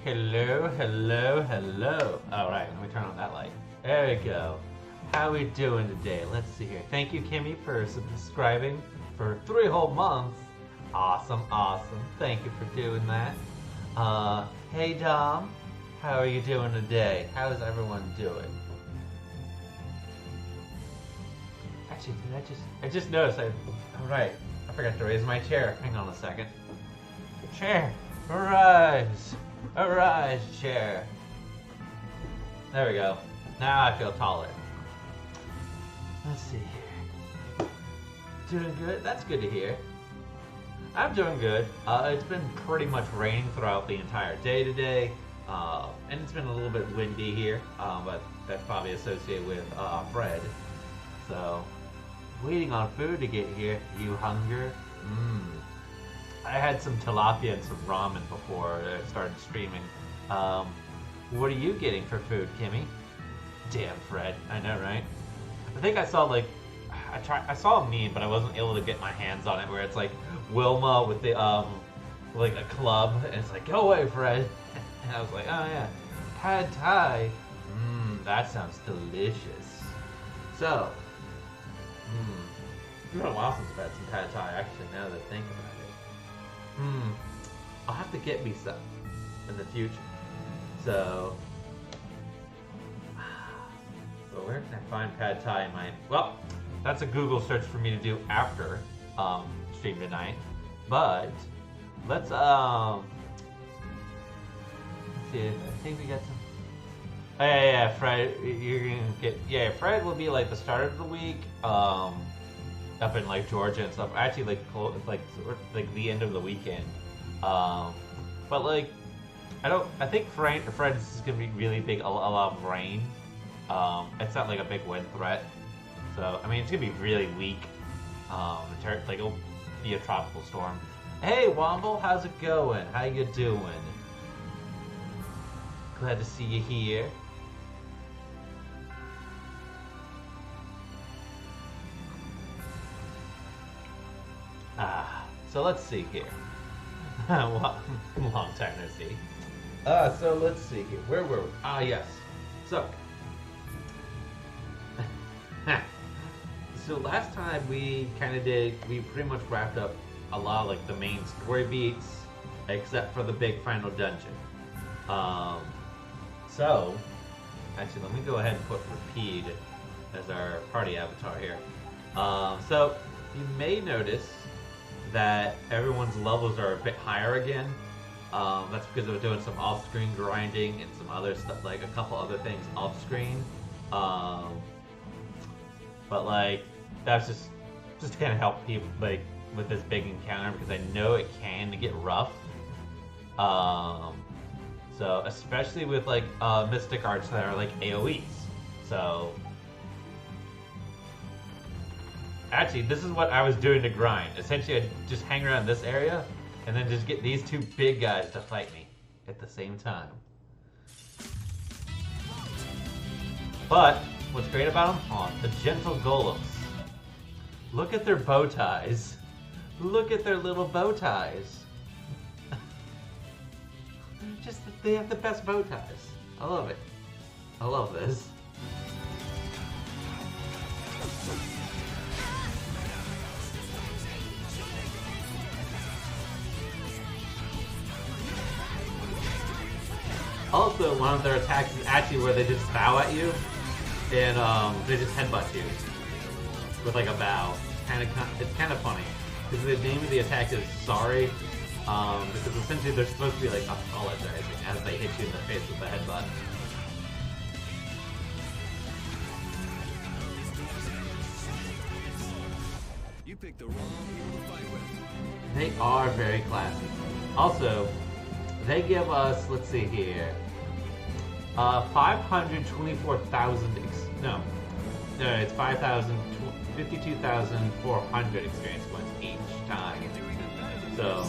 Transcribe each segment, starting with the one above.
Hello, hello, hello. Alright, let me turn on that light. There we go. How we doing today? Let's see here. Thank you, Kimmy, for subscribing for 3 whole months. Awesome, awesome. Thank you for doing that. Hey Dom, how are you doing today? How is everyone doing? Actually, I just noticed alright, I forgot to raise my chair. Hang on a second. Chair, arise! Arise, chair. There we go. Now I feel taller. Let's see here. Doing good? That's good to hear. I'm doing good. It's been pretty much raining throughout the entire day today. And it's been a little bit windy here, but that's probably associated with Fred. So, waiting on food to get here. You hunger? I had some tilapia and some ramen before I started streaming. What are you getting for food, Kimmy? Damn, Fred. I know, right? I think I saw I saw a meme, but I wasn't able to get my hands on it, where it's like Wilma with the like a club, and it's like, go away, Fred. And I was like, oh yeah, pad thai. That sounds delicious. So, it's been a while since I've had some pad thai. Actually, now that I think about it. I'll have to get me some in the future. So where can I find pad thai in my... Well, that's a Google search for me to do after stream tonight. But let's see. I think we got some. Oh, yeah, Fred. You're gonna get... Yeah, Fred will be like the start of the week. Up in like Georgia and stuff. Actually, like the end of the weekend. But like, I think Fred's is gonna be really big. A lot of rain. It's not like a big wind threat. So I mean, it's gonna be really weak. Like it'll be a tropical storm. Hey, Womble, how's it going? How you doing? Glad to see you here. So let's see here. Long time no see. So let's see here. Where were we? Yes. So. So last time we pretty much wrapped up a lot of like the main story beats, except for the big final dungeon. So, actually let me go ahead and put Rapide as our party avatar here. So you may notice that everyone's levels are a bit higher again. That's because we're doing some off-screen grinding and some other stuff, like a couple other things off-screen. But like, that's just to kind of help people like with this big encounter, because I know it can get rough. So especially with like mystic arts that are like AoEs. So actually, this is what I was doing to grind. Essentially, I'd just hang around this area, and then just get these 2 big guys to fight me at the same time. But, what's great about them? Oh, the gentle golems. Look at their bow ties. Look at their little bow ties. They have the best bow ties. I love it. I love this. Also, one of their attacks is actually where they just bow at you, and they just headbutt you with like a bow. It's kind of funny because the name of the attack is Sorry, because essentially they're supposed to be like apologizing as they hit you in the face with the headbutt. You picked the wrong people to fight with. They are very classy. Also, they give us, let's see here, 524,000, no, it's 52,400 experience points each time. So,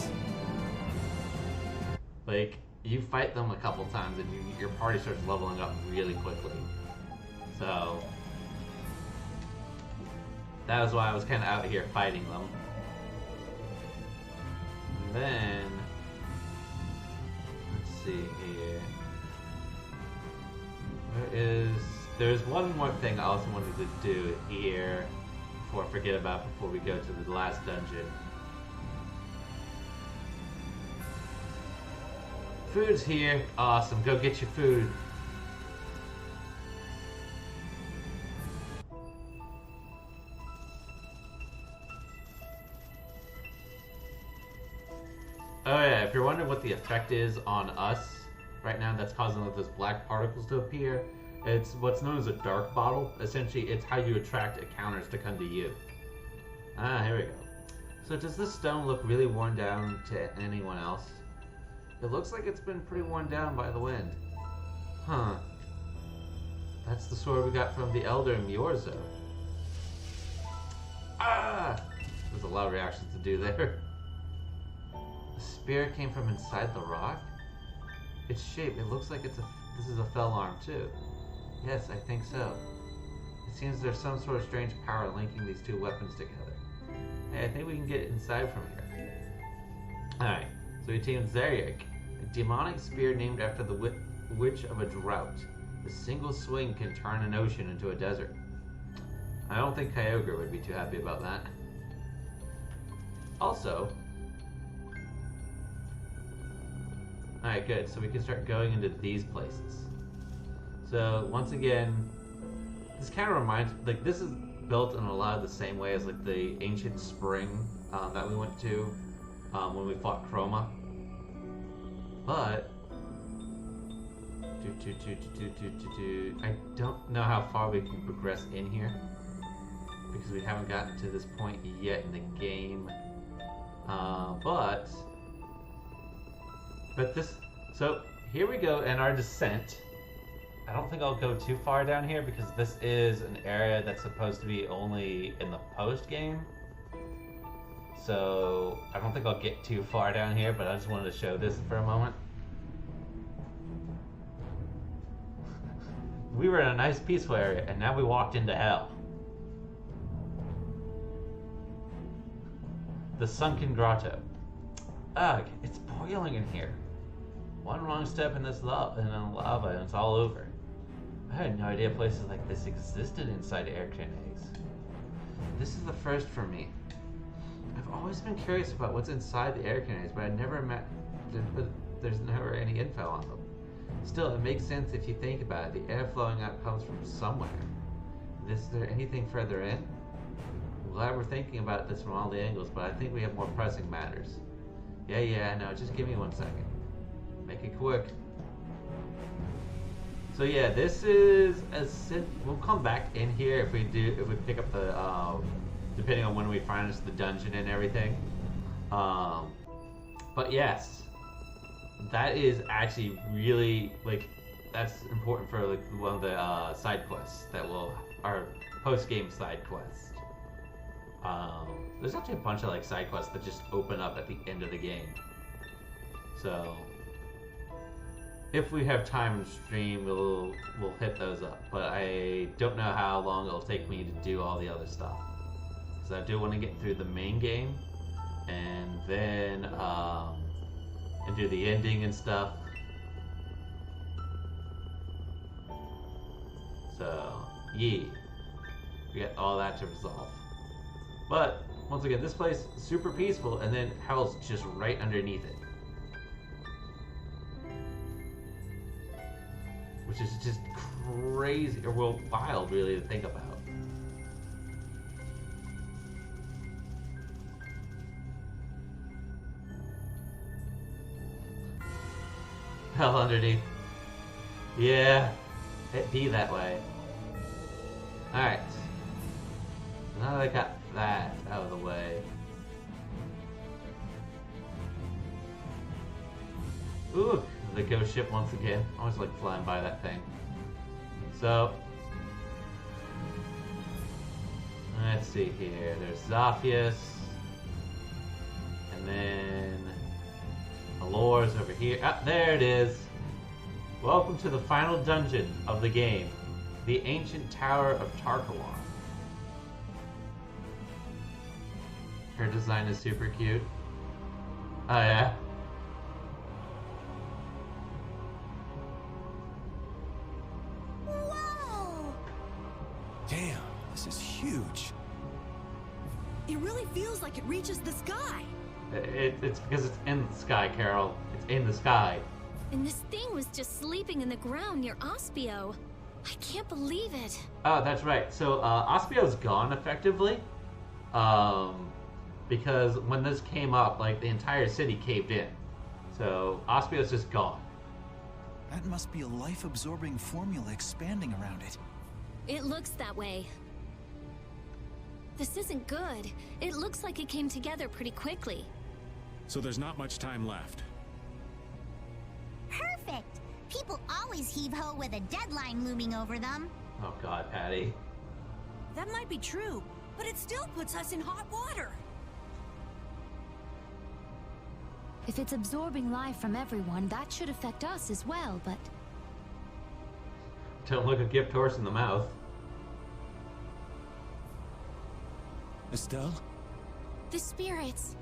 like, you fight them a couple times and your party starts leveling up really quickly. So, that was why I was kind of out here fighting them. And then, let's see here. There's one more thing I also wanted to do here before I forget about before we go to the last dungeon. Food's here. Awesome. Go get your food. Oh yeah, if you're wondering what the effect is on us right now that's causing those black particles to appear, it's what's known as a dark bottle. Essentially, it's how you attract encounters to come to you. Ah, here we go. So does this stone look really worn down to anyone else? It looks like it's been pretty worn down by the wind. Huh. That's the sword we got from the Elder Myorzo. Ah! There's a lot of reactions to do there. The spear came from inside the rock? Its shape, it looks like this is a fell arm too. Yes, I think so. It seems there's some sort of strange power linking these two weapons together. Hey, I think we can get inside from here. Alright, so we teamed Zeriak, a demonic spear named after the witch of a drought. A single swing can turn an ocean into a desert. I don't think Kyogre would be too happy about that. Also, alright, good. So we can start going into these places. So, once again, this kind of reminds, like, this is built in a lot of the same way as, like, the ancient spring that we went to when we fought Chroma. But, I don't know how far we can progress in here because we haven't gotten to this point yet in the game. But this, so here we go in our descent. I don't think I'll go too far down here because this is an area that's supposed to be only in the post game. So I don't think I'll get too far down here, but I just wanted to show this for a moment. We were in a nice peaceful area and now we walked into hell. The Sunken Grotto. Ugh, it's boiling in here. One wrong step in this lava and it's all over. I had no idea places like this existed inside aircraft eggs. This is the first for me. I've always been curious about what's inside the aircraft eggs, but there's never any info on them. Still, it makes sense if you think about it. The air flowing out comes from somewhere. Is there anything further in? I'm glad we're thinking about this from all the angles, but I think we have more pressing matters. Yeah, I know. Just give me 1 second. Make it quick. So yeah, this is we'll come back in here if we pick up the depending on when we finish the dungeon and everything. But yes, that is actually really, like, that's important for, like, one of the side quests that will, our post-game side quest. There's actually a bunch of, like, side quests that just open up at the end of the game. So if we have time to stream, we'll hit those up. But I don't know how long it'll take me to do all the other stuff. So I do want to get through the main game, and then and do the ending and stuff. So yeah, we got all that to resolve. But once again, this place is super peaceful, and then hell's just right underneath it. Which is just crazy, or well, wild, really, to think about. Hell underneath. Yeah, it be that way. Alright. Now that I got that out of the way. Ooh, the ghost ship once again. I always like flying by that thing. So, let's see here. There's Zaphius. And then Alore's over here. Ah, there it is. Welcome to the final dungeon of the game. The Ancient Tower of Tarkalon. Her design is super cute. Oh yeah. It really feels like it reaches the sky. It's because it's in the sky, Carol. It's in the sky. And this thing was just sleeping in the ground near Ospio. I can't believe it. Oh, that's right. So Ospio's gone effectively, because when this came up, like the entire city caved in. So Ospio's just gone. That must be a life-absorbing formula expanding around it. It looks that way. This isn't good. It looks like it came together pretty quickly. So there's not much time left. Perfect! People always heave-ho with a deadline looming over them. Oh God, Patty. That might be true, but it still puts us in hot water. If it's absorbing life from everyone, that should affect us as well, but... Don't look a gift horse in the mouth. Estelle? The spirits.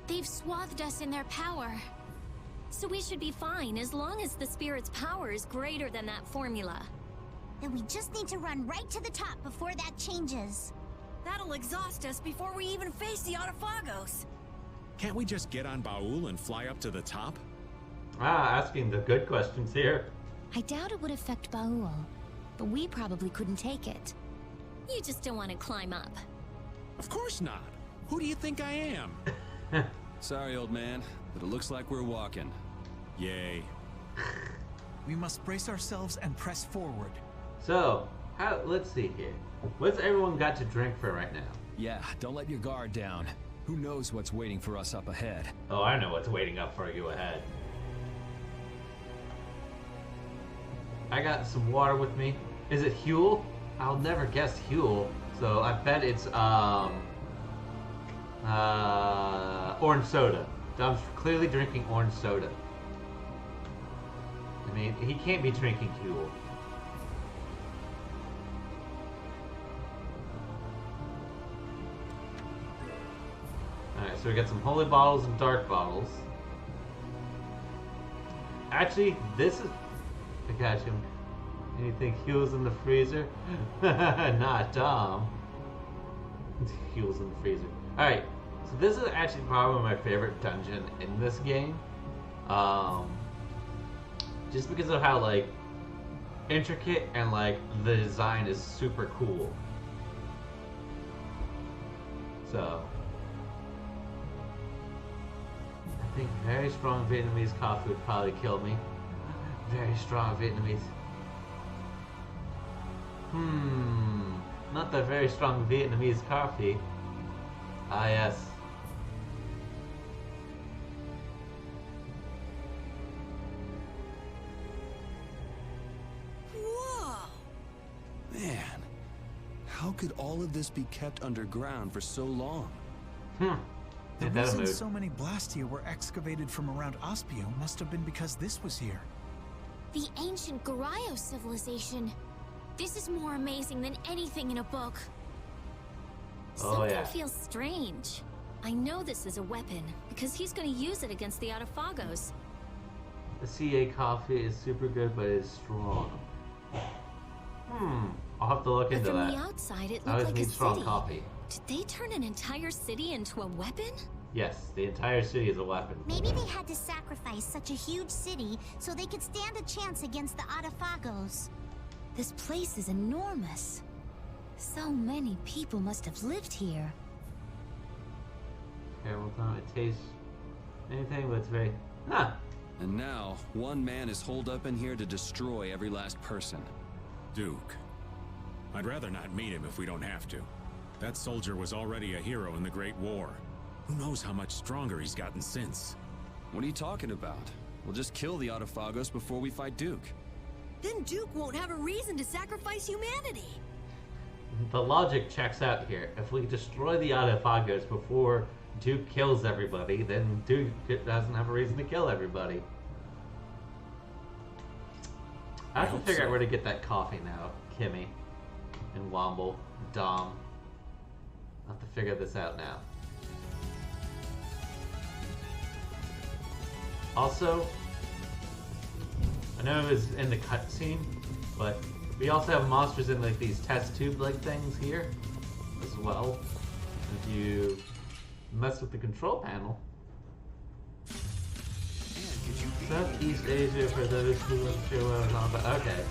They've swathed us in their power. So we should be fine as long as the spirit's power is greater than that formula. Then we just need to run right to the top before that changes. That'll exhaust us before we even face the Autophagos. Can't we just get on Baul and fly up to the top? Asking the good questions here. I doubt it would affect Baul, but we probably couldn't take it. You just don't want to climb up. Of course not. Who do you think I am? Sorry, old man, but it looks like we're walking. Yay. We must brace ourselves and press forward. So, let's see here. What's everyone got to drink for right now? Yeah, don't let your guard down. Who knows what's waiting for us up ahead? Oh, I know what's waiting up for you ahead. I got some water with me. Is it Huel? I'll never guess Huel. So I bet it's orange soda. I'm clearly drinking orange soda. I mean, he can't be drinking Huel. Alright, so we got some holy bottles and dark bottles. Actually, this is... I got you. Anything Huel's in the freezer? Not Tom. Huel's in the freezer. Alright, so this is actually probably my favorite dungeon in this game. Just because of how, like, intricate and, like, the design is super cool. So... I think very strong Vietnamese coffee would probably kill me. Very strong Vietnamese. Not the very strong Vietnamese coffee. Ah, yes. Whoa! Man, how could all of this be kept underground for so long? The Yeah, reason so many Blastia were excavated from around Ospio must have been because this was here. The ancient Garayo civilization. This is more amazing than anything in a book. Oh, Something yeah. feels strange. I know this is a weapon, because he's going to use it against the Autophagos. The CA coffee is super good, but it's strong. I'll have to look But into from that. the outside, it I looked always like a need strong city. coffee. Did they turn an entire city into a weapon? Yes, the entire city is a weapon. Maybe they had to sacrifice such a huge city so they could stand a chance against the Autophagos. This place is enormous. So many people must have lived here. Okay, well, don't it taste anything, but it's very... And now, one man is holed up in here to destroy every last person. Duke. I'd rather not meet him if we don't have to. That soldier was already a hero in the Great War. Who knows how much stronger he's gotten since? What are you talking about? We'll just kill the Autophagos before we fight Duke. Then Duke won't have a reason to sacrifice humanity. The logic checks out here. If we destroy the Autophagos before Duke kills everybody, then Duke doesn't have a reason to kill everybody. I have to hope figure out so. where to get that coffee now, Kimmy, and Womble, Dom. I'll have to figure this out now. Also, I know it was in the cutscene, but we also have monsters in like these test tube like things here as well. If you mess with the control panel. Southeast Asia for those who weren't sure what I was on about. Okay.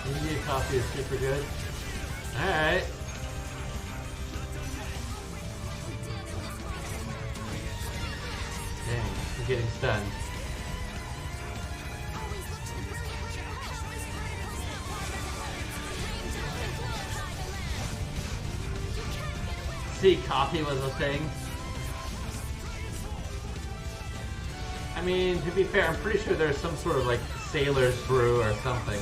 India coffee is super good. Alright. Dang, I'm getting stunned. See, coffee was a thing. I mean, to be fair, I'm pretty sure there's some sort of like sailor's brew or something.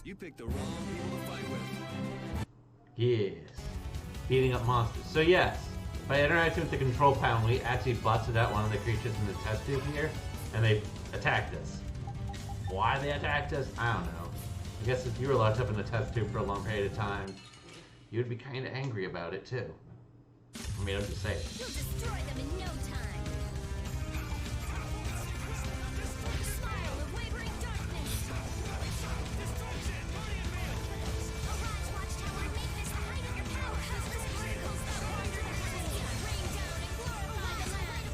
You picked the wrong people to fight with. Yes. Beating up monsters. So yes, by interacting with the control panel, we actually busted out one of the creatures in the test tube here, and they attacked us. Why they attacked us, I don't know. I guess if you were locked up in the test tube for a long period of time, you'd be kind of angry about it too. I mean, I'm just saying. You'll destroy them in no time. Smile of wavering darkness. Arise, watchtower, make this the height of your power. Cosmos particles that wander the sea. Rain down and glorify the land.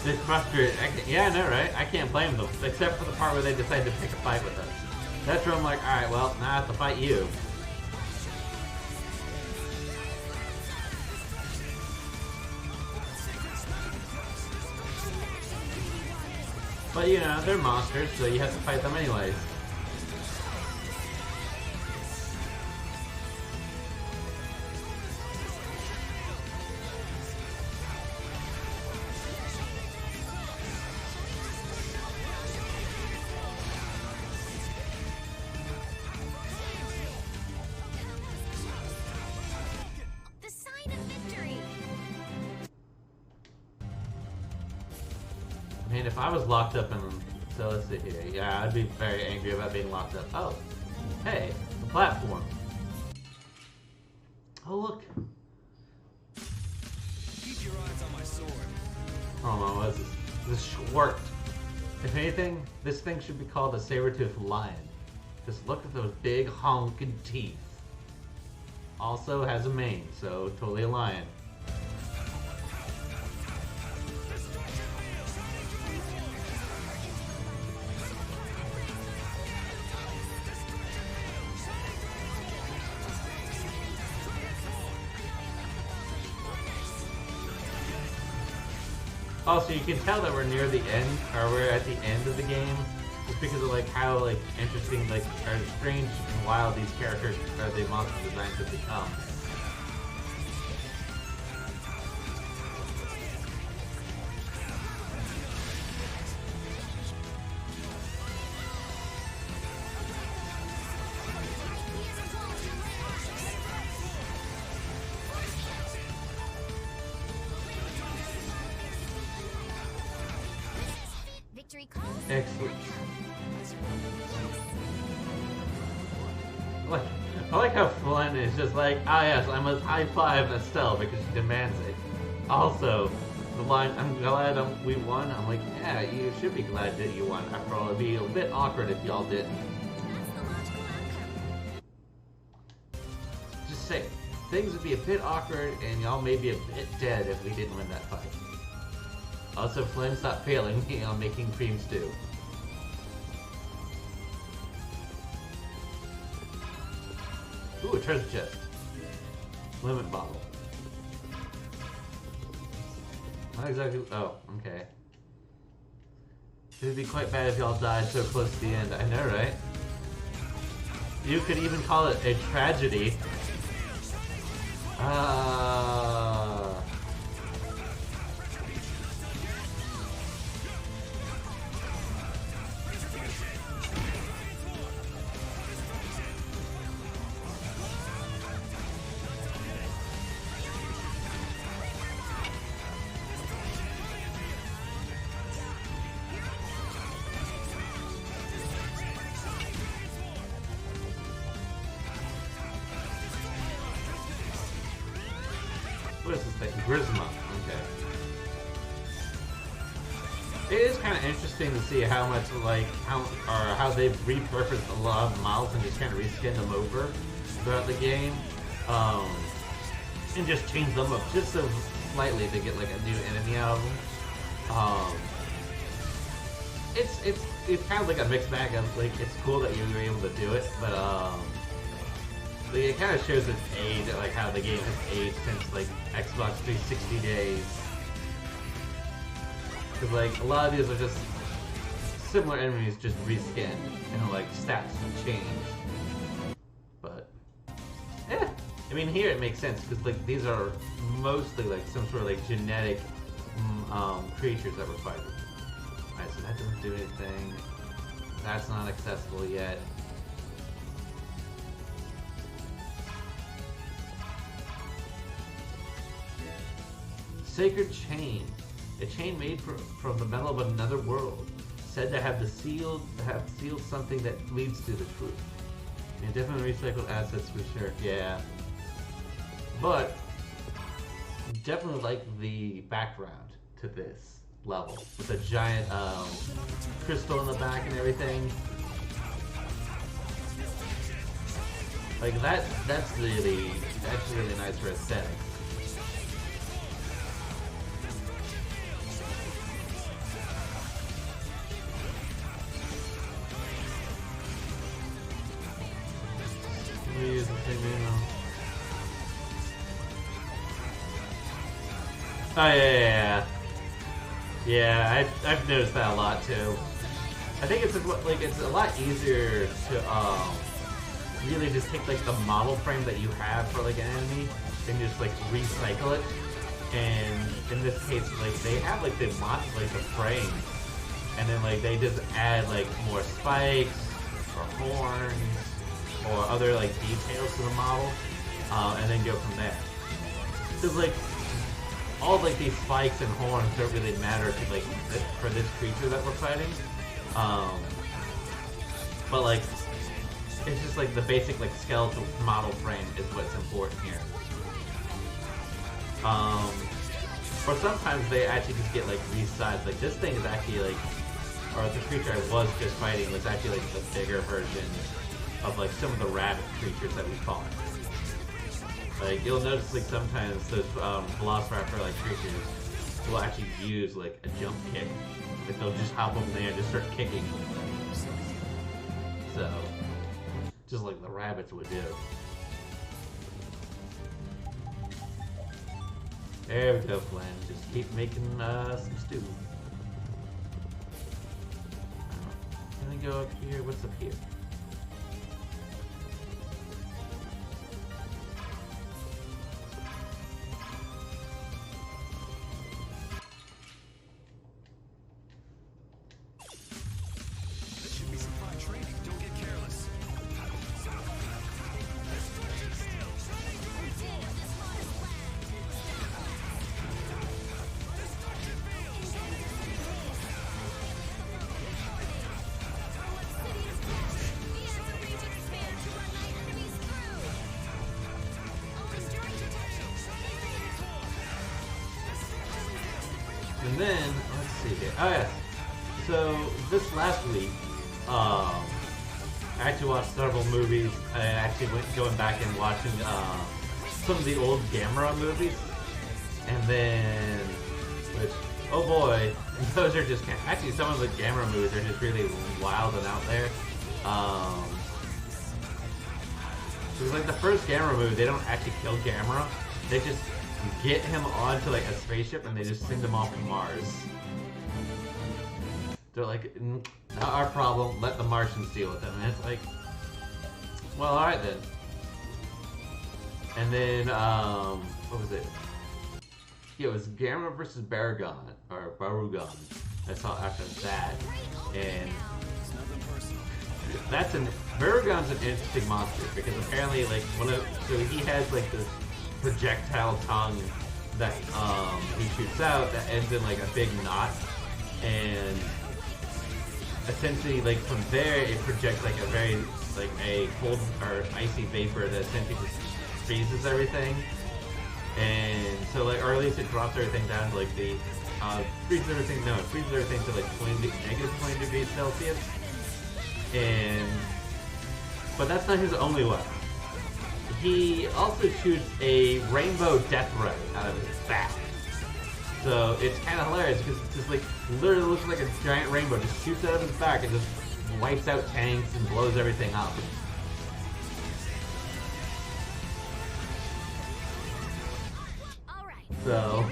It's frustrating. Yeah, I know, right? I can't blame them, except for the part where they decide to pick a fight with us. That's where I'm like, alright, well, now I have to fight you. But you know, they're monsters, so you have to fight them anyways. The sign of victory. I mean, if I was locked up in... So let's see here. Yeah, I'd be very angry about being locked up. Oh, hey, the platform. Oh, look. Keep your eyes on my sword. Oh no, what is this? This Schwart. If anything, this thing should be called a saber-toothed lion. Just look at those big honking teeth. Also has a mane, so totally a lion. Also, you can tell that we're near the end, or we're at the end of the game, just because of like how like interesting, like or strange and wild these characters or the monster designs have become. Victory calls. Excellent. I like how Flynn is just like, ah yes, I must high five Estelle because she demands it. Also, the line, I'm glad we won. I'm like, yeah, you should be glad that you won. After all, it'd be a bit awkward if y'all didn't. That's the logical outcome. Just say, things would be a bit awkward and y'all may be a bit dead if we didn't win that fight. Also, Flynn, stop failing me on making cream stew. Ooh, a treasure chest. Lemon bottle. Not exactly. Oh, okay. It would be quite bad if y'all died so close to the end. I know, right? You could even call it a tragedy. charisma. Okay. It is kind of interesting to see how much like how they've repurposed a lot of models and just kind of reskinned them over throughout the game, and just changed them up just so slightly to get like a new enemy out of them. It's kind of like a mixed bag of like it's cool that you were able to do it, but it kind of shows its age, like how the game has aged since like Xbox 360 days. Because like a lot of these are just similar enemies just reskinned and like stats change. But yeah, I mean here it makes sense because like these are mostly like some sort of like genetic creatures that we're fighting. Alright, so that doesn't do anything. That's not accessible yet. Sacred Chain. A chain made from the metal of another world. Said to have sealed something that leads to the truth. And definitely recycled assets for sure. Yeah. But definitely like the background to this level. With a giant crystal in the back and everything. Like that's really nice for aesthetic. Use the same ammo. Oh yeah, I've noticed that a lot too. I think it's a lot easier to really just take like the model frame that you have for like an enemy and just like recycle it. And in this case, like they have like the frame, and then like they just add like more spikes or horns or other like details to the model, and then go from there. Because like all like these spikes and horns don't really matter to like for this creature that we're fighting, but like it's just like the basic like skeletal model frame is what's important here. Or sometimes they actually just get like resized. Like this thing is actually like, or the creature I was just fighting was actually like the bigger version of like some of the rabbit creatures that we fought. Like you'll notice like sometimes those velociraptor like creatures will actually use like a jump kick. Like they'll just hop over there and just start kicking. So just like the rabbits would do. There we go, Flynn. Just keep making some stew. Can I go up here? What's up here? And then, let's see here. Oh yeah. So this last week, I actually watched several movies. I actually went going back and watching some of the old Gamera movies. And then, which, oh boy, those are just, actually some of the Gamera movies are just really wild and out there. Because like the first Gamera movie, they don't actually kill Gamera. They just get him onto like a spaceship and they just send him off to Mars. They're like, not our problem, let the Martians deal with him. And it's like, well, alright then. And then, what was it? Yeah, it was Gamera versus Baragon, or Barugon. I saw after that. And Baragon's an interesting monster because apparently, like, so he has like this projectile tongue that he shoots out that ends in like a big knot, and essentially like from there it projects like a very like a cold or icy vapor that essentially just freezes everything. And so like, or at least it drops everything down to like the freezes everything. No, it freezes everything to like -20 degrees Celsius. And but that's not his only weapon. He also shoots a rainbow death ray out of his back. So it's kind of hilarious because it's just like literally looks like a giant rainbow just shoots out of his back and just wipes out tanks and blows everything up. So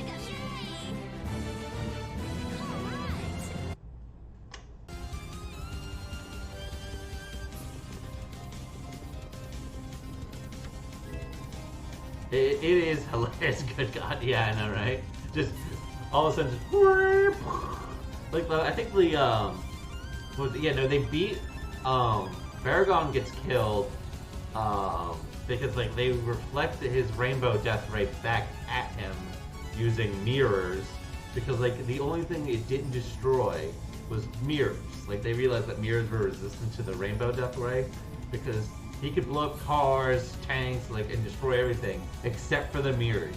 it is hilarious. Good God, yeah, I know, right? Just all of a sudden, just like I think the they beat Baragon gets killed because like they reflect his rainbow death ray back at him using mirrors, because like the only thing it didn't destroy was mirrors. Like they realized that mirrors were resistant to the rainbow death ray because he could blow up cars, tanks, like, and destroy everything except for the mirrors,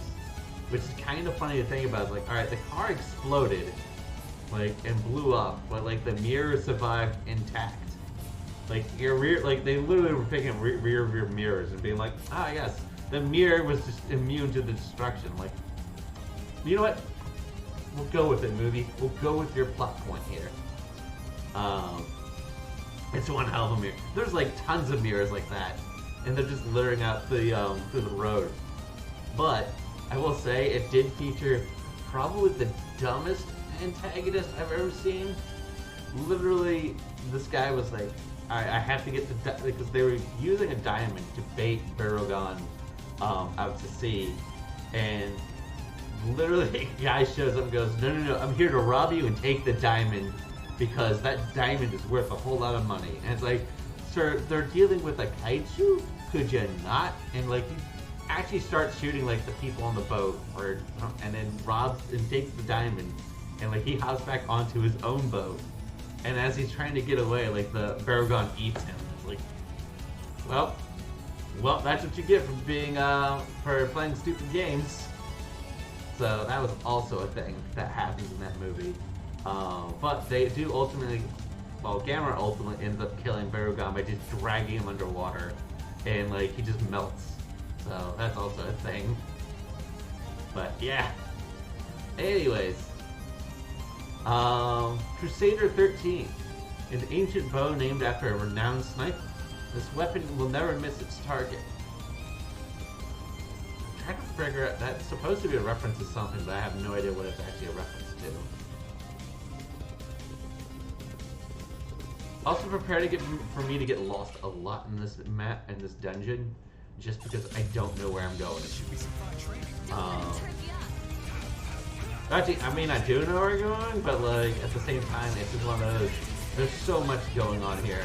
which is kind of funny to think about. Like, all right, the car exploded, like, and blew up, but like the mirrors survived intact. Like your rear, like they literally were picking rear mirrors and being like, ah, yes, the mirror was just immune to the destruction. Like, you know what? We'll go with it, movie. We'll go with your plot point here. It's one hell of a mirror. There's like tons of mirrors like that, and they're just littering out the through the road. But I will say it did feature probably the dumbest antagonist I've ever seen. Literally, this guy was like, I have to get the because they were using a diamond to bait Baragon out to sea, and literally a guy shows up and goes, no, I'm here to rob you and take the diamond, because that diamond is worth a whole lot of money. And it's like, sir, they're dealing with a kaiju? Could you not? And like, he actually starts shooting like the people on the boat, and then robs and takes the diamond, and like he hops back onto his own boat. And as he's trying to get away, like the Baragon eats him. It's like, well, that's what you get from being for playing stupid games. So that was also a thing that happens in that movie. But they do ultimately, well, Gamera ultimately ends up killing Baragon by just dragging him underwater, and like he just melts. So that's also a thing. But yeah. Anyways, Crusader 13, an ancient bow named after a renowned sniper. This weapon will never miss its target. I'm trying to figure out, that's supposed to be a reference to something, but I have no idea what it's actually a reference to. Also prepare for me to get lost a lot in this map and this dungeon, just because I don't know where I'm going. Actually, I mean, I do know where I'm going, but like at the same time, it's just one of those. There's so much going on here.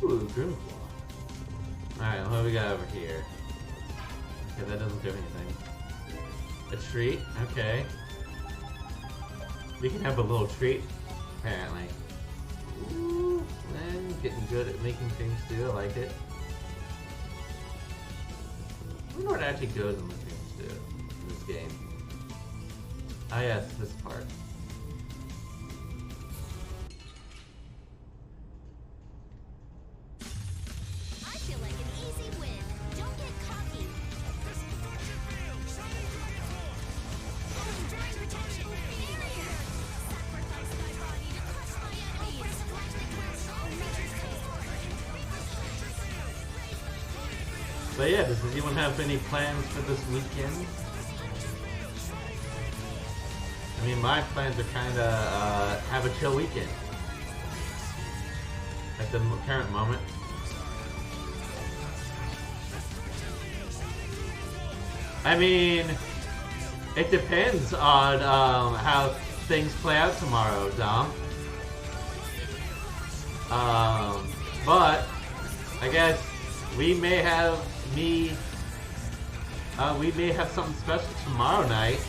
Ooh, Grimclaw. Alright, what do we got over here? Okay, that doesn't do anything. A treat? Okay. We can have a little treat, apparently. Ooh, man, getting good at making things too, I like it. I wonder what actually goes in the things too, in this game. Ah yes, this part. I feel like an easy win. Don't get cocky. But yeah, does anyone have any plans for this weekend? I mean, my plans are kind of have a chill weekend at the current moment. I mean, it depends on how things play out tomorrow, Dom. But I guess we may have something special tomorrow night.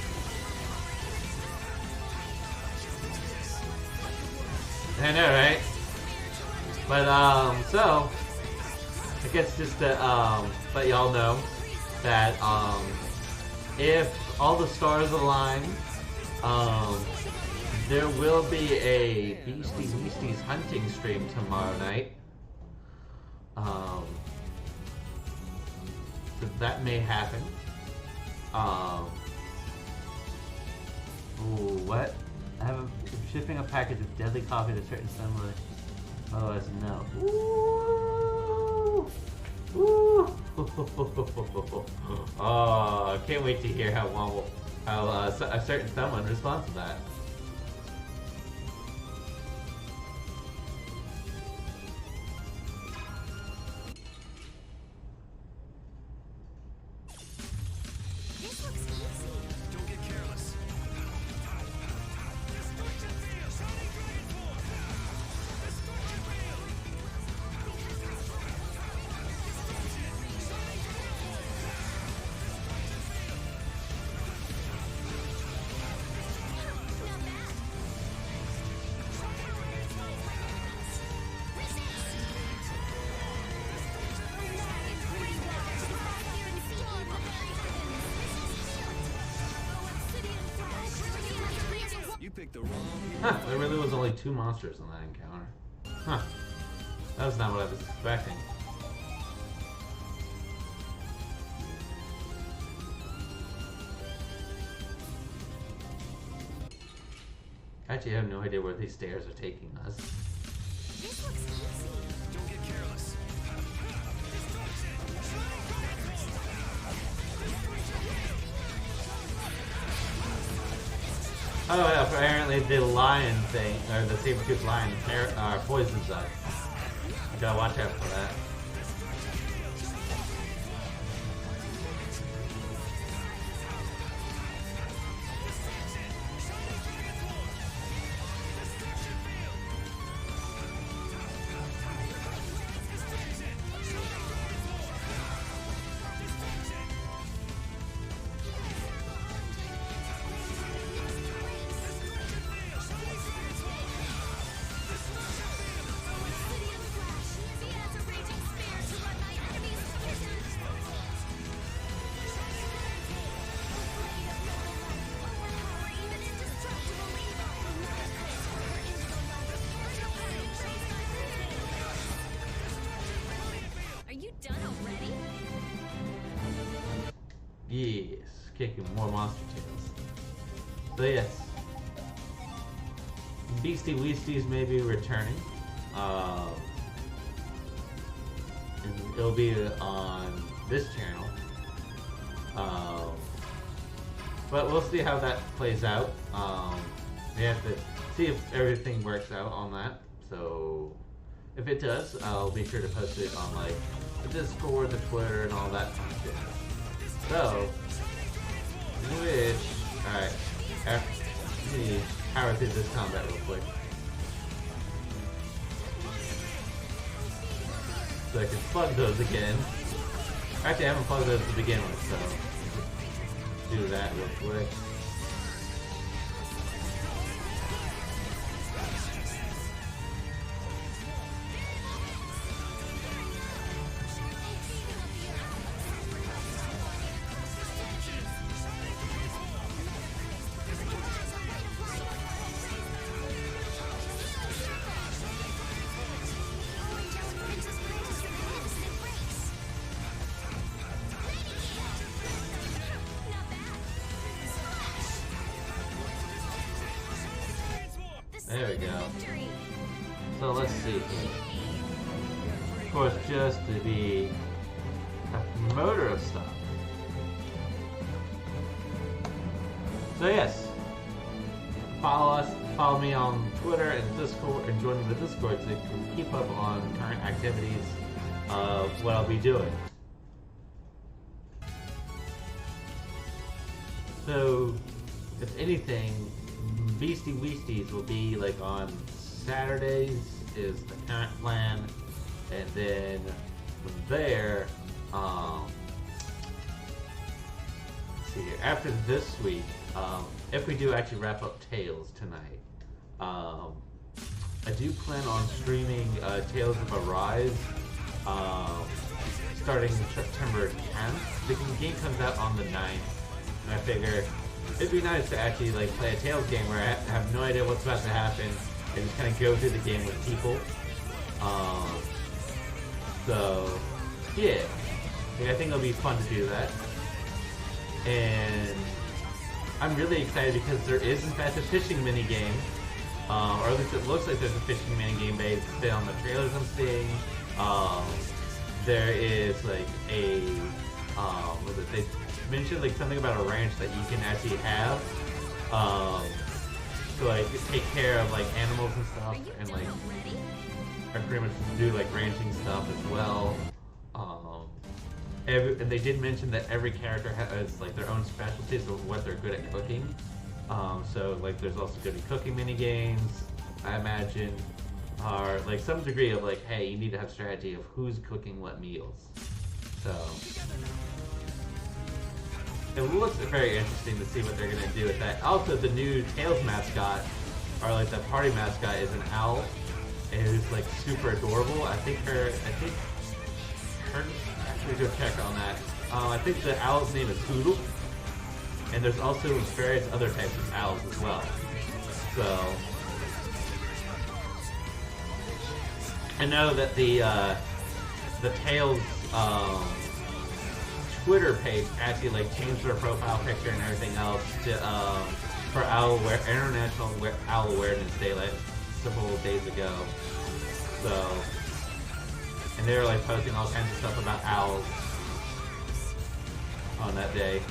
I know, right? But so I guess just to let y'all know that if all the stars align, there will be a Beastie Beasties hunting stream tomorrow night. So that may happen. Ooh, what? I'm shipping a package of deadly coffee to certain someone. Otherwise, no. Ooh! Ooh! Oh, I can't wait to hear how a certain someone responds to that. Huh, there really was only 2 monsters in that encounter. Huh. That was not what I was expecting. Actually, I have no idea where these stairs are taking us. This looks easy. Don't get careless. Oh yeah, apparently the lion thing, or the saber-toothed lion, poisons us. You gotta watch out for that. Yes, kicking more monster tails. So yes, Beastie Weasties may be returning. And it'll be on this channel. But we'll see how that plays out. We have to see if everything works out on that. So if it does, I'll be sure to post it on like the Discord, the Twitter, and all that fun shit. So, which, alright, let me power through this combat real quick. So I can plug those again. Actually, I haven't plugged those to begin with, so do that real quick. There we go. So let's see here. Of course, just to be motor of stuff. So yes, follow me on Twitter and Discord, and join the Discord so you can keep up on current activities of what I'll be doing. So, if anything, Beastie Weasties will be like on Saturdays is the current plan, and then from there, let's see here, after this week, if we do actually wrap up Tales tonight, I do plan on streaming Tales of Arise starting September 10th. The game comes out on the 9th, and I figure it'd be nice to actually like play a Tales game where I have no idea what's about to happen and just kind of go through the game with people. So yeah, I think it'll be fun to do that. And I'm really excited because there is in fact a fishing mini game, or at least it looks like there's a fishing mini game based on the trailers I'm seeing. There is like a they mentioned like something about a ranch that you can actually have to like take care of like animals and stuff, and like I pretty much do like ranching stuff as well. And they did mention that every character has like their own specialties of what they're good at cooking. So like there's also going to be cooking mini games, I imagine, or like some degree of like, hey, you need to have strategy of who's cooking what meals. So it looks very interesting to see what they're going to do with that. Also, the new Tails mascot, or like the party mascot, is an owl. And it's like super adorable. I think her, actually go check on that. I think the owl's name is Hoodle. And there's also various other types of owls as well. So I know that the Tails Twitter page actually like changed their profile picture and everything else to for International Owl Awareness Day like several days ago. So, and they were like posting all kinds of stuff about owls on that day.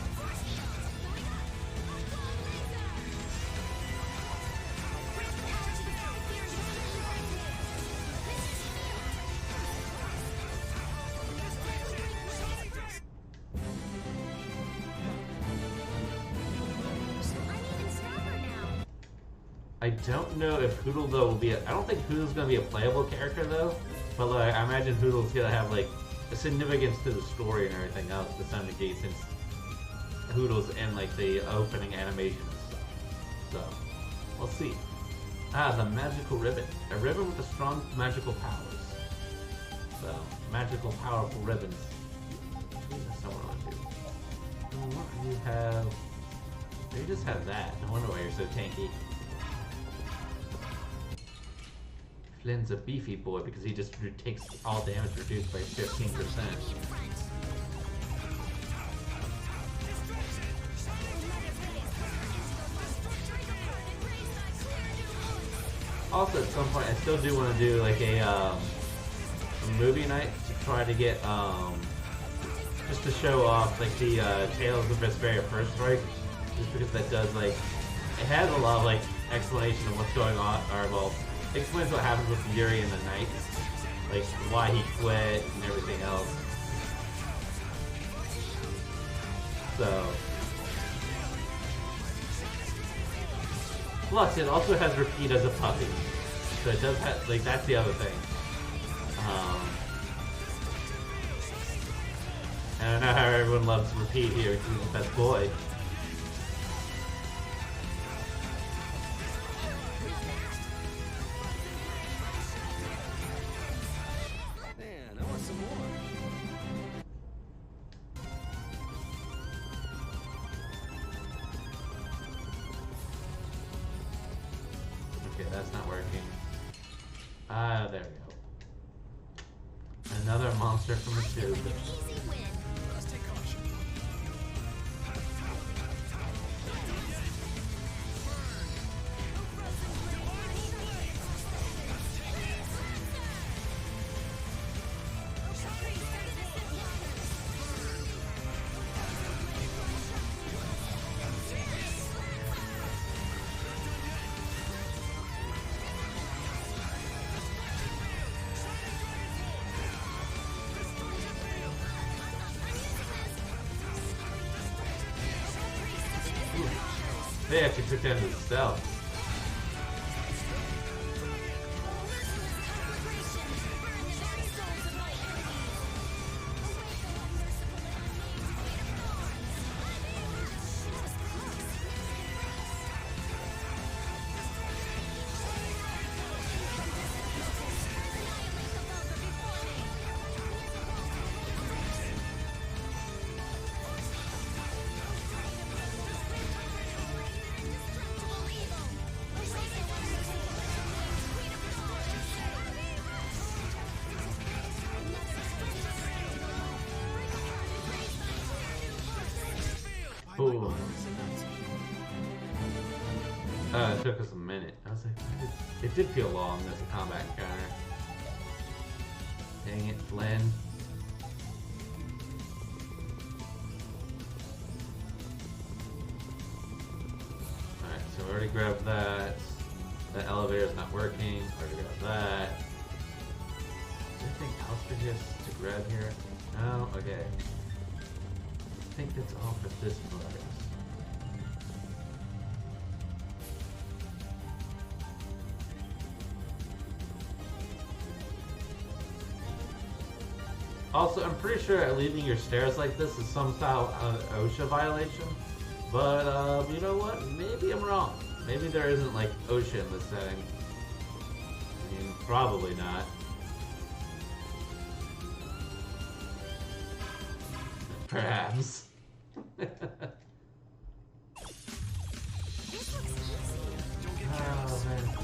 I don't know if Hoodle though will be I don't think Hoodle's gonna be a playable character though, but like I imagine Hoodle's gonna have like a significance to the story and everything else to some degree, since Hoodle's in like the opening animation and stuff. So we'll see. The magical ribbon. A ribbon with a strong magical powers. So magical powerful ribbons. That's someone on to. What do you have? You just have that. No wonder why you're so tanky. Flynn's a beefy boy because he just takes all damage reduced by 15%. Also, at some point, I still do want to do like a movie night to try to get just to show off like the Tales of Vespeira First Strike, just because that does like it has a lot of like explanation of what's going on, or well, it explains what happens with Yuri in the night, like why he quit and everything else. So, plus it also has Repeat as a puppy, so it does have like that's the other thing. And I know how everyone loves Repeat here because he's the best boy. That's not working. There we go. Another monster from the tube. They actually took down his stealth. Ooh. It took us a minute. I was like, it did feel long as a combat encounter. Dang it, Flynn. Alright, so we already grabbed that. The elevator's not working. Already grabbed that. Is there anything else for just to grab here? No? Okay. I think that's all for this place. Also, I'm pretty sure leaving your stairs like this is some style of OSHA violation. But, you know what? Maybe I'm wrong. Maybe there isn't, like, OSHA in this setting. I mean, probably not. Perhaps. Oh, man.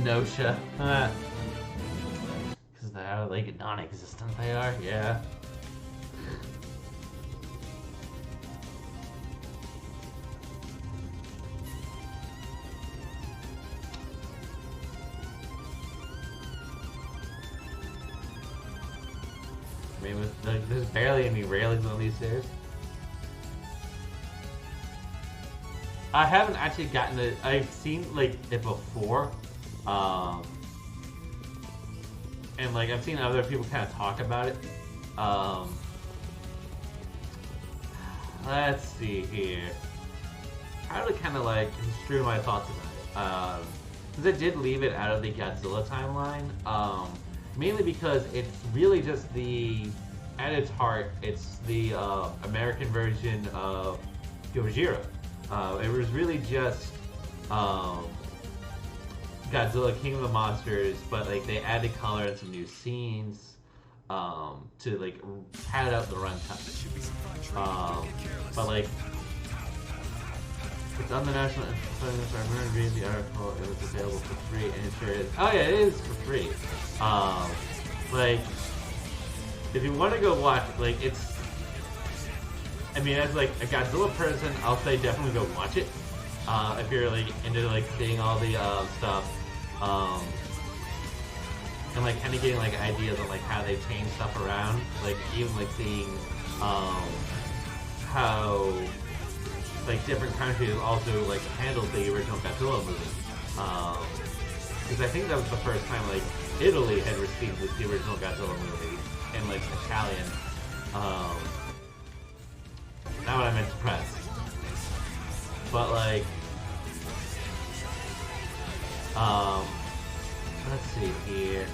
Notia. Because of how like non-existent they are, yeah. I mean, there's barely any railings on these stairs. I haven't actually gotten it. I've seen like it before, and like I've seen other people kind of talk about it. Let's see here. How to kind of like construe my thoughts about it. Because I did leave it out of the Godzilla timeline, mainly because it's really just at its heart, it's the American version of Gojira. It was really just Godzilla King of the Monsters, but like they added color and some new scenes to like pad out the runtime. But like it's on the National Entertainment. I remember reading the article. It was available for free, and it sure is. Oh yeah, it is for free. Like if you want to go watch, like it's. I mean, as like a Godzilla person, I'll say definitely go watch it. If you're like into like seeing all the stuff, and like kind of getting like ideas on like how they change stuff around, like even like seeing how like different countries also like handled the original Godzilla movie. Because I think that was the first time like Italy had received the original Godzilla movie in like Italian. Not what I meant to press. But like, let's see here.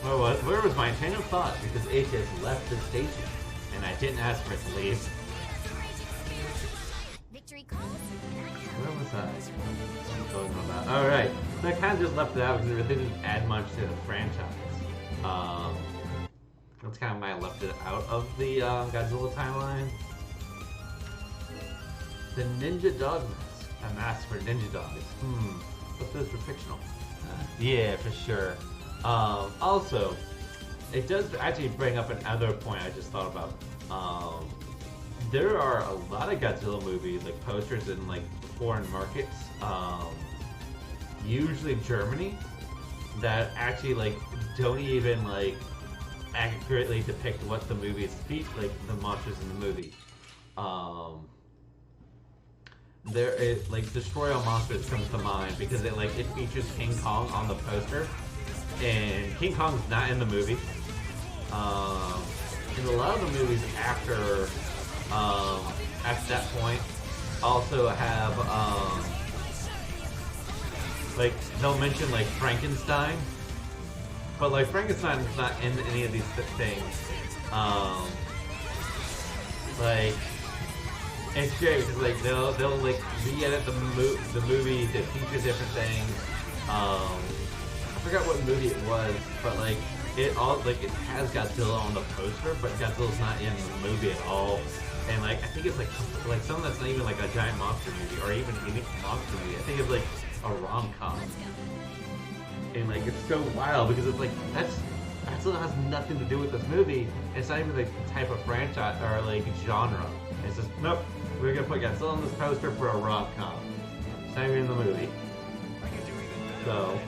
Where was my train of thought? Because H has left the station, and I didn't ask for it to leave. homicides. Don't know about. All right, so I kind of just left it out because it really didn't add much to the franchise. That's kind of why I left it out of the Godzilla timeline. The Ninja Dog Mask. A mask for ninja dogs. But those were fictional. Yeah, for sure. Also, it does actually bring up another point I just thought about. There are a lot of Godzilla movies, like posters in like foreign markets, usually Germany, that actually like don't even like accurately depict what the movie is, like the monsters in the movie. There is like Destroy All Monsters comes to mind because it features King Kong on the poster, and King Kong's not in the movie. In a lot of the movies after that point also have like they'll mention like Frankenstein, but like Frankenstein's not in any of these things. Like it's great because like they'll like re-edit the movie to feature different things. I forgot what movie it was, but like it has Godzilla on the poster, but Godzilla's not in the movie at all. And like I think it's like something that's not even like a giant monster movie or even a unique monster movie. I think it's like a rom-com. And like it's so wild because it's like Godzilla has nothing to do with this movie. It's not even like the type of franchise or like genre. It's just nope. We're gonna put Godzilla on this poster for a rom-com. It's not even in the movie. So.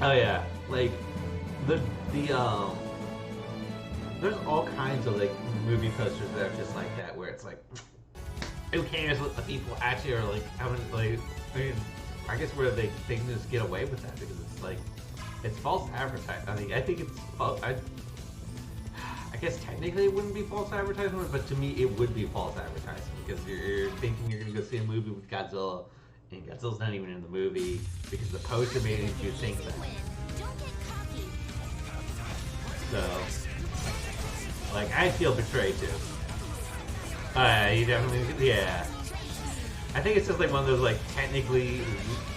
Oh yeah, like there's all kinds of like movie posters that are just like that, where it's like, who cares what the people actually are like having like. I mean, I guess where they can just get away with that because it's like it's false advertising. I mean, I think it's false. I guess technically it wouldn't be false advertisement, but to me it would be false advertising because you're thinking you're gonna go see a movie with Godzilla. And Godzilla's not even in the movie because the poster made you think that. So, like, I feel betrayed too. You definitely, yeah. I think it's just like one of those, like, technically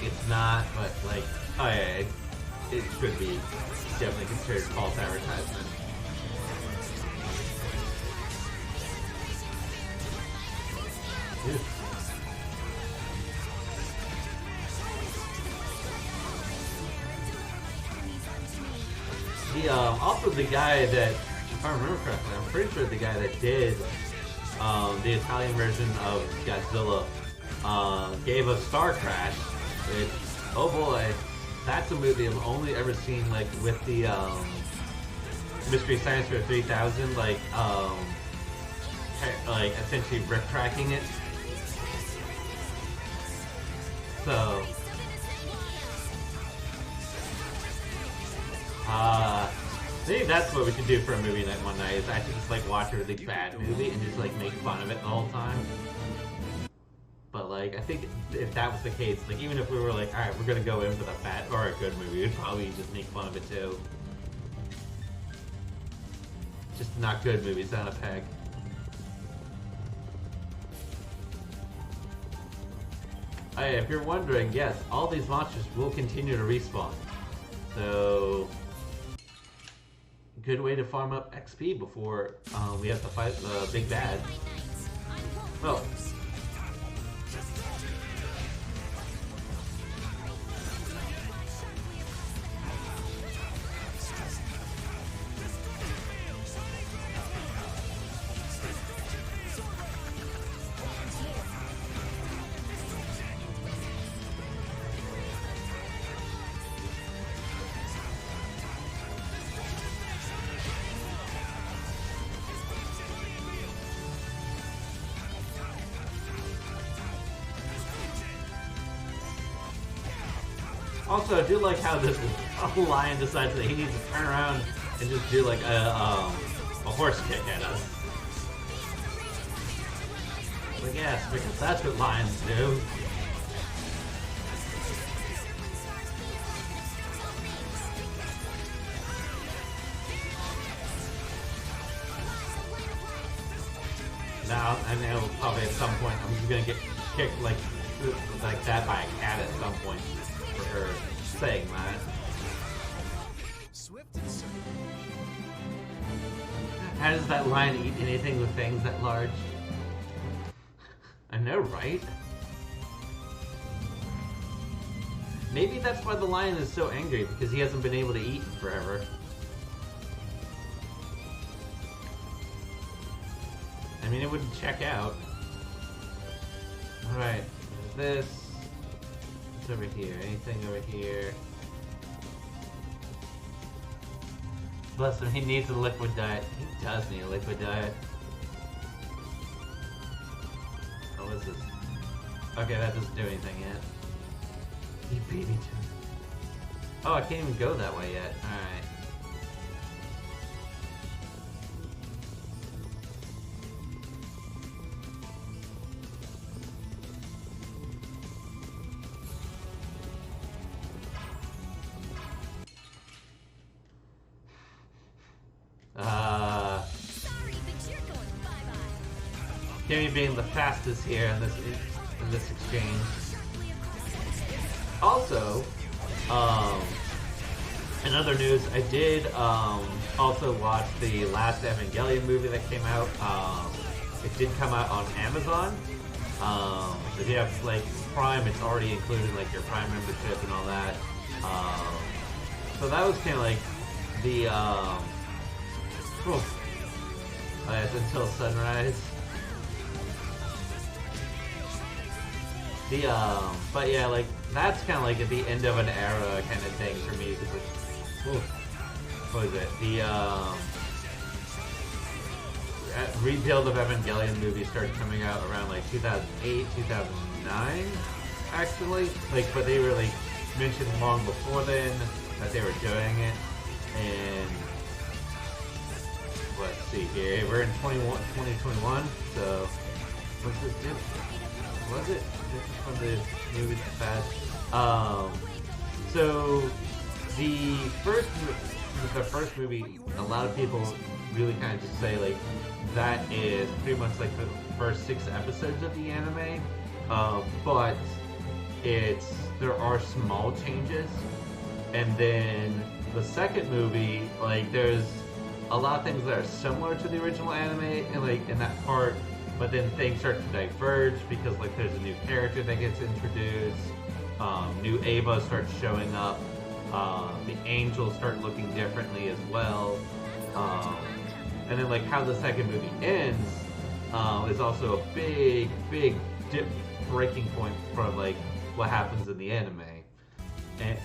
it's not, but like, oh yeah, it should be definitely considered false advertisement. Ew. Also the guy that, if I remember correctly, I'm pretty sure the guy that did the Italian version of Godzilla gave us Star Crash, which, oh boy, that's a movie I've only ever seen like with the Mystery Science Fair 3000, like essentially brick tracking it. So. Maybe that's what we should do for a movie night one night, is actually just like watch a really bad movie and just like make fun of it the whole time. But like, I think if that was the case, like even if we were like, alright, we're gonna go in for the bad or a good movie, we'd probably just make fun of it too. Just not good movies down a peg. Hey, if you're wondering, yes, all these monsters will continue to respawn. So, good way to farm up XP before we have to fight the big bad. Well, also, I do like how this lion decides that he needs to turn around and just do like a horse kick at us. Like, yes, because that's what lions do. I know probably at some point I'm just gonna get kicked like that by a cat at some point for her saying that. Swift and certain. How does that lion eat anything with fangs that large? I know, right? Maybe that's why the lion is so angry, because he hasn't been able to eat in forever. I mean, it wouldn't check out. Alright, this. What's over here? Anything over here? Bless him, he needs a liquid diet. He does need a liquid diet. Oh, what is this? Okay, that doesn't do anything yet. You beat me to it. Oh, I can't even go that way yet. Alright. Sorry, but you're going bye-bye. Kimmy being the fastest here in this exchange. Also, in other news, I did also watch the last Evangelion movie that came out. It did come out on Amazon. If you have like Prime, it's already included like your Prime membership and all that. So that was kind of like the it's Until Sunrise. But yeah, like that's kind of like at the end of an era kind of thing for me. Cause like, what is it? The rebuild of Evangelion movie started coming out around like 2008, 2009, actually. Like, but they were like mentioned long before then that they were doing it. And let's see here, we're in 2021, so what's this do? Was it? This is from the movie Fast. So the first movie, a lot of people really kind of just say like that is pretty much like the first 6 episodes of the anime, but there are small changes, and then the second movie, like there's a lot of things that are similar to the original anime, and like in that part. But then things start to diverge because like there's a new character that gets introduced, new Ava starts showing up, the angels start looking differently as well, and then like how the second movie ends is also a big breaking point from like what happens in the anime,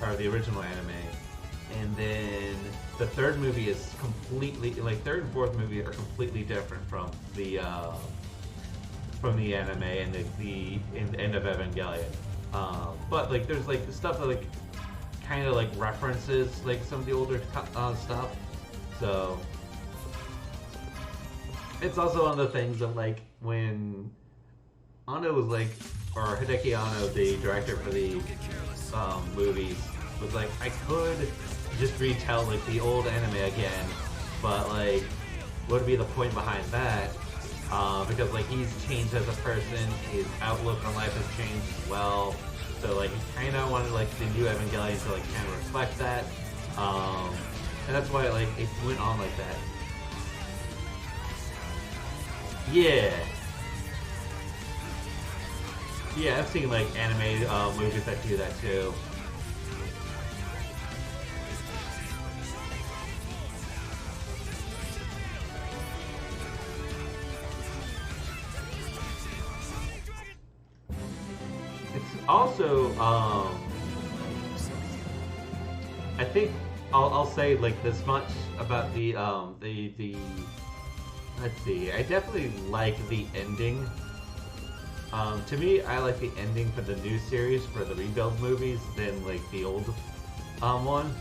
or the original anime. And then the third movie is completely, like third and fourth movie are completely different from the anime and the end of Evangelion. But like there's like the stuff that like kind of like references like some of the older stuff. So it's also one of the things of like when Anno was like, or Hideki Anno, the director for the movies, was like, I could just retell like the old anime again, but like what would be the point behind that? Because like he's changed as a person, his outlook on life has changed as well. So like he kind of wanted like the new Evangelion to like kind of reflect that, and that's why like it went on like that. Yeah, I've seen like anime movies that do that too. Also, I think I'll say like this much about the let's see, I definitely like the ending. To me, I like the ending for the new series for the rebuild movies than like the old one.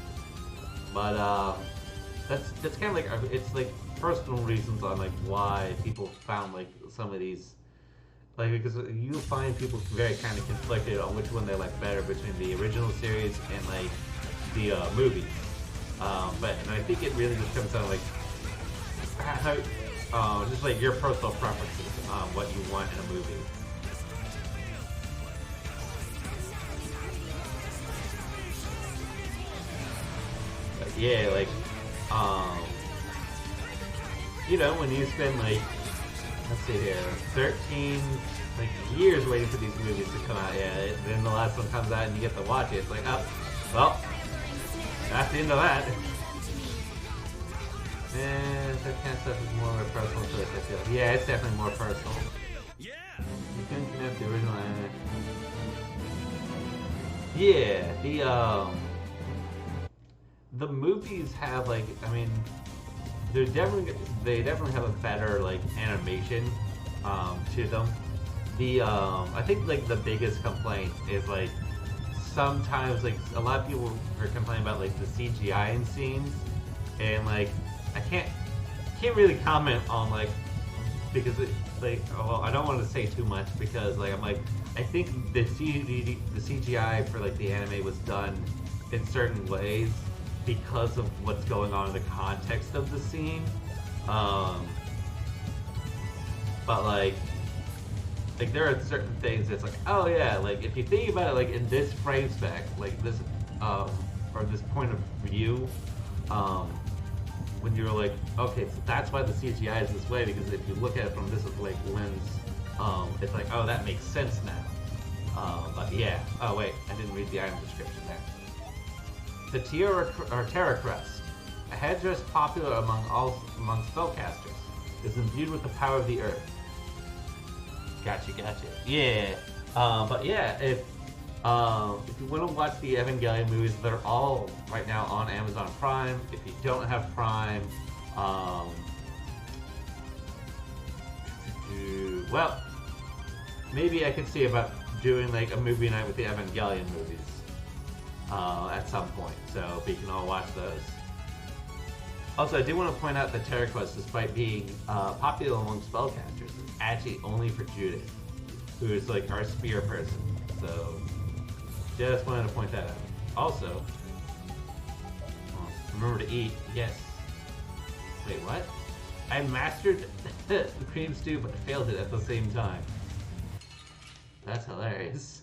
But that's kind of like, it's like personal reasons on like why people found like some of these. Like, because you find people very kind of conflicted on which one they like better between the original series and like the movies. And I think it really just comes down to like just like your personal preferences on what you want in a movie. But yeah, like, you know, when you spend like, let's see here, 13 like years waiting for these movies to come out, yeah, then the last one comes out and you get to watch it, it's like, oh, well, that's the end of that. And that kind of stuff is more of a personal choice, I feel. Yeah, it's definitely more personal. Yeah. You couldn't connect the original anime. Yeah, the movies have like, I mean, they definitely have a better like animation to them. I think like the biggest complaint is like sometimes like a lot of people are complaining about like the CGI in scenes, and like I can't really comment on like, because it, like, well, I don't want to say too much because like I'm like, I think the CGI for like the anime was done in certain ways because of what's going on in the context of the scene. But like there are certain things that's like, oh yeah, like if you think about it like in this frame spec, like this or this point of view, when you're like, okay, so that's why the CGI is this way, because if you look at it from this like lens, it's like, oh, that makes sense now. But yeah, oh wait, I didn't read the item description there. The Tiara or Terra Crest, a headdress popular among spellcasters, is imbued with the power of the earth. Gotcha. Yeah, but yeah, if you want to watch the Evangelion movies, they're all right now on Amazon Prime. If you don't have Prime, well, maybe I could see about doing like a movie night with the Evangelion movies at some point, so we can all watch those. Also, I do want to point out that Terra Quest, despite being popular among spellcasters, is actually only for Judith, who is like our spear person. So, just wanted to point that out. Also, remember to eat. Yes. Wait, what? I mastered the cream stew, but failed it at the same time. That's hilarious.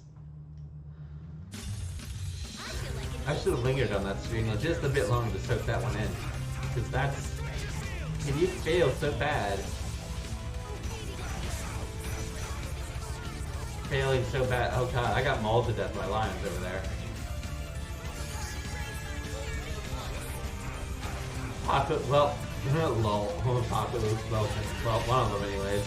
I should have lingered on that stream just a bit longer to soak that one in. Because that's... Can you fail so bad? Failing so bad. Oh god, I got mauled to death by lions over there. Well, lol. Popular spell. Well, one of them anyways.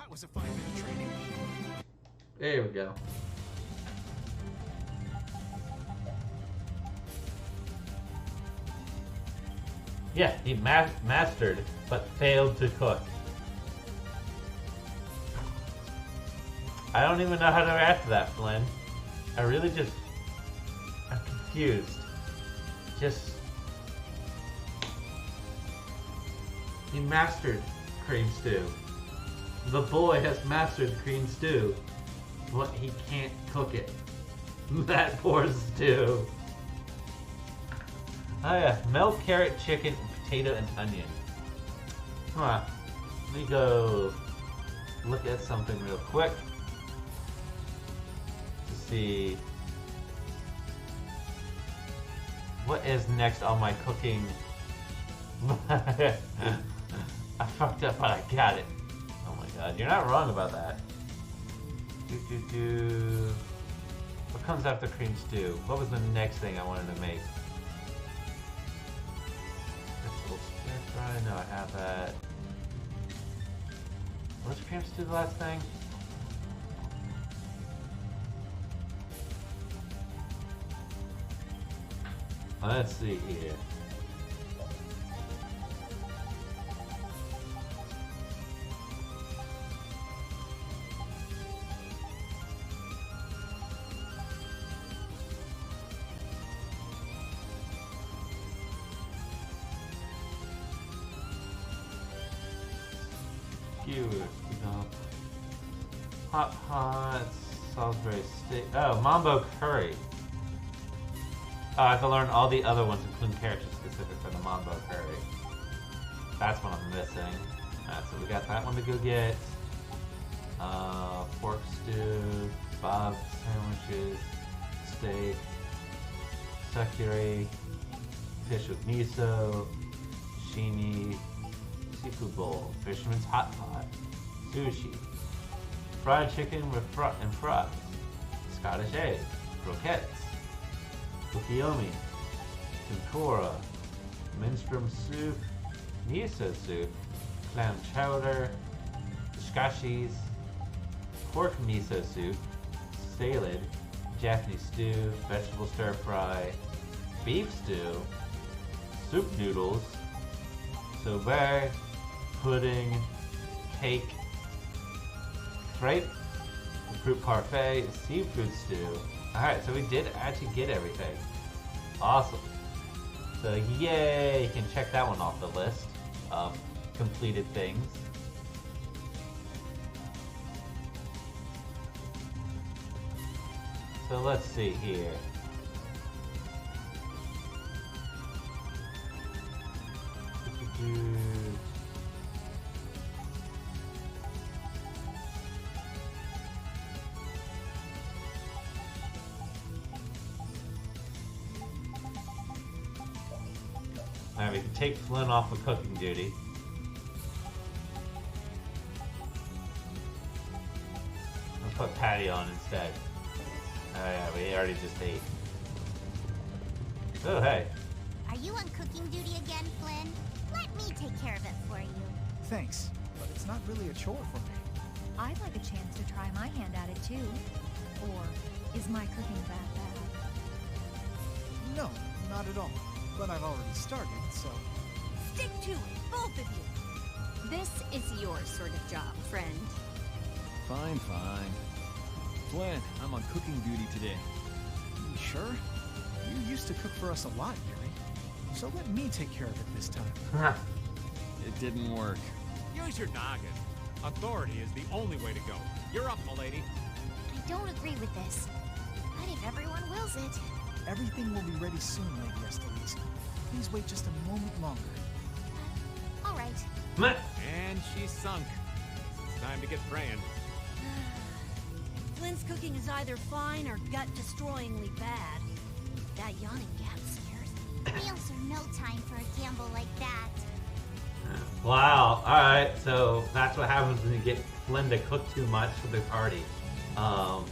Was a 5-minute training. There we go. Yeah, he mastered, but failed to cook. I don't even know how to react to that, Flynn. I'm confused. He mastered cream stew. The boy has mastered cream stew, but he can't cook it. That poor stew. Oh yeah, milk, carrot, chicken, potato, and onion. Huh. Let me go look at something real quick to see what is next on my cooking. I fucked up, but I got it. You're not wrong about that. What comes after cream stew? What was the next thing I wanted to make? Vegetables, stir fry, I know I have that. What does Cramps do the last thing? Let's see here. Hot pot, Salisbury steak. Oh, Mambo curry. Oh, I have to learn all the other ones, including character specific for the Mambo curry. That's what I'm missing. So we got that one to go get. Pork stew, Bob sandwiches, steak, sakuri, fish with miso, sashimi, seafood bowl, fisherman's hot pot, sushi, fried chicken with and fries, Scottish egg, croquettes, ukiyomi, tempura, minstrel soup, miso soup, clam chowder, skashis, pork miso soup, salad, Japanese stew, vegetable stir fry, beef stew, soup noodles, soba, pudding, cake, crepe, fruit parfait, seafood stew. Alright, so we did actually get everything. Awesome. So yay, you can check that one off the list of completed things. So let's see here. Alright, we can take Flynn off of cooking duty. I'll put Patty on instead. Oh yeah, we already just ate. Oh hey. Are you on cooking duty again, Flynn? Let me take care of it for you. Thanks, but it's not really a chore for me. I'd like a chance to try my hand at it too. Or is my cooking that bad? No, not at all. But I've already started, so... Stick to it, both of you. This is your sort of job, friend. Fine, fine. Flynn, I'm on cooking duty today. You sure? You used to cook for us a lot, Yuri. So let me take care of it this time. It didn't work. Use your noggin. Authority is the only way to go. You're up, milady. I don't agree with this. Not if everyone wills it. Everything will be ready soon, Lady Esteliz. Please wait just a moment longer. All right. And she's sunk. It's time to get praying. Flynn's cooking is either fine or gut-destroyingly bad. That yawning gap scares me. Meals are no time for a gamble like that. Wow, alright, so that's what happens when you get Flynn to cook too much for the party. Wow,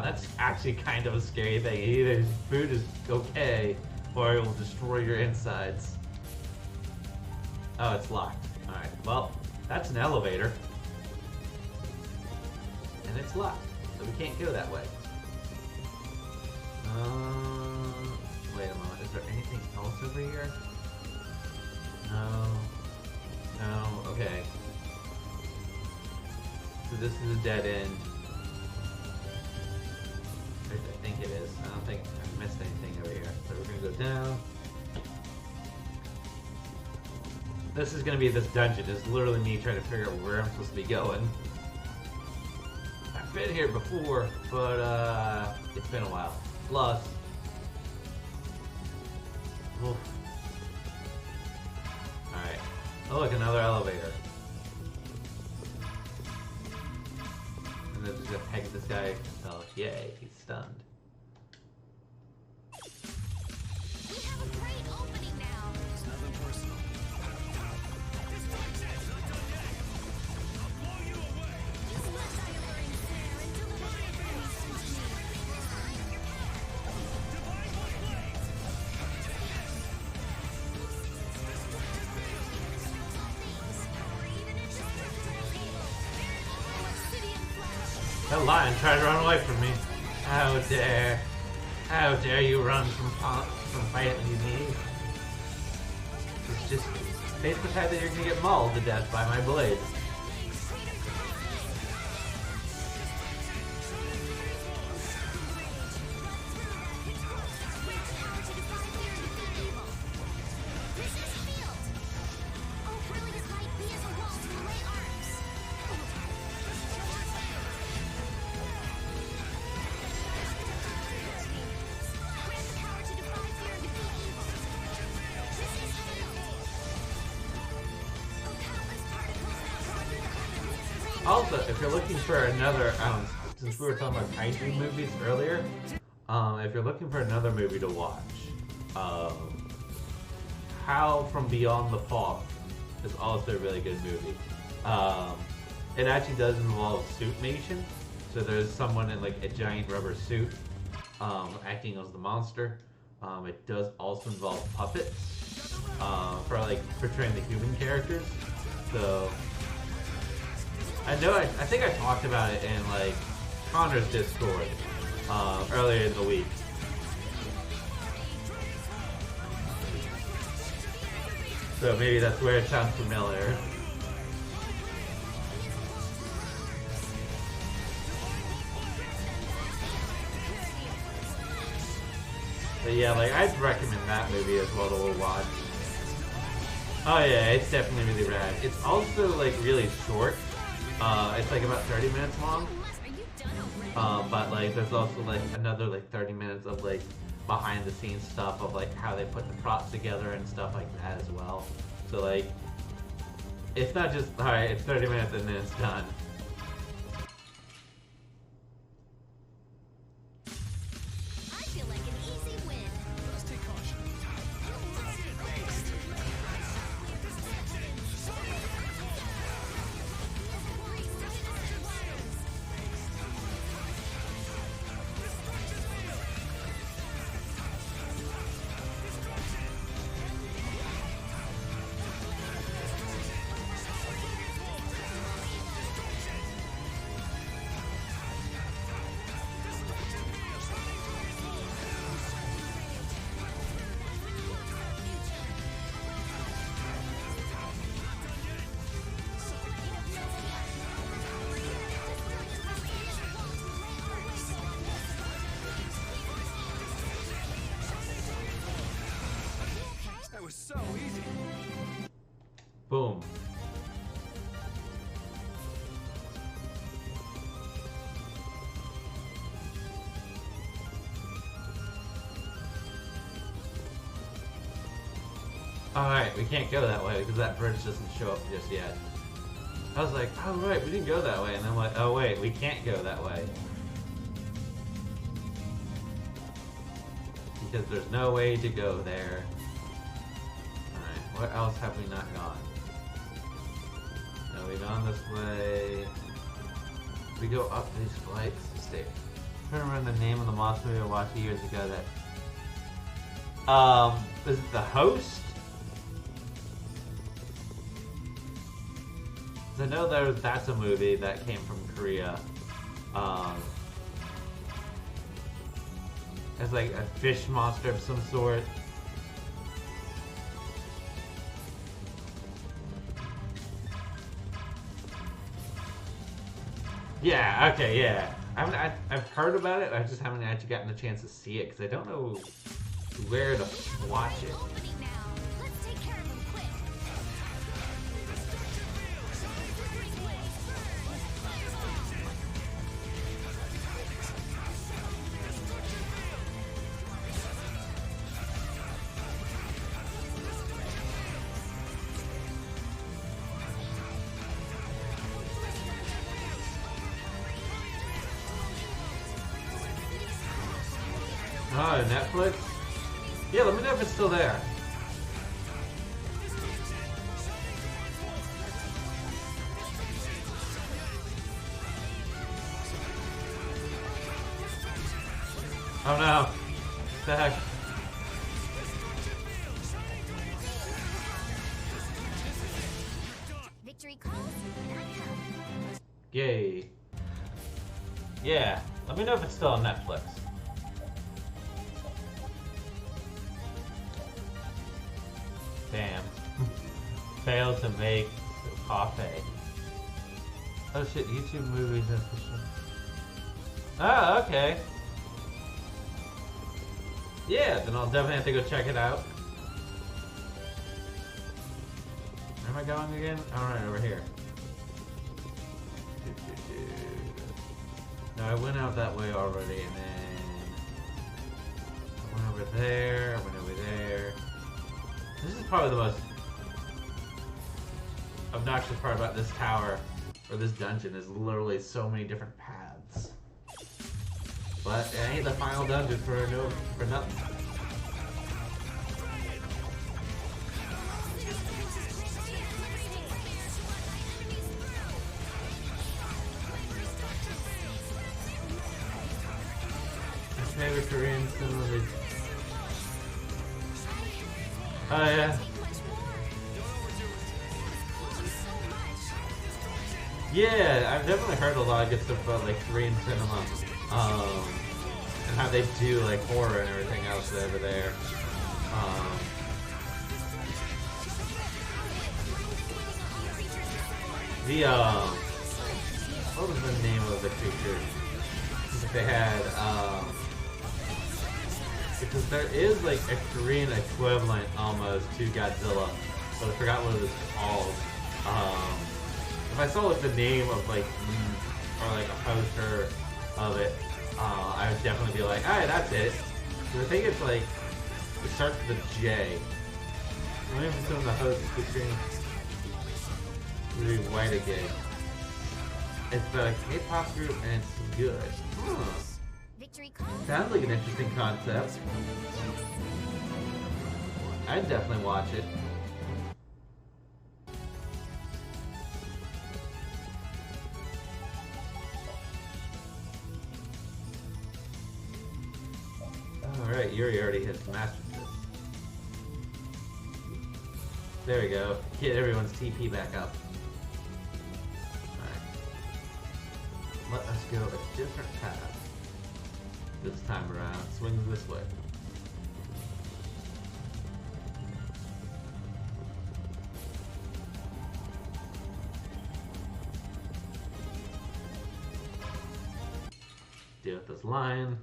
that's actually kind of a scary thing. Either food is okay, or it will destroy your insides. Oh, it's locked. Alright, well, that's an elevator. And it's locked, so we can't go that way. Wait a moment, is there anything else over here? No. No, okay. So this is a dead end. I think it is. I don't think I missed anything over here. So we're gonna go down. This is gonna be this dungeon. It's literally me trying to figure out where I'm supposed to be going. I've been here before, but it's been a while. Plus, oof. Alright. Oh look, another elevator. And then just gonna peg this guy. Oh, yay, he's stunned. We have a great opening now. It's nothing personal. That lion tried to run away from me. How dare. How dare you run from fighting me? It's just face the fact that you're gonna get mauled to death by my blade. Also, if you're looking for another, since we were talking about kaiju movies earlier, if you're looking for another movie to watch, Howl from Beyond the Fog is also a really good movie. It actually does involve suitmation, so there's someone in like a giant rubber suit acting as the monster. It does also involve puppets for like portraying the human characters. So I think I talked about it in like Connor's Discord earlier in the week. So maybe that's where it sounds familiar. But yeah, like I'd recommend that movie as well to watch. Oh yeah, it's definitely really rad. It's also like really short. It's like about 30 minutes long. But like there's also like another like 30 minutes of like behind the scenes stuff of like how they put the props together and stuff like that as well. So like it's not just alright, it's 30 minutes and then it's done. I feel like an easy win. Let's take caution. That was so easy. Boom. Alright, we can't go that way because that bridge doesn't show up just yet. I was like, oh right, we didn't go that way, and then I'm like, oh wait, we can't go that way. Because there's no way to go there. Alright, what else have we not gone? No, we've gone this way. We go up these flights of stairs. I don't remember the name of the monster movie I watched years ago that... is it The Host? I know that's a movie that came from Korea. It's like a fish monster of some sort. Yeah, okay, yeah. I've heard about it, I just haven't actually gotten the chance to see it because I don't know where to watch it. Let's take care of him quick. Oh, Netflix? Yeah, let me know if it's still there. Oh no. What the heck? Victory calls, and I come. Yay. Yeah, let me know if it's still on Netflix. Damn. Failed to make coffee. Oh shit, YouTube movies and official. Oh, okay. Yeah, then I'll definitely have to go check it out. Where am I going again? Alright, over here. No, I went out that way already, and then I went over there, I went over there. This is probably the most obnoxious part about this tower, or this dungeon, is literally so many different paths. But it ain't the final dungeon for nothing. My favorite Korean cinema is... Oh yeah. Yeah, I've definitely heard a lot of good stuff about like Korean cinema, and how they do like horror and everything else over there. What was the name of the creature that they had? Because there is like a Korean equivalent almost to Godzilla, but I forgot what it was called. If I saw like the name of like or like a poster of it, I would definitely be like, alright, that's it. But I think it's like it starts with a J. Let me assume the host featuring Rudy White again. It's a K-pop group and it's good. Sounds like an interesting concept. I'd definitely watch it. Alright, Yuri already has mastered this. There we go. Get everyone's TP back up. Alright. Let us go a different path. This time around. Swing this way. Deal with this lion.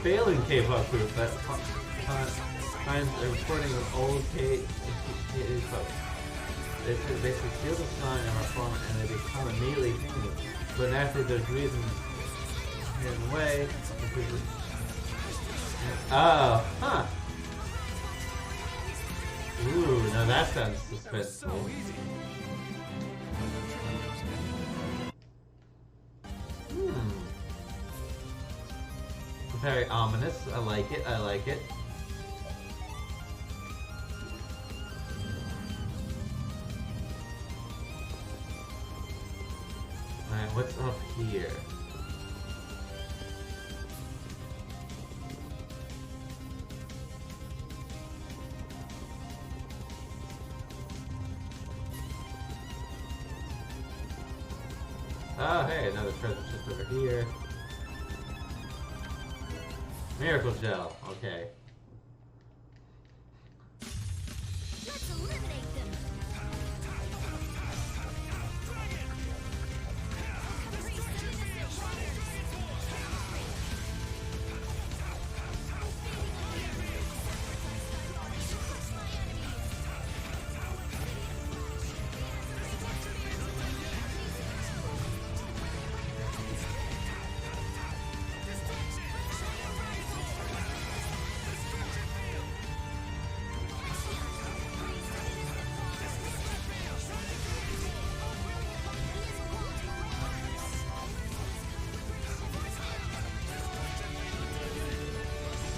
Failing K-pop group that finds a recording of old K-pop. They steal the song and perform it, and they become immediately famous. But naturally, there's reasons in the way. Oh, huh. Ooh, now that sounds suspenseful. Very ominous. I like it. I like it. Alright, what's up here? Oh, hey, another treasure chest over here. Miracle Gel, okay. Let's eliminate them.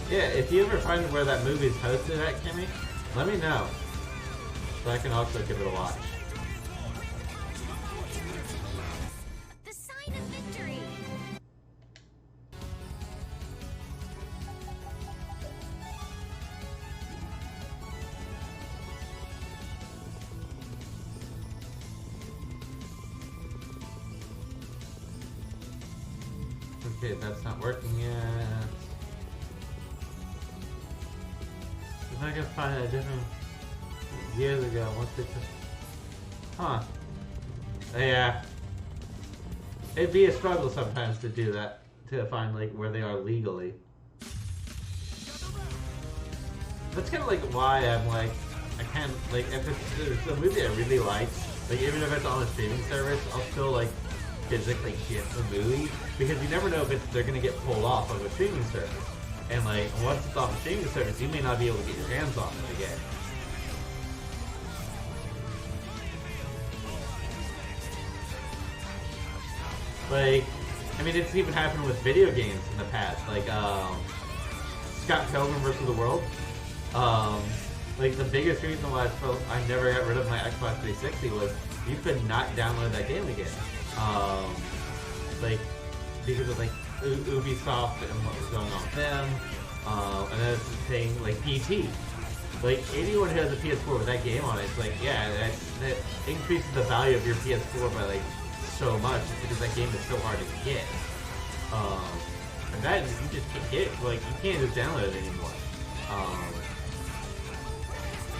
Yeah, if you ever find where that movie's hosted at, Kimmy, let me know. So I can also give it a watch. The sign of victory. Okay, that's not working yet. If I can find a different years ago, once they took... Huh. Yeah. It'd be a struggle sometimes to do that, to find like where they are legally. That's kind of like why I'm like, I can't, like, if it's a movie I really like even if it's on a streaming service, I'll still like physically get the movie, because you never know if they're gonna get pulled off of a streaming service. And like, once it's off a streaming service, you may not be able to get your hands on it again. Like, I mean, it's even happened with video games in the past, like Scott Pilgrim vs. the World. Like, the biggest reason why I never got rid of my Xbox 360 was you could not download that game again. Like, because of like Ubisoft and what was going on with them. And then it's the thing like PT. Like, anyone who has a PS4 with that game on it, it's like, yeah, that increases the value of your PS4 by like so much, because that game is so hard to get. And that you just can't get, like, you can't just download it anymore.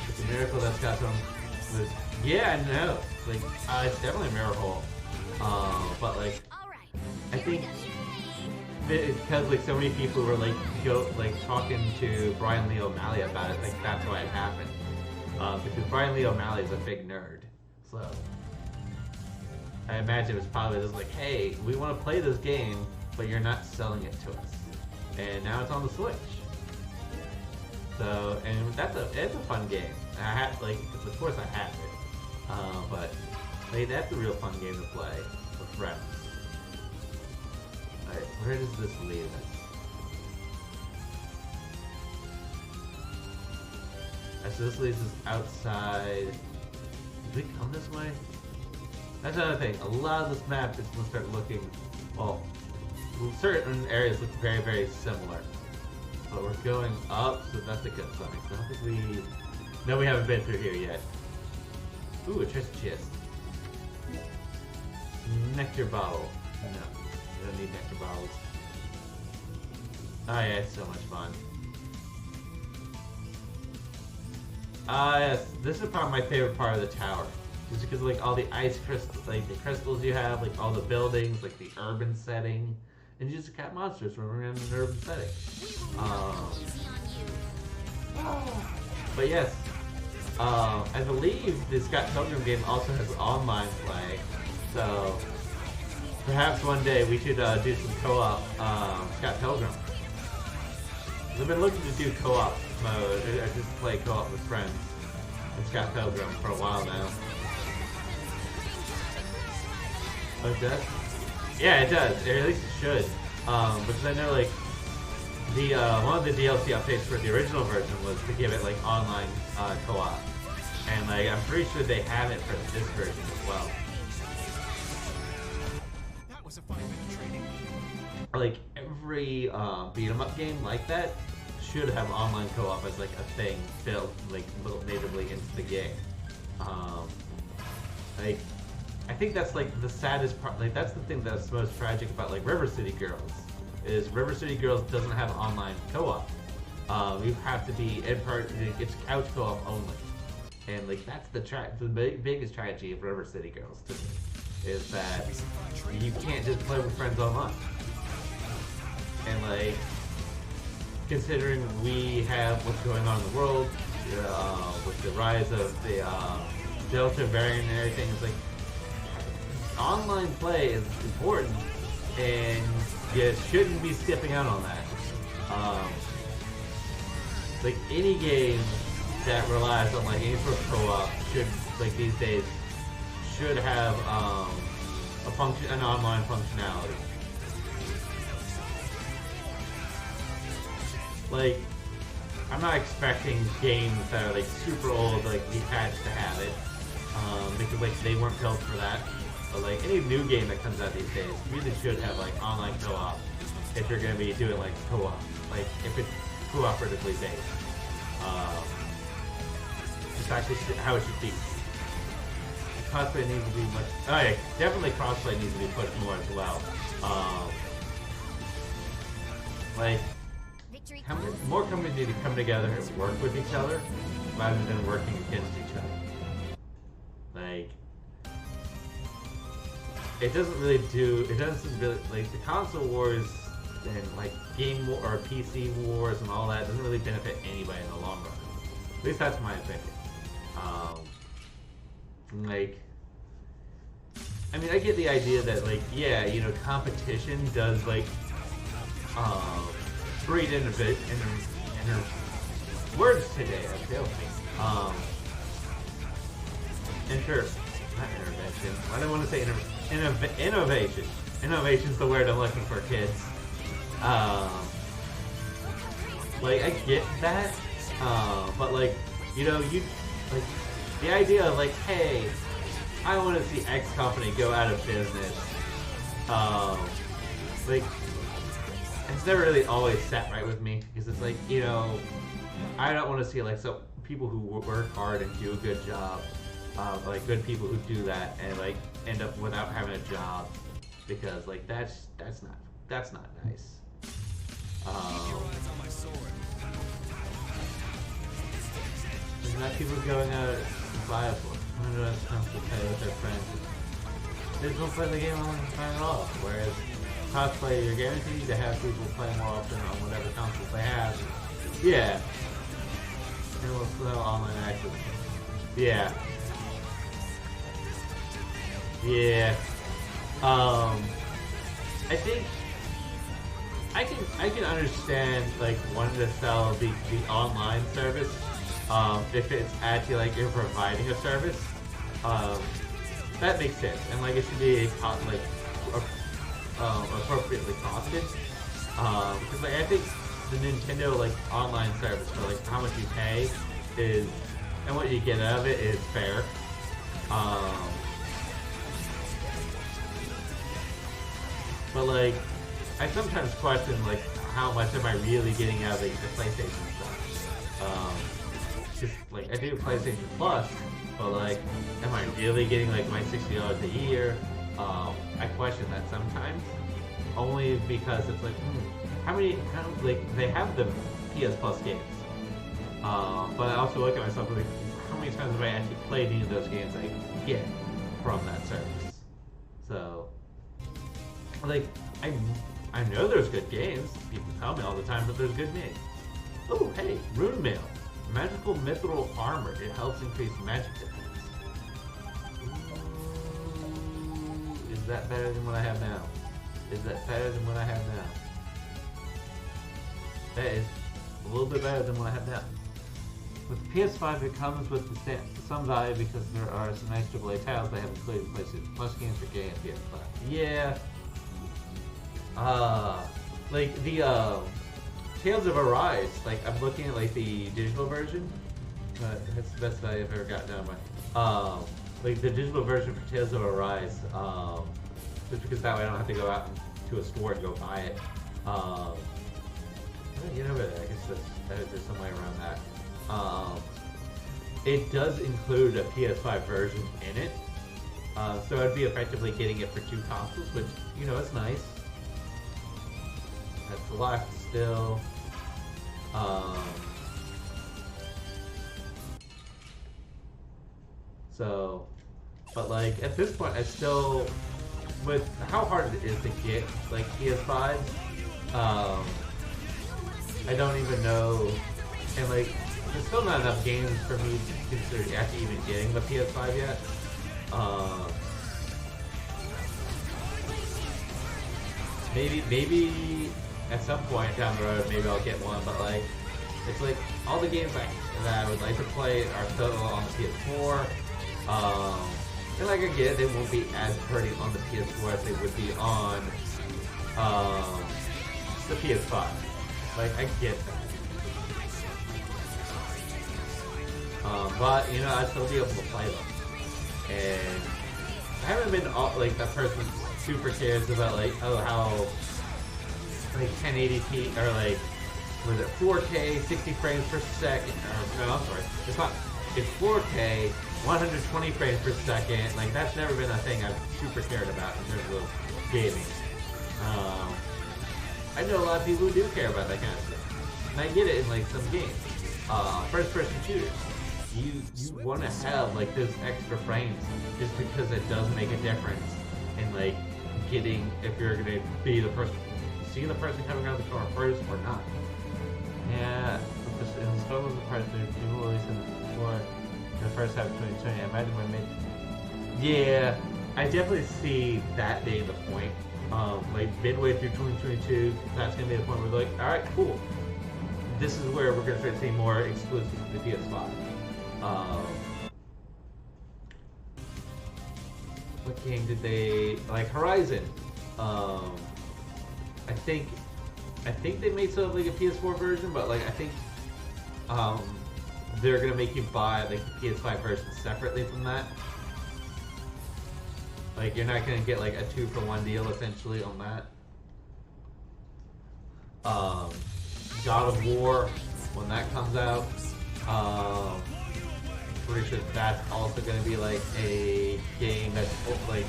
It's a miracle that's got some. Yeah, I know. Like, it's definitely a miracle. But like, I think because like so many people were like talking to Brian Lee O'Malley about it, like that's why it happened. Because Brian Lee O'Malley is a big nerd, so I imagine it was probably just like, hey, we want to play this game, but you're not selling it to us, and now it's on the Switch. So, and it's a fun game. I have of course I have it, but like, that's a real fun game to play with friends. Alright, where does this leave us? So this leaves us outside. Did we come this way? That's another thing. A lot of this map is going to start looking, well, certain areas look very, very similar. But we're going up, so that's a good sign. I don't think no, we haven't been through here yet. Ooh, a treasure chest. Nectar bottle. No, we don't need nectar bottles. Oh yeah, it's so much fun. Yes, this is probably my favorite part of the tower. Just because like all the ice crystals, like the crystals you have, like all the buildings, like the urban setting, and you just got monsters when we're in an urban setting. But yes, I believe the Scott Pilgrim game also has online play, so perhaps one day we should do some co-op Scott Pilgrim. I've been looking to do co-op mode, or just play co-op with friends in Scott Pilgrim for a while now. Oh, it does? Yeah, it does. Or at least it should. Because I know, like, the one of the DLC updates for the original version was to give it, like, online co-op. And, like, I'm pretty sure they have it for this version as well. That was a fine bit of training. Like, every beat-em-up game like that should have online co-op as, like, a thing built, like, natively into the game. Like, I think that's like the saddest part. Like, that's the thing that's most tragic about like River City Girls, is River City Girls doesn't have online co-op. You have to be in part. It's couch co-op only, and like that's the biggest tragedy of River City Girls to me, is that you can't just play with friends online. And like, considering we have what's going on in the world with the rise of the Delta variant and everything, it's like, online play is important, and you shouldn't be skipping out on that. Like, any game that relies on like any sort of co-op should, like these days, should have an online functionality. like, I'm not expecting games that are like super old, like the patch to have it, because like they weren't built for that. But like any new game that comes out these days really should have like online co-op if you're gonna be doing like co-op, like if it's cooperatively based. It's actually how it should be. Crossplay needs to be much. Oh yeah, definitely crossplay needs to be pushed more as well. Like, more companies need to come together and work with each other rather than working against each other. Like, it doesn't really like the console wars and like game war or PC wars and all that doesn't really benefit anybody in the long run. At least that's my opinion. Like, I mean, I get the idea that like, yeah, you know, competition does like breed words today, I feel. Not intervention. I don't want to say innovation. Innovation's the word I'm looking for, kids. Like, I get that, but like, you know, like, the idea of like, hey, I want to see X company go out of business, like, it's never really always sat right with me, because it's like, you know, I don't want to see like some people who work hard and do a good job, like good people who do that and like end up without having a job, because like that's not nice. There's not people going out to buy it for. I don't know if comes to play with their friends. They don't play the game on the time at all. Whereas cosplay, you're guaranteed to have people play more often on whatever consoles they have. Yeah. And we'll sell online access. Yeah. Yeah. I think I can understand like wanting to sell the online service, if it's actually like you're providing a service, that makes sense, and like it should be appropriately costed, because like I think the Nintendo like online service for like how much you pay is and what you get out of it is fair. But like, I sometimes question like how much am I really getting out of the PlayStation stuff. Just like I do PlayStation Plus, but like, am I really getting like my $60 a year? I question that sometimes, only because it's like, how like they have the PS Plus games, but I also look at myself like, how many times have I actually played any of those games I get from that service? So, like, I know there's good games. People tell me all the time that there's good games. Oh, hey, Rune Mail. Magical mithril armor. It helps increase magic defense. Ooh, is that better than what I have now? Is that better than what I have now? That is a little bit better than what I have now. With the PS5, it comes with some value because there are some nice AAA titles they have included in PlayStation Plus games for game and PS5. Yeah. Like the Tales of Arise, like I'm looking at like the digital version. That's the best value I've ever gotten out of my. Like the digital version for Tales of Arise, just because that way I don't have to go out to a store and go buy it. You know, I guess there's some way around that. It does include a PS5 version in it, so I'd be effectively getting it for 2 consoles, which, you know, it's nice. That's locked still. So, but like at this point, I still, with how hard it is to get like PS5s, I don't even know, and like there's still not enough games for me to consider actually even getting the PS5 yet. Maybe at some point down the road, maybe I'll get one, but like, it's like all the games that I would like to play are still on the PS4, and like I get it, they won't be as pretty on the PS4 as they would be on the PS5. Like, I get that. But you know, I'd still be able to play them. And I haven't been like that person super cares about like how like 1080p or like was it 4K 60 frames per second? Or, no, I'm sorry, it's 4K 120 frames per second. Like that's never been a thing I've super cared about in terms of gaming. I know a lot of people who do care about that kind of stuff, and I get it in like some games. First-person shooters, you want to have like those extra frames just because it does make a difference in like getting if you're gonna be the person, see the person coming around the corner first or not. Yeah, in some of the parts that people released before the first half of 2020, I imagine when yeah, I definitely see that being the point. Like midway through 2022, that's gonna be the point where they're like, all right, cool. This is where we're gonna start seeing more exclusives to the PS5. What game did they like? Horizon. I think they made sort of like a PS4 version, but like I think they're gonna make you buy like the PS5 version separately from that. Like you're not gonna get like a 2-for-1 deal essentially on that. God of War, when that comes out, pretty sure that's also gonna be like a game that's like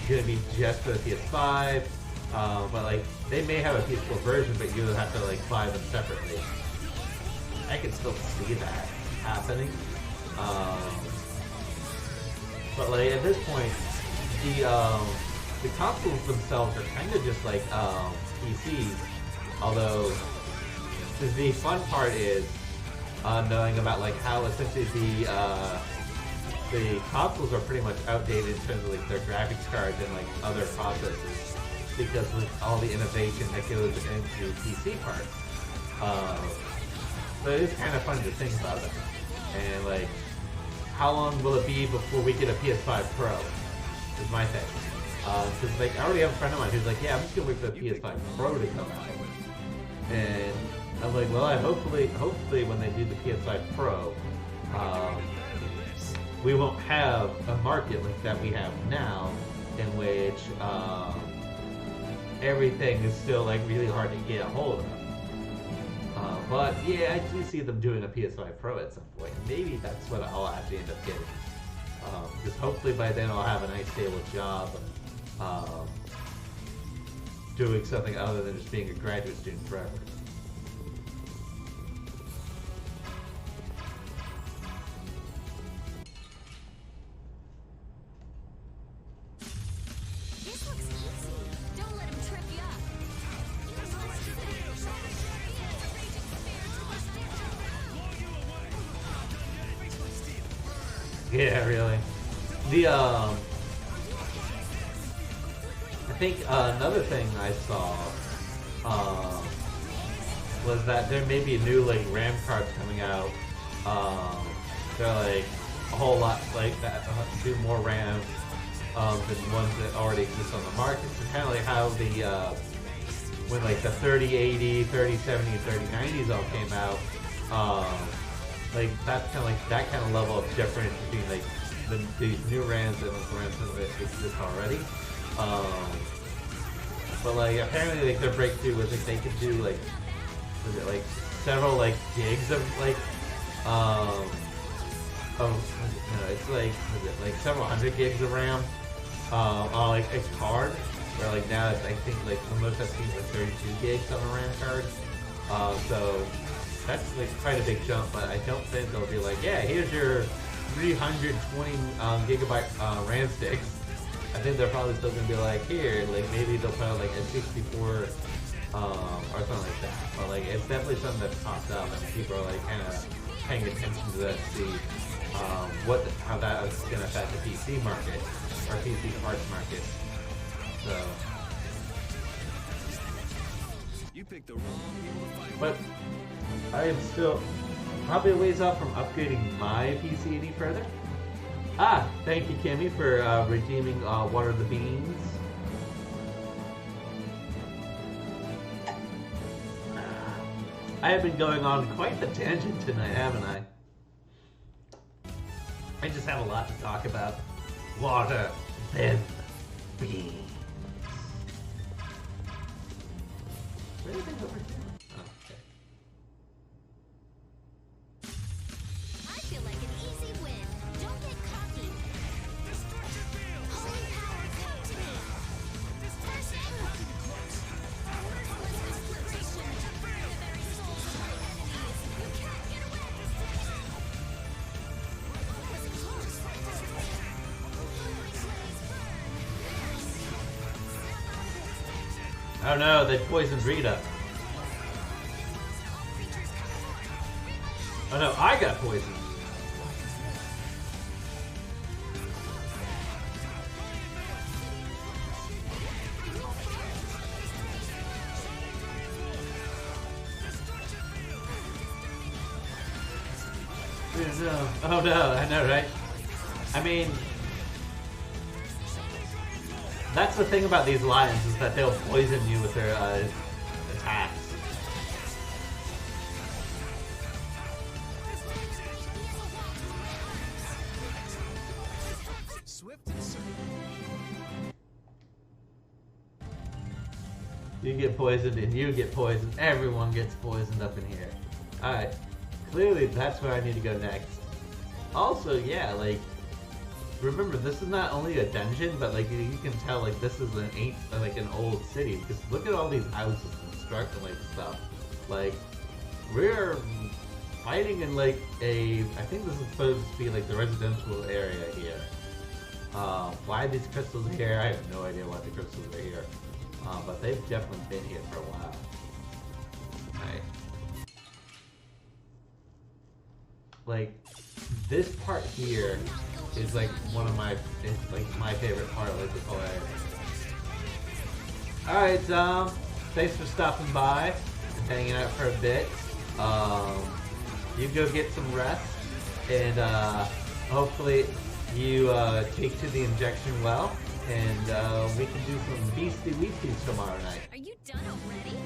gonna be just for the PS5. But like they may have a PS4 version, but you'll have to like buy them separately. I can still see that happening. But like at this point, the consoles themselves are kind of just like PCs. Although the fun part is knowing about like how essentially the consoles are pretty much outdated in terms of like their graphics cards and like other processors because with all the innovation that goes into PC parts. So it is kind of fun to think about it. And like, how long will it be before we get a PS5 Pro? Is my thing. Because like I already have a friend of mine who's like, yeah, I'm just gonna wait for the PS5 Pro to come out. And I'm like, well, hopefully when they do the PS5 Pro, we won't have a market like that we have now, in which everything is still like really hard to get a hold of. But yeah, I do see them doing a PS5 Pro at some point. Maybe that's what I'll actually end up getting. Because hopefully by then I'll have a nice stable job doing something other than just being a graduate student forever. This looks easy. Don't let him trip you up. Yeah, really. I think another thing I saw was that there may be new like RAM cards coming out. They're like a whole lot like that, do more RAM than ones that already exist on the market. It's kind of like how the when like the 3080, 3070, and 3090s all came out. Like that's kind of like that kind of level of difference between like these new RAMs and the RAMs that exist already. But like apparently like their breakthrough was like they could do like was it like several like gigs of like it's like was it like several hundred gigs of RAM on like a card where like now it's I think like the most I've seen is like 32 gigs on a RAM card. So that's like quite a big jump, but I don't think they'll be like, yeah, here's your 320 gigabyte RAM sticks. I think they're probably still gonna be like, here, like maybe they'll put out like a 64 or something like that. But like it's definitely something that's popped up and people are like kind of paying attention to that to see how that is gonna affect the PC market or PC parts market. So. You picked the wrong people to fight. But I am still probably a ways off from upgrading my PC any further. Thank you, Kimmy, for redeeming Water the Beans. I have been going on quite the tangent tonight, haven't I? I just have a lot to talk about. Water, then beans. Where do you think over here? Oh, okay. I feel like an easy win. Don't get cocky. Holy power, come to me. You can't get away. Oh no, they poisoned Rita. Oh no, I got poisoned. No. Oh no, I know, right? I mean, that's the thing about these lions, is that they'll poison you with their attacks. You get poisoned and you get poisoned. Everyone gets poisoned up in here. Alright. Clearly that's where I need to go next. Also, yeah, like, remember, this is not only a dungeon, but like you can tell, like, this is an old city, because look at all these houses and structure like stuff. Like, we're fighting in like I think this is supposed to be like the residential area here. Why these crystals are here, I have no idea why the crystals are here. But they've definitely been here for a while. Right. Like, this part here is like one of my favorite part of like this whole area. Alright, thanks for stopping by and hanging out for a bit. You go get some rest, and hopefully you take to the injection well, and we can do some beastie weasties tomorrow night. Are you done already?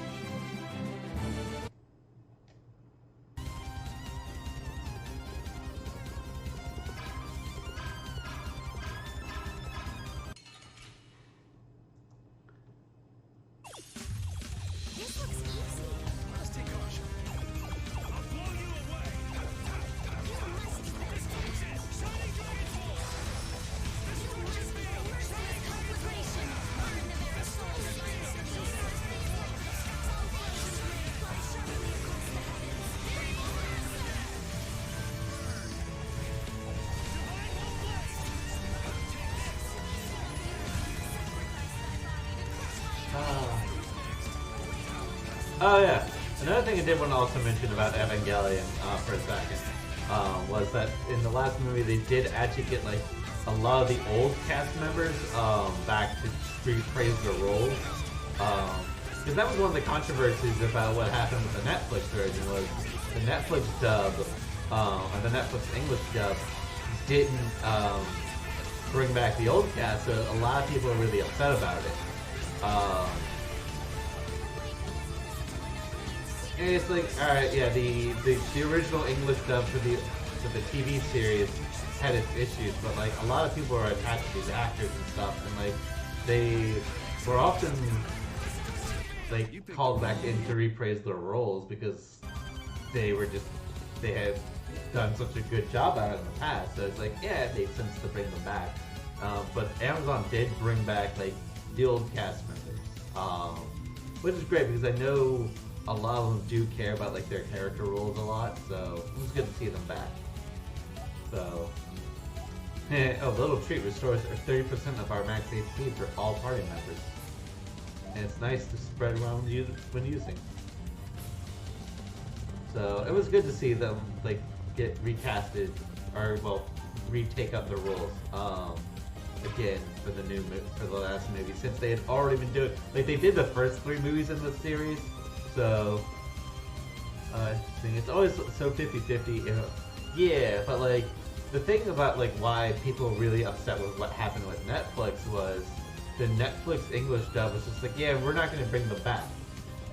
Oh yeah, another thing I did want to also mention about Evangelion for a second was that in the last movie they did actually get like a lot of the old cast members back to rephrase their roles, because that was one of the controversies about what happened with the Netflix version. Was the Netflix dub or the Netflix English dub didn't bring back the old cast, so a lot of people are really upset about it. And it's like, alright, yeah, the original English dub for the TV series had its issues, but like a lot of people are attached to these actors and stuff, and like they were often like called back in to reprise their roles because they had done such a good job at it in the past. So it's like, yeah, it makes sense to bring them back. But Amazon did bring back like the old cast members, which is great because I know a lot of them do care about like their character roles a lot, so it was good to see them back. So, a little treat restores 30% of our max HP for all party members, and it's nice to spread around when using. So it was good to see them like get recasted, or well, retake up their roles again for the last movie, since they had already been doing, like, they did the first 3 movies in the series. So, it's always so 50-50. Yeah, but like, the thing about like why people were really upset with what happened with Netflix was the Netflix English dub was just like, yeah, we're not going to bring them back.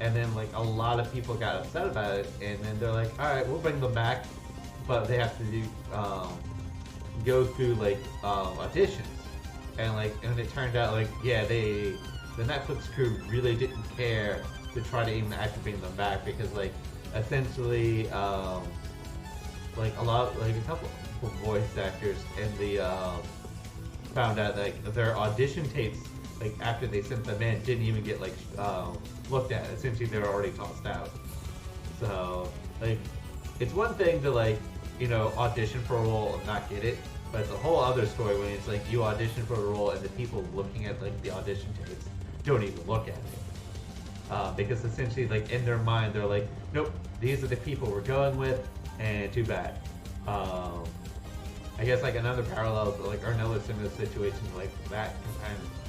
And then like a lot of people got upset about it, and then they're like, alright, we'll bring them back, but they have to do, go through like auditions, and it turned out like yeah, the Netflix crew really didn't care to try to even actually bring them back because like essentially like a couple of voice actors in the found out like their audition tapes like after they sent them in didn't even get like looked at. Essentially they were already tossed out. So like it's one thing to like audition for a role and not get it, but it's a whole other story when it's like you audition for a role and the people looking at like the audition tapes don't even look at it because essentially like in their mind they're like, nope, these are the people we're going with, and too bad. I guess like another parallel, like or another similar situation like that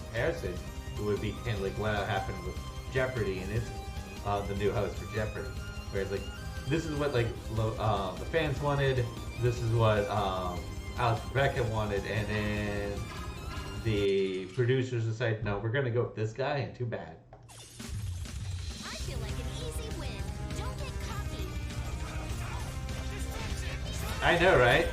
comparison would be kind of like what happened with Jeopardy and it's the new host for Jeopardy, whereas like this is what like the fans wanted, this is what Alex Rebecca wanted, and then the producers decided, no, we're gonna go with this guy, and too bad. I feel like an easy win. Don't get cocky. I know, right?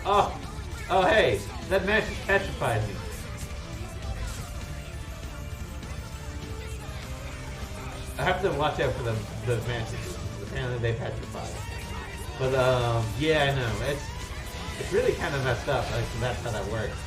Oh, hey, that match petrified me. I have to watch out for those matches. Apparently they petrify. But yeah, I know it's really kind of messed up. Like that's how that works.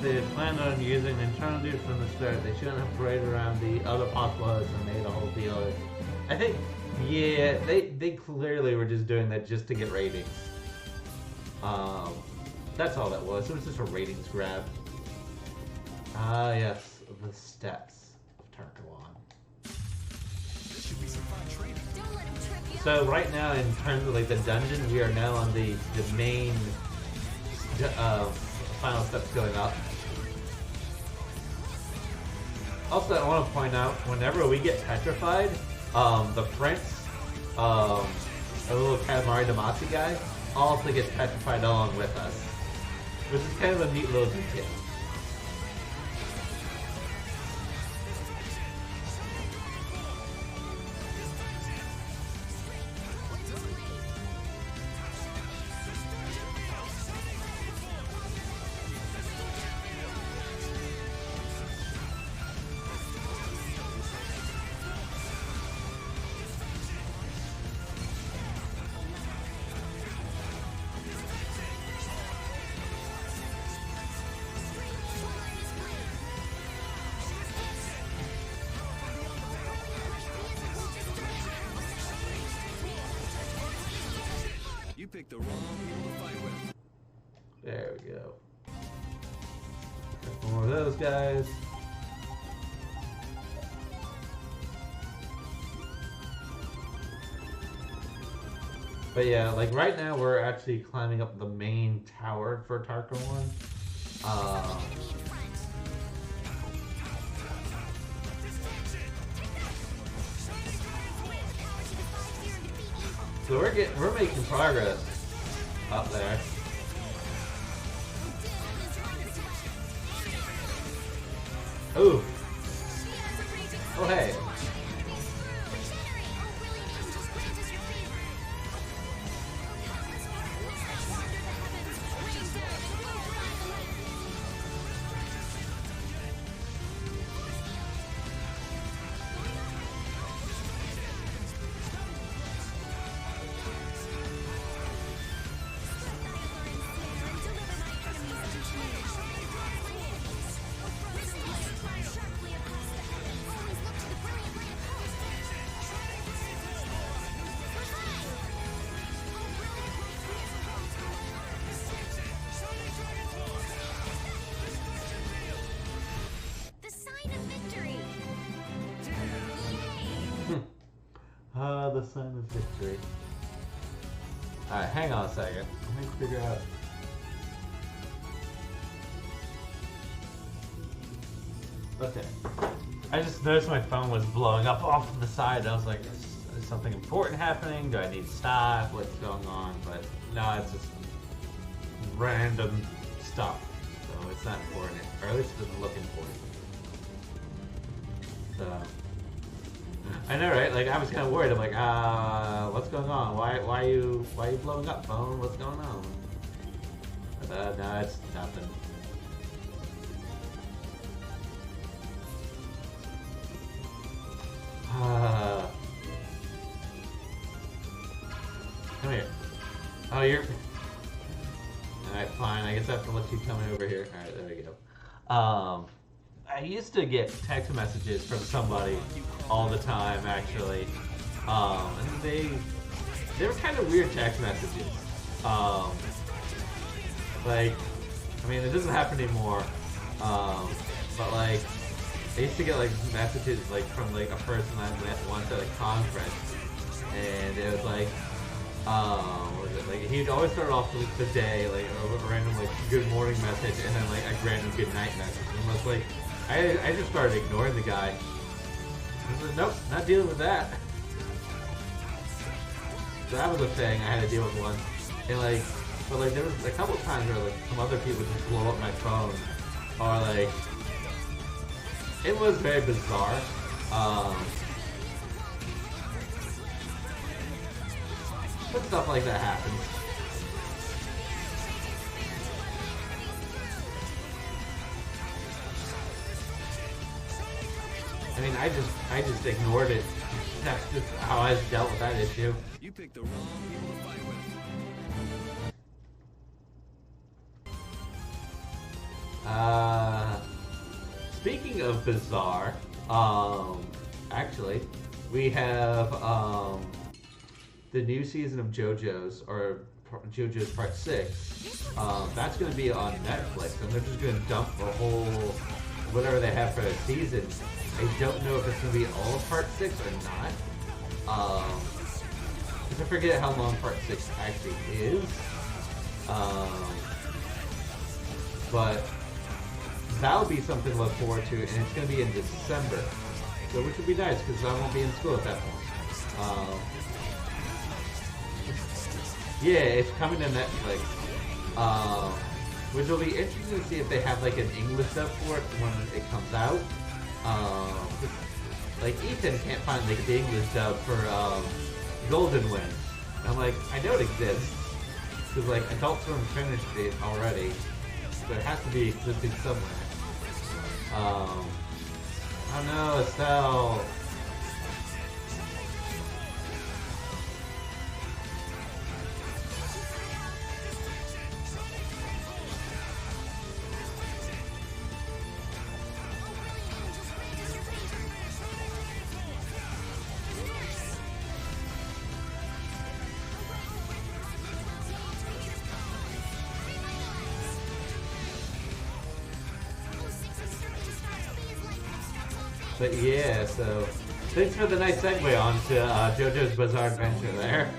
They planned on using internal dude from the start. They shouldn't have paraded around the other possible hosts and made a whole deal of it. I think, yeah, they clearly were just doing that just to get ratings. That's all that was. It was just a ratings grab. Ah, yes, the steps of Tarkawan. So right now, in terms of like the dungeon, we are now on the main final steps going up. Also, I want to point out, whenever we get petrified, the prince, a little Katamari Damacy guy, also gets petrified along with us, which is kind of a neat little detail. You picked the wrong people to fight with. There we go. Got more of those guys. But yeah, like right now we're actually climbing up the main tower for Tarkawan. So we're making progress up there. Ooh. Oh hey. The sign of victory. Alright, hang on a second. Let me figure out. Okay. I just noticed my phone was blowing up off to the side, and I was like, is something important happening? Do I need to stop? What's going on? But no, it's just random stuff. So it's not important, or at least it doesn't look important. So I know, right? Like I was kind of worried. I'm like, what's going on? Why are you blowing up, phone? What's going on? But no, it's nothing. Come here. Oh, you're... Alright, fine. I guess I have to let you come over here. Alright, there we go. I used to get text messages from somebody all the time, actually. And they were kind of weird text messages. Like, I mean, it doesn't happen anymore. But like, I used to get like messages like from like a person I met once at a conference, and it was like, what was it? Like he'd always start off with the day like a random like good morning message, and then like a random good night message. And it was like, I just started ignoring the guy. I was like, nope, not dealing with that. So that was a thing I had to deal with once, and like, but like there was a couple of times where like some other people just blow up my phone, or like. It was very bizarre. But stuff like that happens. I mean, I just ignored it. That's just how I dealt with that issue. You picked the wrong people to fight with. Speaking of bizarre, actually, we have the new season of JoJo's, or JoJo's Part 6. That's going to be on Netflix, and they're just going to dump the whole, whatever they have for the season. I don't know if it's going to be all of Part 6 or not. Because I forget how long Part 6 actually is. But that'll be something to look forward to, and it's going to be in December, so which would be nice because I won't be in school at that point. Yeah, it's coming to Netflix, which will be interesting to see if they have like an English dub for it when it comes out. Like Ethan can't find like the English dub for Golden Wind. And I'm like, I know it exists because like Adult Swim finished it already. So it has to be existing somewhere. Oh no, Estelle! But yeah, so thanks for the nice segue on to JoJo's Bizarre Adventure there.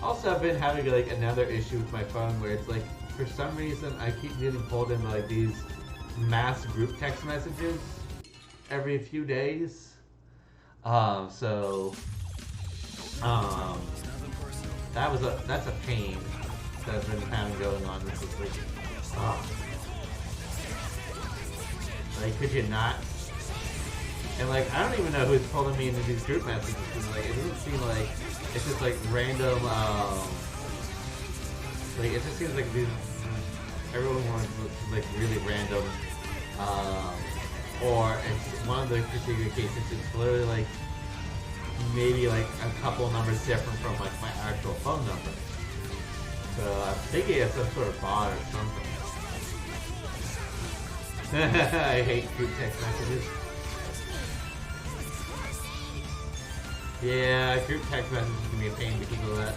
Also, I've been having like another issue with my phone where it's like, for some reason, I keep getting pulled into like these mass group text messages every few days. That's a pain that I've been having going on this week. Like, could you not? And like, I don't even know who's pulling me into these group messages. Like, it doesn't seem like it's just like random. Like, it just seems like these. Everyone wants like really random. Or it's one of the particular cases. It's literally like maybe like a couple numbers different from like my actual phone number. So I'm thinking it's some sort of bot or something. I hate group text messages. Yeah, group text messages can be a pain to handle that.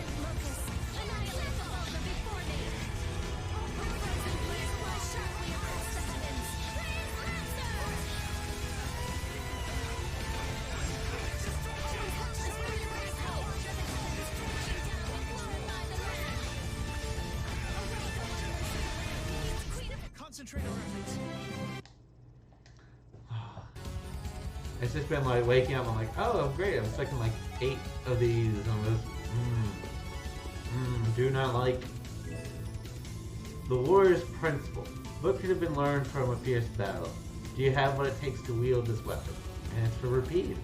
concentrate our efforts. It's just been like waking up. I'm like, oh, great. I'm expecting like 8 of these. And I'm just, do not like. The warrior's principle. What could have been learned from a fierce battle? Do you have what it takes to wield this weapon? And it's for repeat.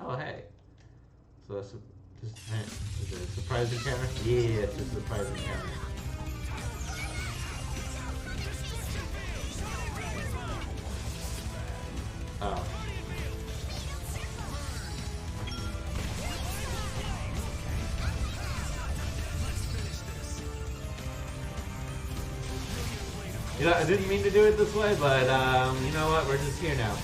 Oh, hey. So that's is it a surprise encounter? Yeah, it's a surprise encounter. Oh. You know, I didn't mean to do it this way, but you know what? We're just here now.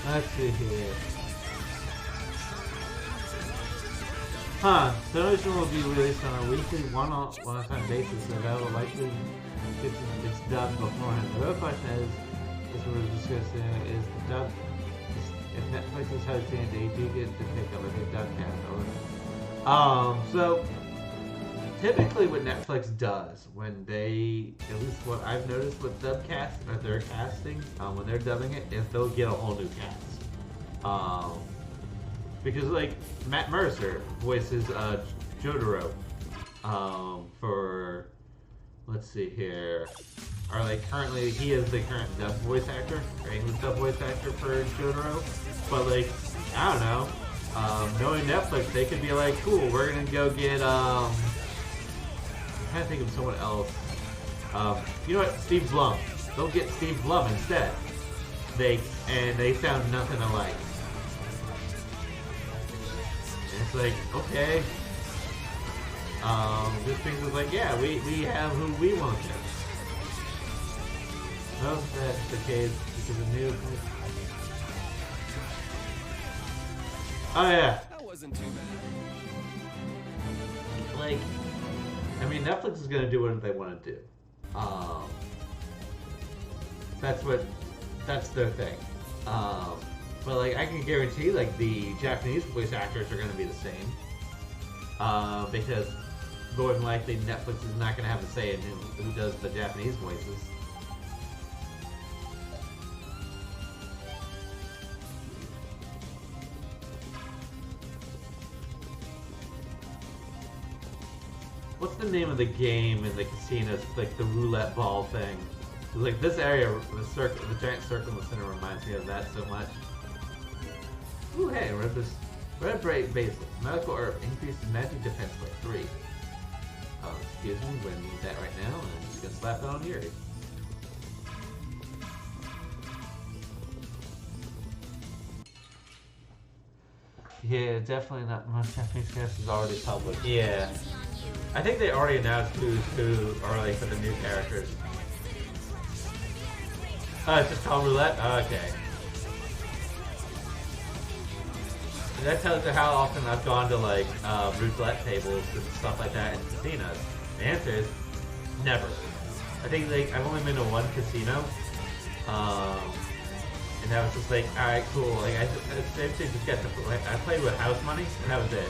Let's see here. Donation will be released on a weekly one-time basis, so that will likely get its dub beforehand. The real question is what we're discussing, is the dub, if Netflix is hosting, they do get to pick up a dub cast. So typically what Netflix does when they, at least what I've noticed with dubcast or their casting, when they're dubbing it, is they'll get a whole new cast. Because like Matt Mercer voices Jotaro for, let's see here, or like currently he is the current dub voice actor, or English dub voice actor for Jotaro. But like, I don't know, knowing Netflix, they could be like, cool, we're gonna go get I'm trying to think of someone else. You know what? Steve Blum. They'll get Steve Blum instead. They sound nothing alike. And it's like, okay. This thing was like, yeah, we have who we want to. No, that's the case because of new. Oh yeah. That wasn't too bad. Like, I mean, Netflix is gonna do what they want to do. That's their thing. But like, I can guarantee, like, the Japanese voice actors are gonna be the same. Because more than likely, Netflix is not gonna have a say in who does the Japanese voices. What's the name of the game in the casinos? Like the roulette ball thing. Like this area, the giant circle in the center reminds me of that so much. Ooh, hey, red bright basil, medical herb, increases magic defense by 3. Excuse me, we're gonna need that right now, and I'm just gonna slap it on Yuri. Yeah, definitely not. Most Japanese cast is already public. Yeah. I think they already announced who are like for the new characters. Oh, it's just called roulette? Oh, okay. That tells you how often I've gone to like roulette tables and stuff like that in casinos. The answer is never. I think like I've only been to one casino, and that was just like, all right, cool. Like I basically just got to I played with house money, and that was it.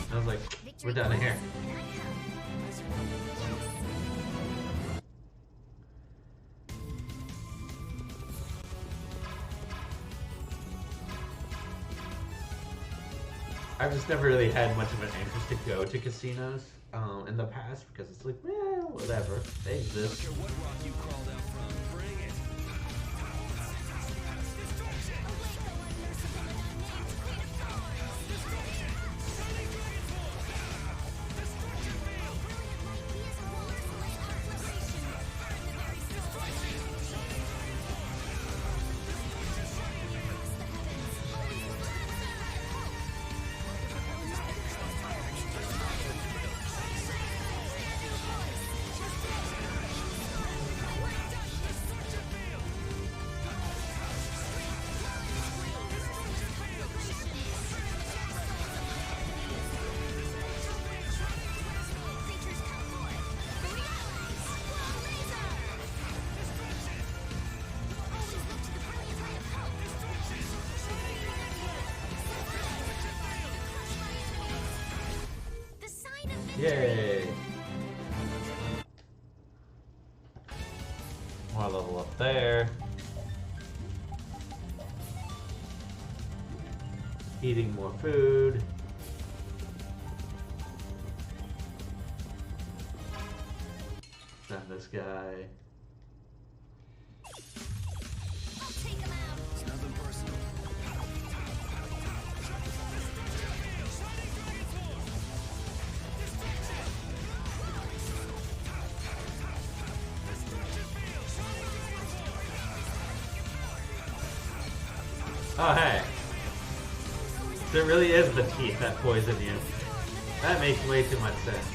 And I was like, we're done here. I've just never really had much of an interest to go to casinos in the past because it's like, well, whatever. They exist. Yay! More level up there. Eating more food. Send this guy. I'll take him out. It's nothing personal. Oh, hey. There really is the teeth that poison you. That makes way too much sense.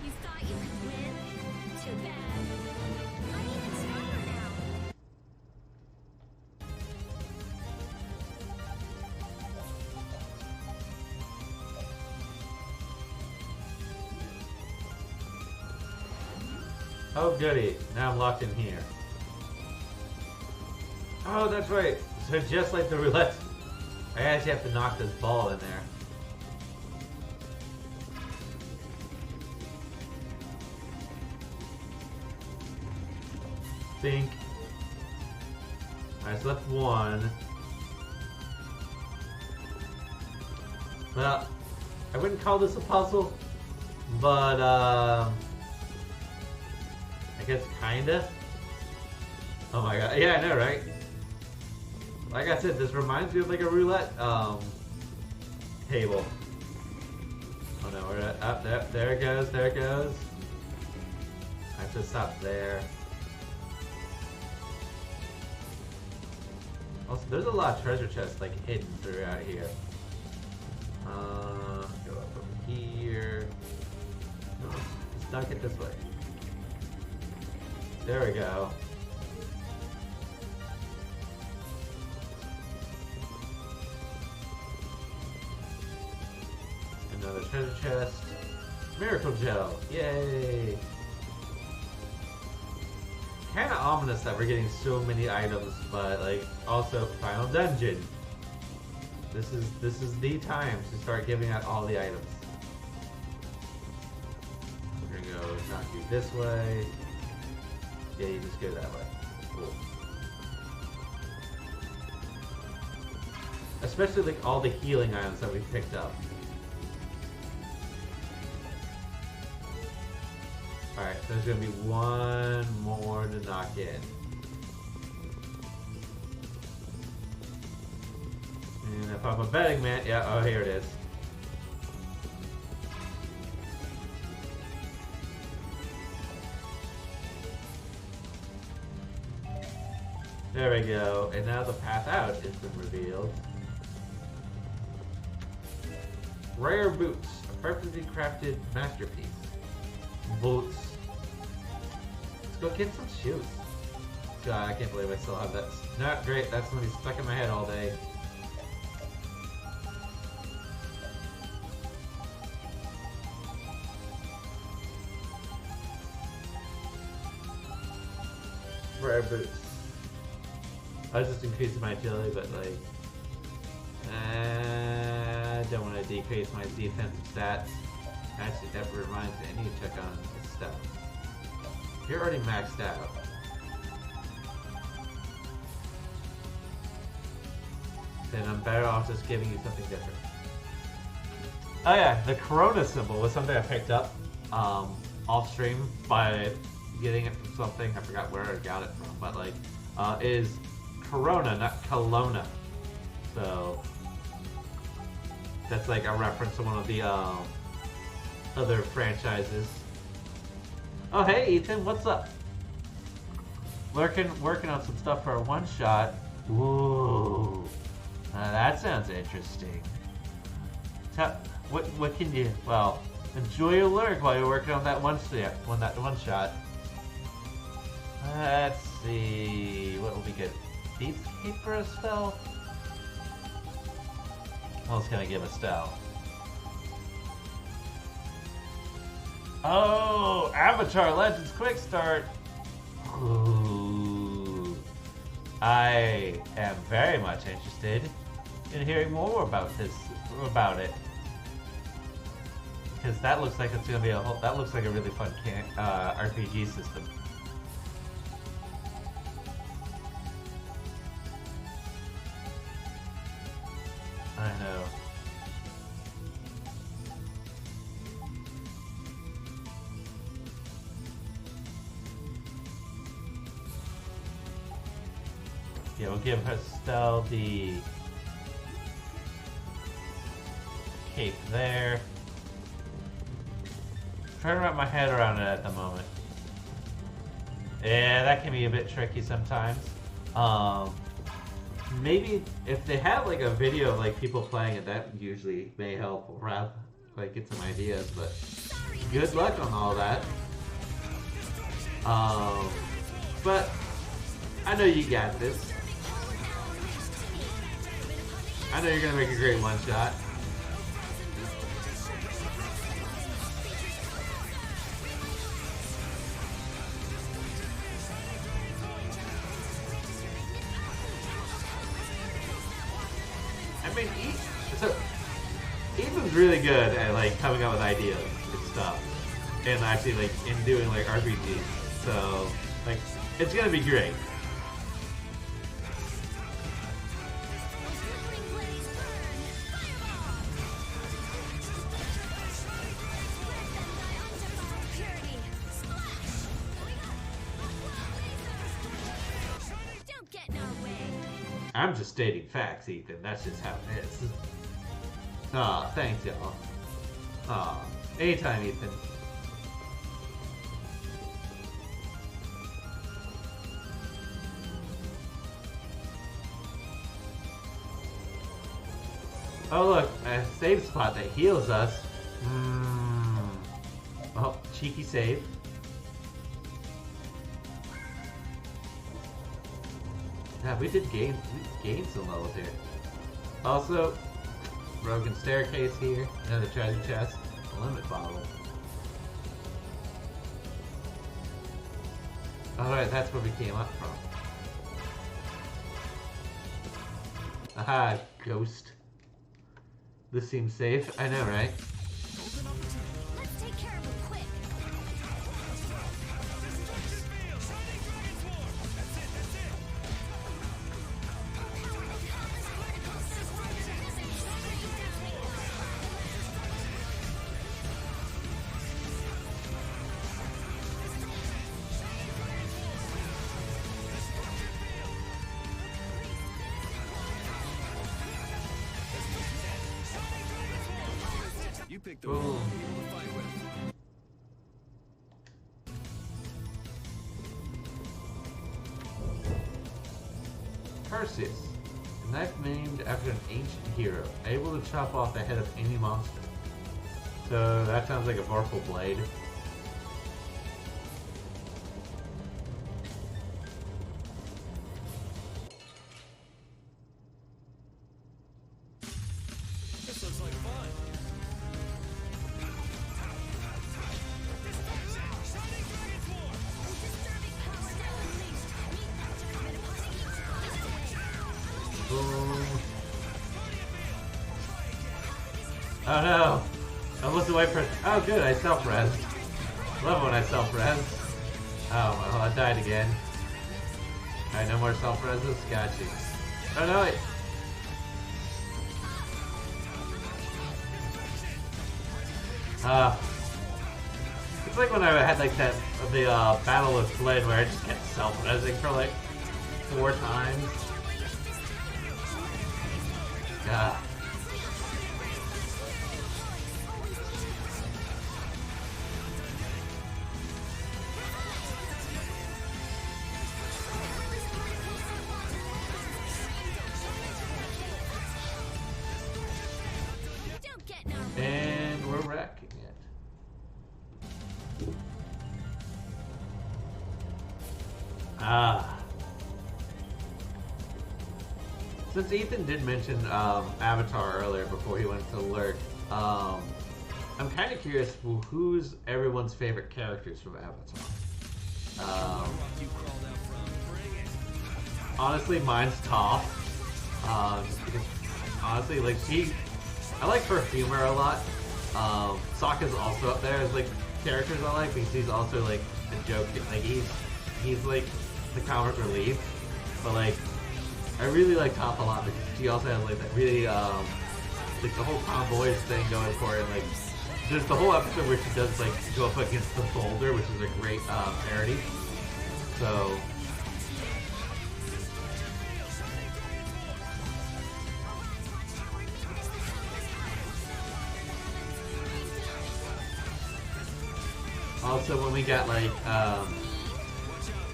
You thought you could win? Too bad. I'm even stronger now. Oh goody, now I'm locked in here. Oh, that's right. So just like the roulette, I actually have to knock this ball in there. Think. Alright, so that's one. Well, I wouldn't call this a puzzle, but I guess kinda. Oh my god, yeah, I know, right? Like I said, this reminds me of like a roulette table. Oh no, we're at, up there it goes, there it goes. I have to stop there. Also, there's a lot of treasure chests like hidden throughout here. Go up over here. No, let's dunk it this way. There we go. Another treasure chest. Miracle gel. Yay! Kinda ominous that we're getting so many items, but like also final dungeon. This is the time to start giving out all the items. We're gonna go knock you this way. Yeah, you just go that way. Cool. Especially like all the healing items that we picked up. Alright, there's gonna be one more to knock in. And if I'm a betting man, yeah, oh, here it is. There we go, and now the path out has been revealed. Rare boots, a perfectly crafted masterpiece. Boots. Let's go get some shoes. God, I can't believe I still have that. Not great, that's gonna be stuck in my head all day. Rare boots. I was just increasing my agility, but like, I don't want to decrease my defensive stats. Actually, that reminds me, I need to check on this stuff. You're already maxed out. Then I'm better off just giving you something different. Oh yeah, the Corona symbol was something I picked up off stream by getting it from something. I forgot where I got it from, but like, is Corona, not Kelowna. So that's like a reference to one of the other franchises. Oh hey Ethan, what's up? Working on some stuff for a one shot. Whoa, that sounds interesting. What can you? Well, enjoy your lurk while you're working on that one shot. Let's see. What will be good? Deep for a spell? Well, it's gonna give a spell. Oh, Avatar Legends Quick Start. Ooh. I am very much interested in hearing more about it. Because that looks like it's gonna be that looks like a really fun RPG system. I know. Yeah, we'll give Estelle the cape there. Trying to wrap my head around it at the moment. Yeah, that can be a bit tricky sometimes. Maybe if they have like a video of like people playing it, that usually may help wrap, like get some ideas. But good luck on all that. But I know you got this. I know you're gonna make a great one shot. I mean, Ethan's really good at like coming up with ideas and stuff, and actually like in doing like RPGs. So like, it's gonna be great. I'm just stating facts, Ethan. That's just how it is. Aw, thanks, y'all. Aw, anytime, Ethan. Oh, look, a save spot that heals us. Oh, cheeky save. Yeah, we gained some levels here. Also, broken staircase here, another treasure chest, a limit bottle. Alright, that's where we came up from. Aha, ghost. This seems safe. I know, right? Let's take care of him quick. You picked the wrong people to fight with. Perseus, a knife named after an ancient hero, able to chop off the head of any monster. So that sounds like a powerful blade. This looks like fun. Boom. Oh no! I was away for. Oh good, I self-res. Love when I self-res. Oh well, I died again. Alright, no more self-reses? Got you. Oh no, wait. It's like when I had like the Battle of Flynn where I just kept self-resing for like 4 times. Yeah. And we're wrecking it. Ah. Since Ethan did mention Avatar earlier before he went to Lurk, I'm kind of curious who's everyone's favorite characters from Avatar. Honestly, mine's Toph. Because honestly, like I like her humor a lot. Sokka's also up there as like characters I like because he's also like a joke. Like he's like the comic relief, but like I really like Toph a lot because she also has like that really like the whole tomboyish thing going for it. Like there's the whole episode where she does like go up against the boulder, which is a great parody. So. Also, when we got like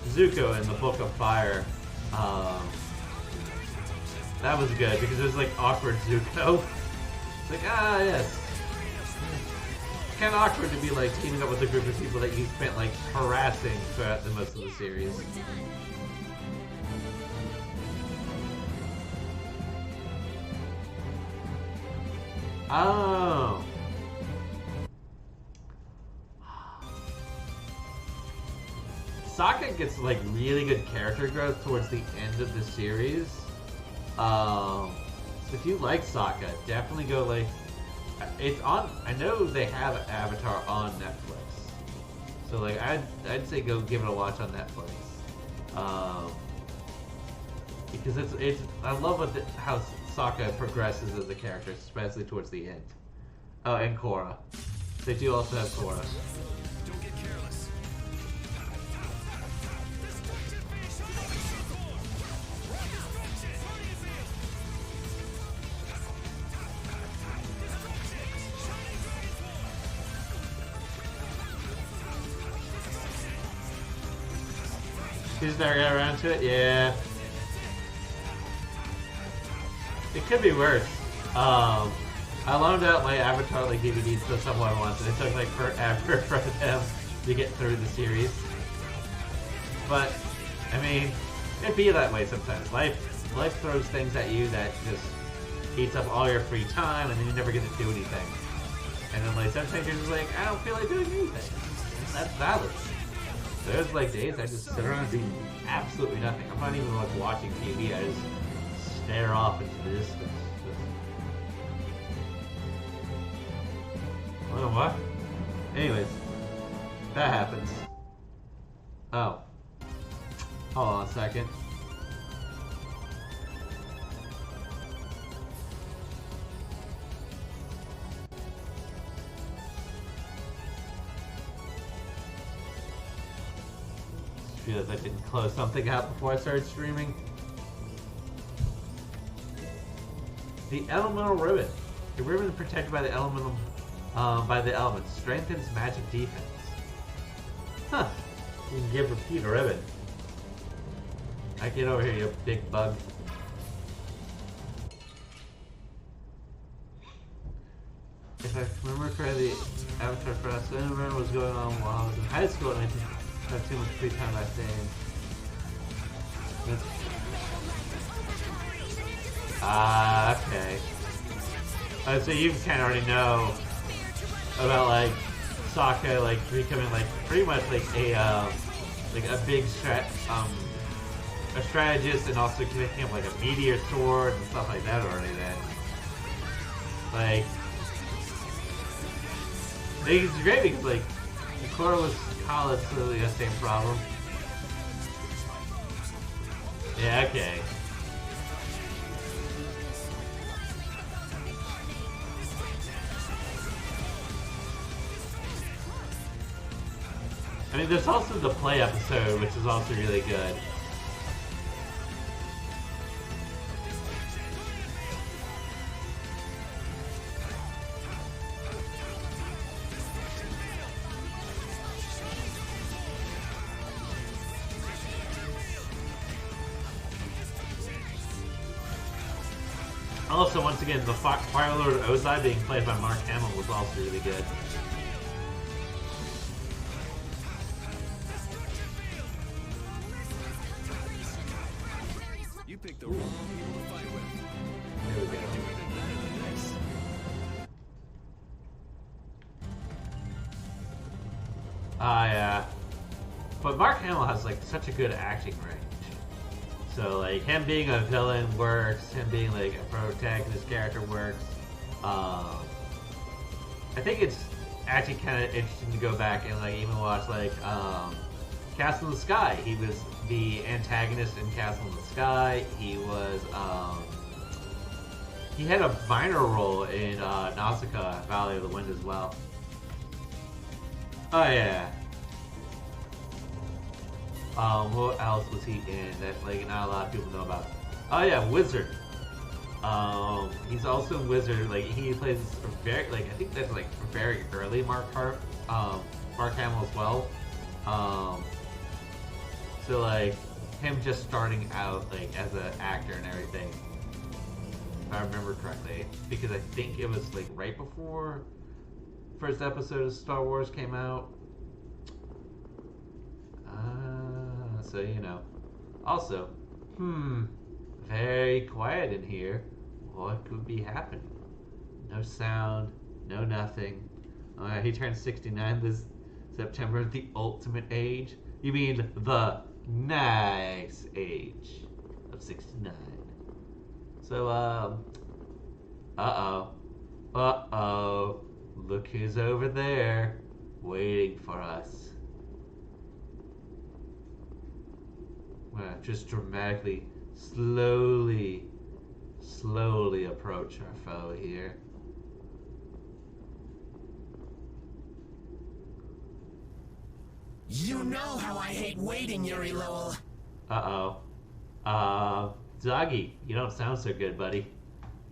Zuko in the Book of Fire, that was good because it was like awkward Zuko. It's like, yes. It's kind of awkward to be like teaming up with a group of people that you spent like harassing throughout the most of the series. Oh. Sokka gets like really good character growth towards the end of the series. So if you like Sokka, definitely go like it's on. I know they have Avatar on Netflix, so like I'd say go give it a watch on Netflix. Because it's I love how Sokka progresses as a character, especially towards the end. Oh, and Korra. They do also have Korra. He's never got around to it? Yeah. It could be worse. I loaned out my Avatar like DVDs to someone once, and it took like forever for them to get through the series. But, I mean, it'd be that way sometimes. Life throws things at you that just eats up all your free time, and then you never get to do anything. And then like sometimes you're just like, I don't feel like doing anything. And that's valid. There's like days I just sit around and do absolutely nothing. I'm not even like watching TV. I just stare off into the distance. Oh, what? Anyways, that happens. Oh. Hold on a second. Because I didn't close something out before I started streaming. The elemental ribbon. The ribbon protected by the elements strengthens magic defense. Huh. You can give Repeat a ribbon. I get over here, you big bug. If I remember correctly, Avatar Frost, I don't remember what was going on while I was in high school and I didn't have too much free time back then. Okay. So you kind of already know about like Sokka like becoming like pretty much like a big a strategist and also picking up like a meteor sword and stuff like that already then. Like it's great because like Korra was college, so the same problem. Yeah, okay. I mean, there's also the play episode, which is also really good. Also, once again, the Fire Lord Ozai being played by Mark Hamill was also really good. picked the wrong people to fight with. There we go. You're even better than this. Yeah. But Mark Hamill has like such a good acting range. So like him being a villain works, him being like a protagonist character works. I think it's actually kind of interesting to go back and like even watch like Castle in the Sky. He was the antagonist in Castle in the Sky. He was he had a minor role in Nausicaa, Valley of the Wind as well. Oh yeah. What else was he in that like not a lot of people know about? Oh yeah, Wizard. He's also in Wizard. Like he plays a very like I think that's like very early Mark Hamill as well. So like him just starting out like as an actor and everything. If I remember correctly, because I think it was like right before first episode of Star Wars came out. So you know. Also, very quiet in here. What could be happening? No sound, no nothing. He turned 69 this September, the ultimate age. You mean the nice age of 69. So, uh-oh. Look who's over there, waiting for us. Just dramatically, slowly approach our foe here. You know how I hate waiting, Yuri Lowell. Zoggy, you don't sound so good, buddy.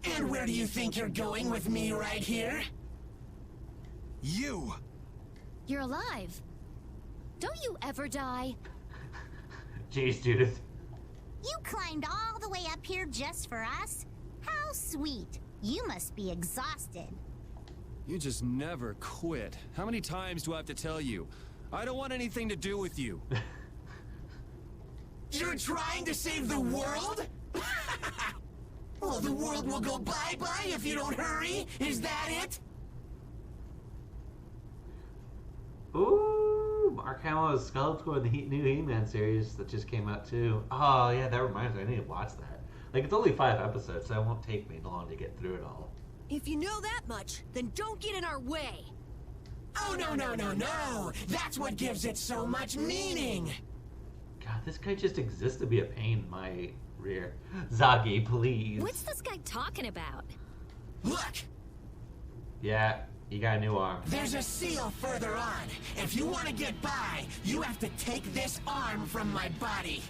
And where do you think you're going with me right here? You! You're alive. Don't you ever die? Jeez, Judith. You climbed all the way up here just for us? How sweet. You must be exhausted. You just never quit. How many times do I have to tell you? I don't want anything to do with you. You're trying to save the world? Well, the world will go bye-bye if you don't hurry. Is that it? Ooh, Mark Hamill is Skeletor in the new He-Man series that just came out too. Oh yeah, that reminds me, I need to watch that. Like it's only 5 episodes, so it won't take me long to get through it all. If you know that much, then don't get in our way. Oh, no. That's what gives it so much meaning. God, this guy just exists to be a pain in my rear. Zoggy, please. What's this guy talking about? Look! Yeah, you got a new arm. There's a seal further on. If you want to get by, you have to take this arm from my body.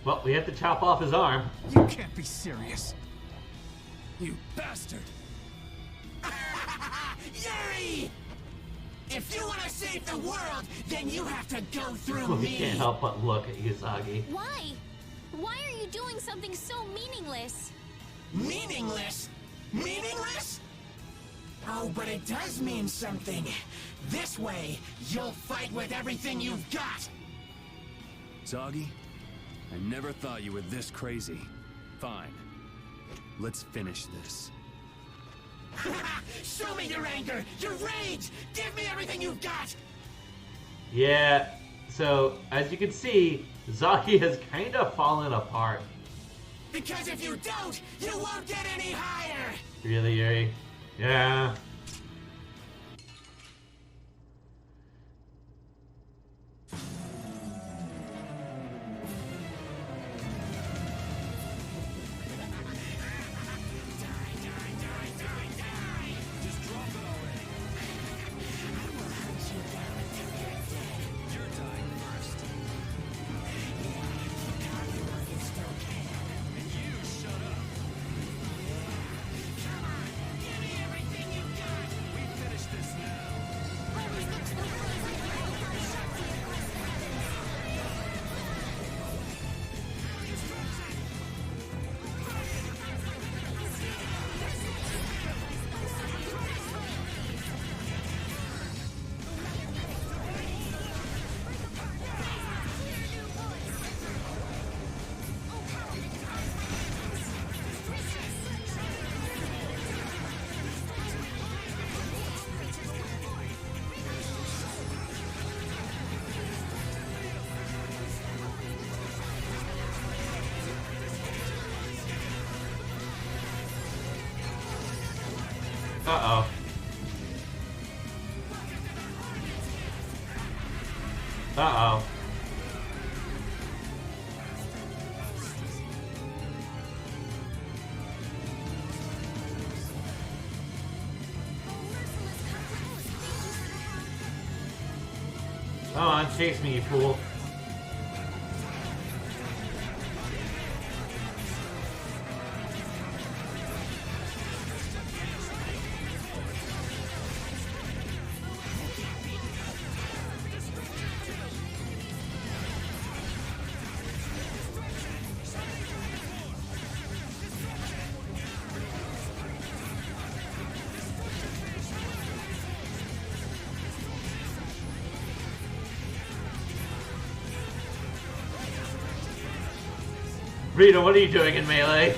Well, we have to chop off his arm. You can't be serious. You bastard! Yuri! If you want to save the world, then you have to go through We me. can't help but look at you, Zoggy. Why? Why are you doing something so meaningless? Meaningless? Meaningless? Oh, but it does mean something. This way, you'll fight with everything you've got. Zoggy, I never thought you were this crazy. Fine. Let's finish this. Show me your anger, your rage! Give me everything you've got! Yeah, so as you can see, Zoggy has kind of fallen apart. Because if you don't, you won't get any higher! Really, Yuri? Yeah. Uh-oh. Uh-oh. Come on, chase me, you fool. Rita, what are you doing in Melee?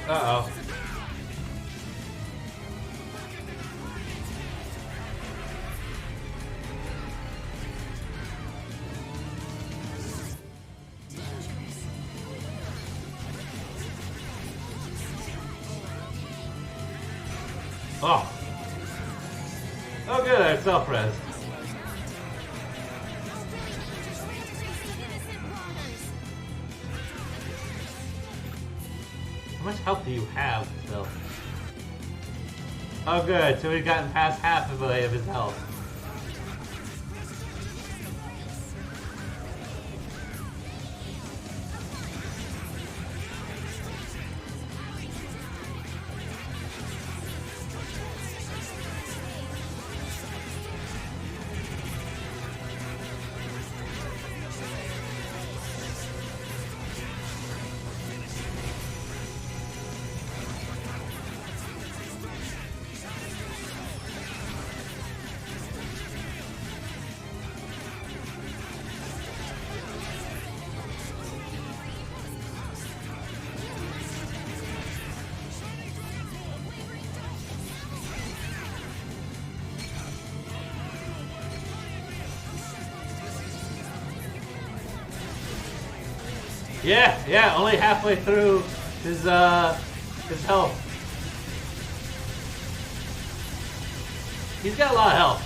Uh-oh. Oh. Oh good, I have self-res. How much health do you have, Phil? Oh good, so we've gotten past half of his health. Yeah, only halfway through his health. He's got a lot of health.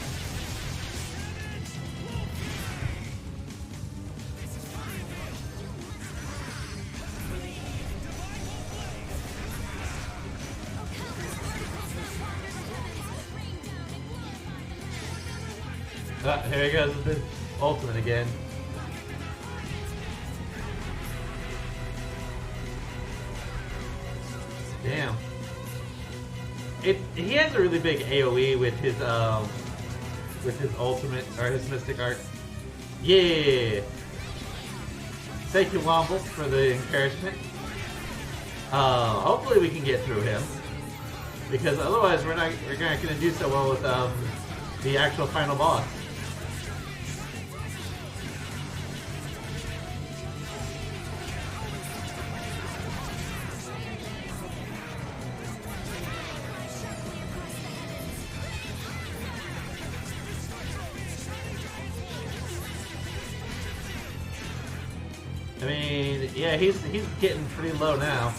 Here he goes with the ultimate again. Damn. He has a really big AoE with his ultimate or his mystic art. Yeah. Thank you, Womble, for the encouragement. Hopefully we can get through him, because otherwise we're not going to do so well with the actual final boss. I mean, yeah, he's getting pretty low now.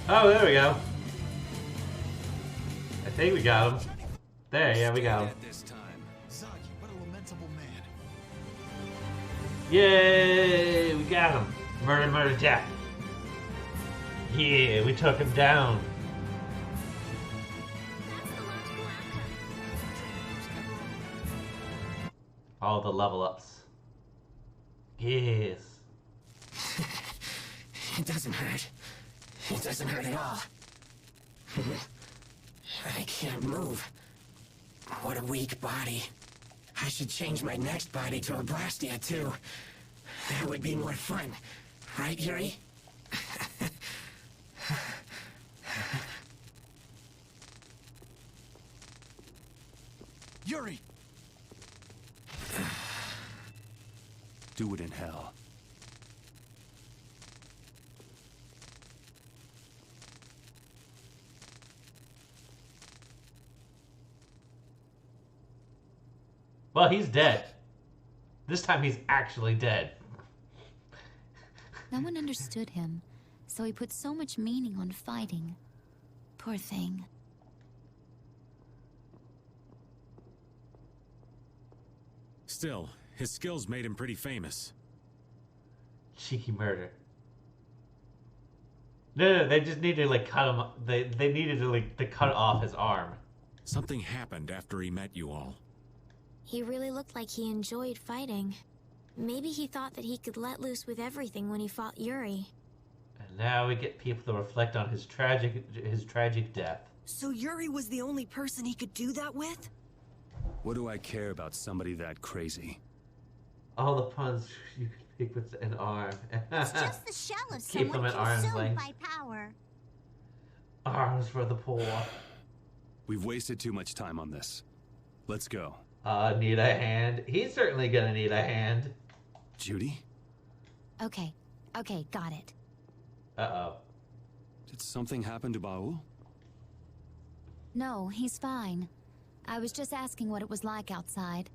Oh, there we go. I think we got him. There, yeah, we got him. This time. Zagi, what a lamentable man. Yay! We got him. Murder, murder, death. Yeah, we took him down. All the level ups. Yes. It doesn't hurt. It doesn't hurt at all. I can't move. What a weak body. I should change my next body to a Blastia too. That would be more fun. Right, Yuri? Yuri! Do it in hell. Well, he's dead. This time he's actually dead. No one understood him, so he put so much meaning on fighting. Poor thing. Still, his skills made him pretty famous. Cheeky murder. No, they just needed to like cut him. They needed to like to cut off his arm. Something happened after he met you all. He really looked like he enjoyed fighting. Maybe he thought that he could let loose with everything when he fought Yuri. And now we get people to reflect on his tragic death. So Yuri was the only person he could do that with? What do I care about somebody that crazy? All the puns you could pick with an arm. It's just the shell of Keep them someone at arm's consumed length. by power. Arms for the poor. We've wasted too much time on this. Let's go. Need a hand. He's certainly gonna need a hand. Judy? Okay, got it. Uh-oh. Did something happen to Baul? No, he's fine. I was just asking what it was like outside.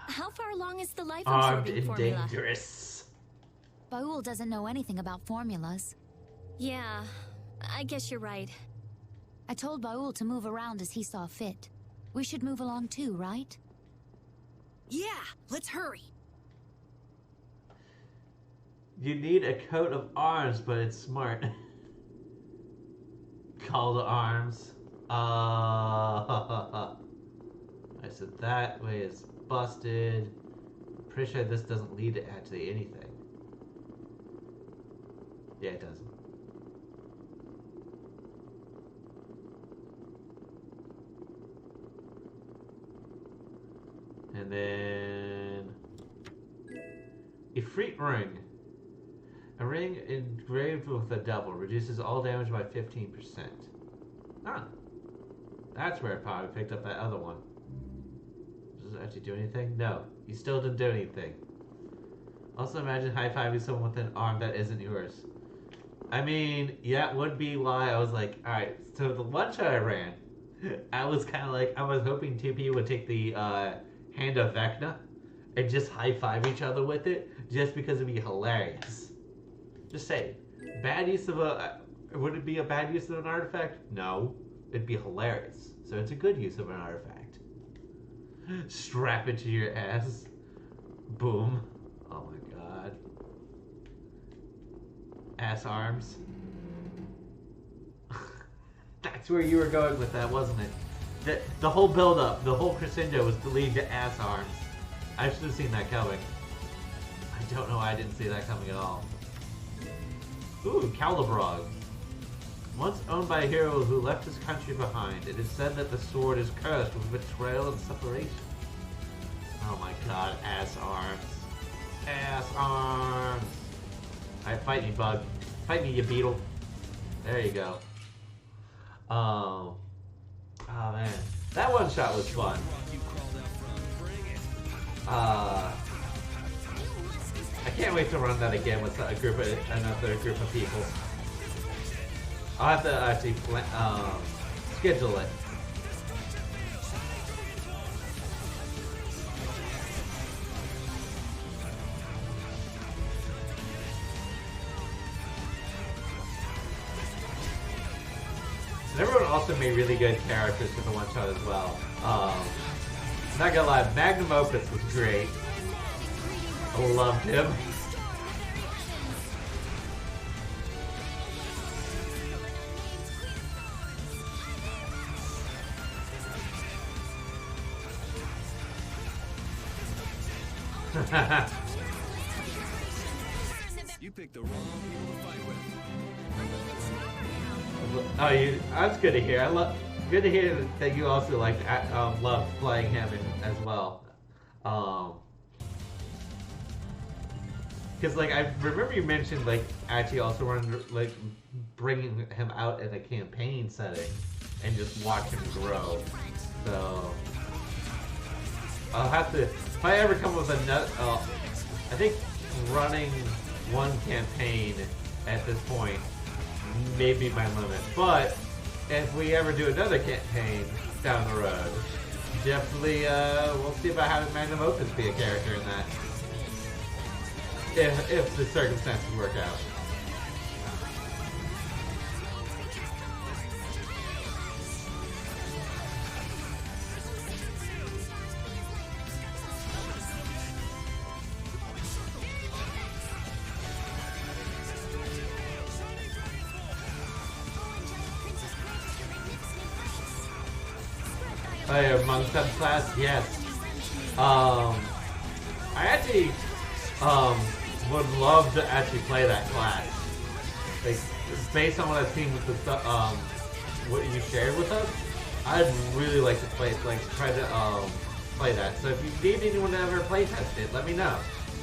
How far along is the life Armed absorbing and formula? dangerous. Baul doesn't know anything about formulas. Yeah, I guess you're right. I told Baul to move around as he saw fit. We should move along too, right? Yeah, let's hurry. You need a coat of arms, but it's smart. Call to arms. I said that way is busted. I'm pretty sure this doesn't lead to actually anything. Yeah, it doesn't. And then Ifrit ring. A ring engraved with a devil reduces all damage by 15%. Ah, that's where it probably picked up that other one. Does it actually do anything? No, he still didn't do anything. Also, imagine high-fiving someone with an arm that isn't yours. I mean, yeah, it would be why I was like, alright, so the one shot I ran, I was kind of like, I was hoping two people would take the hand of Vecna and just high-five each other with it, just because it'd be hilarious. Just say, bad use of would it be a bad use of an artifact? No, it'd be hilarious. So it's a good use of an artifact. Strap it to your ass. Boom. Oh my god. Ass arms. That's where you were going with that, wasn't it? The whole build-up, the whole crescendo was to lead to ass arms. I should have seen that coming. I don't know why I didn't see that coming at all. Ooh, Calibrog. Once owned by a hero who left his country behind, it is said that the sword is cursed with betrayal and separation. Oh my god, ass arms. Ass arms! Alright, fight me, bug. Fight me, you beetle. There you go. Oh man. That one shot was fun. I can't wait to run that again with another group of people. I'll have to actually schedule it. also made really good characters for the one shot as well. Not gonna lie, Magnum Opus was great. I loved him. You picked the wrong people to fight with. Oh, that's good to hear. Good to hear that you also loved playing him as well. Because like I remember you mentioned like actually also wanted to, like bringing him out in a campaign setting and just watch him grow. So I'll have to, if I ever come with another, I think running one campaign at this point may be my limit. But if we ever do another campaign down the road, definitely we'll see about having Magnum Opus be a character in that. If the circumstances work out. Oh yeah, among subclass, yes. I actually would love to actually play that class. Like, based on what I've seen with the what you shared with us, I'd really like to play, try to play that. So if you need anyone to ever play test it, let me know.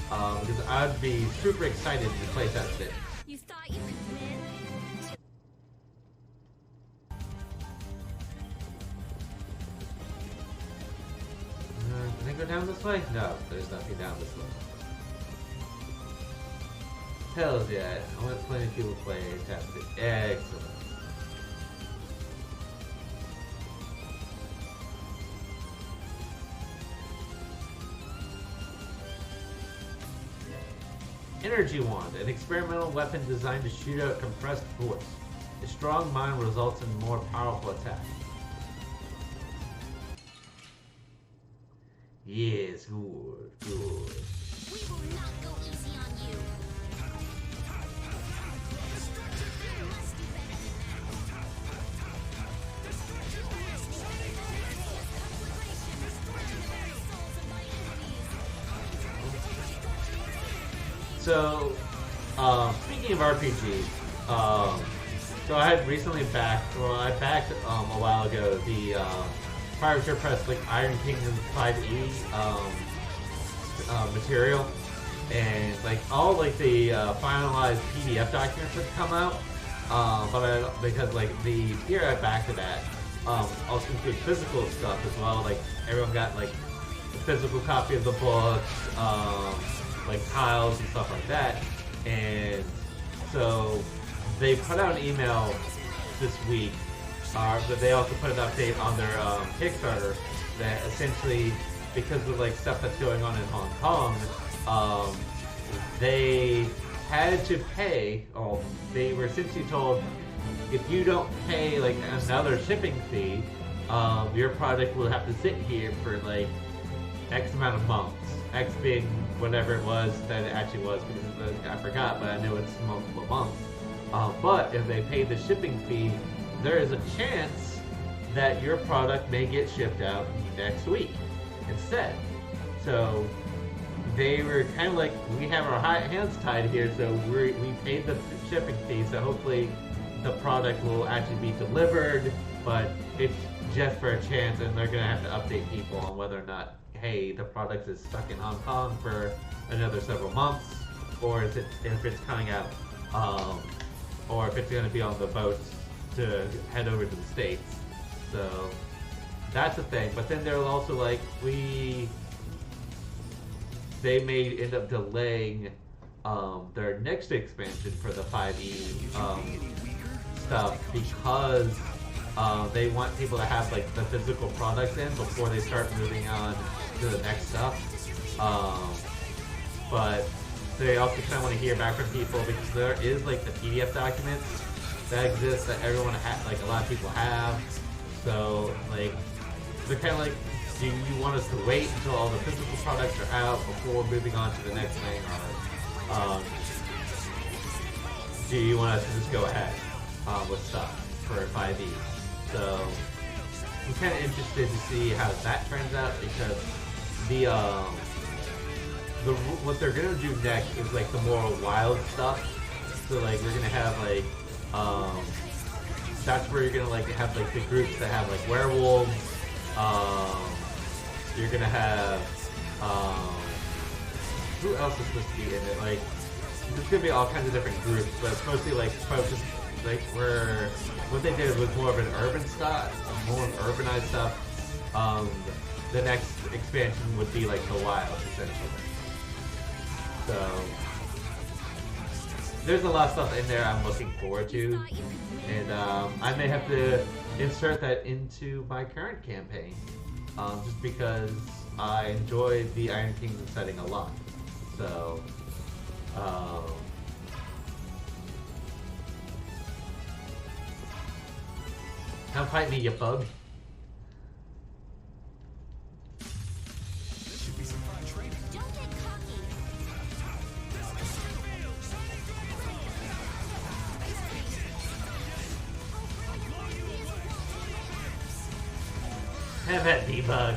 Because I'd be super excited to play test it. You thought you could win? Can I go down this way? No, there's nothing down this way. Hells yeah, I want plenty of people to play test it. Excellent. Energy Wand, an experimental weapon designed to shoot out compressed force. A strong mind results in more powerful attack. Yes, good, good. We will not go easy on you. So, speaking of RPG, so I had recently backed, I backed a while ago the Pirate's Press like Iron Kingdom 5e material, and like all like the finalized PDF documents have come out, but because like the tier I backed it at also includes physical stuff as well. Like everyone got like a physical copy of the books, like tiles and stuff like that, and so they put out an email this week. But they also put an update on their Kickstarter that essentially, because of like stuff that's going on in Hong Kong, they had to pay. They were essentially told, if you don't pay like another shipping fee, your product will have to sit here for like X amount of months. X being whatever it was that it actually was, because I forgot, but I knew it's multiple months. But if they pay the shipping fee, there is a chance that your product may get shipped out next week instead. So they were kind of like, we have our hands tied here, so we paid the shipping fee, so hopefully the product will actually be delivered, but it's just for a chance, and they're going to have to update people on whether or not, hey, the product is stuck in Hong Kong for another several months, or if it's coming out, or if it's going to be on the boats to head over to the States. So that's a thing. But then they're also like, they may end up delaying their next expansion for the 5e stuff, because they want people to have like the physical products in before they start moving on to the next stuff. But they also kind of want to hear back from people, because there is like the PDF documents that exists that everyone like a lot of people have. So like they're kind of like, do you want us to wait until all the physical products are out before moving on to the next thing, or do you want us to just go ahead with stuff for 5e? So I'm kind of interested to see how that turns out, because what they're gonna do next is like the more wild stuff. So like we're gonna have like that's where you're gonna like have like the groups that have like werewolves. You're gonna have who else is supposed to be in it? Like there's gonna be all kinds of different groups, but it's mostly like focused like where what they did was more of an urban stuff, more urbanized stuff. The next expansion would be like the wild, essentially. So there's a lot of stuff in there I'm looking forward to, and I may have to insert that into my current campaign, just because I enjoy the Iron Kingdom setting a lot. So come fight me, you bug. This should be some fun training. Don't get cocky. Have at me, bug.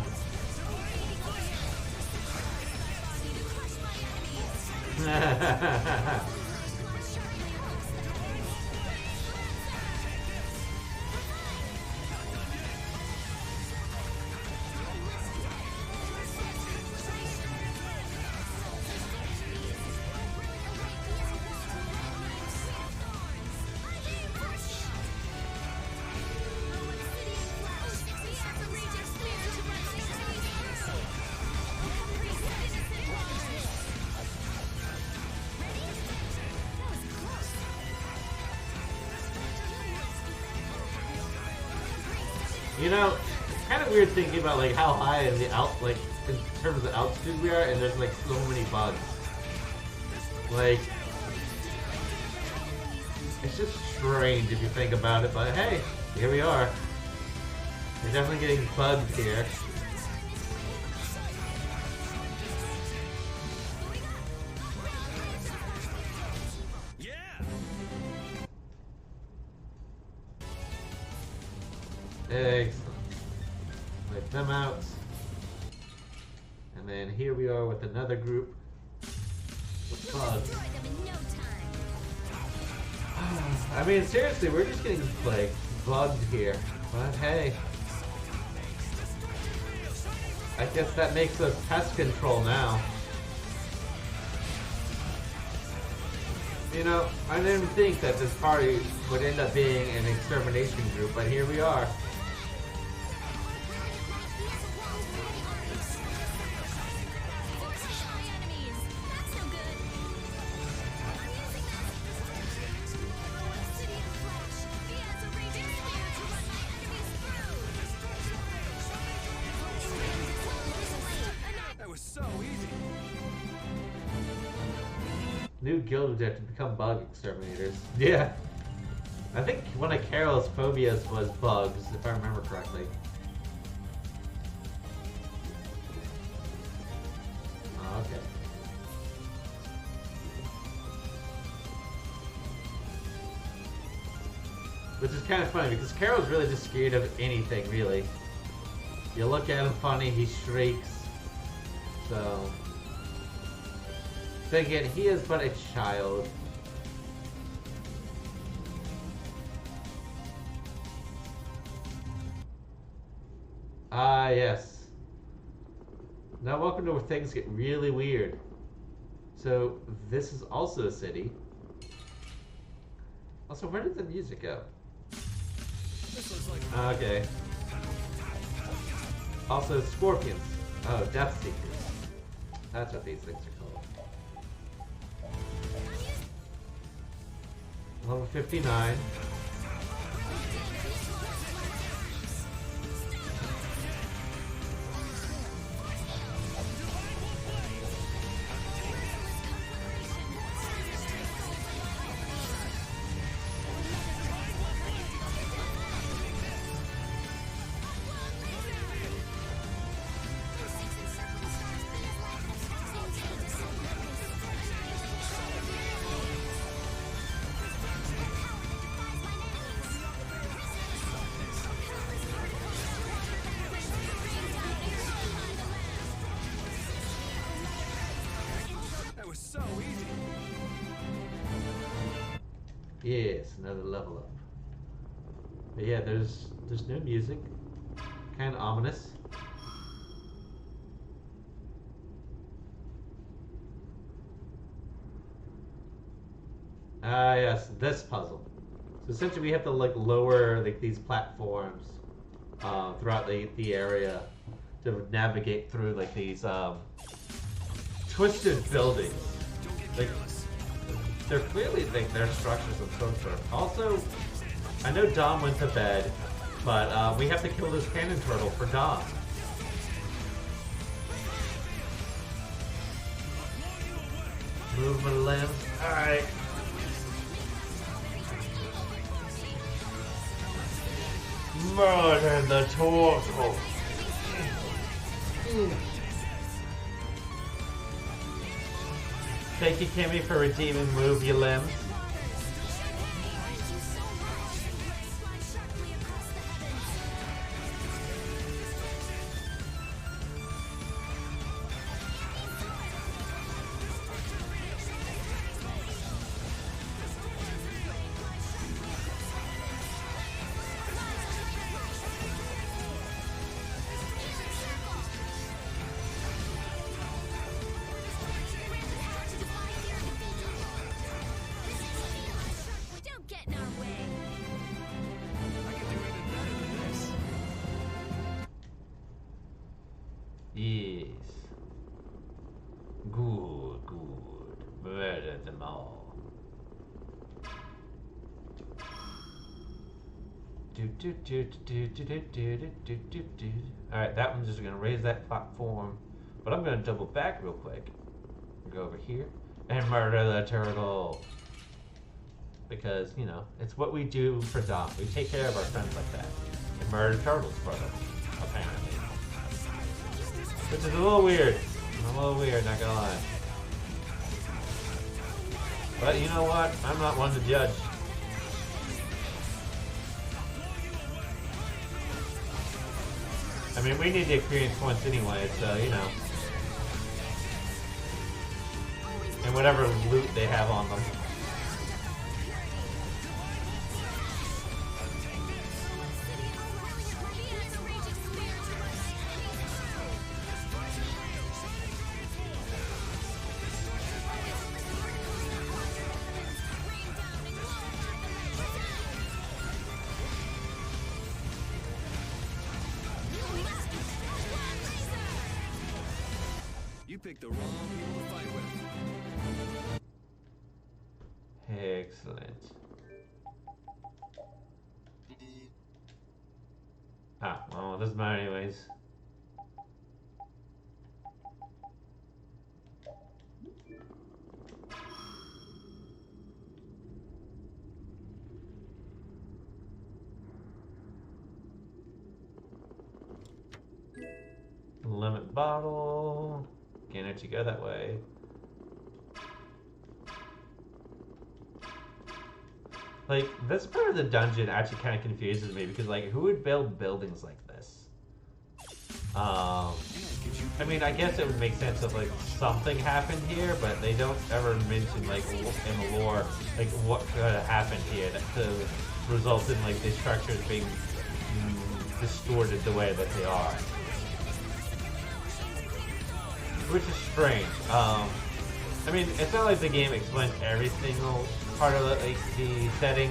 You know, it's kind of weird thinking about like how high in the like in terms of altitude we are, and there's like so many bugs. Like, it's just strange if you think about it, but hey, here we are. We're definitely getting bugged here. Excellent. Let them out. And then here we are with another group with bugs. I mean, seriously, we're just getting like bugged here. But hey, I guess that makes us pest control now. You know, I didn't think that this party would end up being an extermination group, but here we are. New guild objective, become bug exterminators. Yeah. I think one of Carol's phobias was bugs, if I remember correctly. Oh, okay. Which is kind of funny, because Carol's really just scared of anything, really. You look at him funny, he shrieks. So... then again, he is but a child. Ah, yes. Now welcome to where things get really weird. So, this is also a city. Also, where did the music go? Okay. Also, scorpions. Oh, death seekers. That's what these things are called. Level 59. Yes, another level up. But yeah, there's no music. Kind of ominous. Ah, yes, this puzzle. So essentially, we have to like lower like these platforms throughout the area to navigate through like these twisted buildings. Like they're clearly like their structures of some sort. Also, I know Dom went to bed, but we have to kill this cannon turtle for Dom. Move my limbs. All right. Murder the turtle. Thank you, Kimmy, for redeeming Move Your Limbs. Yes. Good, good. Murder them all. Alright, that one's just gonna raise that platform. But I'm gonna double back real quick. Go over here and murder the turtle. Because, you know, it's what we do for Dom. We take care of our friends like that. And murder turtles for them, apparently. Which is a little weird. Not gonna lie. But you know what? I'm not one to judge. I mean, we need the experience points anyway, so, you know. And whatever loot they have on them. You picked the wrong people to fight with. Excellent. Ah, well, it doesn't matter anyways. Lemon bottle. Can't let you go that way. Like, this part of the dungeon actually kind of confuses me because, like, who would build buildings like this? I mean, I guess it would make sense if, like, something happened here, but they don't ever mention, like, in the lore, like, what could have happened here that could have resulted in, like, these structures being distorted the way that they are. Which is strange. I mean, it's not like the game explains every single part of the setting,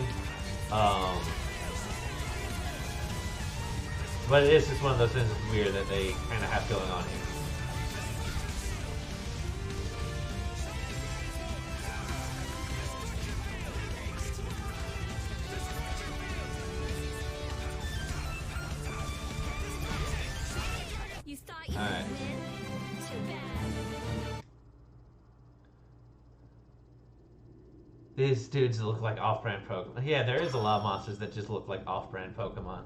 but it is just one of those things that's weird that they kind of have going on here. You thought you would win? Too bad. These dudes look like off-brand Pokemon. Yeah, there is a lot of monsters that just look like off-brand Pokemon.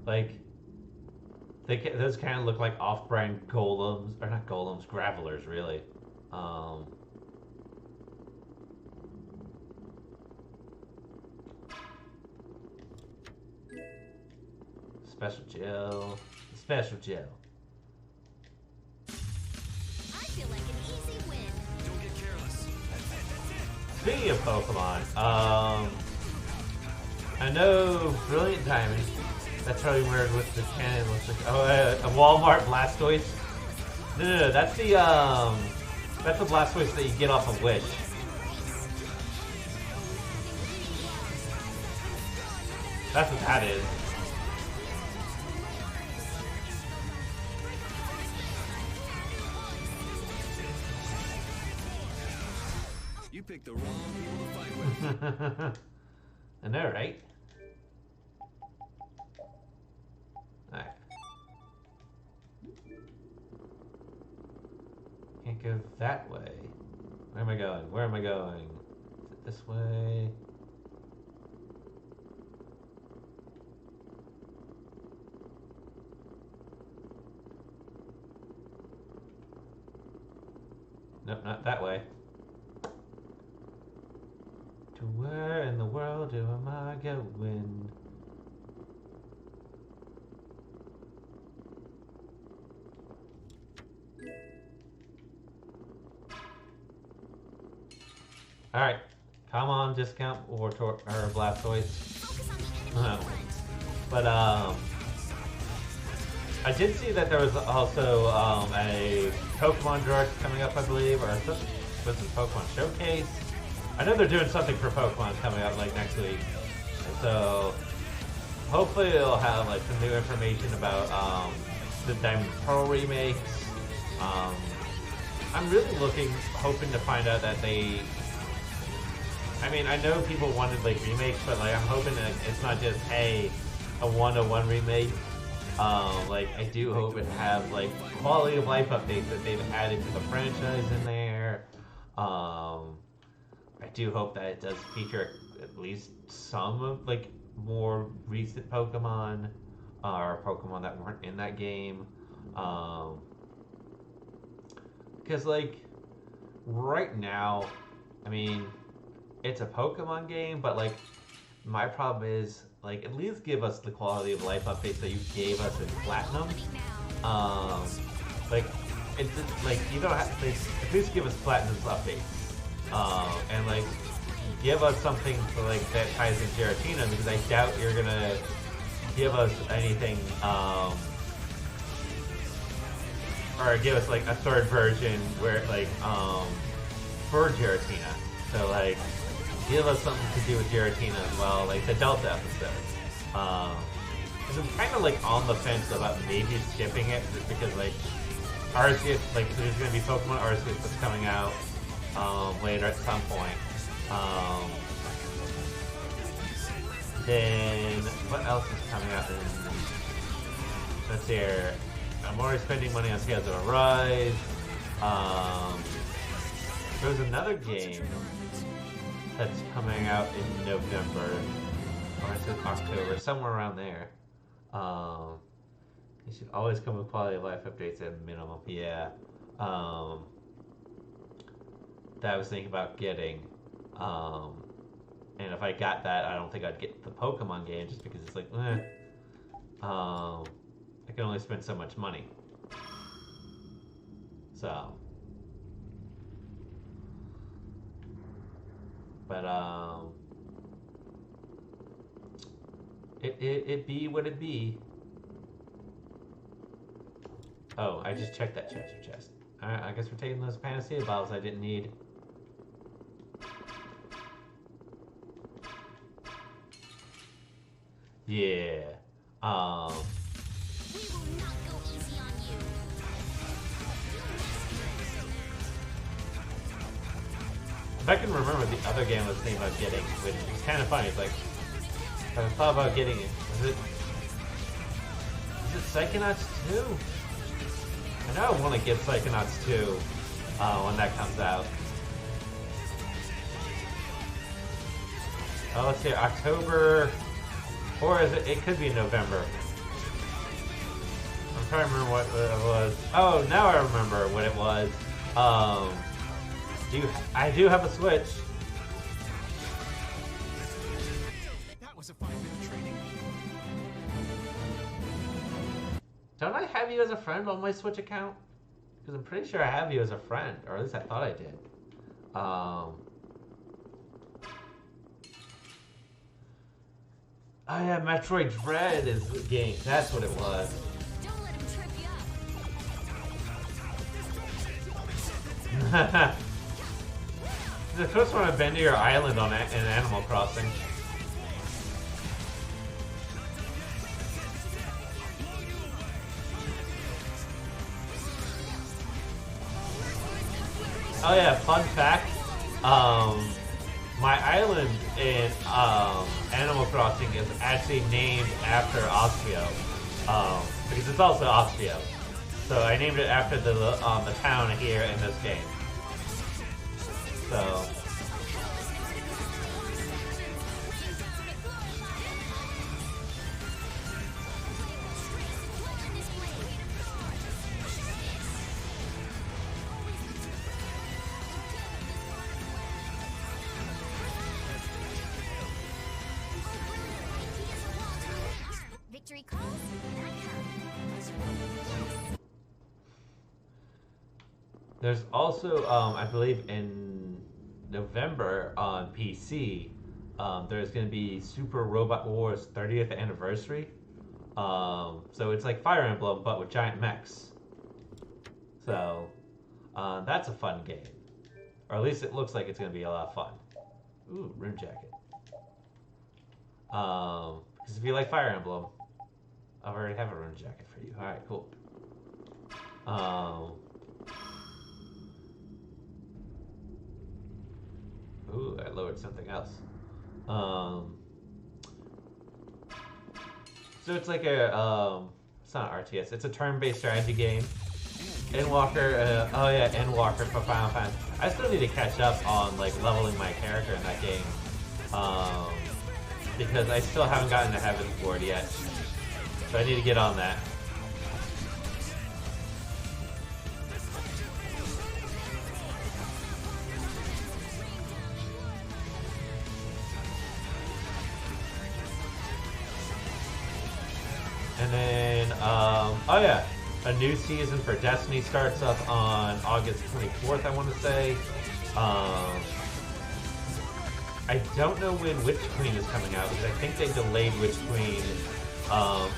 Like, those kind of look like off-brand golems, or not golems, gravelers, really. Special gel. Special gel. I feel like an easy win. Don't get careless. speaking of Pokemon, I know brilliant timing. That's probably weird with the cannon. Looks like a Walmart Blastoise. No, that's the Blastoise that you get off of Wish. That's what that is. You picked the wrong people to fight with. I know, right? Alright. Can't go that way. Where am I going? Where am I going? Is it this way? Nope, not that way. To where in the world am I going? Alright. Come on, discount or Blastoise. But I did see that there was also a Pokemon Direct coming up, I believe, or was it Pokemon Showcase? I know they're doing something for Pokemon coming up like next week, so hopefully it'll have like some new information about the Diamond Pearl remakes. I'm really hoping to find out that they. I mean, I know people wanted like remakes, but like I'm hoping that it's not just a 101 remake. Like I do hope it have like quality of life updates that they've added to the franchise in there. I do hope that it does feature at least some of like more recent Pokemon or Pokemon that weren't in that game. Because like right now, I mean, it's a Pokemon game, but like my problem is like at least give us the quality of life updates that you gave us in Platinum. Like it's like you don't have to at least give us Platinum's updates. And like give us something for like that ties in Giratina, because I doubt you're gonna give us anything or give us like a third version where like for Giratina. So like give us something to do with Giratina as well, like the Delta episodes. Because I'm kind of like on the fence about maybe skipping it, just because like Arceus, like there's gonna be Pokemon Arceus that's coming out later at some point. Then what else is coming out? Let's see here. I'm already spending money on Scales of a Rise. There's another game that's coming out in November, or is it October, somewhere around there. You should always come with quality of life updates at a minimum. Yeah. That I was thinking about getting. And if I got that, I don't think I'd get the Pokemon game, just because it's like, I can only spend so much money. So. But, it be what it be. Oh, I just checked that treasure chest. Alright, I guess we're taking those Panacea bottles I didn't need. Yeah. We will not go easy on you. If I can remember the other game I was thinking about getting, which is kind of funny, it's like, I thought about getting it. Is it Psychonauts 2? I know I want to get Psychonauts 2 when that comes out. Oh, let's see, October, or is it? It could be November. I'm trying to remember what it was. Oh, now I remember what it was. I do have a Switch. That was a 5-minute training. Don't I have you as a friend on my Switch account? Because I'm pretty sure I have you as a friend, or at least I thought I did. Oh yeah, Metroid Dread is the game. That's what it was. Don't let him trip you up. The first one I've been to your island on in Animal Crossing. Oh yeah, fun fact. My island in Animal Crossing is actually named after Ospio. Because it's also Ospio. So I named it after the town here in this game. So Victory calls, and I come. there's also, I believe in November on PC, there's going to be Super Robot Wars 30th anniversary. So it's like Fire Emblem, but with giant mechs. So that's a fun game. Or at least it looks like it's going to be a lot of fun. Ooh, Rune Jacket. Because if you like Fire Emblem, I already have a Rune Jacket for you. Alright, cool. Ooh, I lowered something else. So it's like a, it's not an RTS, it's a turn-based strategy game. Endwalker, oh yeah, Endwalker for Final Fantasy. I still need to catch up on like leveling my character in that game. Because I still haven't gotten to Heaven's Ward yet. So I need to get on that. And then, oh yeah, a new season for Destiny starts up on August 24th, I want to say. I don't know when Witch Queen is coming out, because I think they delayed Witch Queen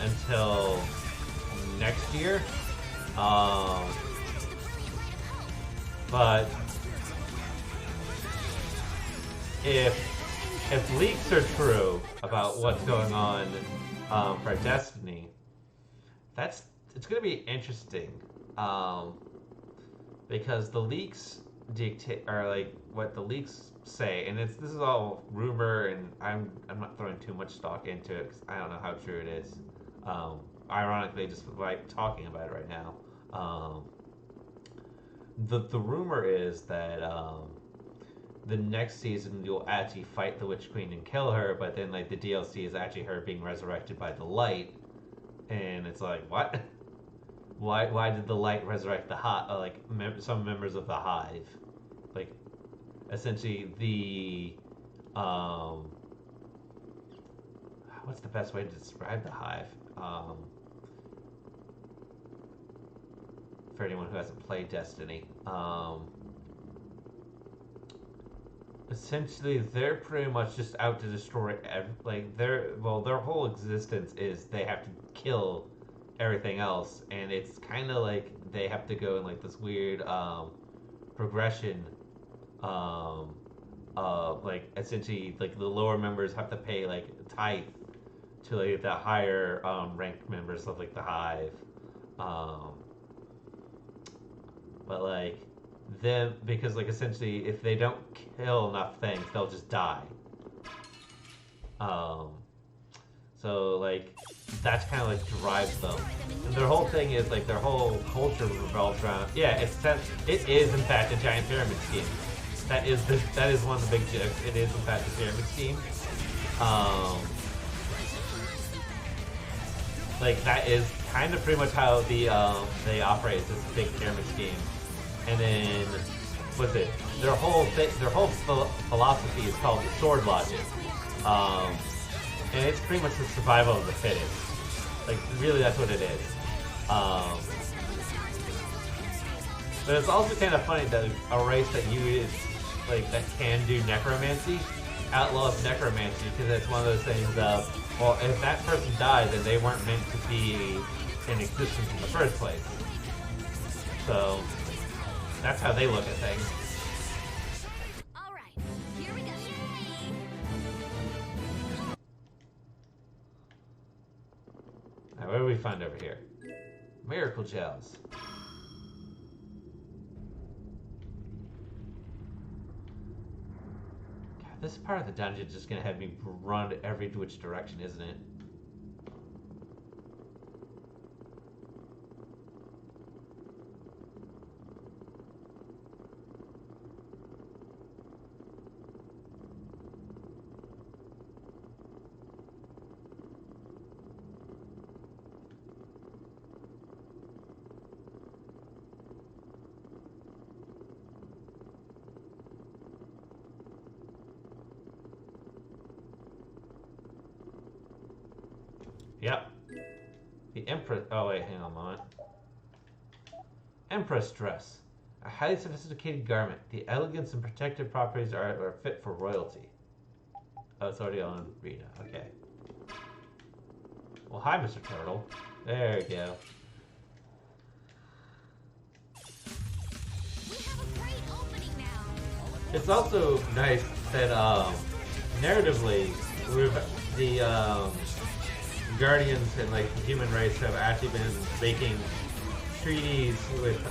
until next year. But if leaks are true about what's going on for Destiny, it's going to be interesting, because the leaks dictate, or like what the leaks say, and this is all rumor, and I'm not throwing too much stock into it because I don't know how true it is. Ironically, just like talking about it right now, the rumor is that the next season you'll actually fight the Witch Queen and kill her, but then like the DLC is actually her being resurrected by the light, and it's like, what? Why did the light resurrect the some members of the Hive? Like, essentially the what's the best way to describe the Hive? For anyone who hasn't played Destiny, essentially they're pretty much just out to destroy their whole existence is they have to kill everything else, and it's kind of like they have to go in like this weird progression like essentially like the lower members have to pay like tithe to like the higher ranked members of like the Hive, but like them, because like essentially if they don't kill enough things they'll just die. So like that's kind of like drives them, and their whole thing is like their whole culture revolves around, yeah, it is in fact a giant pyramid scheme. That is one of the big jokes. It is in fact a pyramid scheme. Like that is kind of pretty much how they operate. It's this big pyramid scheme, and then what's it? Their whole philosophy is called the sword logic, and it's pretty much the survival of the fittest. Like really, that's what it is. But it's also kind of funny that a race that that can do necromancy outlaws necromancy because it's one of those things of, well, if that person died, then they weren't meant to be in existence in the first place. So that's how they look at things. All right, here we go. Alright, what do we find over here? Miracle gels. God, this part of the dungeon is just gonna have me run every which direction, isn't it? Yep. The Empress. Oh, wait, hang on a moment. Empress dress. A highly sophisticated garment. The elegance and protective properties are fit for royalty. Oh, it's already on Rita. Okay. Well, hi, Mr. Turtle. There we go. We have a great opening now. It's also nice that, narratively, with the, Guardians and like the human race have actually been making treaties with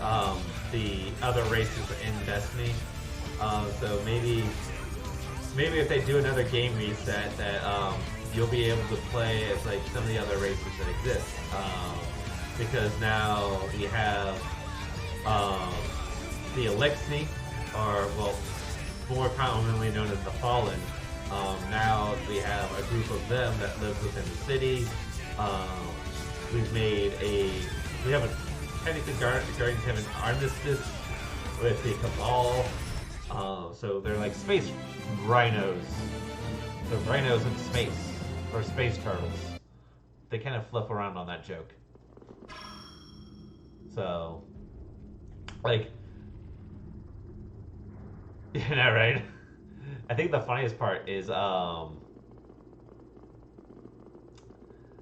the other races in Destiny. So maybe if they do another game reset, that you'll be able to play as like some of the other races that exist. Because now we have the Elixni, or well, more commonly known as the Fallen. Now we have a group of them that live within the city. We have a technically Guardians have an armistice with the Cabal. So they're like space rhinos. So rhinos in space, or space turtles. They kind of flip around on that joke. So, like, you know, right? I think the funniest part is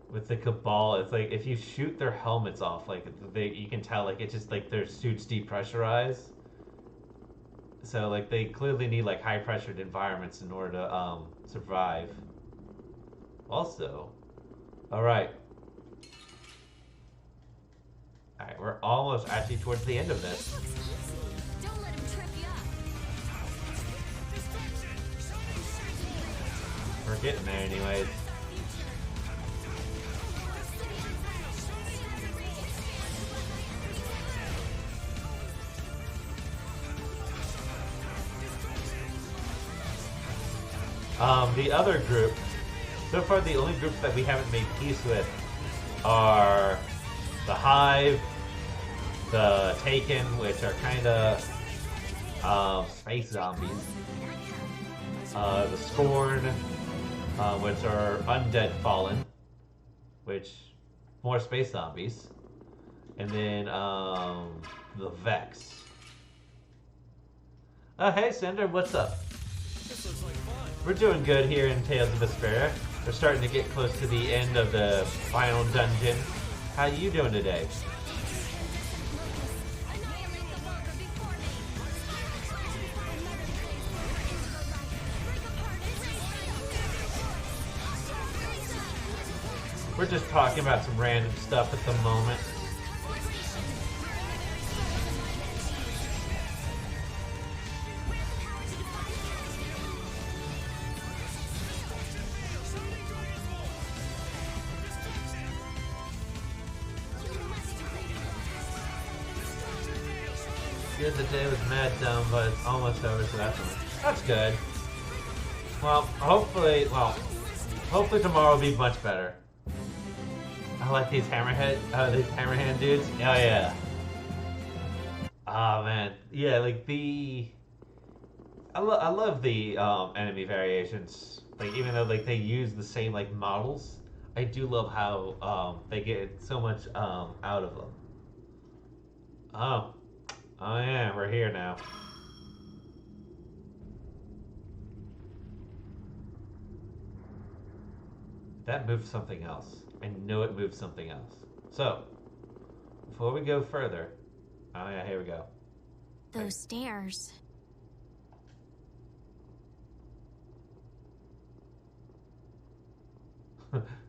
with the Cabal, it's like if you shoot their helmets off, like you can tell, like it's just like their suits depressurize. So like they clearly need like high pressured environments in order to survive. Also, all right, we're almost actually towards the end of this. Don't let him trip you up. We're getting there anyways. The other group, so far the only groups that we haven't made peace with are the Hive, the Taken, which are kind of space zombies, the Scorn, which are undead fallen, which more space zombies, and then the Vex. Oh hey Cinder, what's up? We're doing good here in Tales of Vespeira. We're starting to get close to the end of the final dungeon. How you doing today? We're just talking about some random stuff at the moment. Good, the day was mad dumb, but it's almost over, so that's good. Well, hopefully tomorrow will be much better. I like these hammerhand dudes. Oh yeah. Oh man, yeah, like I love the enemy variations. Like even though like they use the same like models, I do love how they get so much out of them. Oh yeah, we're here now. That moved something else. I know it moved something else. So, before we go further... Oh yeah, here we go. Those stairs.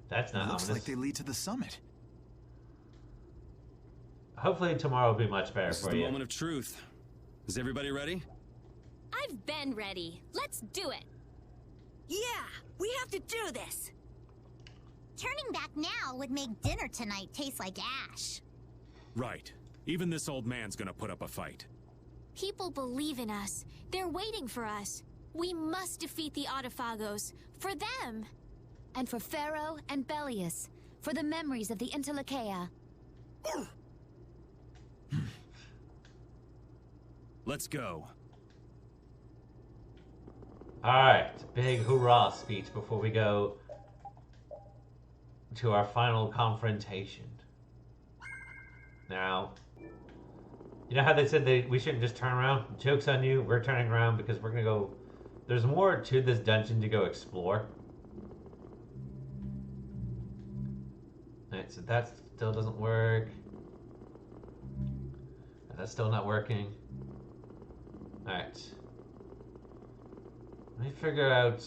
That's not Looks ominous. like they lead to the summit. Hopefully tomorrow will be much better This is for the you. moment of truth. Is everybody ready? I've been ready. Let's do it. Yeah, we have to do this. Turning back now would make dinner tonight taste like ash. Right. Even this old man's gonna put up a fight. People believe in us. They're waiting for us. We must defeat the Autophagos. For them. And for Pharaoh and Belius, for the memories of the Interlakeia. Let's go. Alright, big hoorah speech before we go to our final confrontation. Now, you know how they said we shouldn't just turn around? Joke's on you, we're turning around because we're gonna go... There's more to this dungeon to go explore. Alright, so that still doesn't work. That's still not working. Alright. Let me figure out...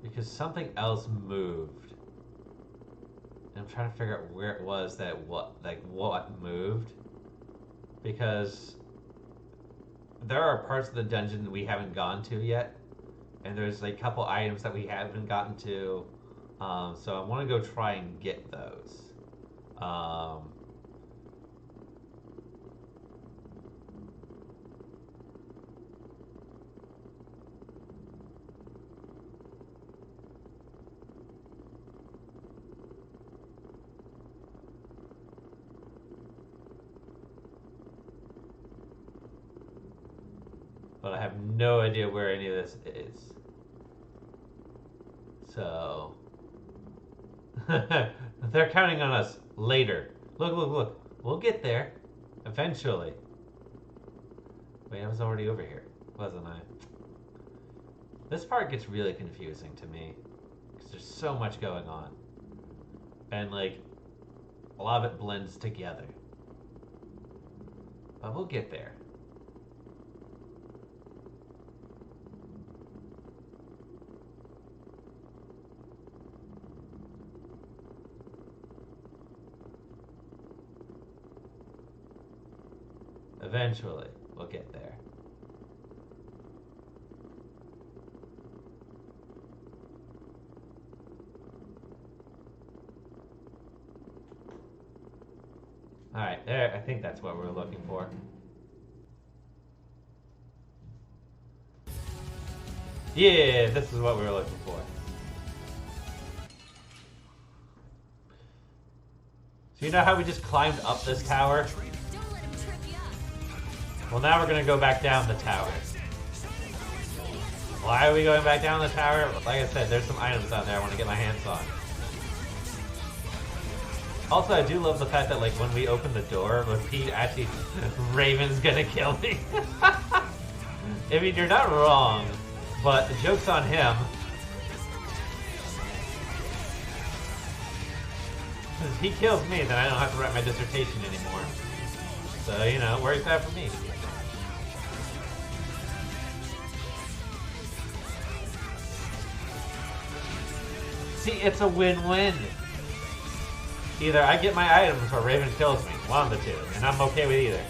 Because something else moved. And I'm trying to figure out where it was that what moved. Because there are parts of the dungeon that we haven't gone to yet. And there's like a couple items that we haven't gotten to. So I want to go try and get those. But I have no idea where any of this is. So... They're counting on us later. Look, look, look. We'll get there. Eventually. Wait, I was already over here, wasn't I? This part gets really confusing to me. Because there's so much going on. And, like, a lot of it blends together. But we'll get there. Eventually, we'll get there. Alright, there, I think that's what we're looking for. Yeah, this is what we were looking for. So you know how we just climbed up this tower? Well, now we're gonna go back down the tower. Why are we going back down the tower? Like I said, there's some items down there I want to get my hands on. Also, I do love the fact that, like, when we open the door, with Pete actually, Raven's gonna kill me. I mean, you're not wrong, but the joke's on him. If he kills me, then I don't have to write my dissertation anymore. So, you know, it works out for me. See, it's a win-win. Either I get my items or Raven kills me. One of the two. And I'm okay with either.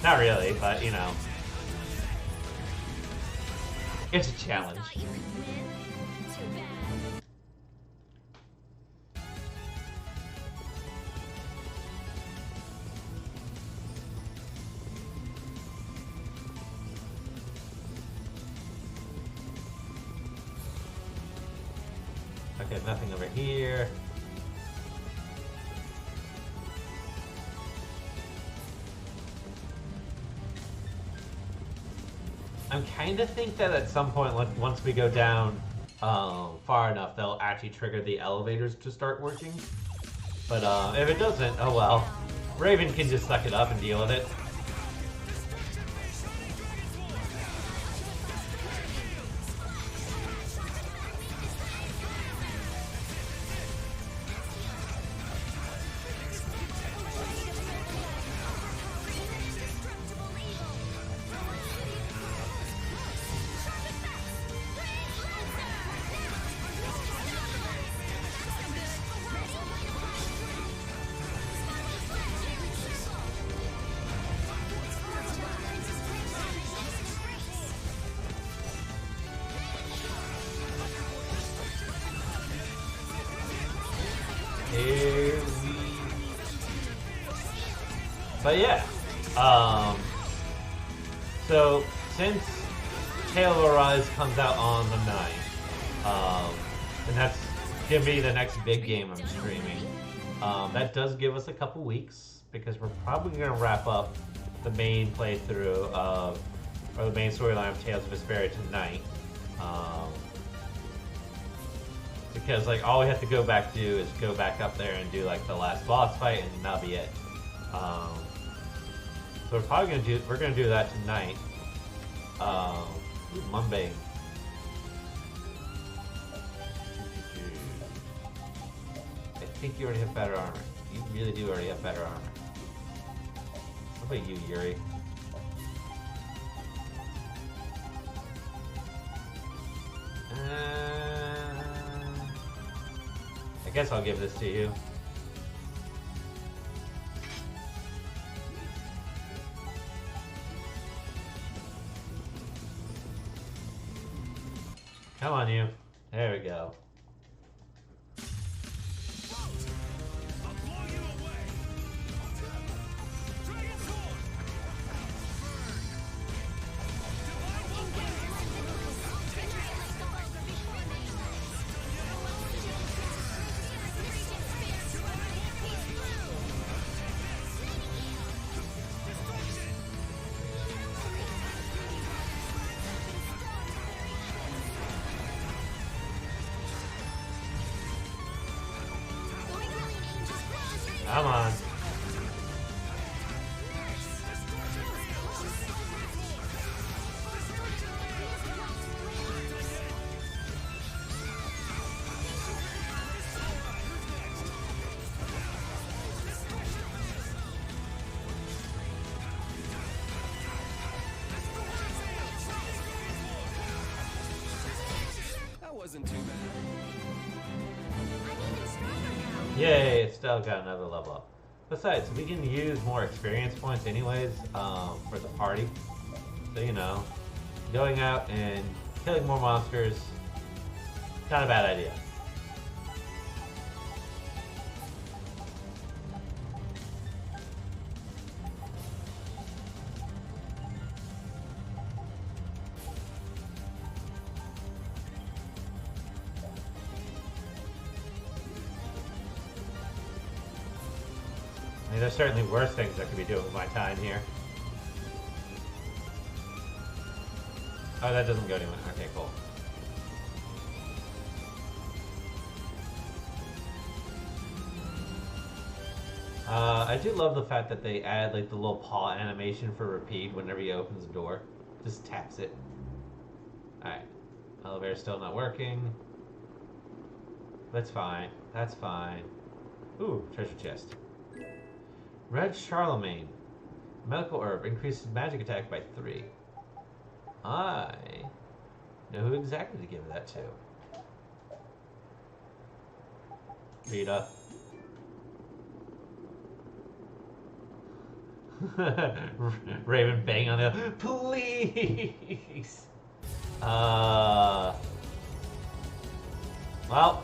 Not really, but, you know. It's a challenge. Okay, nothing over here. I'm kind of think that at some point, like, once we go down far enough, they'll actually trigger the elevators to start working. But if it doesn't, oh well. Raven can just suck it up and deal with it. But yeah, so since Tale of Arise comes out on the 9th, and that's gonna be the next big game I'm streaming, that does give us a couple weeks because we're probably gonna wrap up the main playthrough of, or the main storyline of Tales of Vespeira tonight. Because like all we have to go back to is go back up there and do like the last boss fight, and that'll be it. So we're gonna do that tonight. Monday. I think you already have better armor. You really do already have better armor. What about you, Yuri? I guess I'll give this to you. Come on, you. There we go. Come on. That wasn't too bad. Yay, still got another level up. Besides, we can use more experience points anyways for the party. So, you know, going out and killing more monsters, not a bad idea. I mean, there's certainly worse things I could be doing with my time here. Oh, that doesn't go anywhere. Okay, cool. I do love the fact that they add like the little paw animation for repeat whenever he opens the door. Just taps it. Alright. Elevator's still not working. That's fine. That's fine. Ooh, treasure chest. Red Charlemagne. Medical herb increases magic attack by 3. I know who exactly to give that to. Rita. Raven bang on the please. Well,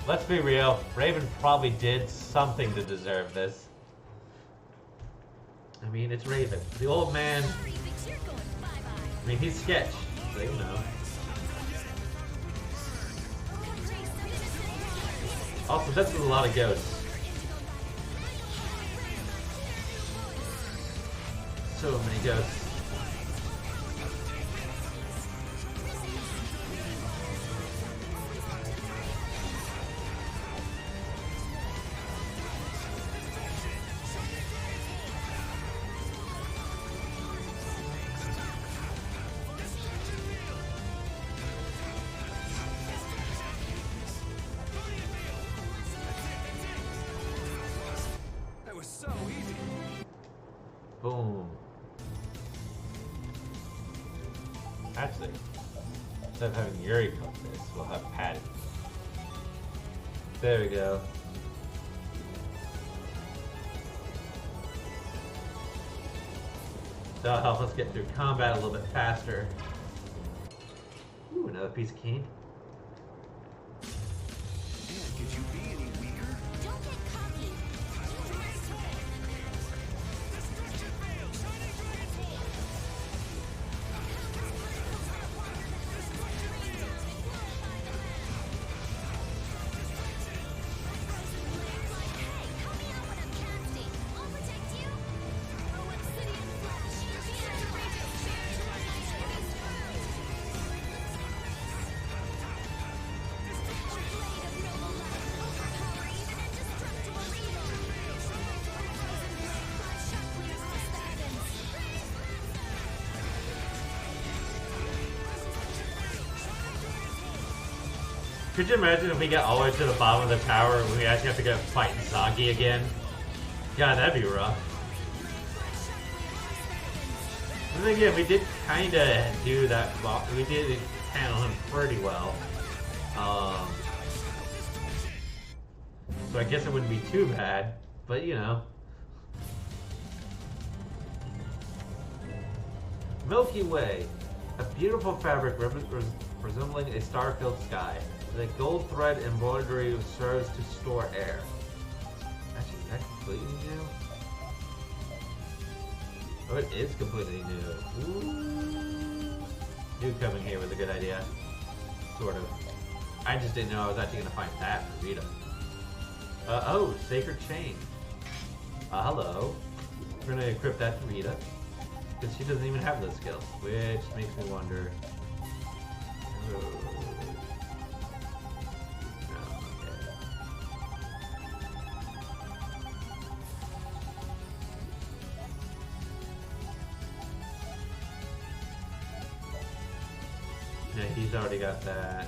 let's be real. Raven probably did something to deserve this. I mean, it's Raven. The old man. I mean, he's sketch, so you know. Also, that's a lot of ghosts. So many ghosts. That was so easy. Boom. Actually, instead of having Yuri cook this, we'll have Patty. There we go. That'll help us get through combat a little bit faster. Ooh, another piece of cane. Man, could you be any weaker? Don't get cocky. Could you imagine if we get all the way to the bottom of the tower when we actually have to go fight Zagi again? God, that'd be rough. But then again, we did kind of do that. We did handle him pretty well. So I guess it wouldn't be too bad, but you know. Milky Way, a beautiful fabric resembling a star-filled sky. The gold thread embroidery serves to store air. Actually, is that completely new? Oh, it is completely new. Ooh. Knew coming here was a good idea. Sort of. I just didn't know I was actually going to find that for Rita. Oh, Sacred Chain. Hello. We're going to equip that to Rita. Because she doesn't even have those skills. Which makes me wonder... Yeah, he's already got that.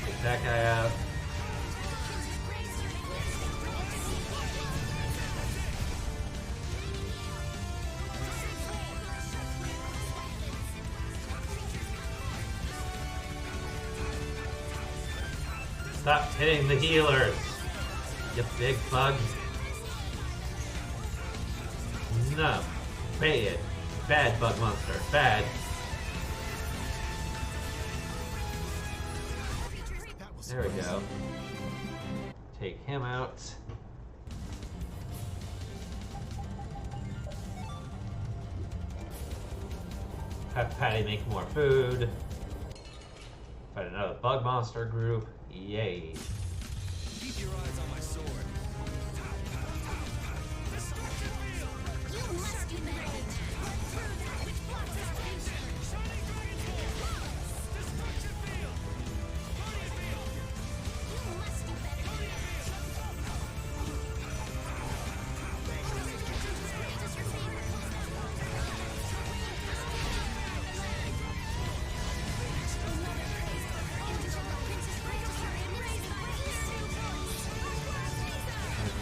Take that guy out. Stop hitting the healers, you big bug. No. Bad. Bad bug monster. Bad. There we go. Take him out. Have Patty make more food. Fight another bug monster group. Yay. Keep your eyes on my sword. You must do better.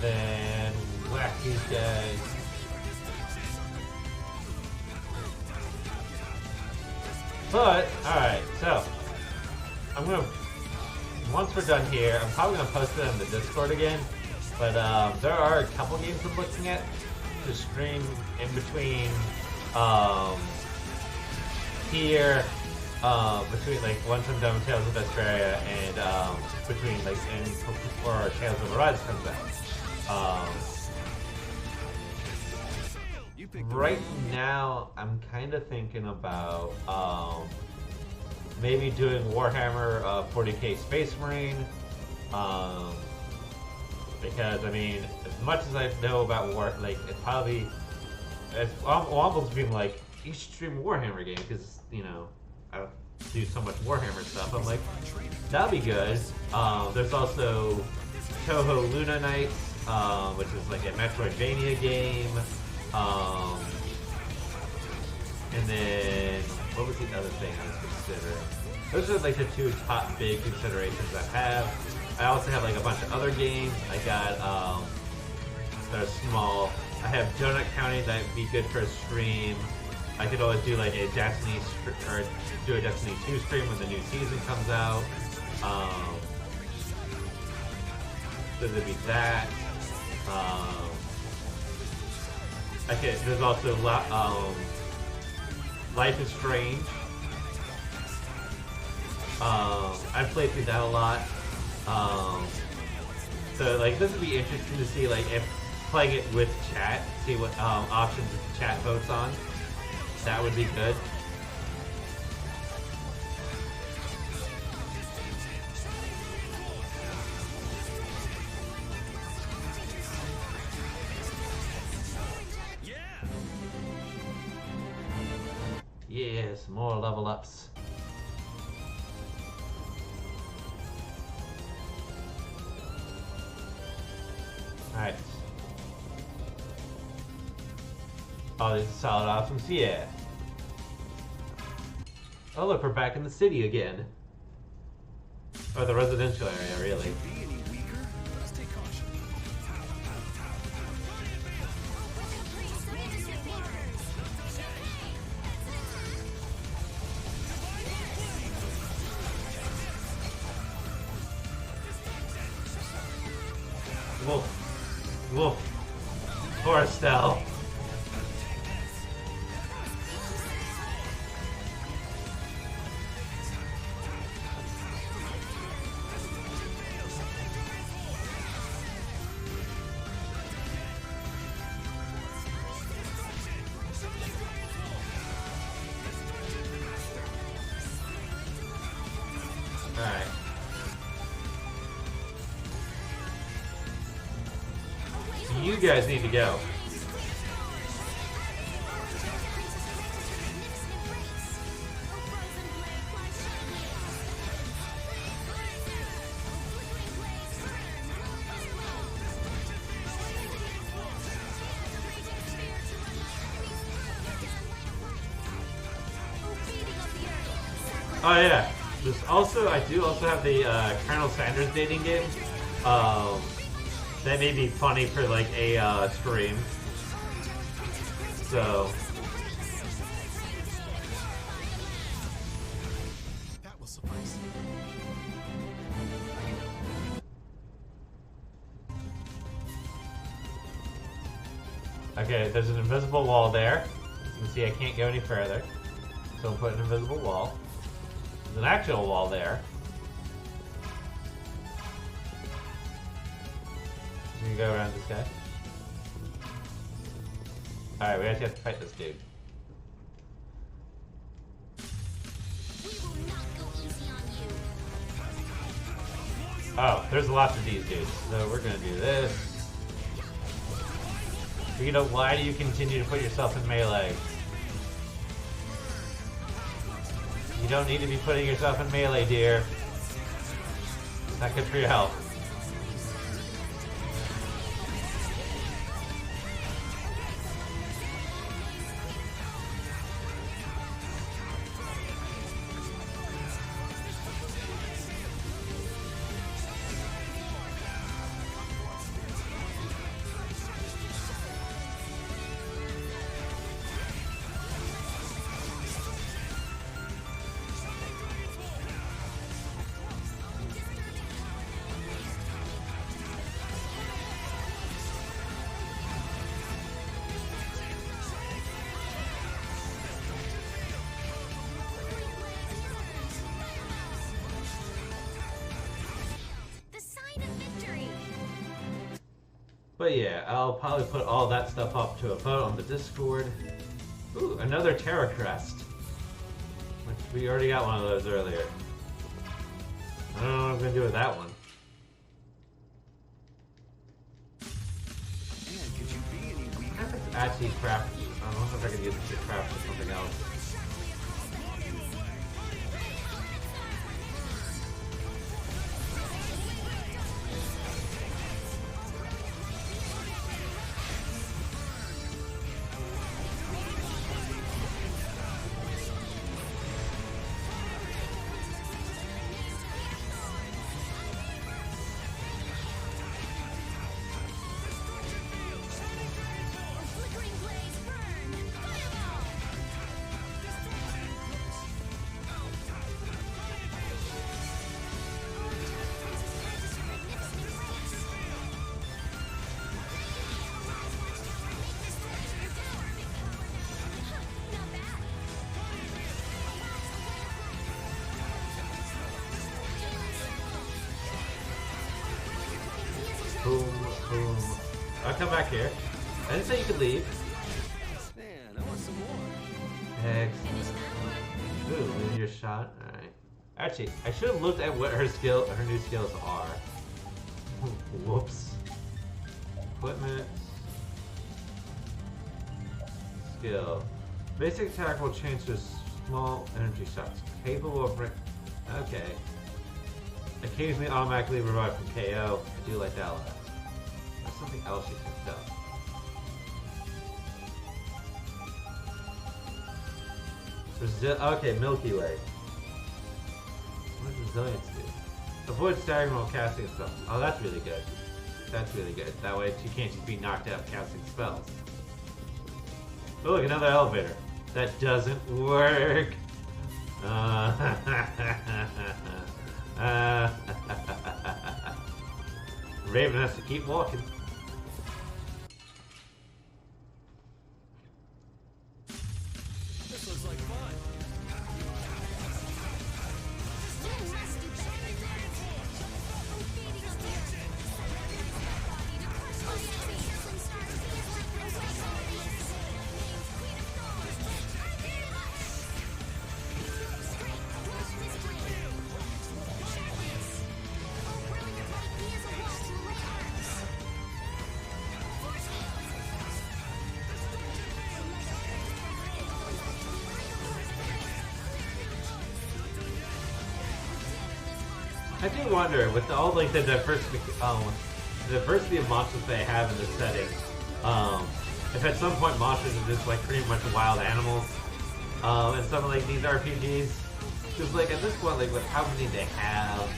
Then whack these guys. But, alright, so I'm gonna, once we're done here, I'm probably gonna post it on the Discord again. But there are a couple games I'm looking at to stream in between here, between like once I'm done with Tales of Vespeira and between like before Tales of Arise comes out. Right now, I'm kind of thinking about maybe doing Warhammer 40k Space Marine, because I mean, as much as I know about War, like it probably it's almost being like you should stream a Warhammer game because you know I do so much Warhammer stuff. I'm like that'd be good. There's also Toho Luna Knights, which is like a Metroidvania game. And then, what was the other thing I was considering? Those are like the two top big considerations I have. I also have like a bunch of other games. I got, that are small. I have Donut County that would be good for a stream. I could always do like a Destiny, or do a Destiny 2 stream when the new season comes out. So there'd be that. There's also Life is Strange. I've played through that a lot. So like this would be interesting to see like if playing it with chat, see what options the chat votes on. That would be good. Yes, more level ups. Alright. Oh, these are solid options, yeah. Oh look, we're back in the city again. Or the residential area, really. Wolf. Wolf. Poor Estelle. Alright. You guys need to go. Oh yeah. There's also, I do also have the Colonel Sanders dating game. That may be funny for like a stream. So. That will suffice. Okay, there's an invisible wall there. As you can see, I can't go any further. So I'll put an invisible wall. There's an actual wall there. We can go around this guy. Alright, we actually have to fight this dude. Oh, there's lots of these dudes. So we're gonna do this. You know, why do you continue to put yourself in melee? You don't need to be putting yourself in melee, dear. It's not good for your health. But yeah, I'll probably put all that stuff up to a vote on the Discord. Ooh, another Terror Crest. Which we already got one of those earlier. I don't know what I'm gonna do with that one. I have to actually craft. I don't know if I can use it to craft for something else. Boom, boom. I'll come back here. I didn't say you could leave. Man, I want some more. Excellent. Ooh, linear shot. Alright. Actually, I should have looked at what her new skills are. Whoops. Equipment. Skill. Basic attack will change to small energy shots. Capable of okay. Occasionally automatically revive from KO. I do like that a lot. That's something else you picked up. Okay, Milky Way. What does resilience do? Avoid staggering while casting stuff. Oh, that's really good. That's really good. That way she can't just be knocked out casting spells. Oh, look, another elevator. That doesn't work. Raven has to keep walking. This looks like fun. I do wonder, with all like the diversity of monsters they have in this setting, if at some point monsters are just like pretty much wild animals, and some of like these RPGs, because like at this point, like with how many they have,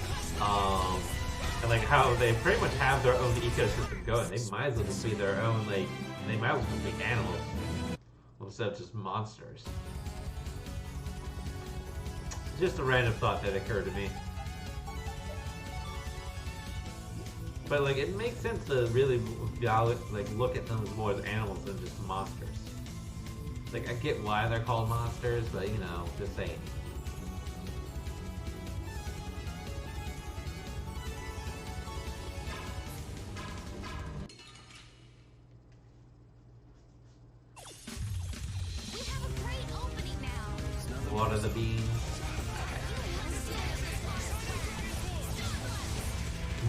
and like how they pretty much have their own ecosystem going, they might as well just be their own like they might as well just be animals instead of just monsters. Just a random thought that occurred to me. But like, it makes sense to really like look at them more as animals than just monsters. Like, I get why they're called monsters, but you know, just saying. We have a great opening now. What are the beans?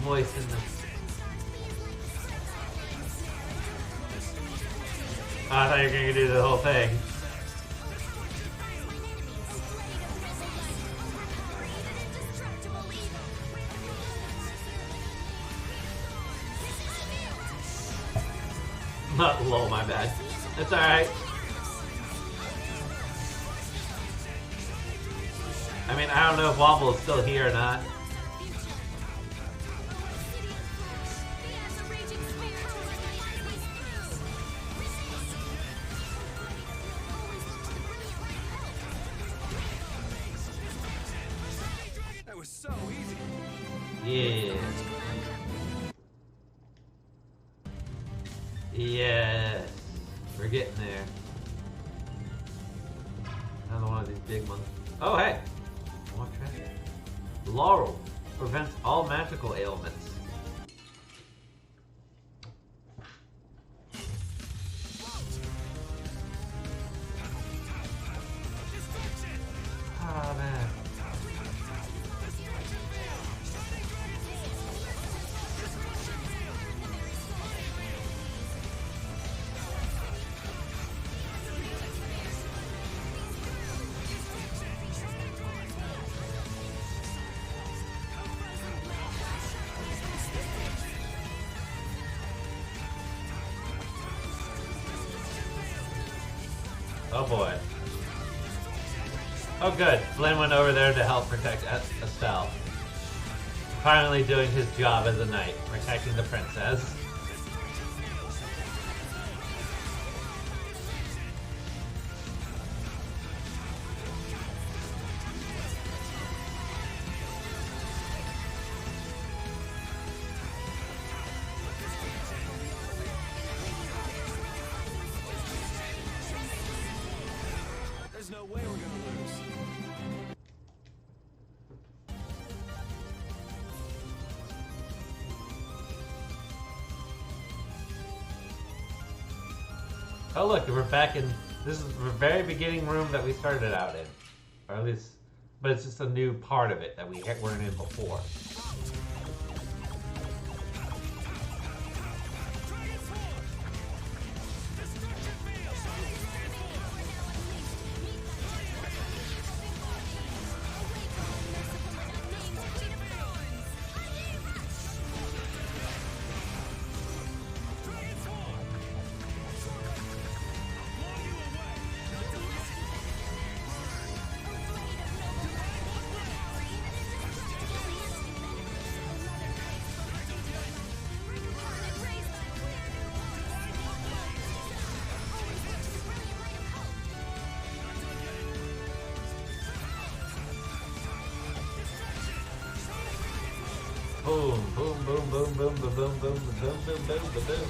Moisten them. Oh, I thought you were going to do the whole thing. Lol, my bad. That's alright. I mean, I don't know if Wobble is still here or not. That was so easy. Yeah. Yes. We're getting there. Another one of these big ones. Oh, hey. More treasure. Laurel prevents all magical ailments. Oh, man. Oh boy. Oh good, Flynn went over there to help protect Estelle. Finally doing his job as a knight, protecting the princess. There's no way we're gonna lose. Oh look, we're back in. This is the very beginning room that we started out in, or at least, but it's just a new part of it that we weren't in before. Boom, boom, boom, boom, boom, boom, boom, boom, boom, boom, boom, boom, boom, boom.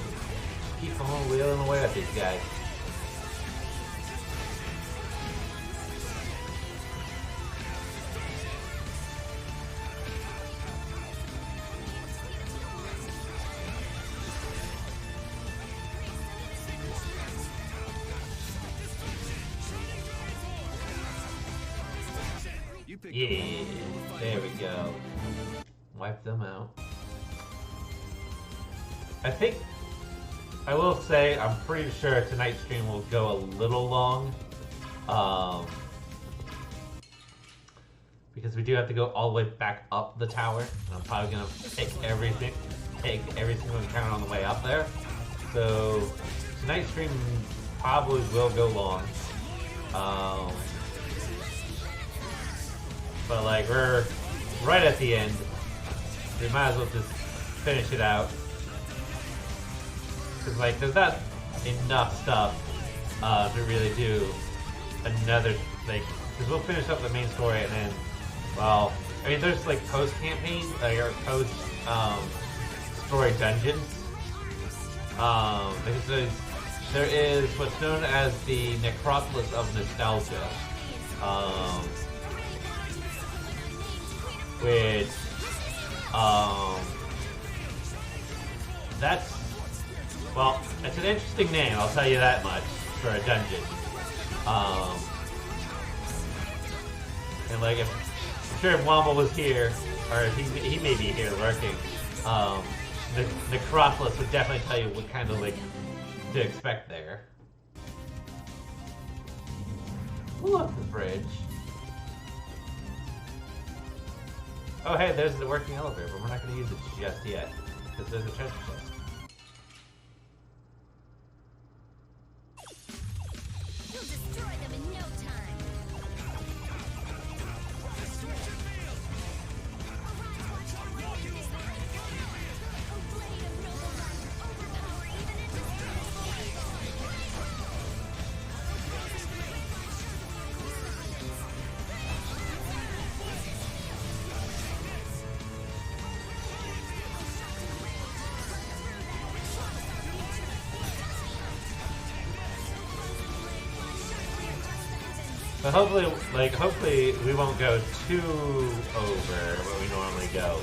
Keep on wheeling away at these guys. Yeah, there we go. Wipe them out. I think, I will say, I'm pretty sure tonight's stream will go a little long. Because we do have to go all the way back up the tower. And I'm probably going to take every single encounter on the way up there. So, tonight's stream probably will go long. But like, we're right at the end. We might as well just finish it out. Because like, there's not enough stuff to really do another, like, because we'll finish up the main story and then, well, I mean, there's like post-campaign, or post-story dungeons. Because there is what's known as the Necropolis of Nostalgia. Which, that's, well, it's an interesting name, I'll tell you that much, for a dungeon. And like, I'm sure if Womble was here, or he may be here lurking, the Necropolis would definitely tell you what kind of, like, to expect there. Pull up the bridge. Oh hey, there's the working elevator, but we're not going to use it just yet, because there's a treasure chest. You'll destroy them in no time. But hopefully we won't go too over what we normally go.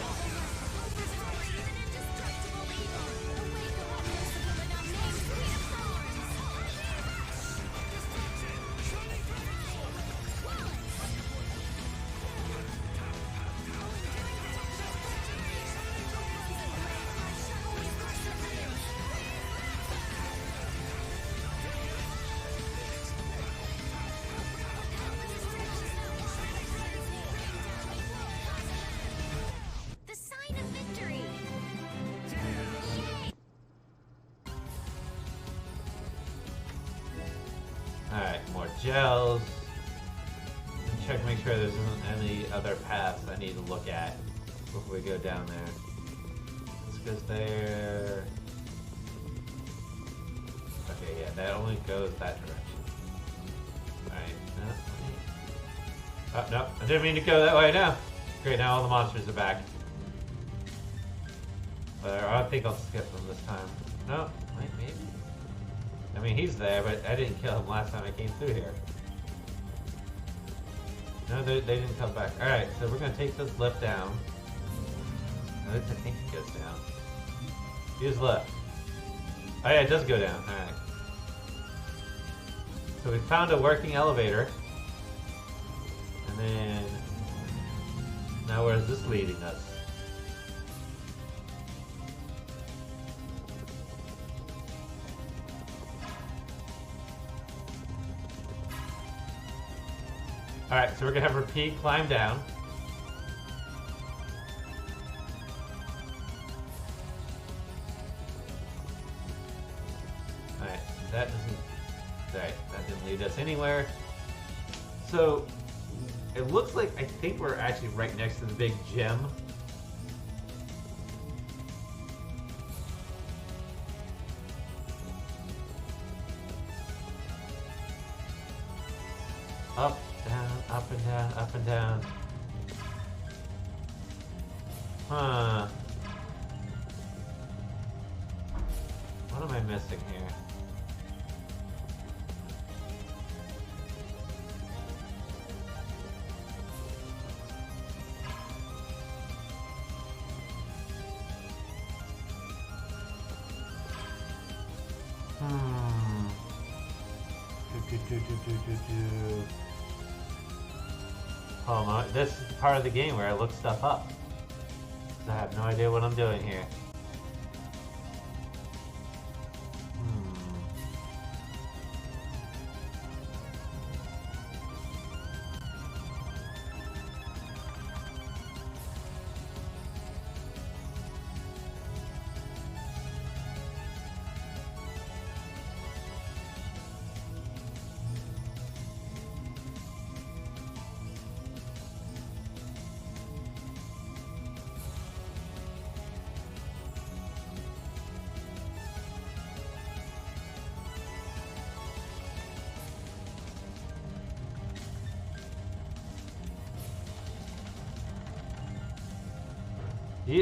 Gels. Check, make sure there isn't any other paths I need to look at before we go down there. This goes there. Okay, yeah, that only goes that direction. Alright, no. Oh, no, I didn't mean to go that way now. Great, now all the monsters are back. But I think I'll skip them this time. No, wait, maybe. I mean, he's there, but I didn't kill him last time I came through here. No, they didn't come back. Alright, so we're going to take this lift down. No, I think it goes down. Use left. Oh yeah, it does go down. Alright. So we found a working elevator. And then... Now where is this leading us? Alright, so we're gonna have Repeat climb down. Alright, that doesn't... Alright, that didn't lead us anywhere. So, it looks like, I think we're actually right next to the big gem. Up, down, up and down, up and down. Huh. What am I missing here? Oh my, this is the part of the game where I look stuff up. 'Cause I have no idea what I'm doing here.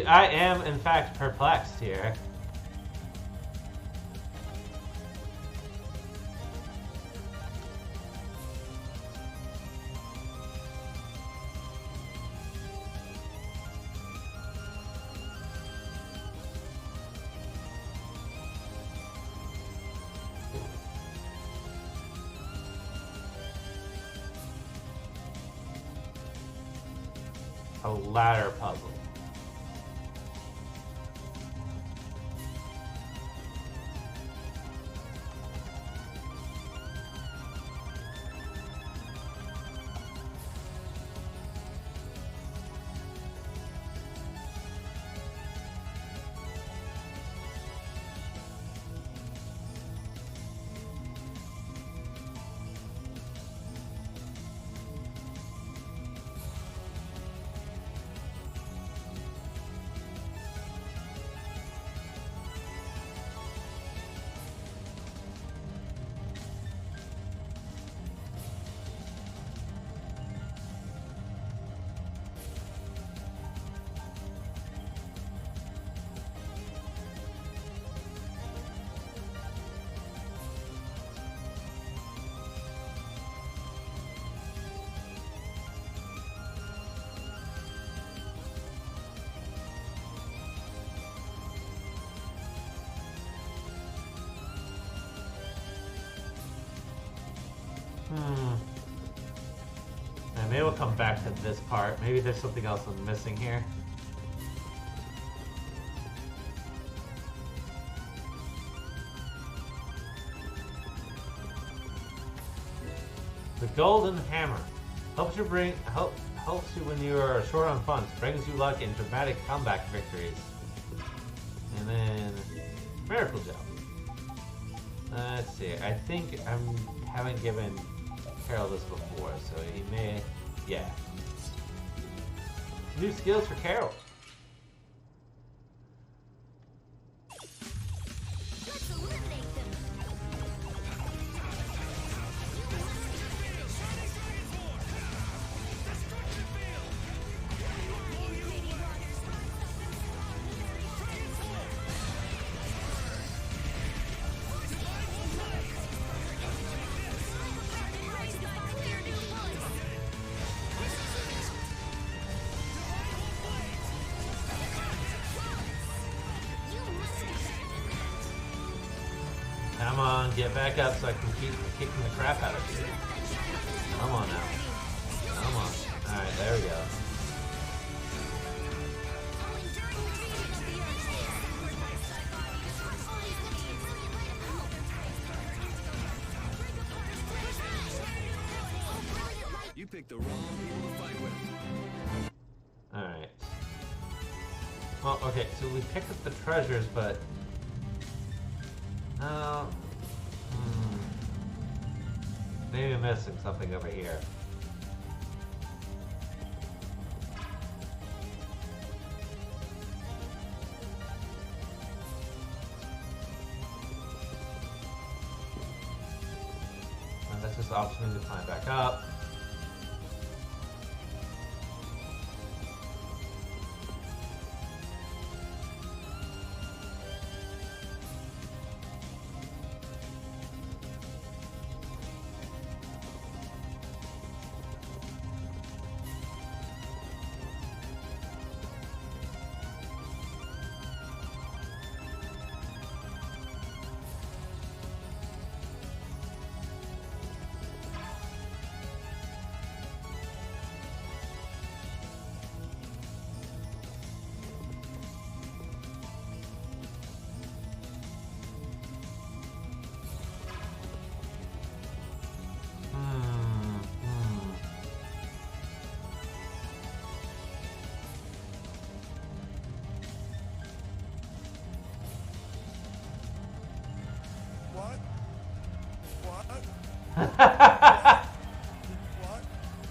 I am, in fact, perplexed here. A ladder puzzle. And maybe we'll come back to this part. Maybe there's something else I'm missing here. The Golden Hammer helps you when you are short on funds, brings you luck in dramatic comeback victories. And then Miracle Gel. Let's see. I think I haven't given Carol this before, so he may, yeah. New skills for Carol. Let's eliminate them. Come on, get back up so I can keep kicking the crap out of you. Come on now. Come on. Alright, there we go. You picked the wrong people to fight with. Alright. Well, okay, so we picked up the treasures, but... Maybe I'm missing something over here. That's just option to climb back up.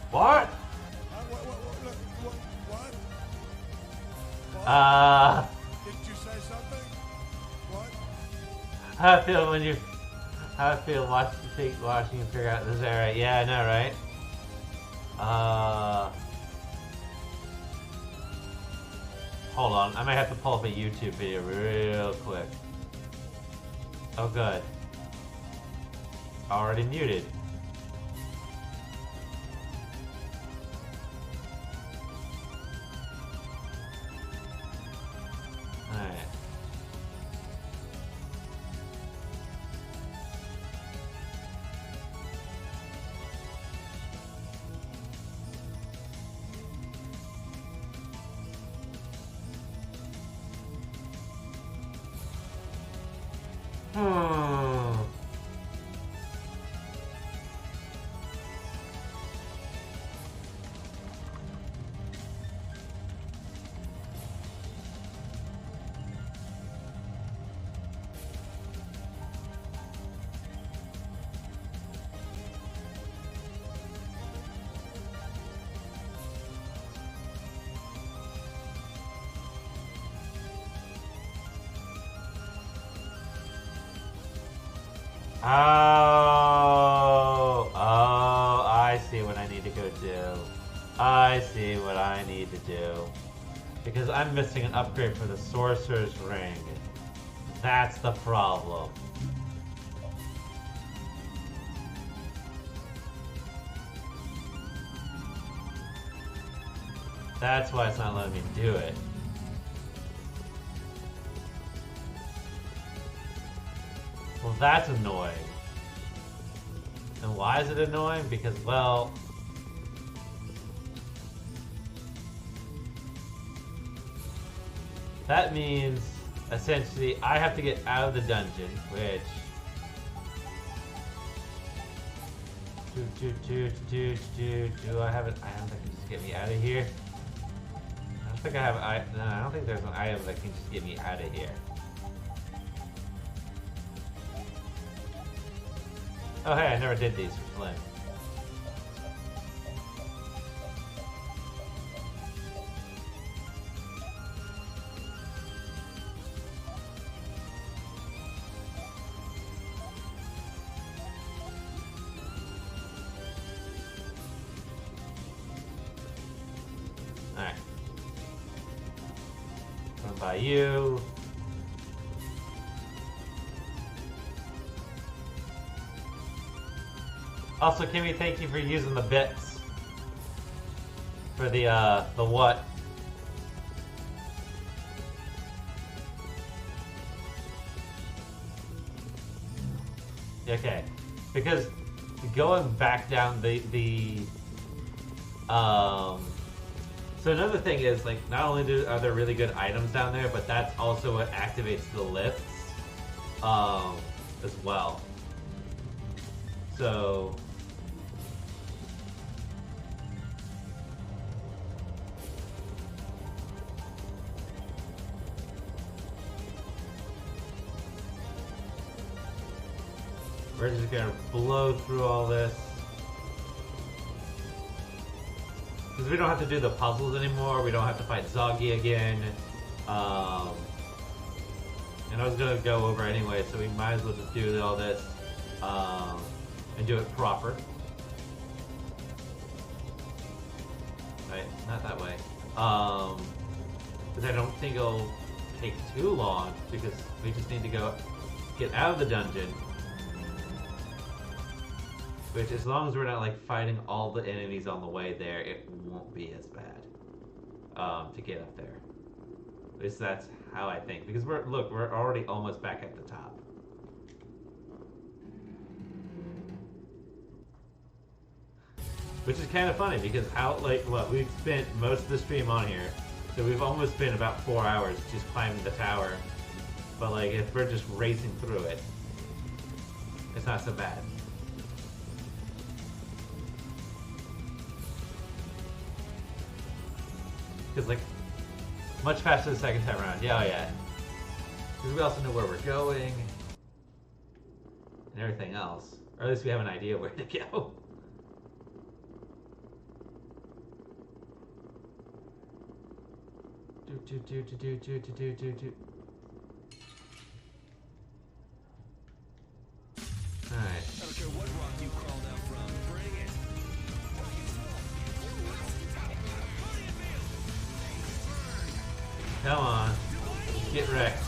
What? Did you say something? What? How I feel watching you figure out this area. Yeah, I know, right? Hold on, I might have to pull up a YouTube video real quick. Oh, good. Already muted. Alright. Oh, I see what I need to go do. I see what I need to do. Because I'm missing an upgrade for the Sorcerer's Ring. That's the problem. That's why it's not letting me do it. Well, that's annoying. And why is it annoying? Because, well... that means, essentially, I have to get out of the dungeon, which... Do I have an item that can just get me out of here? I don't think I have... No, I don't think there's an item that can just get me out of here. Oh hey, I never did these for Flynn. Alright. Run by you. Also, Kimmy, thank you for using the bits for the what? Okay, because going back down so another thing is, like, not only are there really good items down there, but that's also what activates the lifts, as well. So we're just gonna blow through all this. Because we don't have to do the puzzles anymore, we don't have to fight Zoggy again. And I was gonna go over anyway, so we might as well just do all this and do it proper. Right, not that way. Because I don't think it'll take too long, because we just need to go get out of the dungeon. Which, as long as we're not like fighting all the enemies on the way there, it won't be as bad to get up there. At least that's how I think. Because we're already almost back at the top. Which is kind of funny because we've spent most of the stream on here, so we've almost spent about 4 hours just climbing the tower. But like, if we're just racing through it, it's not so bad. Because, like, much faster the second time around. Yeah, oh yeah. Because we also know where we're going. And everything else. Or at least we have an idea where to go. Alright. I don't care what rock you crawled out from. Bring it. Come on. Get wrecked.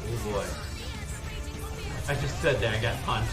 Oh boy. I just stood there and got punched.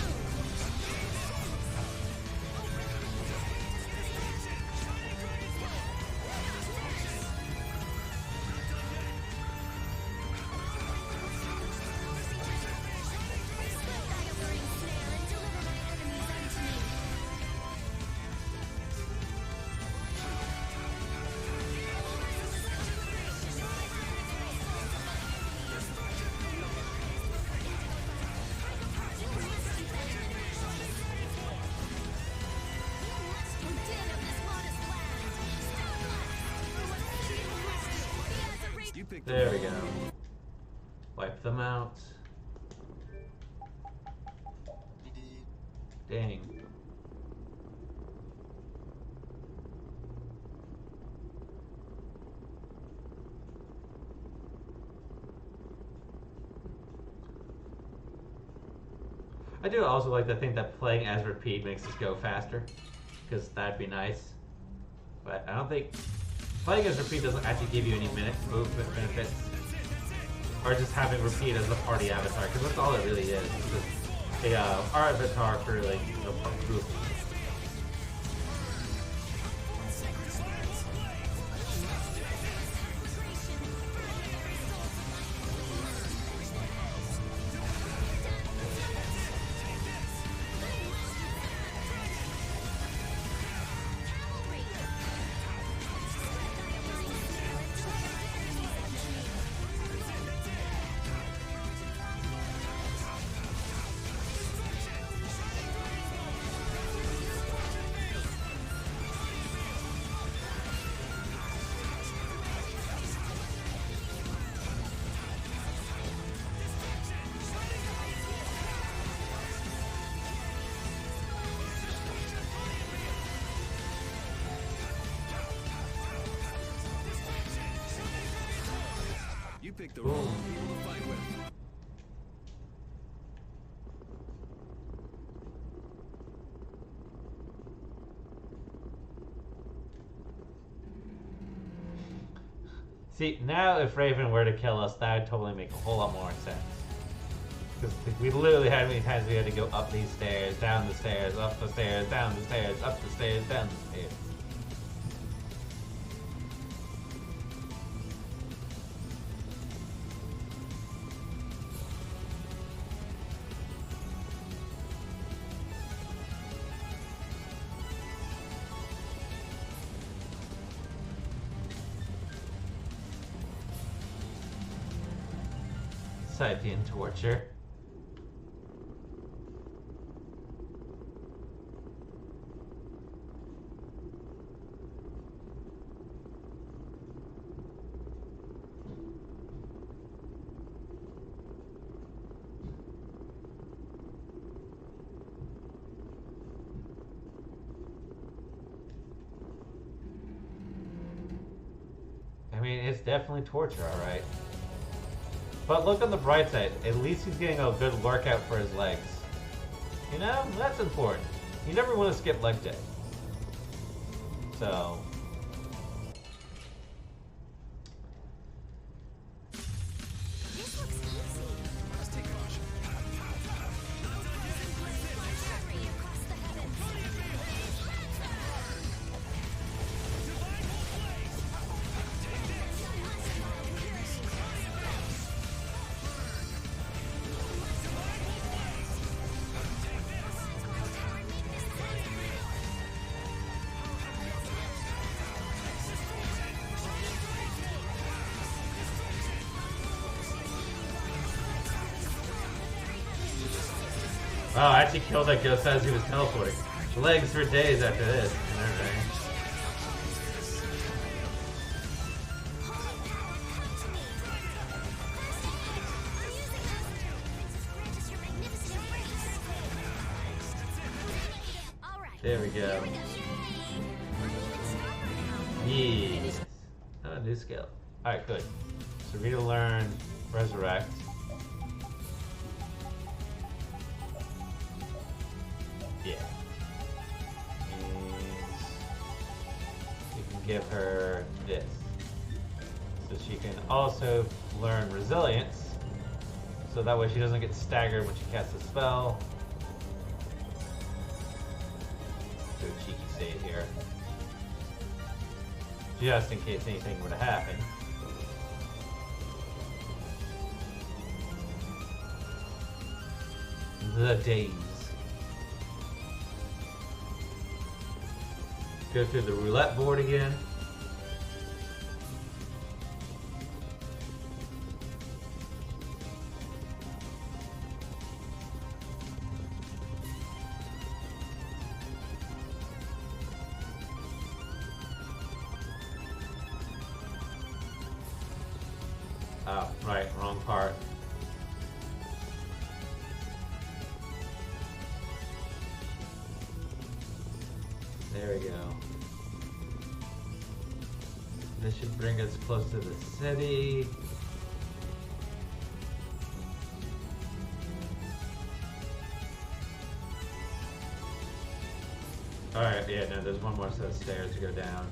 There we go. Wipe them out. Dang. I do also like to think that playing as repeat makes us go faster, because that'd be nice. But I don't think playing as repeat doesn't actually give you any movement benefits, or just having repeat as the party avatar, because that's all it really is. It's just our avatar for like the group. You picked the wrong people to fight with. See, now if Raven were to kill us, that would totally make a whole lot more sense. Because we literally had many times we had to go up these stairs, down the stairs, up the stairs, down the stairs, up the stairs, down the stairs. Sapien torture. I mean, it's definitely torture, alright. But look on the bright side. At least he's getting a good workout for his legs. You know, that's important. You never want to skip leg day. So... This looks easy. Let's take caution. Fiery across the heavens. Wow, I actually killed that ghost as he was teleporting. Legs for days after this. Alright. There we go. Yes. Oh, new skill. Alright, good. So Rita learned Resurrect. Yeah. And you can give her this. So she can also learn Resilience. So that way she doesn't get staggered when she casts a spell. Do a cheeky save here. Just in case anything were to happen. The days. Go through the roulette board again. Oh, right, wrong part. There we go. This should bring us close to the city. Alright, yeah, no, there's one more set of stairs to go down.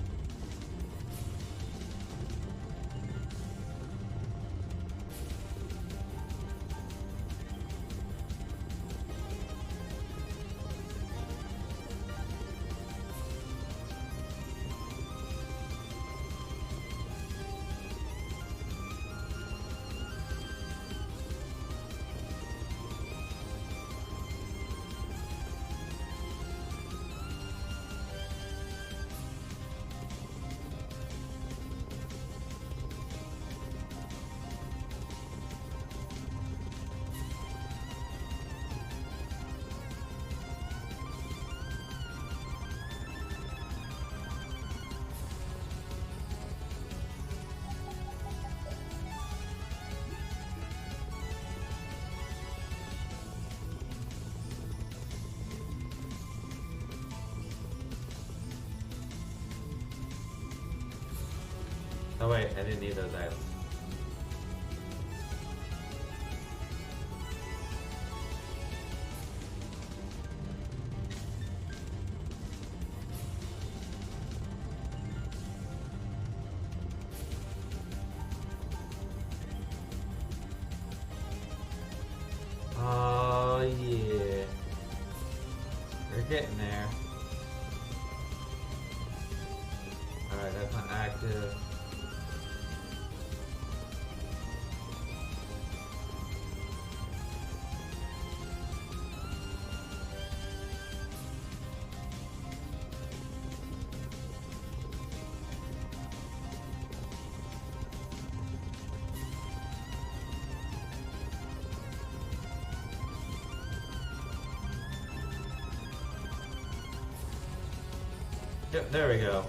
Oh wait, I didn't need those items. Oh yeah. We're getting there. Alright, that's not active. Yep, there we go.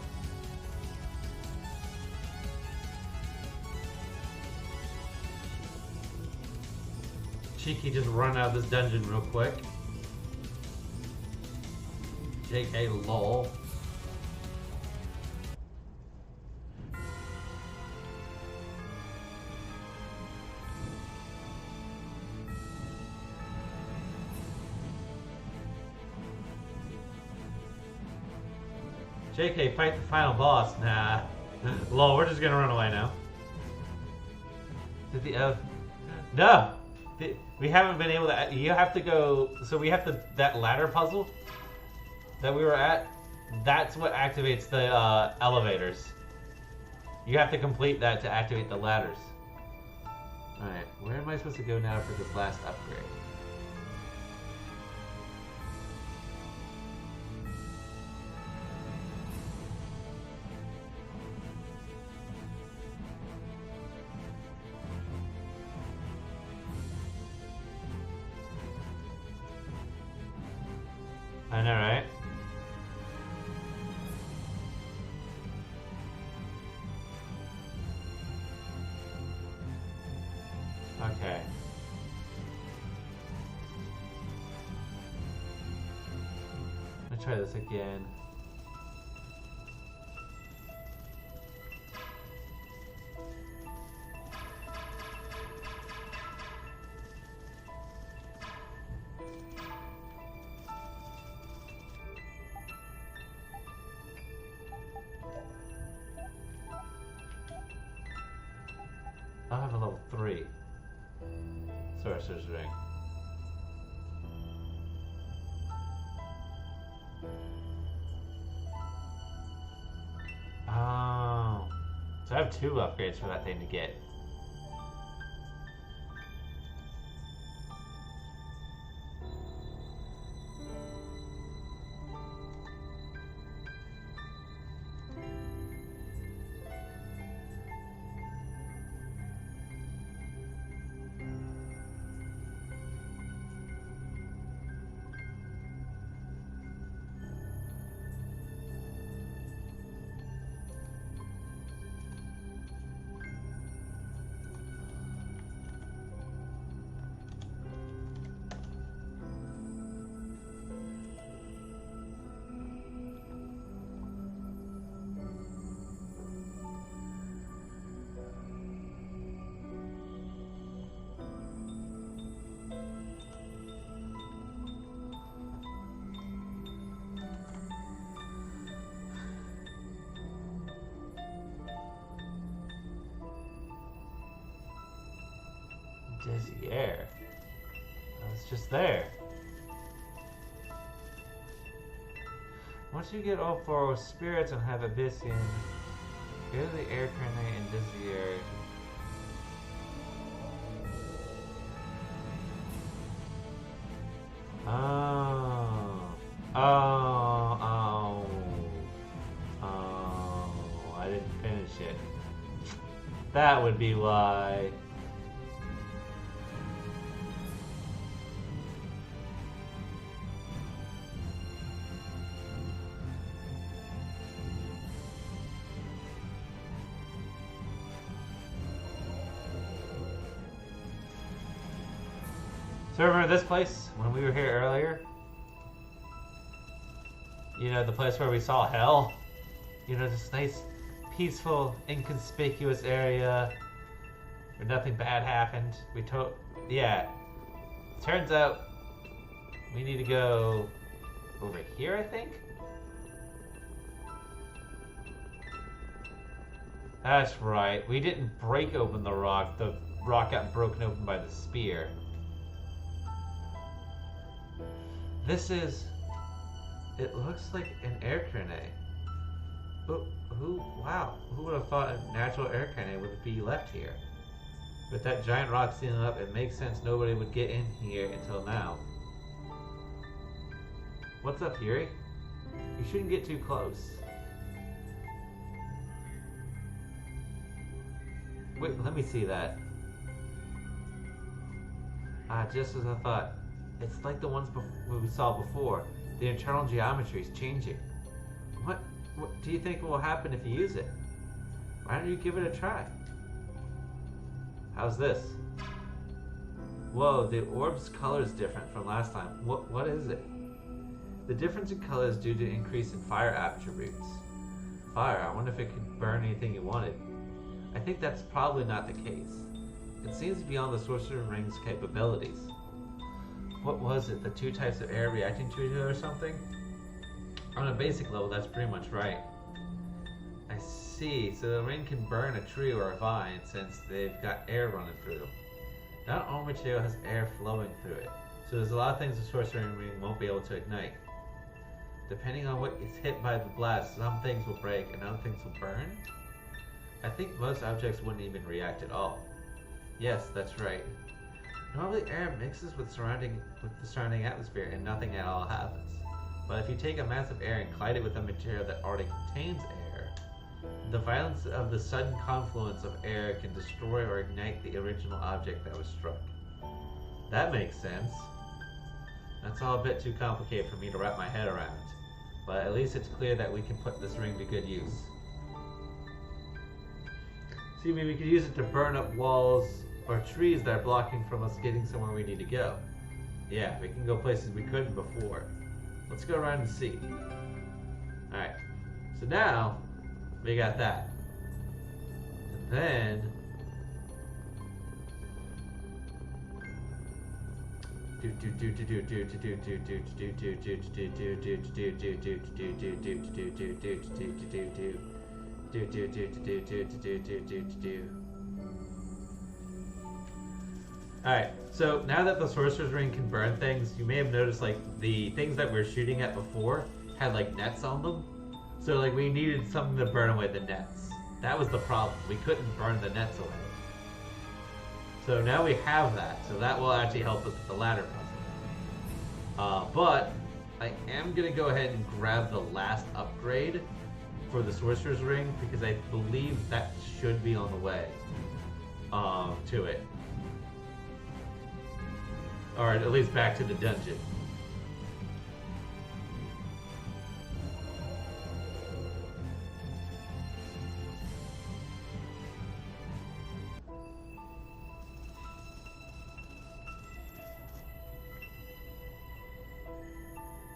Cheeky, just run out of this dungeon real quick. JK lol. JK, fight the final boss. Nah. Lol, we're just gonna run away now. Did the no! We haven't been able to. You have to go. So we have to. That ladder puzzle that we were at, that's what activates the elevators. You have to complete that to activate the ladders. Alright, where am I supposed to go now for this last upgrade? I know, right? Okay. Let's try this again. I'll have a level 3. Sorcerer's Ring. Oh. So I have 2 upgrades for that thing to get. Dizzy air. It's just there. Once you get all 4 spirits and have Abyssian, go to the air grenade and dizzy air. Oh, I didn't finish it. That would be why. So remember this place when we were here earlier? You know, the place where we saw hell? You know, this nice, peaceful, inconspicuous area where nothing bad happened. Yeah. Turns out we need to go over here, I think? That's right. We didn't break open the rock. The rock got broken open by the spear. This is... It looks like an air grenade. Wow, who would have thought a natural air grenade would be left here? With that giant rock sealing up, it makes sense nobody would get in here until now. What's up, Yuri? You shouldn't get too close. Wait, let me see that. Just as I thought. It's like the ones we saw before. The internal geometry is changing. what do you think will happen if you use it? Why don't you give it a try? How's this? Whoa, the orb's color is different from last time. What is it? The difference in color is due to increase in fire attributes. Fire, I wonder if it could burn anything you wanted. I think that's probably not the case. It seems beyond the Sorcerer Ring's capabilities. What was it? The two types of air reacting to each other or something? On a basic level, that's pretty much right. I see. So the ring can burn a tree or a vine since they've got air running through them. Not all material has air flowing through it, so there's a lot of things the Sorcerer Ring won't be able to ignite. Depending on what is hit by the blast, some things will break and other things will burn. I think most objects wouldn't even react at all. Yes, that's right. Normally air mixes with the surrounding atmosphere and nothing at all happens. But if you take a mass of air and collide it with a material that already contains air, the violence of the sudden confluence of air can destroy or ignite the original object that was struck. That makes sense. That's all a bit too complicated for me to wrap my head around. But at least it's clear that we can put this ring to good use. See, maybe we could use it to burn up walls or trees that are blocking from us getting somewhere we need to go. Yeah, we can go places we couldn't before. Let's go around and see. Alright, so now we got that. And then Alright, so now that the Sorcerer's Ring can burn things, you may have noticed like the things that we were shooting at before had like nets on them. So like we needed something to burn away the nets. That was the problem. We couldn't burn the nets away. So now we have that. So that will actually help us with the ladder puzzle. But I am going to go ahead and grab the last upgrade for the Sorcerer's Ring because I believe that should be on the way to it. Or at least back to the dungeon.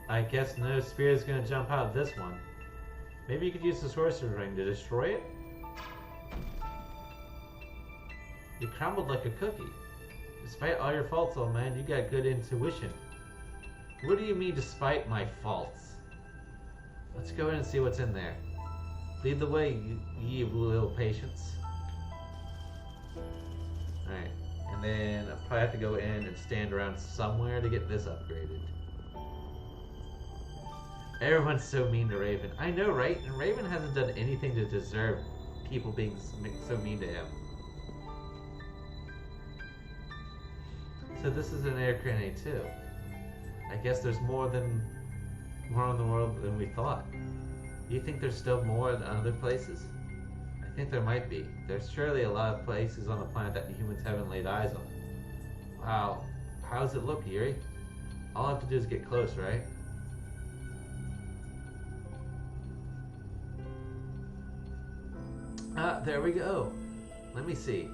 I guess no spear is going to jump out of this one. Maybe you could use the Sorcerer's Ring to destroy it? You crumbled like a cookie. Despite all your faults, old man, you got good intuition. What do you mean, despite my faults? Let's go in and see what's in there. Lead the way, ye little patience. Alright, and then I'll probably have to go in and stand around somewhere to get this upgraded. Everyone's so mean to Raven. I know, right? And Raven hasn't done anything to deserve people being so mean to him. So this is an air grenade too. I guess there's more in the world than we thought. Do you think there's still more in other places? I think there might be. There's surely a lot of places on the planet that the humans haven't laid eyes on. Wow. How does it look, Yuri? All I have to do is get close, right? Ah, there we go. Let me see.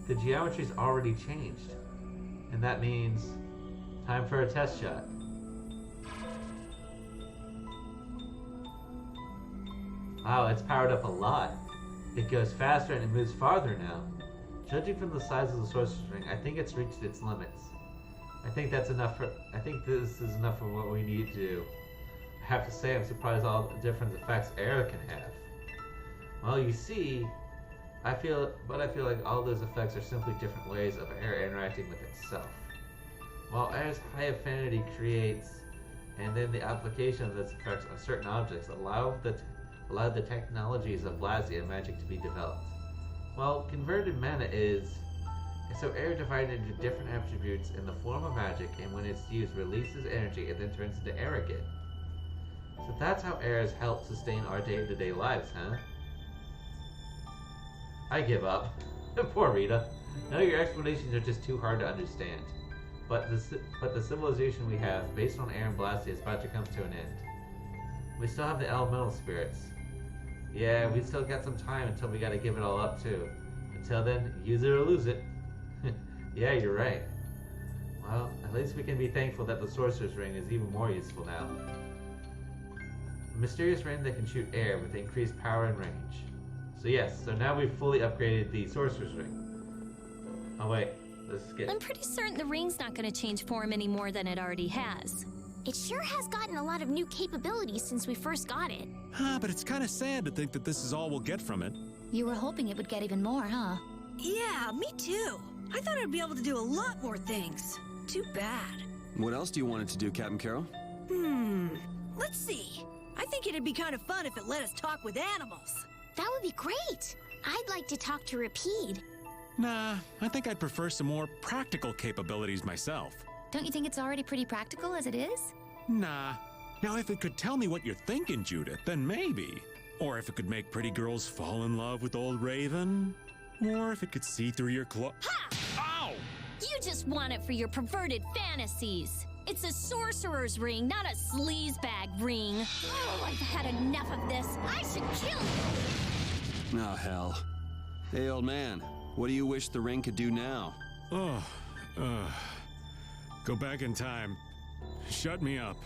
The geometry's already changed. And that means time for a test shot. Wow, it's powered up a lot. It goes faster and it moves farther now. Judging from the size of the Sorcerer's Ring, I think it's reached its limits. I think this is enough for what we need to do. I have to say, I'm surprised all the different effects air can have. Well, you see, I feel like all those effects are simply different ways of air interacting with itself. While air's high affinity creates, and then the application of those effects on certain objects allow the technologies of Blasi and magic to be developed. Well, converted mana is so air divided into different attributes in the form of magic, and when it's used, releases energy and then turns into air again. So that's how air has helped sustain our day-to-day lives, huh? I give up. Poor Rita. No, your explanations are just too hard to understand. but the civilization we have, based on air and Blastia, is about to come to an end. We still have the elemental spirits. Yeah, we still got some time until we gotta give it all up too. Until then, use it or lose it. Yeah, you're right. Well, at least we can be thankful that the Sorcerer's Ring is even more useful now. A mysterious ring that can shoot air with increased power and range. So yes, so now we've fully upgraded the Sorcerer's Ring. Oh wait, let's get... I'm pretty certain the ring's not going to change form any more than it already has. It sure has gotten a lot of new capabilities since we first got it. But it's kind of sad to think that this is all we'll get from it. You were hoping it would get even more, huh? Yeah, me too. I thought I'd be able to do a lot more things. Too bad. What else do you want it to do, Captain Carol? Let's see. I think it'd be kind of fun if it let us talk with animals. That would be great. I'd like to talk to Rapide. Nah, I think I'd prefer some more practical capabilities myself. Don't you think it's already pretty practical as it is? Nah. Now, if it could tell me what you're thinking, Judith, then maybe. Or if it could make pretty girls fall in love with old Raven. Or if it could see through your Ha! Ow! You just want it for your perverted fantasies. It's a sorcerer's ring, not a sleazebag ring. Oh, I've had enough of this. I should kill you! Oh, hell. Hey, old man, what do you wish the ring could do now? Go back in time. Shut me up.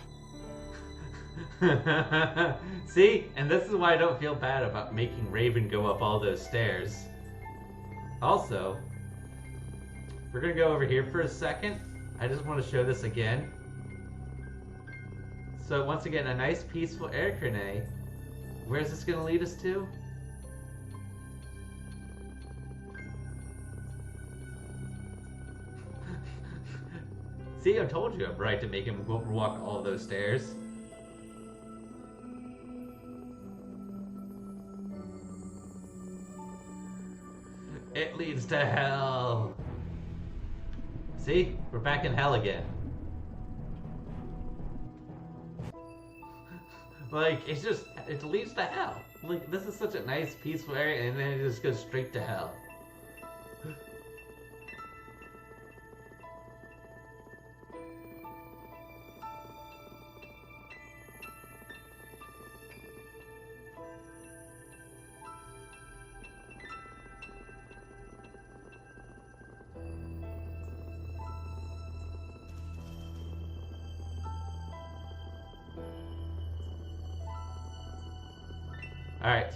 See? And this is why I don't feel bad about making Raven go up all those stairs. Also, we're gonna go over here for a second. I just want to show this again. So once again, a nice peaceful air grenade. Where's this gonna lead us to? See, I told you I'm right to make him walk all those stairs. It leads to hell. See? We're back in hell again. Like, it leads to hell. Like, this is such a nice, peaceful area, and then it just goes straight to hell. Alright,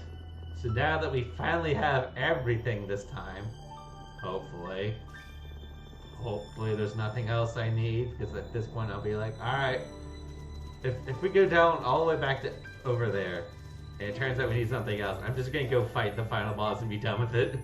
so now that we finally have everything this time, hopefully there's nothing else I need, because at this point I'll be like, alright, if we go down all the way back to over there, and it turns out we need something else, I'm just gonna go fight the final boss and be done with it.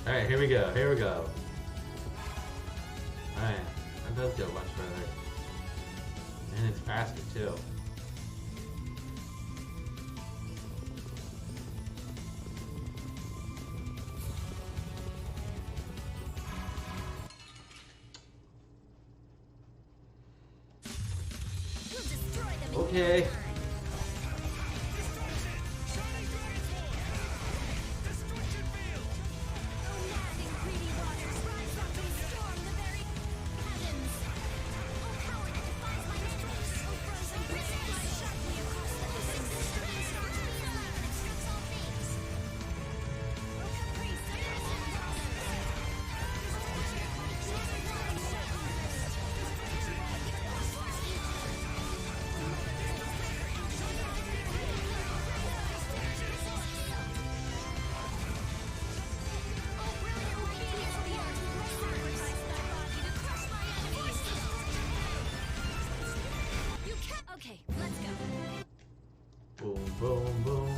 Alright, here we go. Alright, that does go much further. And it's faster too. Okay. Okay, let's go. Boom, boom, boom.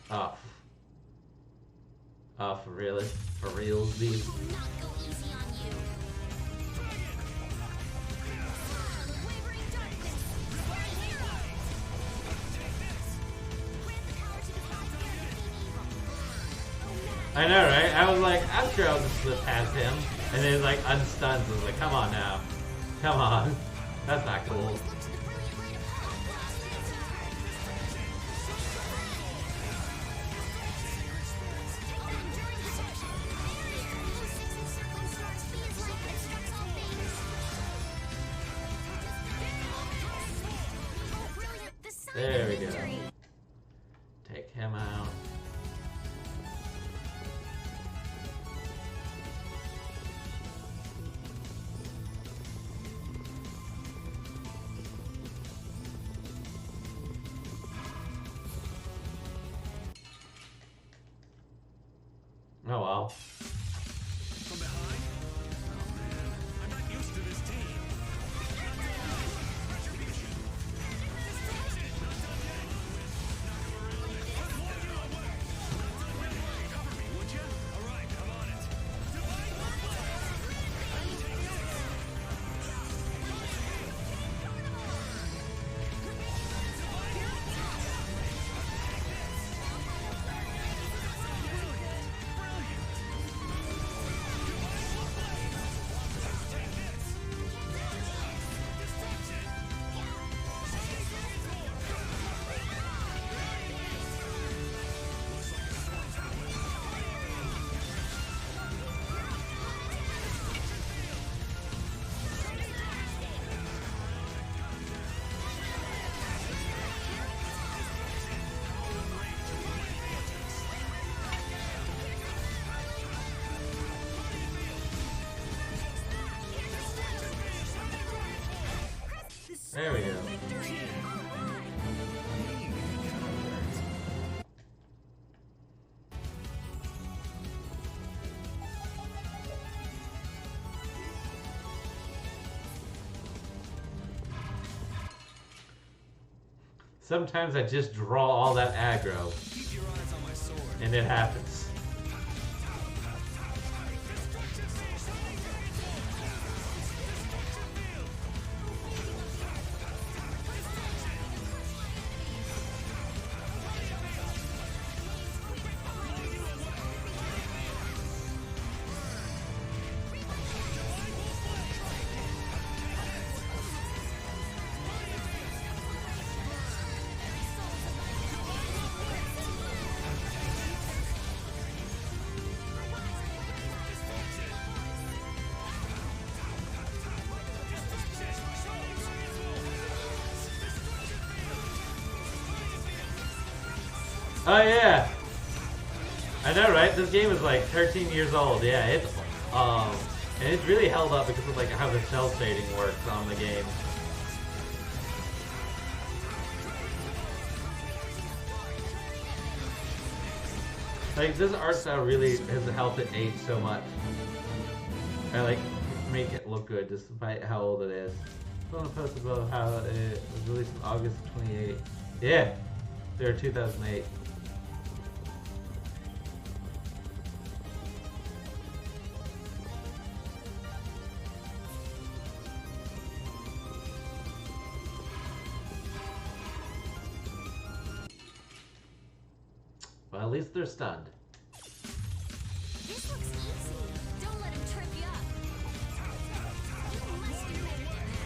Oh. Oh, for real? For reals, dude? I know, right? I was like, I'm sure I'll just slip past him. And then like unstuns. I was like, come on now. Come on. That's not cool. There we go. Take him out. Oh well. From behind? Oh man, I'm not used to this team. Retribution. Cover me, would you? All right, I'm on it. There we go. Sometimes I just draw all that aggro, Keep your eyes on my sword. and it happens. Oh yeah, I know, right? This game is like 13 years old. Yeah, it's and it's really held up because of like how the cell shading works on the game. Like this art style really has helped it age so much. I like make it look good despite how old it is. I want to post about how it was released in August 28. Yeah, there 2008. Well, at least they're stunned. This looks easy. Don't let him trip you up. You must be better than that.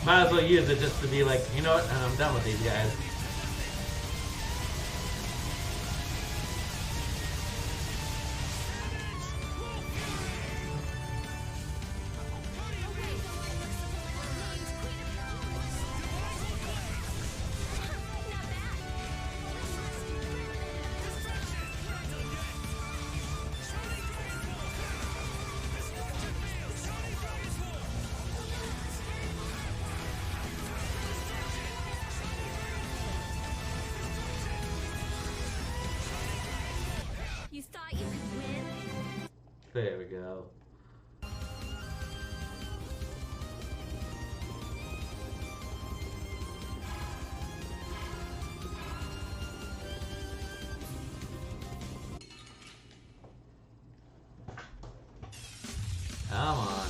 Might as well use it just to be like, you know what, I'm done with these guys. There we go. Come on.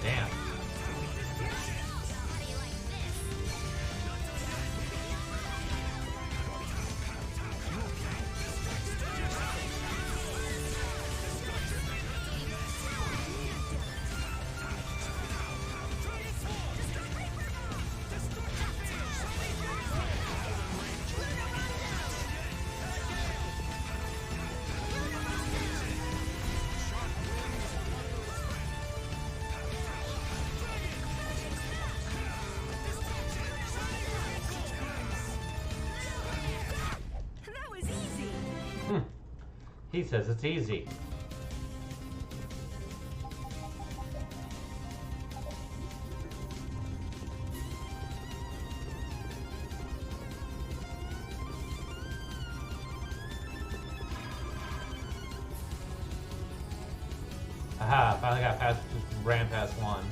Damn. He says it's easy. Aha, finally got past, ran past one.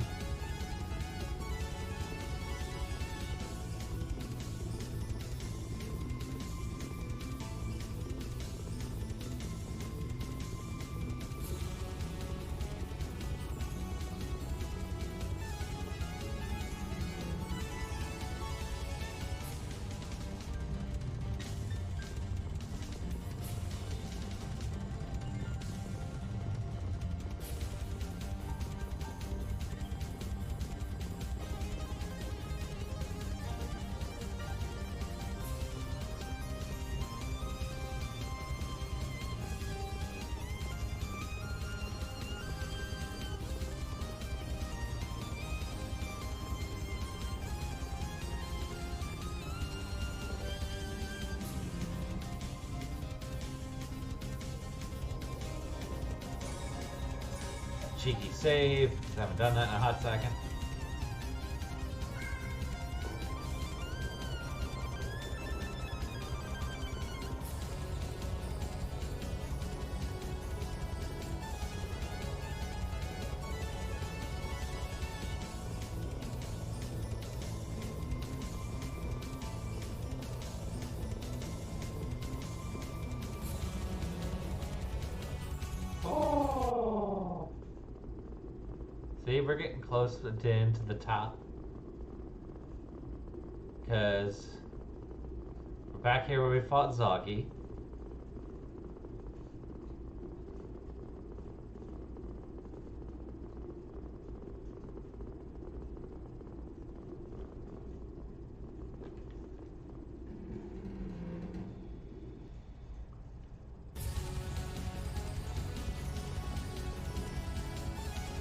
Cheeky save, because I haven't done that in a hot second. See, we're getting close to the top. Because we're back here where we fought Zoggy.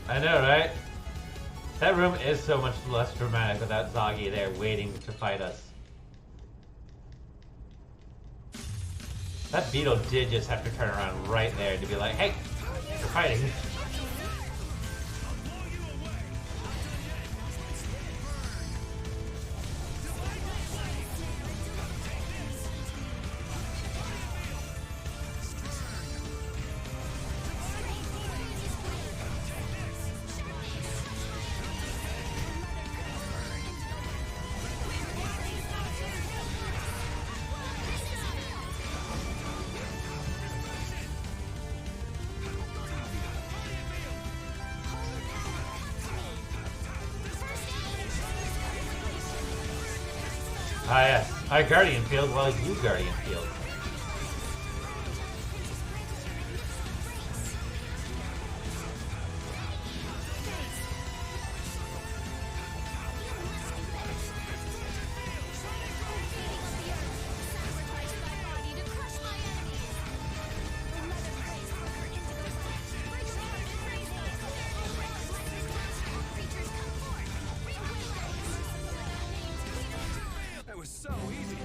I know, right? That room is so much less dramatic without Zoggy there waiting to fight us. That beetle did just have to turn around right there to be like, hey, we're fighting. Ah yes, I Guardian Field while you Guardian Field. so easy.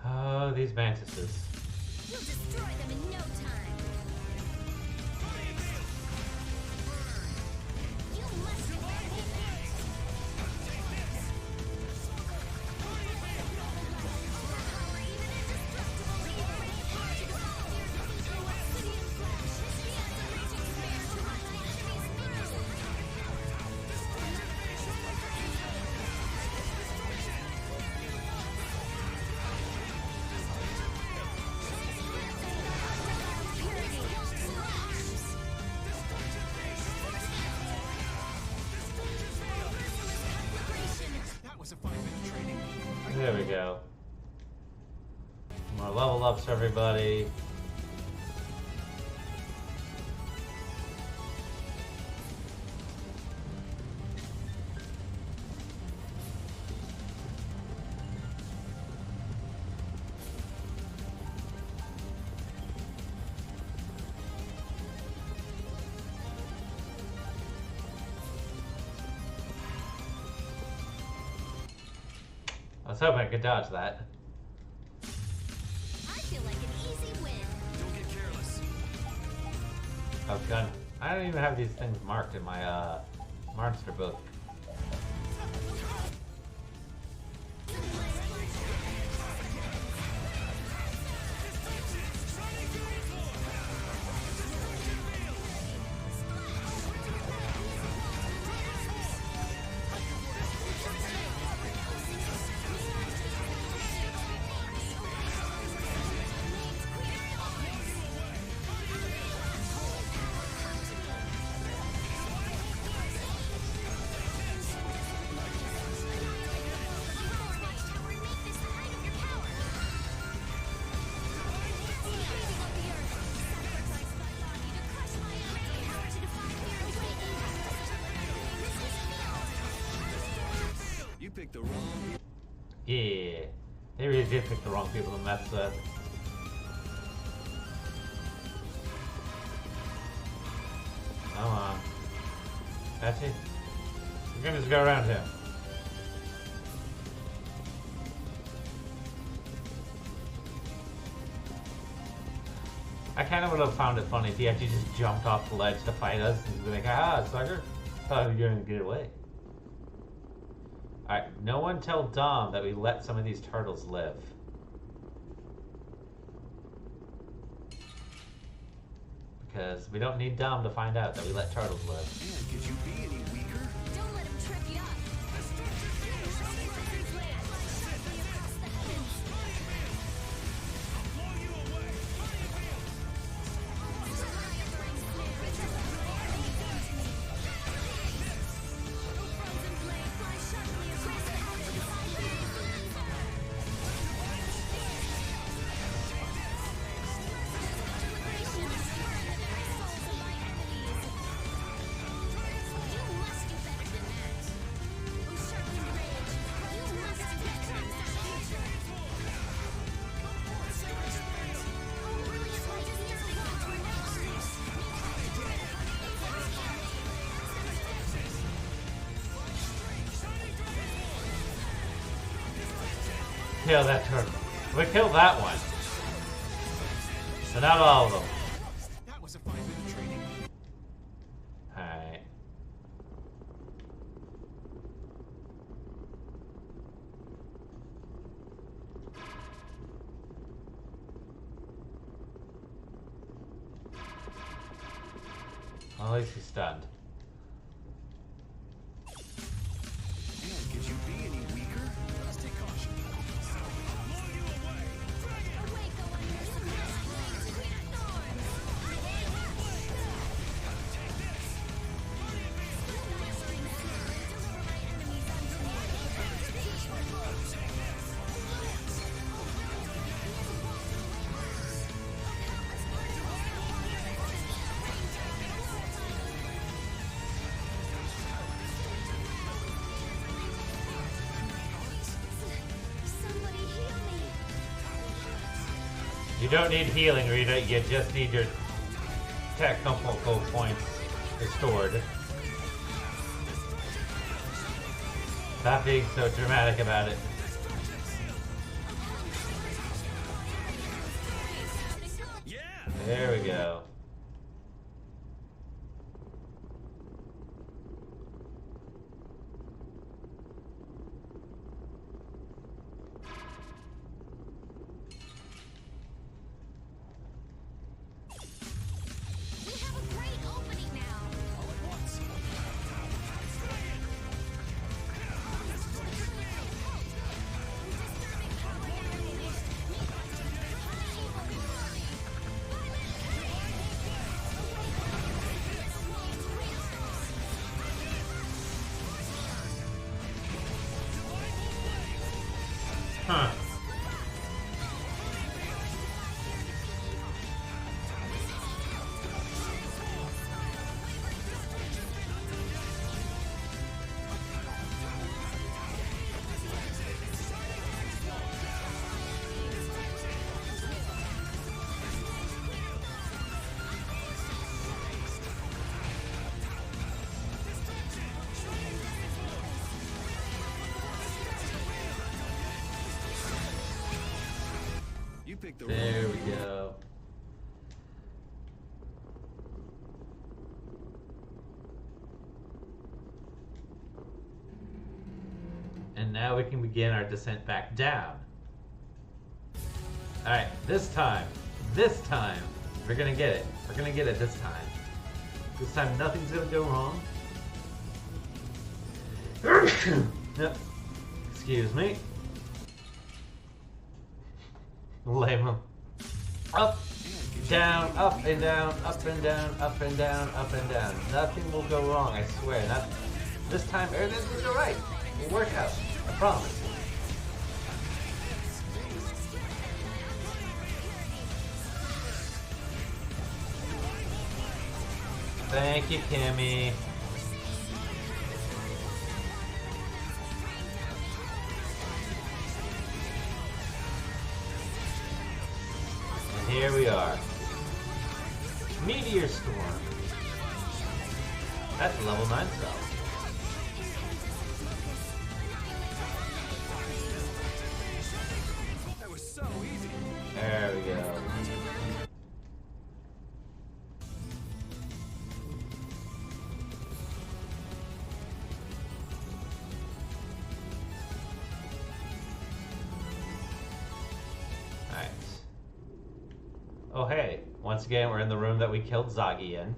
Oh, these mantises. You'll destroy them in no time. You must be better than that. Power even indestructible even. To fall your defeat through obsidian flash. She has a raging spear to run my enemy's mirrors. That was a 5-minute training. There we go. More level ups for everybody. I was hoping I could dodge that. I feel like an easy win. Don't get careless. Oh, gun. I don't even have these things marked in my monster book. You picked the wrong. Yeah. They really did pick the wrong people to mess with. Come on. That's it. We're gonna just go around here. I kind of would have found it funny if he actually just jumped off the ledge to fight us and be like, ah, sucker. Thought we were gonna get away. Alright, no one tell Dom that we let some of these turtles live. Because we don't need Dom to find out that we let turtles live. Man, could you be any weaker? Don't let him trip you up. Kill that turtle. We killed that one. So not all of them. That was a 5-minute training. Alright. Well, at least he's stunned. Man, could you be any weaker? Let's take caution. You don't need healing, Rita. You just need your technical points restored. Stop being so dramatic about it. There we go. Huh. There we go. And now we can begin our descent back down. Alright, this time, we're gonna get it. We're gonna get it this time. This time nothing's gonna go wrong. Yep. Excuse me. Lame them. Up, down, up and down, up and down, up and down, up and down. Nothing will go wrong, I swear. Not this time. Everything's gonna go right. It'll work out. I promise. Thank you, Kimmy. Here we are. Meteor Storm. That's a level 9 spell. That was so easy. There we go. Oh hey, once again we're in the room that we killed Zagi in.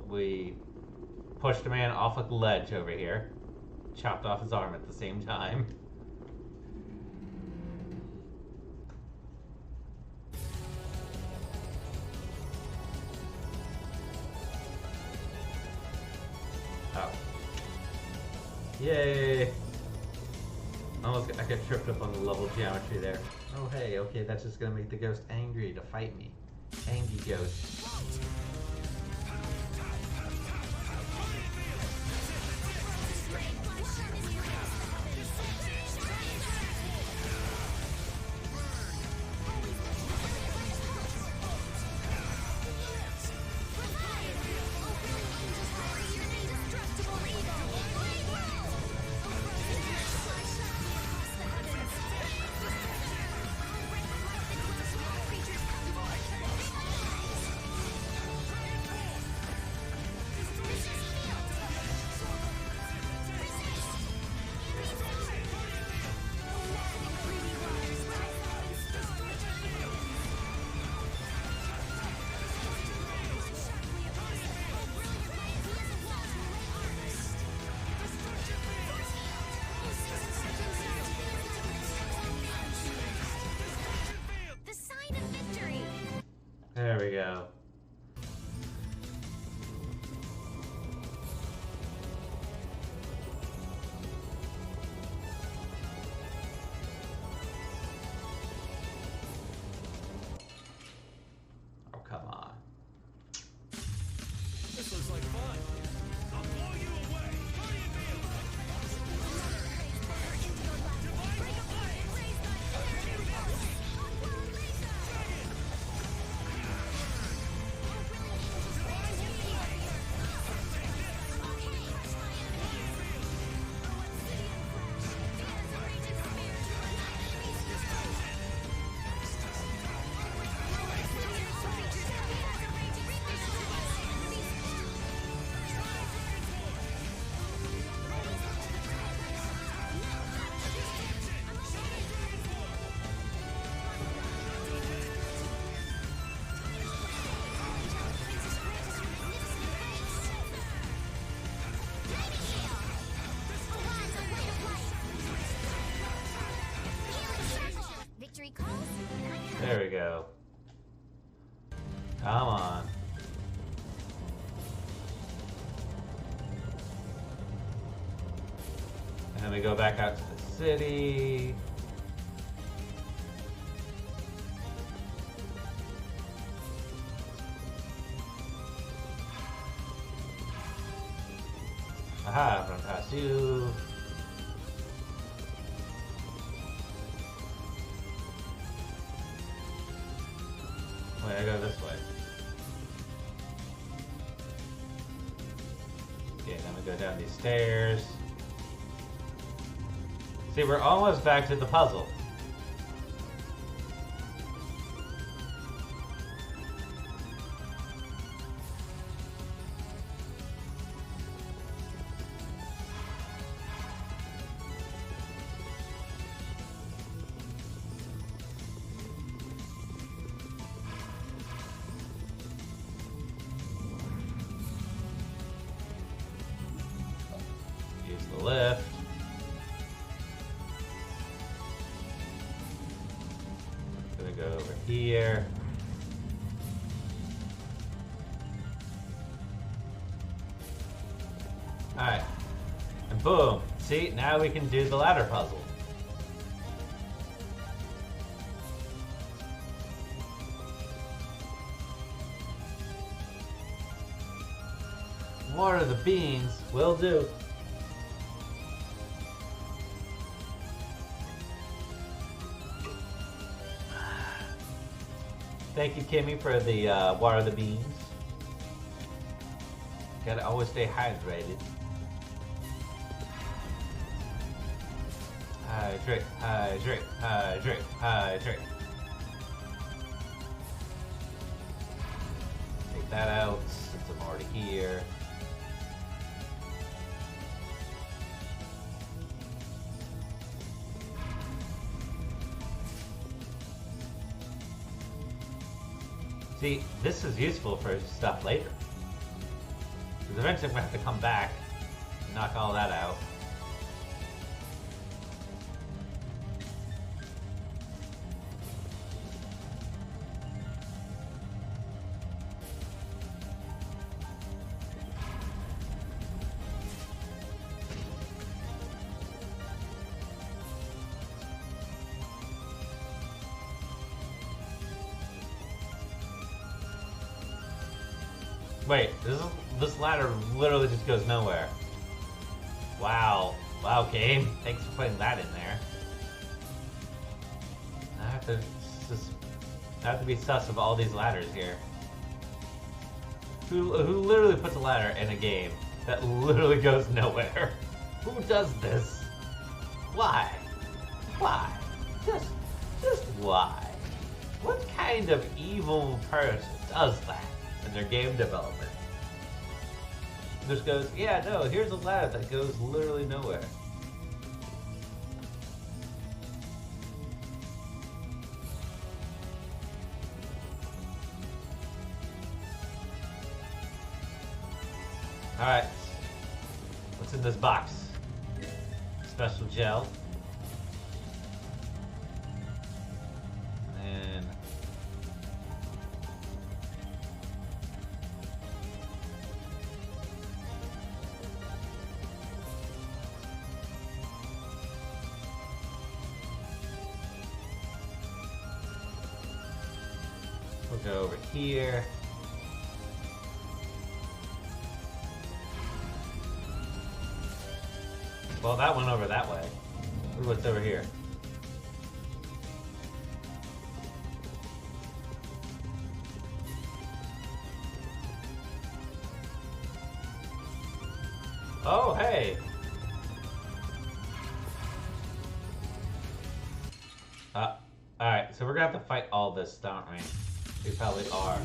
We pushed a man off a ledge over here. Chopped off his arm at the same time. Oh. Yay! Almost, I got tripped up on the level geometry there. Oh hey, okay, that's just gonna make the ghost angry to fight me. Angry ghost. There we go. Oh, come on. This looks like fun. I'll blow you away. go. Come on. And then we go back out to the city. Aha, run past you. Wait, I go this way. Okay, then we go down these stairs. See, we're almost back to the puzzle. Use the lift. Gonna go over here. Alright. And boom. See, now we can do the ladder puzzle. Water the beans. Will do. Thank you, Kimmy, for the water the beans. Gotta always stay hydrated. Hydrate, hydrate, hydrate, hydrate. Take that out since I'm already here. See, this is useful for stuff later. Because eventually I'm going to have to come back and knock all that out. Wait, this ladder literally just goes nowhere. Wow. Wow, game. Thanks for putting that in there. I have to be sus of all these ladders here. Who literally puts a ladder in a game that literally goes nowhere? Who does this? Why? Why? Just why? What kind of evil person does that in their game development? Just goes, yeah, no, here's a ladder that goes literally nowhere. Alright. What's in this box? Special gel. And we'll go over here. Well, that went over that way. Look what's over here. Oh, hey! Alright, so we're gonna have to fight all this, don't we? We probably are.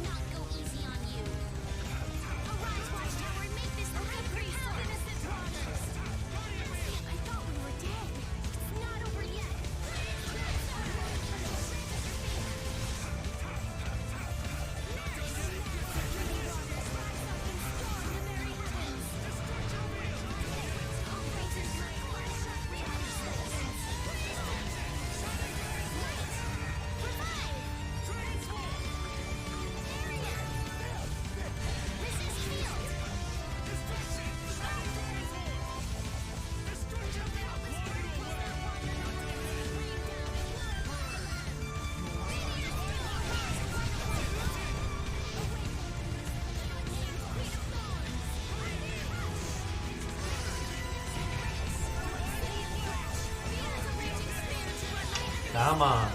Come on.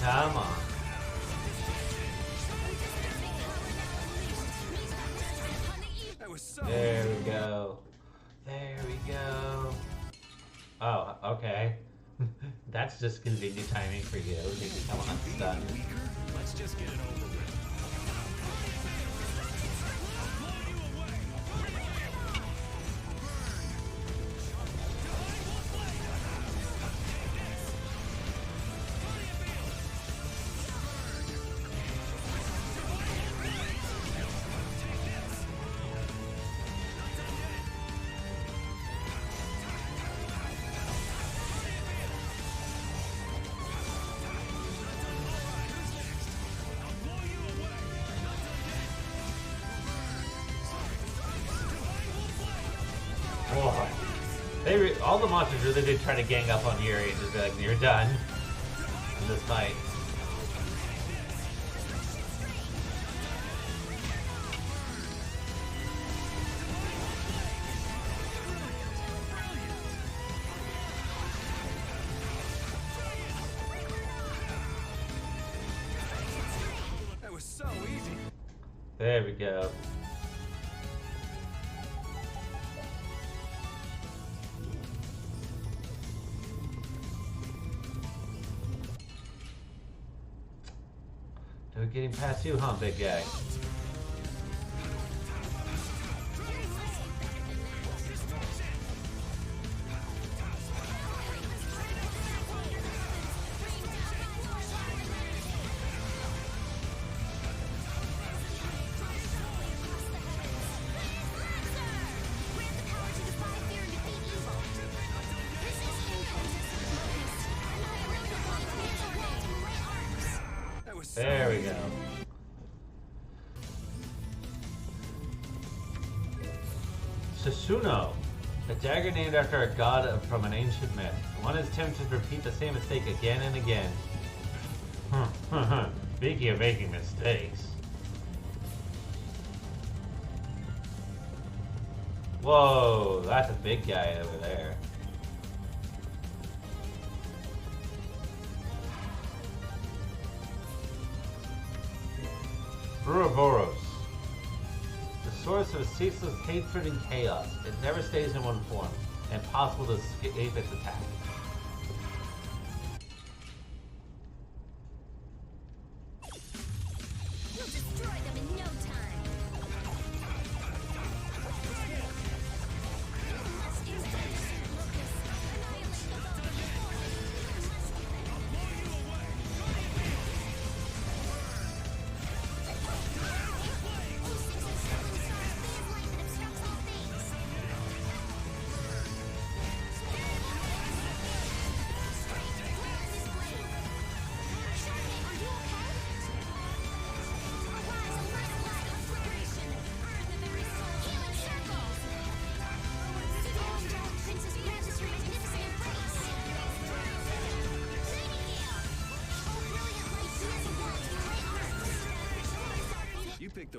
Come on. There we go. There we go. Oh, okay. That's just convenient timing for you to become unstuck. Let's just get it over with. All the monsters really did try to gang up on Yuri and just be like, you're done in this fight. That was so easy. There we go. We're getting past you, huh, big guy? There we go. Susuno, a dagger named after a god from an ancient myth. One is tempted to repeat the same mistake again and again. Speaking of making mistakes. Whoa, that's a big guy over there. Ouroboros. The source of ceaseless hatred and chaos. It never stays in one form. Impossible to escape its attack. You'll destroy them in no time.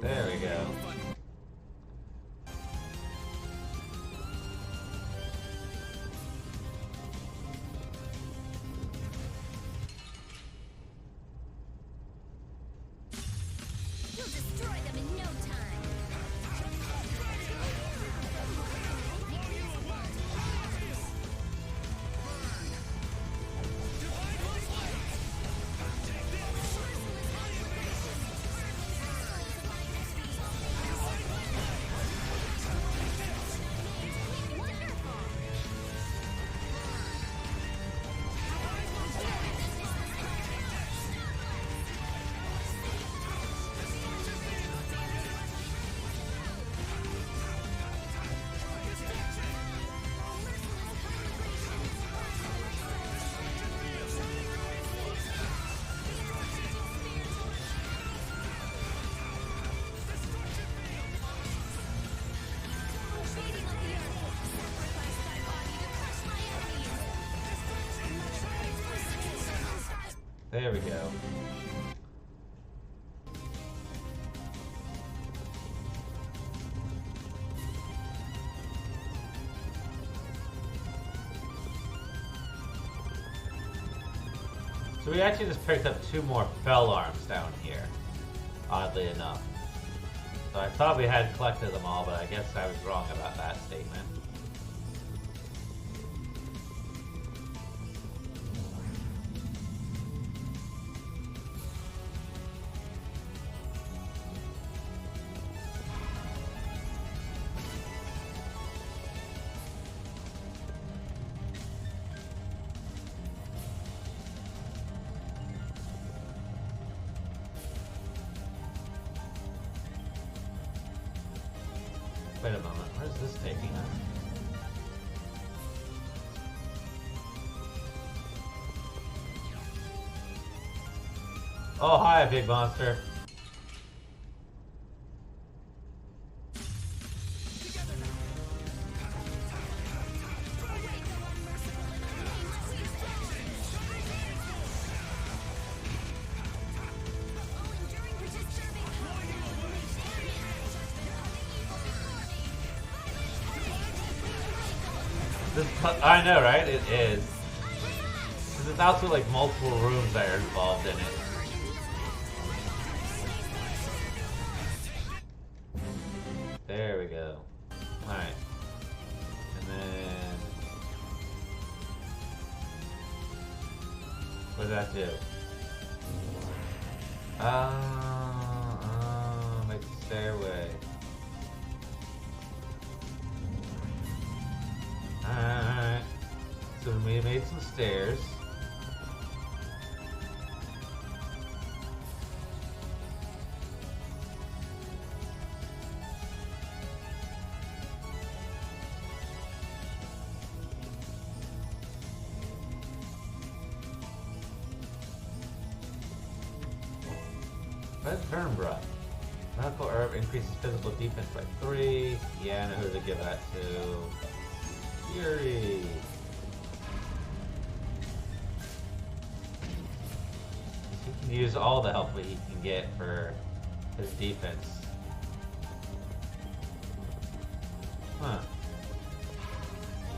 There we go. You'll destroy them in no time. There we go. So we actually just picked up 2 more fell arms down here, oddly enough. So I thought we had collected them all, but I guess I was wrong about that statement. Wait a moment, where's this taking us? Oh, hi, big monster. I know, right? It is. Because it's also like multiple rooms that are involved in it. There we go. Alright. And then... what does that do? Like the stairway. Alright. So we made some stairs. Vermbra. Medical herb increases physical defense by 3. Yeah, I know who to give that to. Yuri. He can use all the help that he can get for his defense. Huh.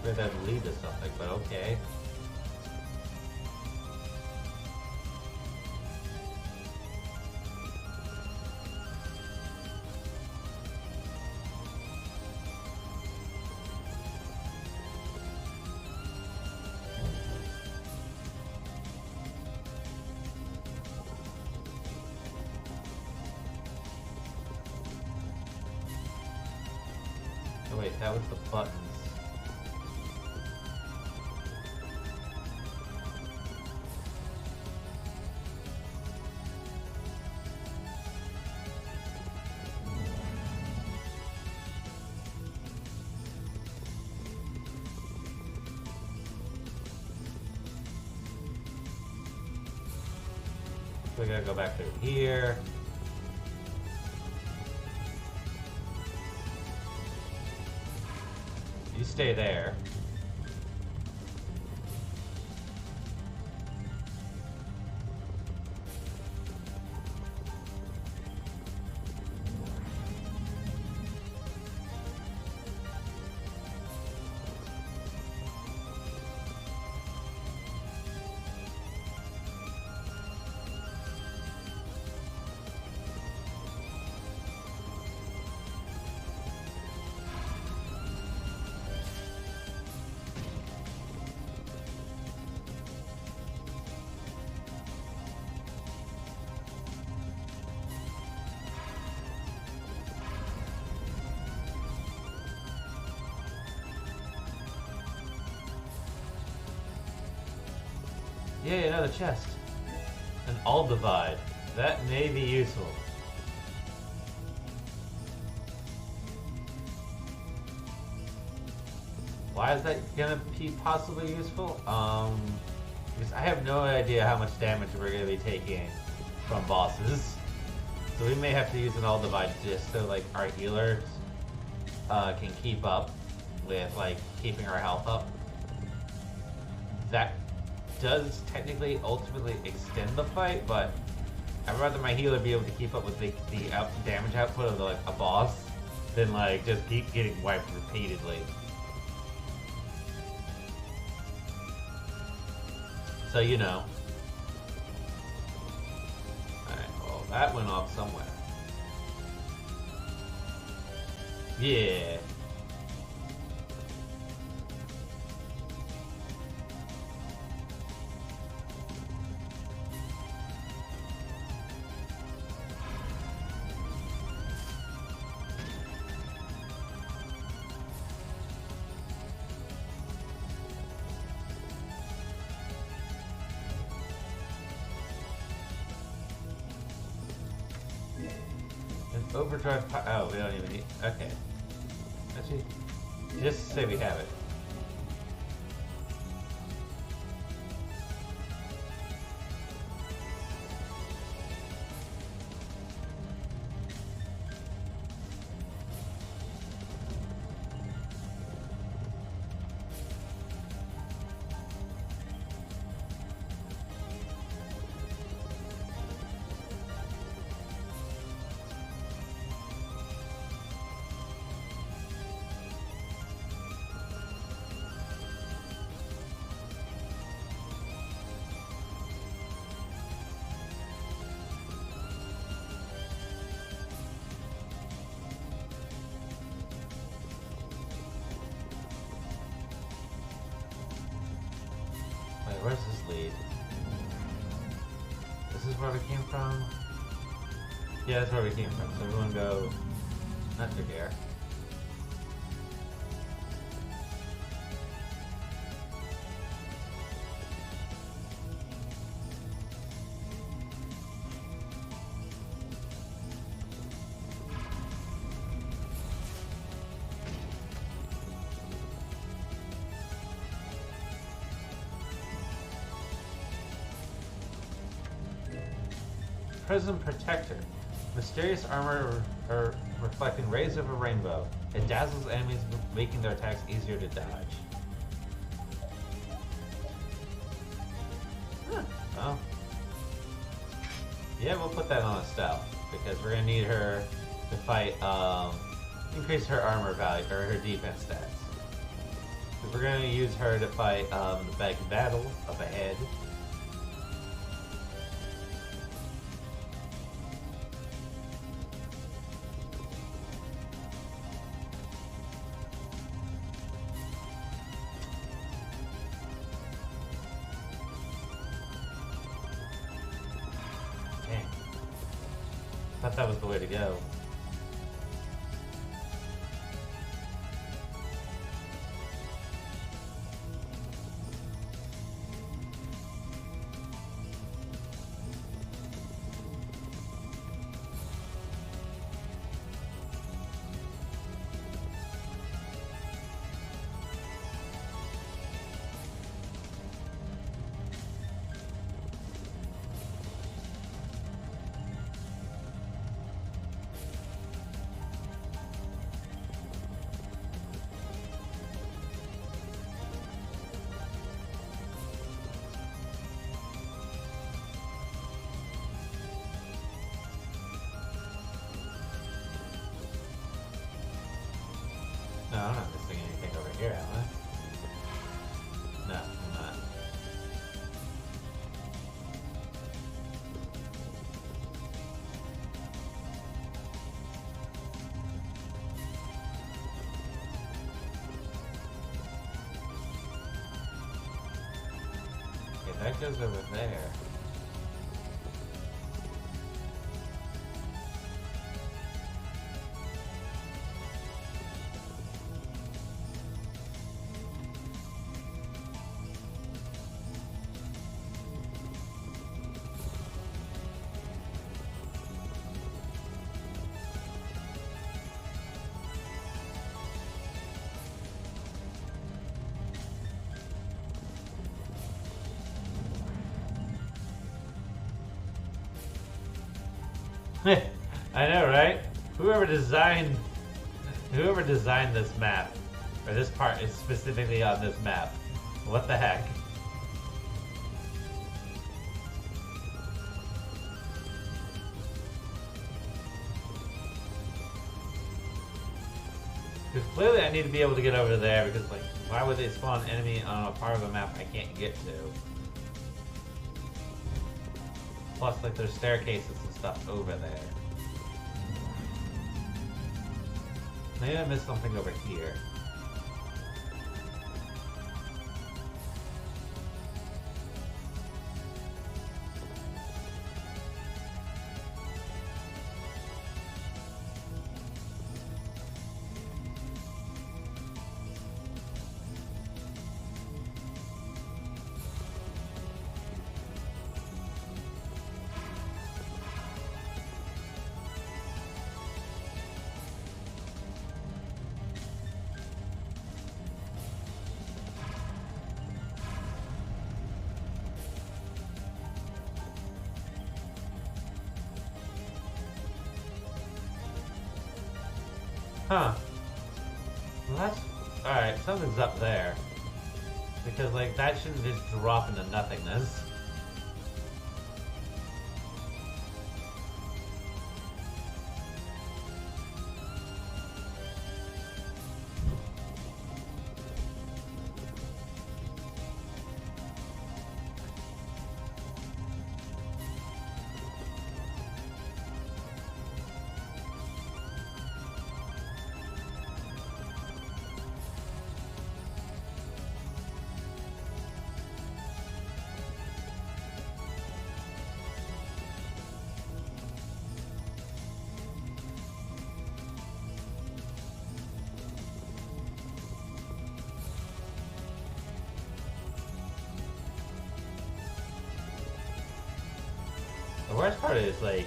Where that would lead to something, but okay. Wait, that was the buttons. So we gotta go back through here. You stay there. Yay, another chest. An Aldivide. That may be useful. Why is that gonna be possibly useful? Because I have no idea how much damage we're gonna be taking from bosses. So we may have to use an Aldivide just so like our healers can keep up with like keeping our health up. That does technically ultimately extend the fight, but I'd rather my healer be able to keep up with the damage output of like a boss than like just keep getting wiped repeatedly. So you know. that went off somewhere. Yeah. Overdrive oh, we don't even need. Okay. Actually, just say we have it. Where's this lead? This is where we came from? Yeah, that's where we came from. So everyone go... not through here. Prism Protector. Mysterious armor reflecting rays of a rainbow. It dazzles enemies, making their attacks easier to dodge. Huh. Oh. Yeah, we'll put that on Estelle, because we're gonna need her to fight, increase her armor value, or her defense stats. Because we're gonna use her to fight, the big battle up ahead. I thought that was the way to go. No, I'm not missing anything over here, am I? No, I'm not. Okay, that goes over there. I know, right? Whoever designed this map, or this part is specifically on this map. What the heck? Because clearly I need to be able to get over there, because like, why would they spawn an enemy on a part of a map I can't get to? Plus, like, there's staircases and stuff over there. Maybe I missed something over here. Huh. Well, that's... Alright, something's up there. Because, like, that shouldn't just drop into nothingness. The worst part is, like,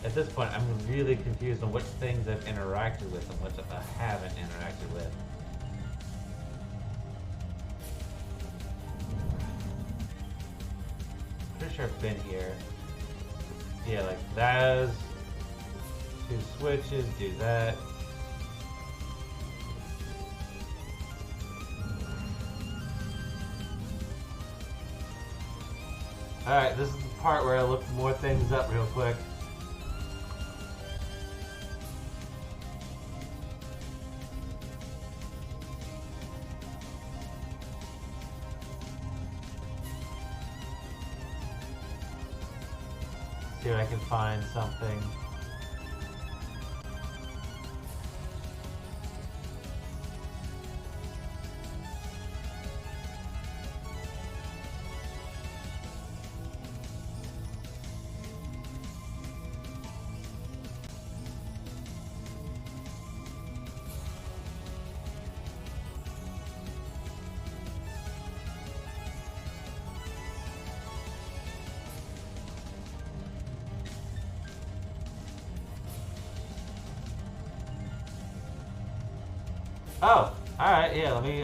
at this point, I'm really confused on which things I've interacted with and which I haven't interacted with. Pretty sure I've been here. Yeah, like, those 2 switches, do that. Alright, this is the part where I look more things up real quick. See if I can find something. Oh, alright, yeah, let me,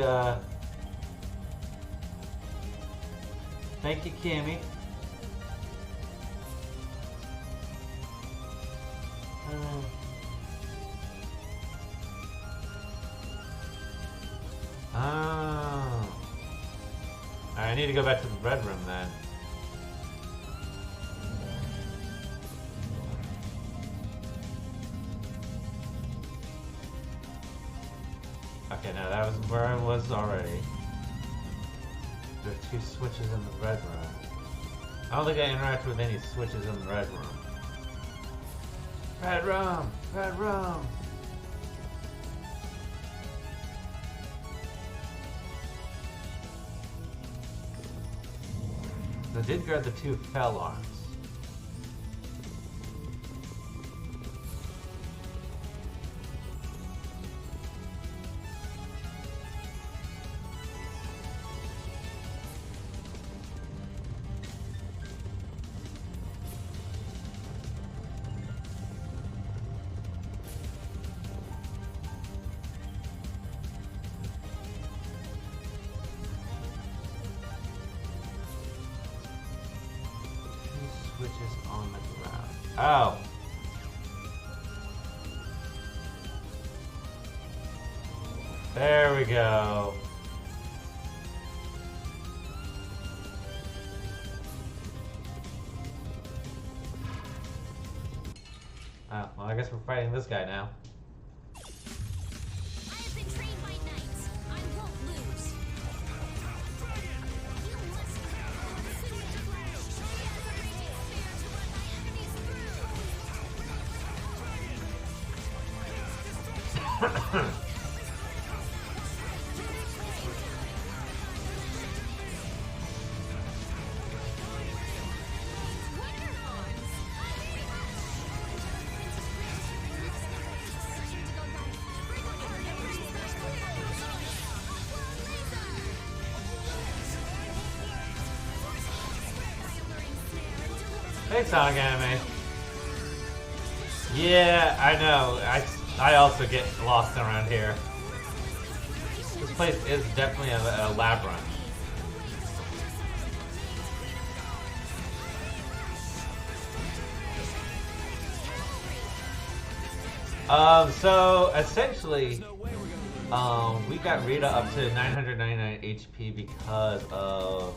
thank you, Kimmy. Oh. Alright, I need to go back to the red room then. Okay, no, that was where I was already. There are 2 switches in the red room. I don't think I interacted with any switches in the red room. Red room! Red room! I did grab the 2 fell arms. Switches on the ground. Oh. There we go. Oh, well, I guess we're fighting this guy now. I have been trained by knights. I won't lose. You must Thanks, Sonic Anime. Yeah, I know. I also get lost around here. This place is definitely a labyrinth. So essentially, we got Rita up to 999 HP because of,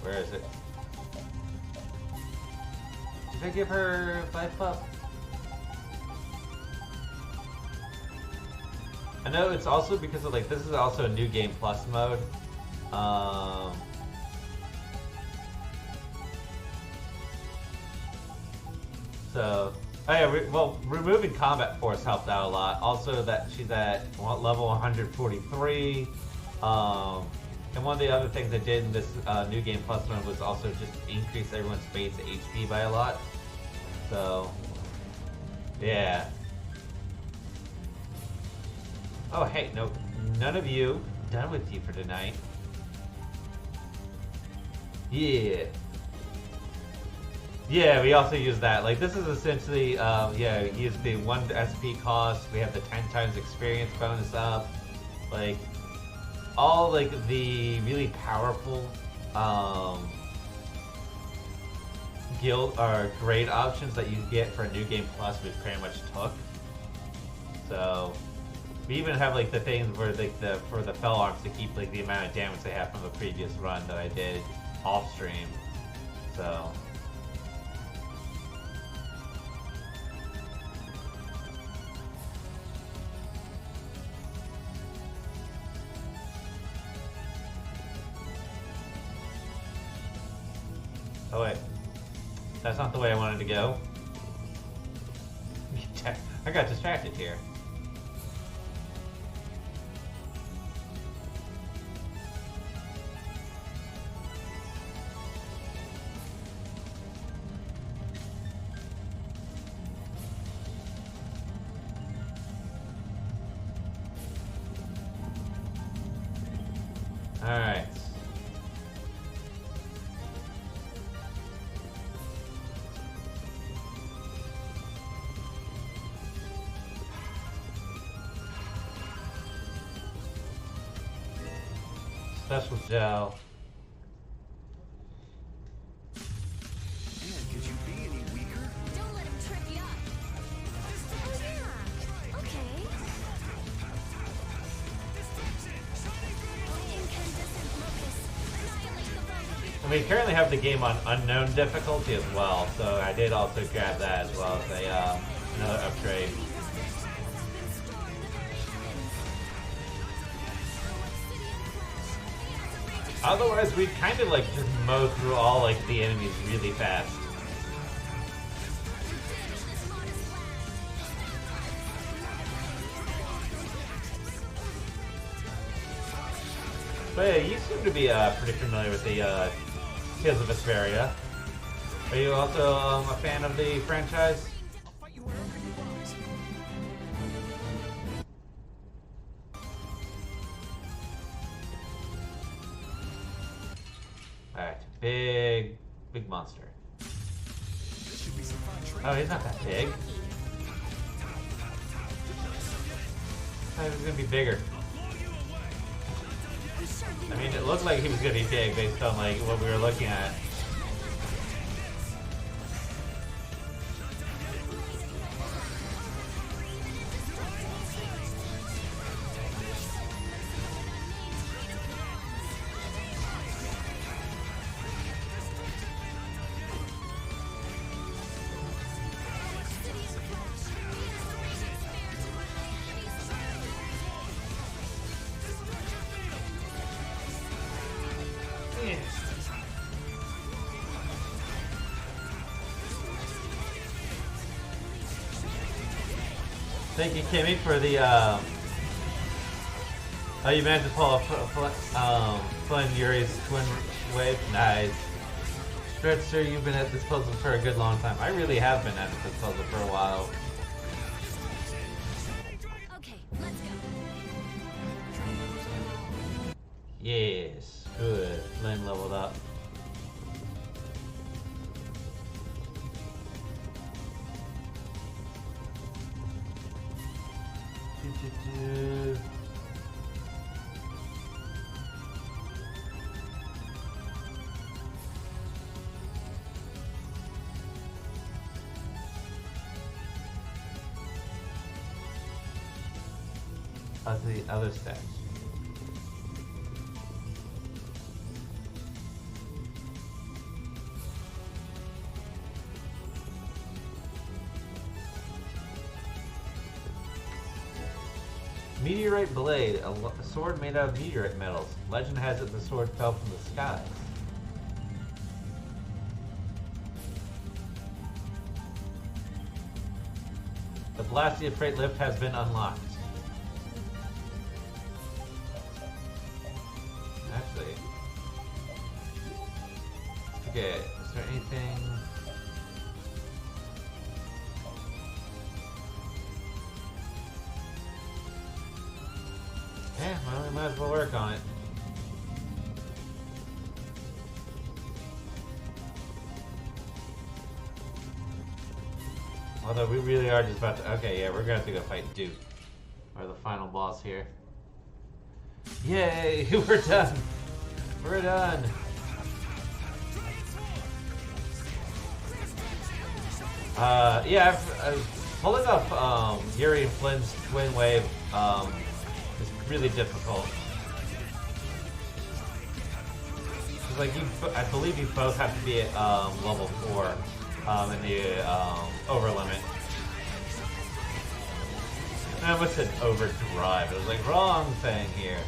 where is it? Did I give her 5 up? I know it's also because of like, this is also a new game plus mode. So, oh yeah, well, removing combat force helped out a lot. Also, that she's at level 143. And one of the other things I did in this new game plus mode was also just increase everyone's base HP by a lot. So, yeah. Oh hey, no, none of you. Done with you for tonight. Yeah. Yeah, we also use that. Like, this is essentially, yeah, use the 1 SP cost. We have the 10 times experience bonus up. Like, all, like, the really powerful, guild or grade options that you get for a new game plus, we pretty much took. So, we even have, like, the things where, like, for the fell arms to keep, like, the amount of damage they have from the previous run that I did off stream. So. Oh wait, that's not the way I wanted to go. I got distracted here. All right. Special gel. Man, could you be any weaker? Don't let him trip you up. Oh yeah. Okay. Incandescent locus. Annihilate the bumblebee. And we currently have the game on unknown difficulty as well, so I did also grab that as well as a another upgrade. Otherwise, we kind of like just mow through all like the enemies really fast. But yeah, you seem to be pretty familiar with the Tales of Vespeira. Are you also a fan of the franchise? I'll fight you wherever you rise. Alright, big monster. This should be some fun training. Oh, he's not that big. I thought he was gonna be bigger. I mean, it looked like he was gonna be big based on like what we were looking at. Thank you, Kimmy, for the, oh, you managed to pull a Flynn Yuri's twin wave? Nice. Stretch, sir, you've been at this puzzle for a good long time. I really have been at this puzzle for a while. Okay, let's go. Yes, good. Flynn leveled up. How's the other stats? Meteorite blade, a sword made out of meteorite metals. Legend has it the sword fell from the skies. The Blastia freight lift has been unlocked. Actually, okay, is there anything? Yeah, well, we might as well work on it. Although we really are just about to... Okay, yeah, we're gonna have to go fight Duke. Or the final boss here. Yay! We're done! We're done! Yeah, pulling off Yuri and Flynn's twin wave is really difficult. Like I believe you both have to be at level 4 in the over limit. I almost said overdrive. It was like wrong thing here.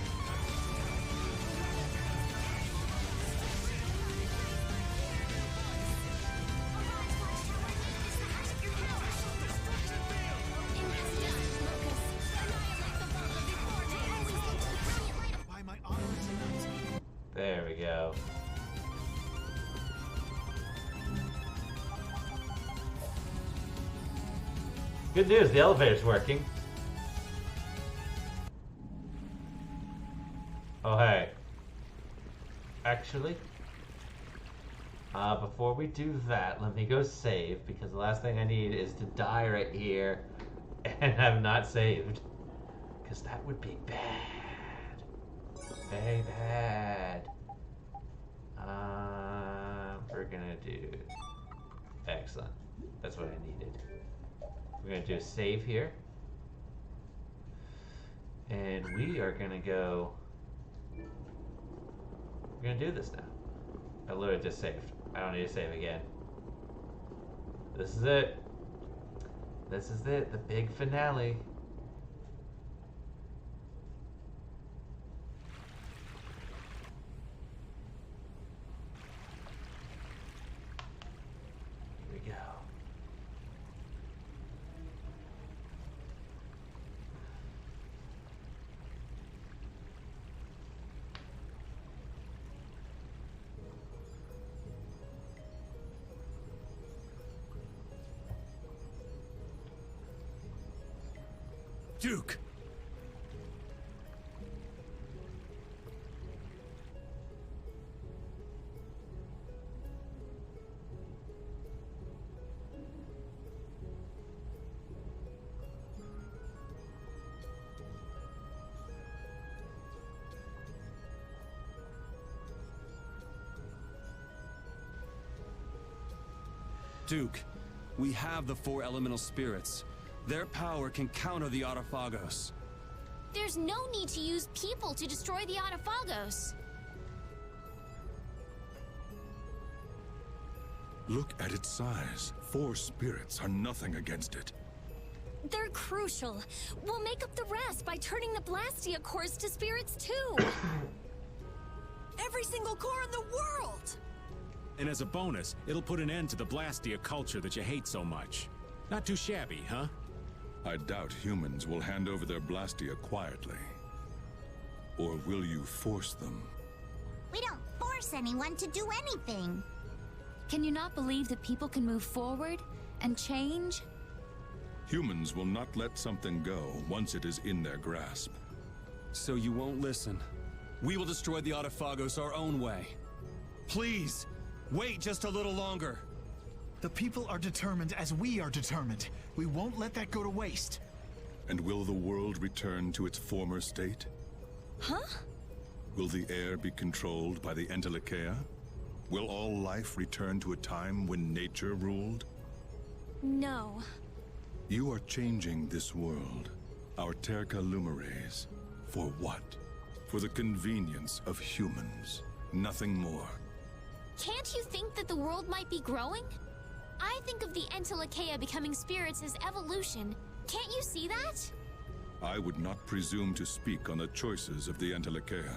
There we go. Good news, the elevator's working. Oh, hey. Actually, before we do that, let me go save, because the last thing I need is to die right here and have not saved. Because that would be bad. Very bad. We're gonna do... Excellent. That's what I needed. We're gonna do a save here. And we are gonna go... We're gonna do this now. I literally just saved. I don't need to save again. This is it. This is it. The big finale. Here we go. Duke! Duke, we have the 4 elemental spirits. Their power can counter the Autophagos. There's no need to use people to destroy the Autophagos. Look at its size. 4 spirits are nothing against it. They're crucial. We'll make up the rest by turning the Blastia cores to spirits too. Every single core in the world! And as a bonus, it'll put an end to the Blastia culture that you hate so much. Not too shabby, huh? I doubt humans will hand over their Blastia quietly. Or will you force them? We don't force anyone to do anything. Can you not believe that people can move forward and change? Humans will not let something go once it is in their grasp. So you won't listen. We will destroy the Autophagos our own way. Please, wait just a little longer. The people are determined as we are determined. We won't let that go to waste. And will the world return to its former state? Huh? Will the air be controlled by the Entelekea? Will all life return to a time when nature ruled? No. You are changing this world, our Terca Luminaries. For what? For the convenience of humans. Nothing more. Can't you think that the world might be growing? I think of the Entelekea becoming spirits as evolution. Can't you see that? I would not presume to speak on the choices of the Entelekea.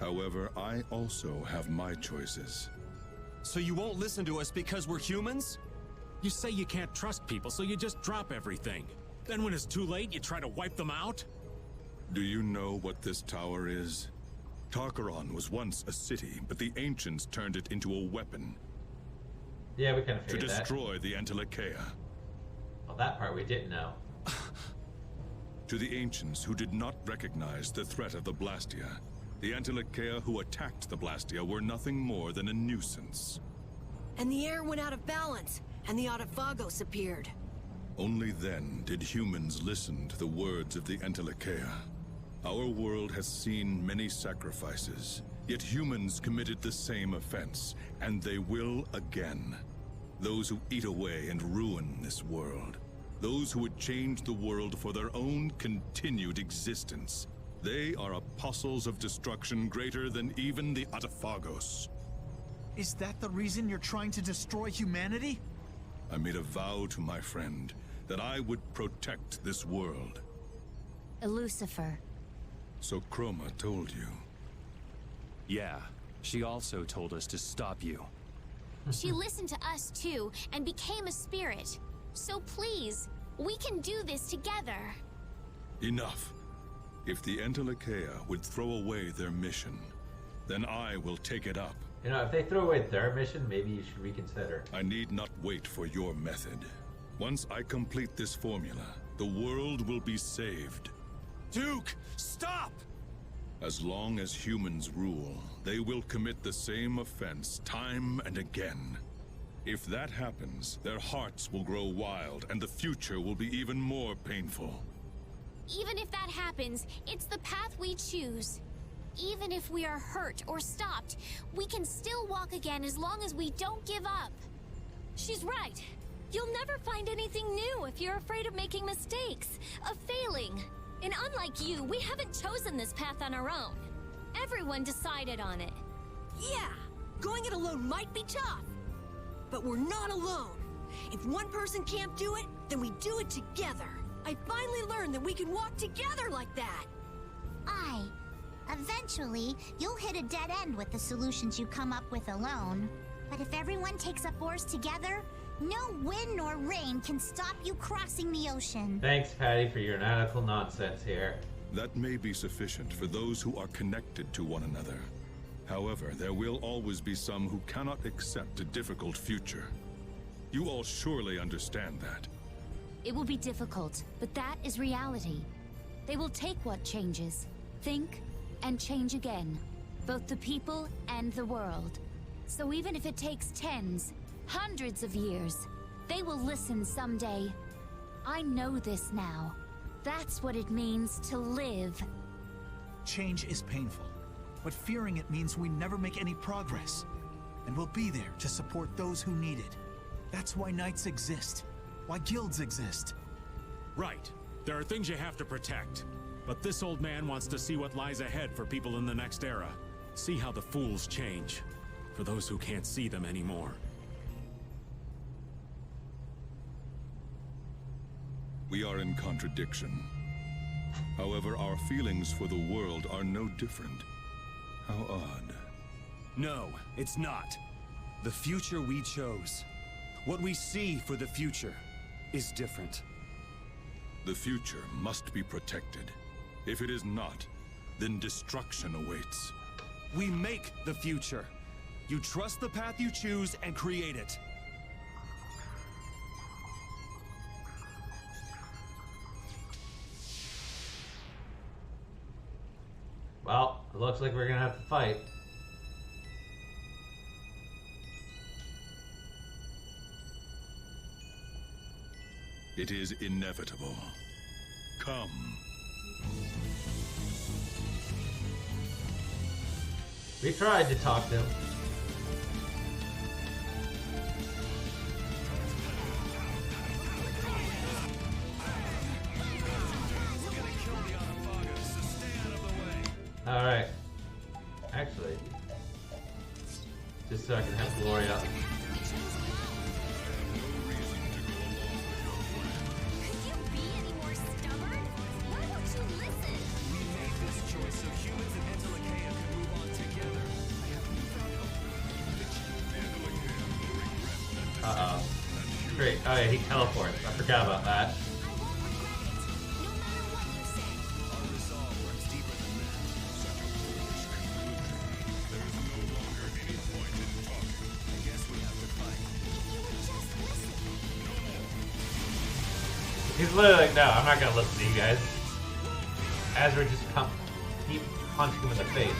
However, I also have my choices. So you won't listen to us because we're humans? You say you can't trust people, so you just drop everything. Then when it's too late, you try to wipe them out? Do you know what this tower is? Tarkaron was once a city, but the ancients turned it into a weapon. Yeah, we kind of to figured that. destroy the Entelekea. Well, that part we didn't know. To the ancients who did not recognize the threat of the Blastia, the Entelekea who attacked the Blastia were nothing more than a nuisance. And the air went out of balance, and the Autophagos appeared. Only then did humans listen to the words of the Entelekea. Our world has seen many sacrifices, yet humans committed the same offense, and they will again. Those who eat away and ruin this world. Those who would change the world for their own continued existence. They are apostles of destruction greater than even the Autophagos. Is that the reason you're trying to destroy humanity? I made a vow to my friend that I would protect this world. Lucifer. So Chroma told you. Yeah, she also told us to stop you. She listened to us too, and became a spirit. So please, we can do this together. Enough. If the Entelekea would throw away their mission, then I will take it up. You know, if they throw away their mission, maybe you should reconsider. I need not wait for your method. Once I complete this formula, the world will be saved. Duke, stop! As long as humans rule, they will commit the same offense time and again. If that happens, their hearts will grow wild, and the future will be even more painful. Even if that happens, it's the path we choose. Even if we are hurt or stopped, we can still walk again as long as we don't give up. She's right. You'll never find anything new if you're afraid of making mistakes, of failing. And unlike you, we haven't chosen this path on our own. Everyone decided on it. Yeah, going it alone might be tough. But we're not alone. If one person can't do it, then we do it together. I finally learned that we can walk together like that. Eventually, you'll hit a dead end with the solutions you come up with alone. But if everyone takes a force together, no wind nor rain can stop you crossing the ocean. Thanks, Patty, for your nautical nonsense here. That may be sufficient for those who are connected to one another. However, there will always be some who cannot accept a difficult future. You all surely understand that. It will be difficult, but that is reality. They will take what changes, think, and change again. Both the people and the world. So even if it takes tens, hundreds of years, they will listen someday. I know this now. That's what it means to live. Change is painful, but fearing it means we never make any progress. And we'll be there to support those who need it. That's why knights exist. Why guilds exist. Right. There are things you have to protect. But this old man wants to see what lies ahead for people in the next era. See how the fools change. For those who can't see them anymore. We are in contradiction. However, our feelings for the world are no different. How odd. No, it's not. The future we chose. What we see for the future is different. The future must be protected. If it is not, then destruction awaits. We make the future. You trust the path you choose and create it. Well, it looks like we're gonna have to fight. It is inevitable. Come. We tried to talk to him. Alright. Actually, just so I can have Gloria. Could you be any more stubborn? Why won't you listen? We made this choice so humans and Antilochea could move on together. I have newfound hope. Uh-oh. Great. Oh yeah, he teleports. I forgot about that. I won't regret it, no matter what you say. Our resolve runs deeper than that. Such a foolish conclusion. There is no longer any point in talking. I guess we have to fight. If you would just listen. He's literally like, no, I'm not gonna listen to you guys. Azra just keep punching him in the face.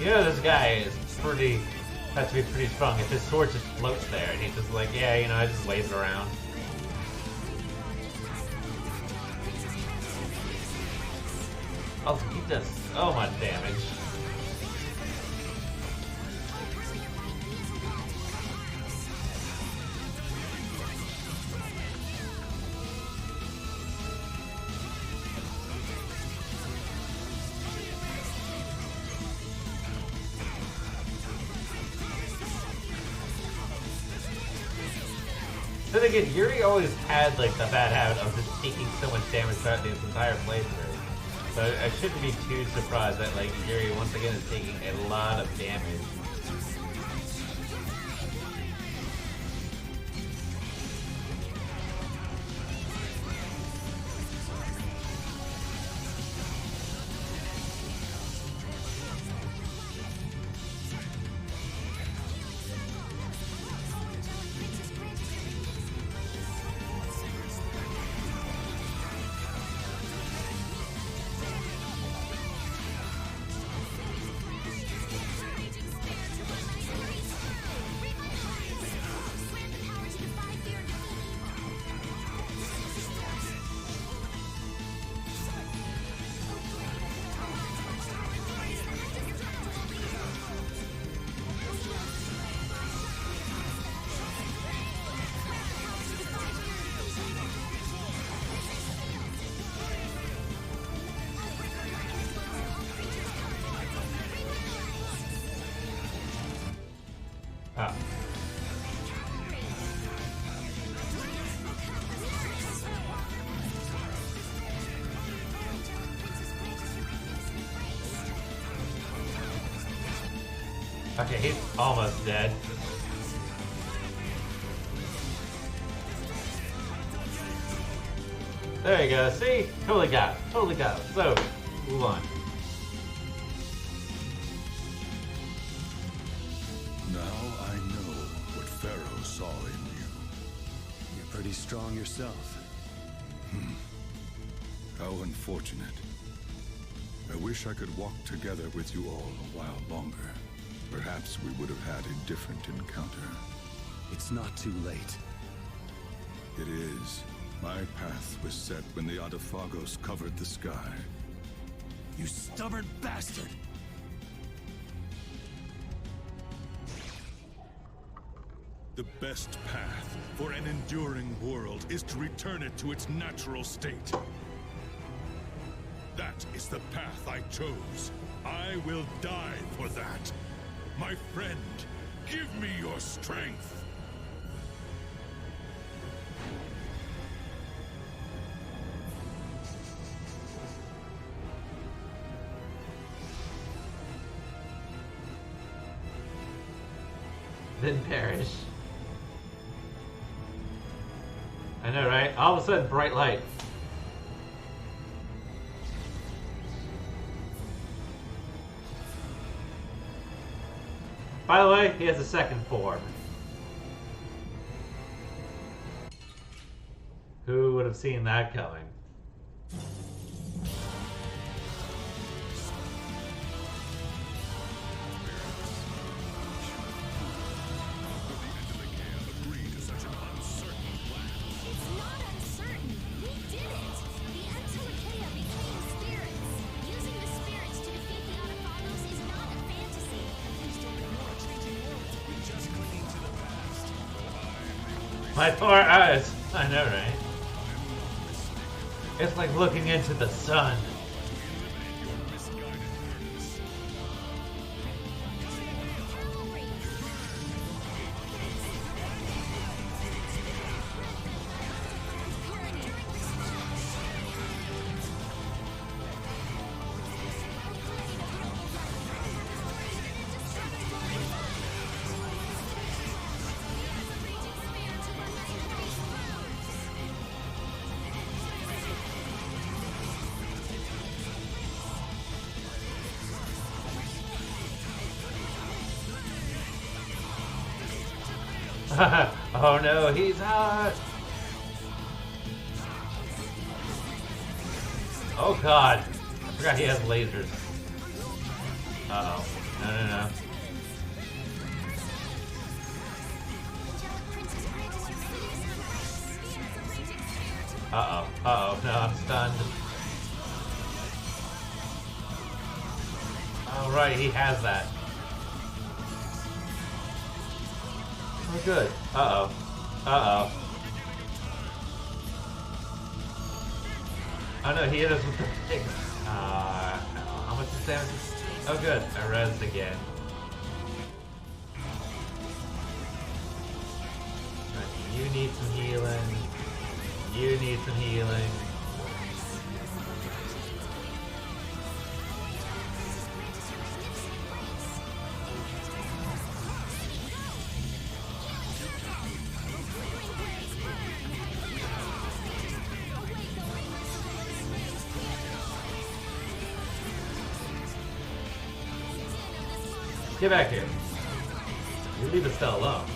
You know this guy is has to be pretty strong if his sword just floats there and he's just like, yeah, you know, I just wave it around. Oh, he does so much damage. Then again, Yuri always had like the bad habit of just taking so much damage throughout this entire playthrough. So I shouldn't be too surprised that like Yuri once again is taking a lot of damage. Ah. Okay, he's almost dead. There you go, see? Totally got it. Totally got it. So, move on. Now I know what Pharaoh saw in you. You're pretty strong yourself. How unfortunate. I wish I could walk together with you all a while longer. Perhaps we would have had a different encounter. It's not too late. It is. My path was set when the Adaphagos covered the sky. You stubborn bastard! The best path for an enduring world is to return it to its natural state. That is the path I chose. I will die for that. My friend, give me your strength. Then perish. I know, right? All of a sudden, bright light. By the way, he has a second form. Who would have seen that coming? My poor eyes. I know, right? It's like looking into the sun. Oh no, he's hot! Oh god! I forgot he has lasers. Uh-oh. No. Uh-oh, no, I'm stunned. Oh right, he has that. Oh, good. Uh-oh. Oh no, he hit us with the big... how much is damage? Oh good, I rezzed again. Right, you need some healing. You need some healing. Get back here. You leave Estelle alone.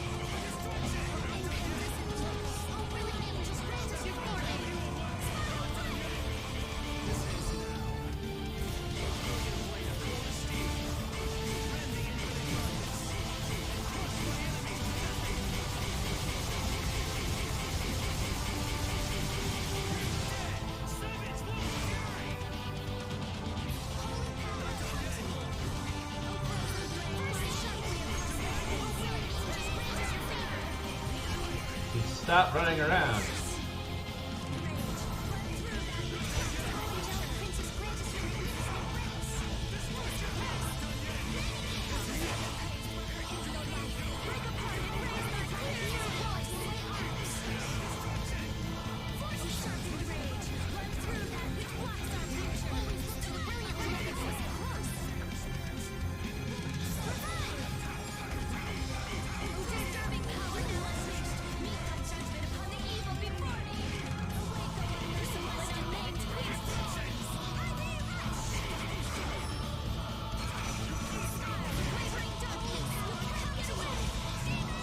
Stop running around.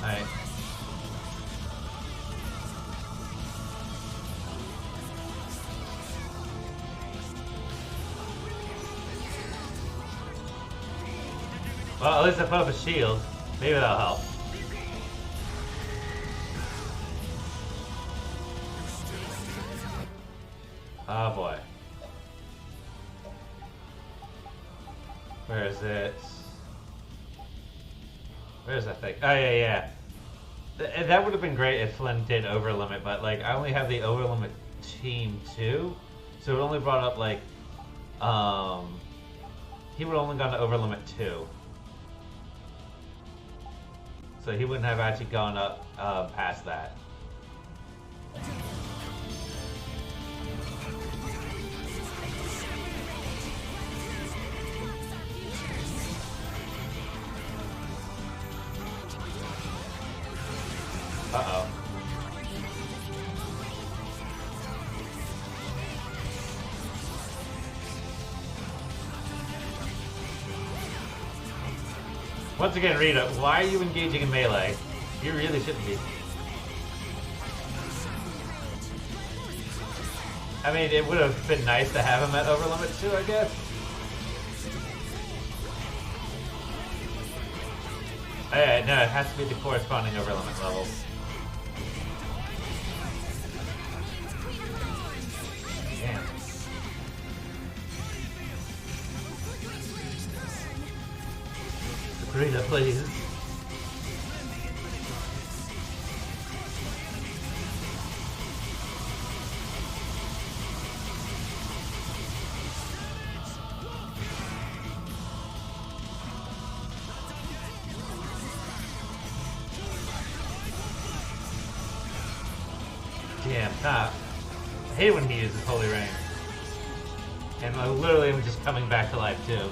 Alright. Well, at least I put up a shield. Maybe that'll help. Oh boy. Where is it? Where's that thing? Oh yeah. That would have been great if Flynn did overlimit, but like I only have the overlimit team 2, so it only brought up like he would have only gone to overlimit 2, so he wouldn't have actually gone up past that. Uh-oh. Once again, Rita, why are you engaging in melee? You really shouldn't be. I mean, it would have been nice to have him at overlimit 2, I guess. No, it has to be the corresponding overlimit levels. Damn. Sabrina, please. Damn, I hate when he uses Holy Rain. And I literally am just coming back to life too.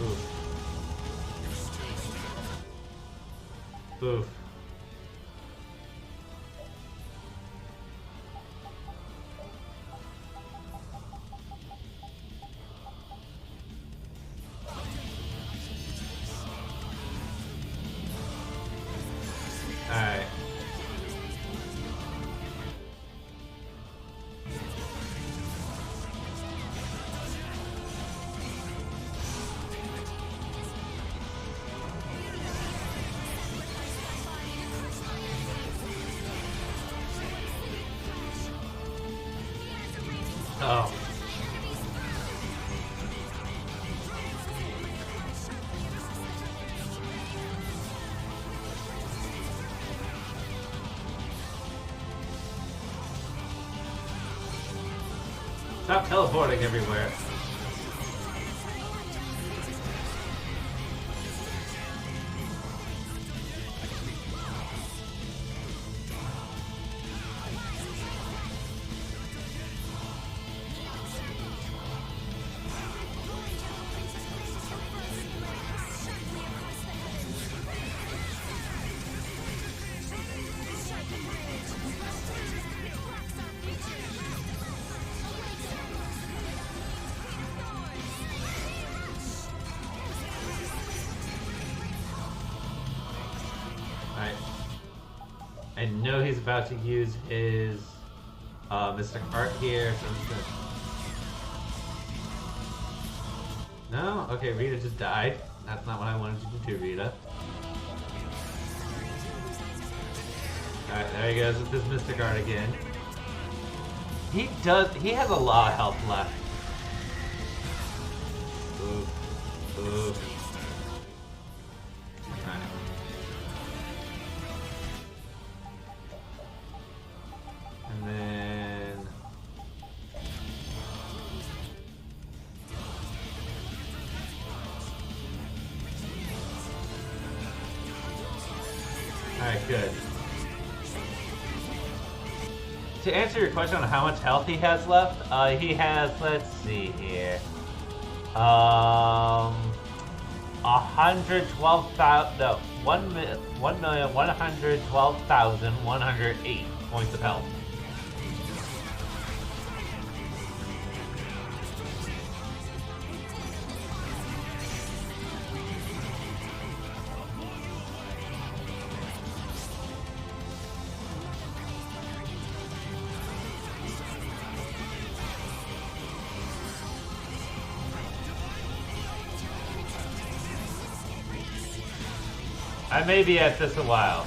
Oof. Oof. Alright. Oh. Stop teleporting everywhere. I know he's about to use his Mystic Art here, so I'm just gonna... No? Okay, Rita just died. That's not what I wanted you to do, Rita. Alright, there he goes with his Mystic Art again. He has a lot of health left. Oof. Oof. And then... Alright, good. To answer your question on how much health he has left, he has, let's see here, 112,000, no, 1,112,108 points of health. I may be at this a while.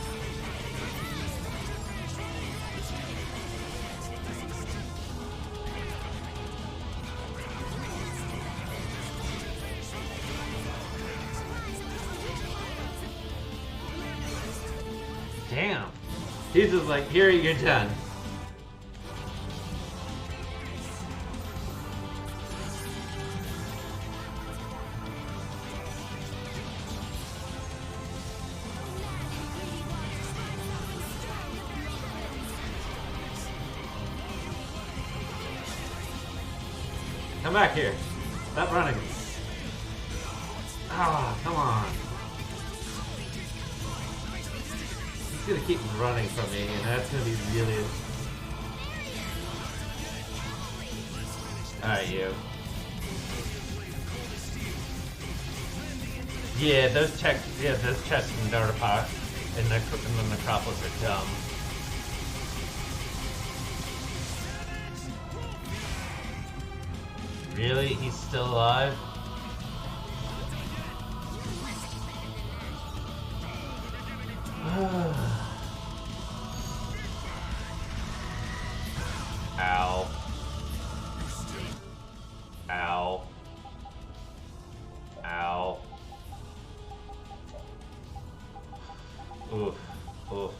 Damn. He's just like, here, you're done. Come back here. Stop running. Ah, come on. He's gonna keep running from me, and that's gonna be really... Alright, you. Yeah, those chests in Narpa and the Necropolis are dumb. Really? He's still alive? Ow. Ow. Ow. Oof. Oof.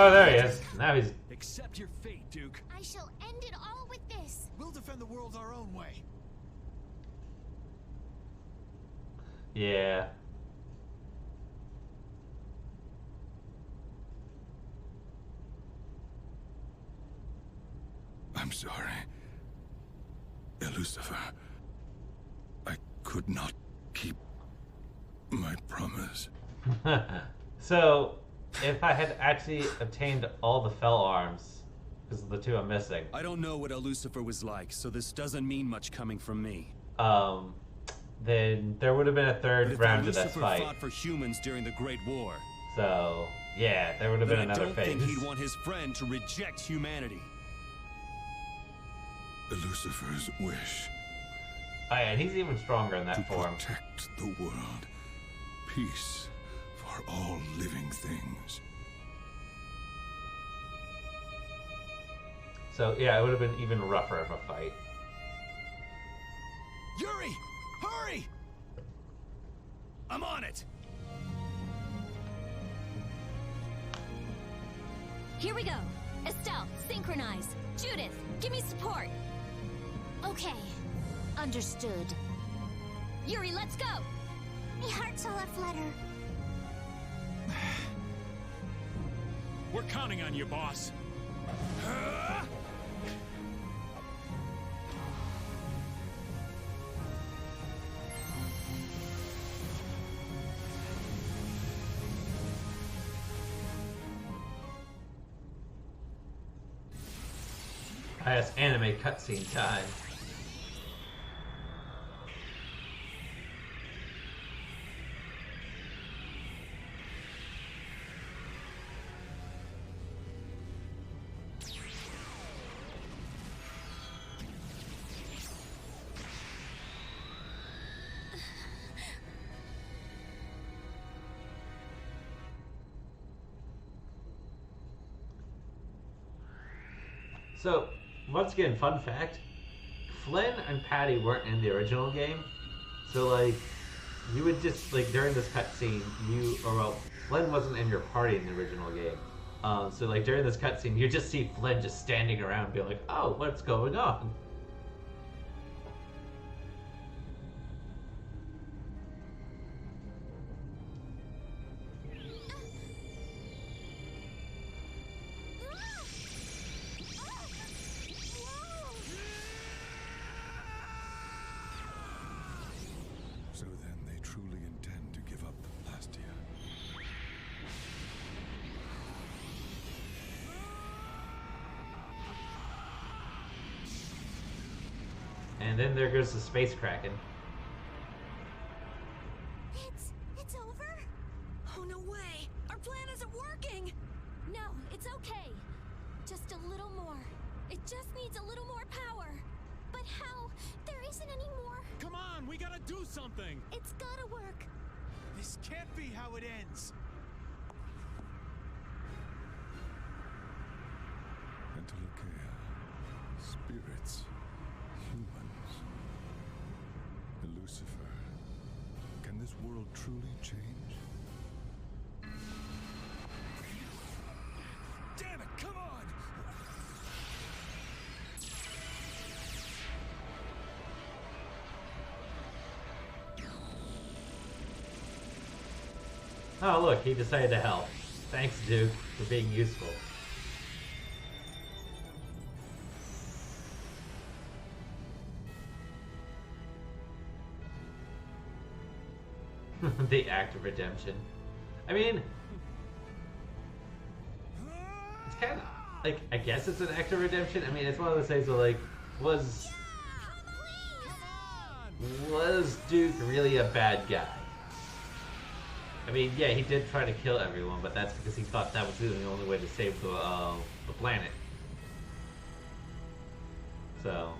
Oh, there he is. Now he's... Accept your fate, Duke. I shall end it all with this. We'll defend the world our own way. Yeah. I'm sorry. Lucifer. I could not keep my promise. So, if I had actually obtained all the fell arms, because of the two I'm missing. I don't know what Lucifer was like, so this doesn't mean much coming from me. Then there would have been a third round to this Lucifer fight. fought for humans during the Great War. So, yeah, there would have been another phase. I don't think he'd want his friend to reject humanity. Lucifer's wish. Oh yeah, and he's even stronger in that to form. Protect the world. Peace for all living things. So yeah, it would have been even rougher of a fight. Yuri! Hurry! I'm on it! Here we go. Estelle, synchronize. Judith, give me support. Okay. Understood. Yuri, let's go. My heart's all aflutter. We're counting on you, boss. It's anime cutscene time. So, once again, fun fact, Flynn and Patty weren't in the original game, so like, you would just, like, during this cutscene, Flynn wasn't in your party in the original game, so like, during this cutscene, you just see Flynn just standing around being like, oh, what's going on? So then they truly intend to give up Plastia. And then there goes the Space Kraken. It's over? Oh, no way! Our plan isn't working! No, it's okay. Just a little more. It just needs a little more power. How? There isn't any more. Come on, we gotta do something! It's gotta work. This can't be how it ends. Antilochea. Spirits. Humans. Lucifer. Can this world truly change? Damn it, come on! Oh, look, he decided to help. Thanks, Duke, for being useful. The act of redemption. I mean, it's kind of like, I guess it's an act of redemption. I mean, it's one of those things where, like, was Duke really a bad guy? I mean, yeah, he did try to kill everyone, but that's because he thought that was the only way to save the planet. So,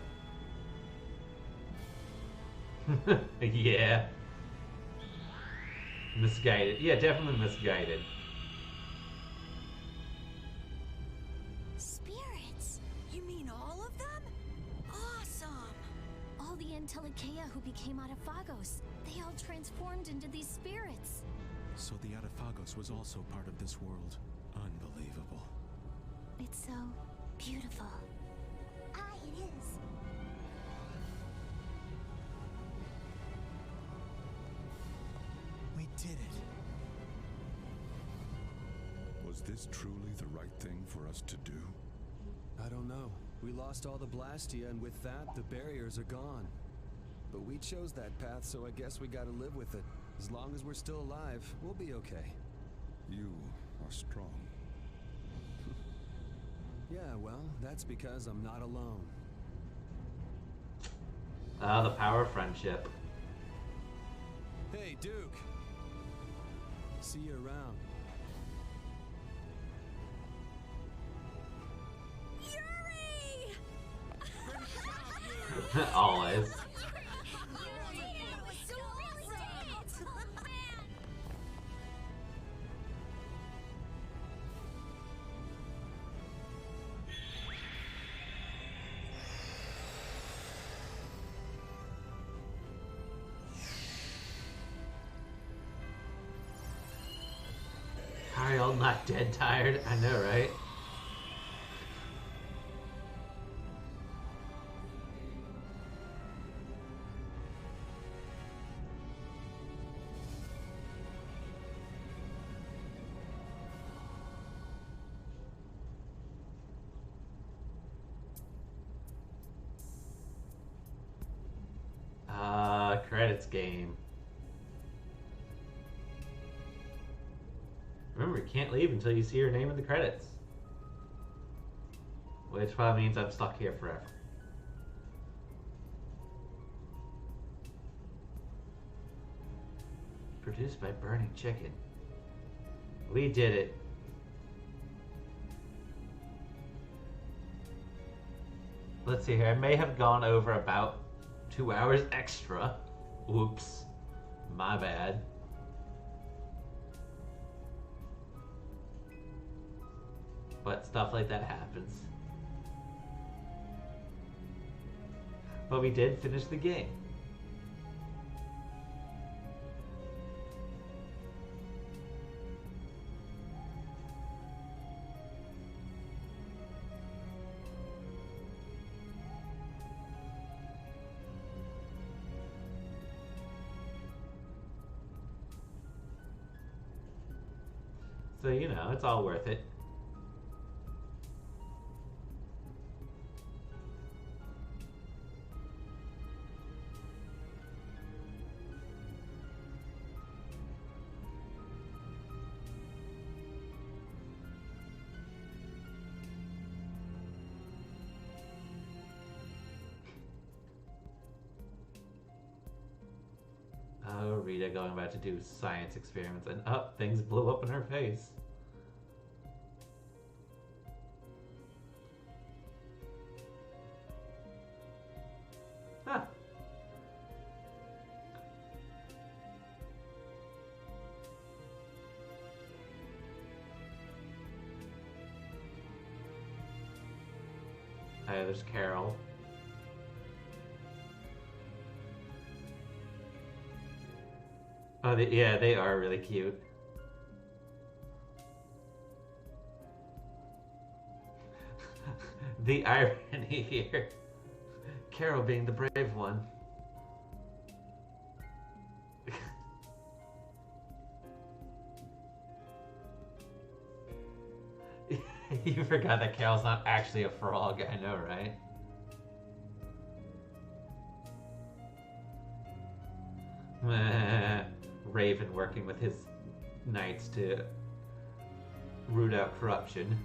yeah. Misguided. Yeah, definitely misguided. Spirits? You mean all of them? Awesome! All the Antilochea who became Adaphagos, they all transformed into these spirits. So the Adaphagos was also part of this world. Unbelievable. It's so beautiful. Ah, it is. We did it. Was this truly the right thing for us to do? I don't know. We lost all the Blastia, and with that, the barriers are gone. But we chose that path, so I guess we gotta live with it. As long as we're still alive, we'll be okay. You are strong. Yeah, well, that's because I'm not alone. Ah, the power of friendship. Hey, Duke! See you around. Yuri! Always. Are y'all not dead tired? I know, right? Credits game. Remember, you can't leave until you see your name in the credits. Which probably means I'm stuck here forever. Produced by Burning Chicken. We did it. Let's see here. I may have gone over about 2 hours extra. Oops. My bad. But stuff like that happens. But we did finish the game. So, you know, it's all worth it. Oh, Rita going about to do science experiments, and things blew up in her face. Hey, there's Carol. Oh, yeah, they are really cute. The irony here. Carol being the brave one. You forgot that Carol's not actually a frog, I know, right? Raven working with his knights to root out corruption.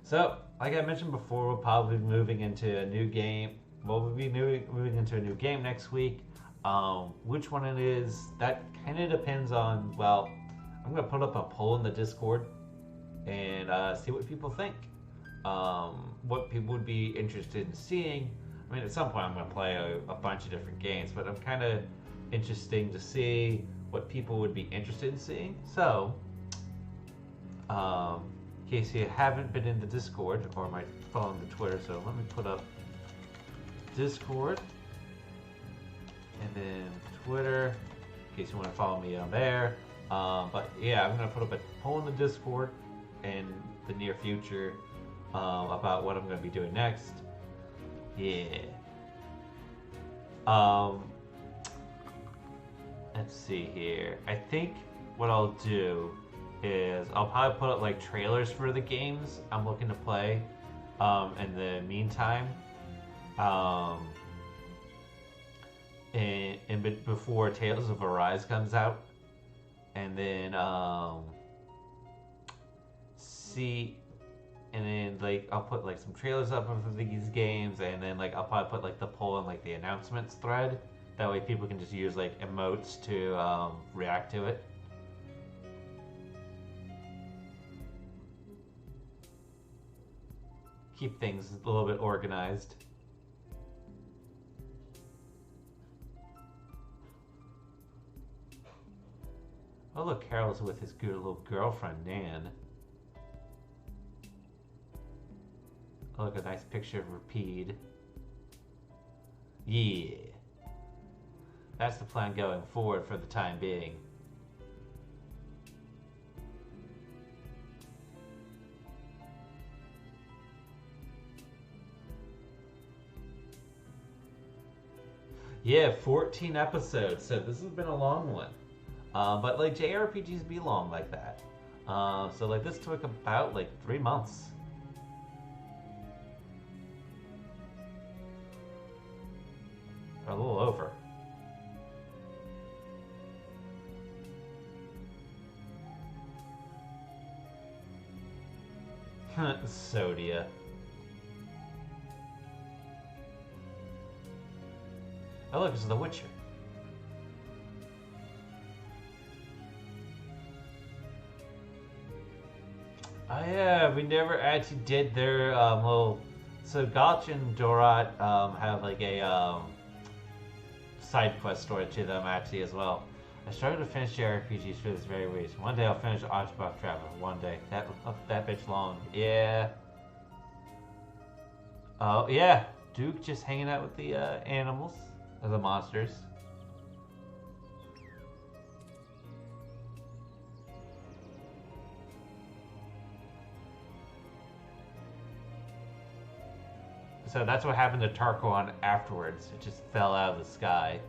So, like I mentioned before, we'll probably be moving into a new game. We'll be moving into a new game next week. Which one it is, that kind of depends on, well, I'm going to put up a poll in the Discord and see what people think. What people would be interested in seeing. I mean, at some point I'm going to play a bunch of different games, but I'm kind of interesting to see what people would be interested in seeing. So, in case you haven't been in the Discord or might follow the Twitter, so let me put up Discord and then Twitter in case you want to follow me on there. But yeah, I'm going to put up a poll in the Discord in the near future about what I'm going to be doing next. Yeah. Let's see here. I think what I'll do is I'll probably put up like trailers for the games I'm looking to play in the meantime, and before Tales of Arise comes out, and then like I'll put like some trailers up of these games, and then like I'll probably put like the poll in like the announcements thread. That way people can just use like emotes to react to it. Keep things a little bit organized. Oh look, Carol's with his good little girlfriend, Nan. Oh look, a nice picture of Rapide. Yeah. That's the plan going forward for the time being. Yeah, 14 episodes, so this has been a long one. But like JRPGs be long like that. So like this took about like 3 months. Or a little over. Sodia. Oh look, it's The Witcher. Oh yeah, we never actually did their little... So Gotch and Dorat have like a side quest story to them actually as well. I struggle to finish JRPGs for this very reason. One day I'll finish Octopath Traveler. One day. That bitch long. Yeah. Oh yeah, Duke just hanging out with the animals. Or the monsters. So that's what happened to Tarkon afterwards. It just fell out of the sky.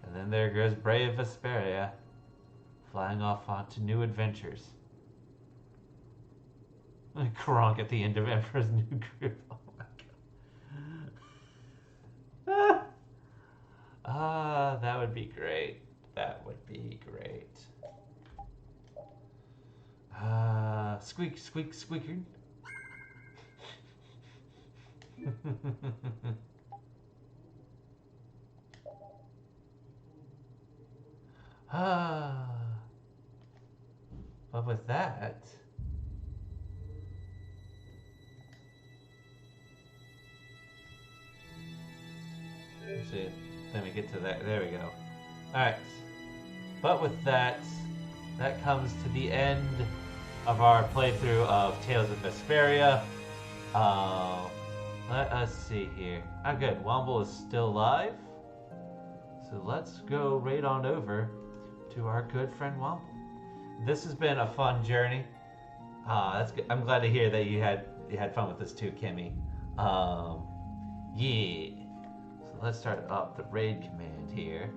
And then there goes brave Vespeira, flying off onto new adventures. Kronk at the end of Emperor's New Groove. Oh my god. That would be great. That would be squeak, squeak, squeaker. But with that, let's see. Then we get to that. There we go. Alright. But with that, that comes to the end of our playthrough of Tales of Vesperia. Let us see here. Oh, good. Womble is still alive. So let's go right on over to our good friend Womble. This has been a fun journey. That's good. I'm glad to hear that you had fun with this too, Kimmy. Yeah. So let's start up the raid command here.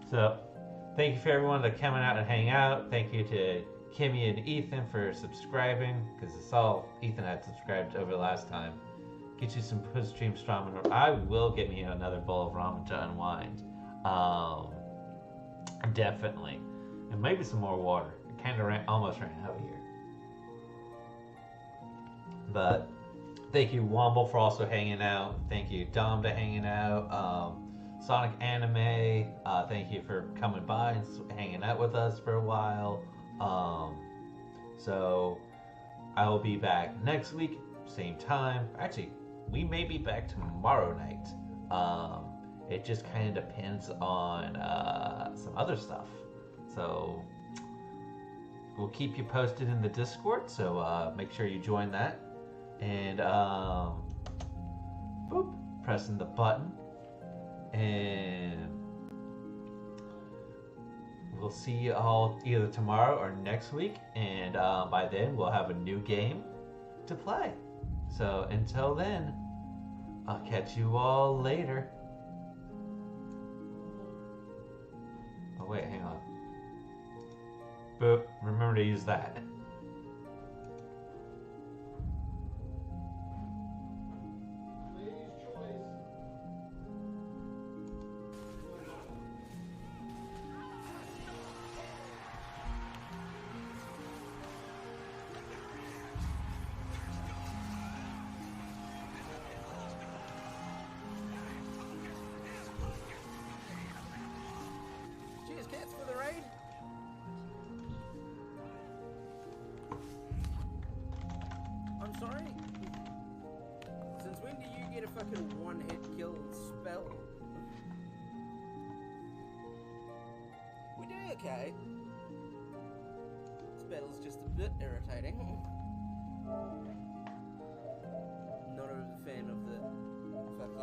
So, thank you for everyone that coming out and hang out. Thank you to Kimmy and Ethan for subscribing, because it's all Ethan had subscribed over the last time. Get you some post-stream ramen. I will get me another bowl of ramen to unwind. Definitely. And maybe some more water. It kind of almost ran out here. But thank you, Womble, for also hanging out. Thank you, Dom, for hanging out. Sonic Anime, thank you for coming by and hanging out with us for a while. So I will be back next week, same time. Actually, we may be back tomorrow night. It just kind of depends on some other stuff. So we'll keep you posted in the Discord, so make sure you join that. And boop, pressing the button. And we'll see you all either tomorrow or next week, and by then we'll have a new game to play. So until then, I'll catch you all later. Oh wait, hang on. Boop, remember to use that. Okay. This battle's just a bit irritating. Not a fan of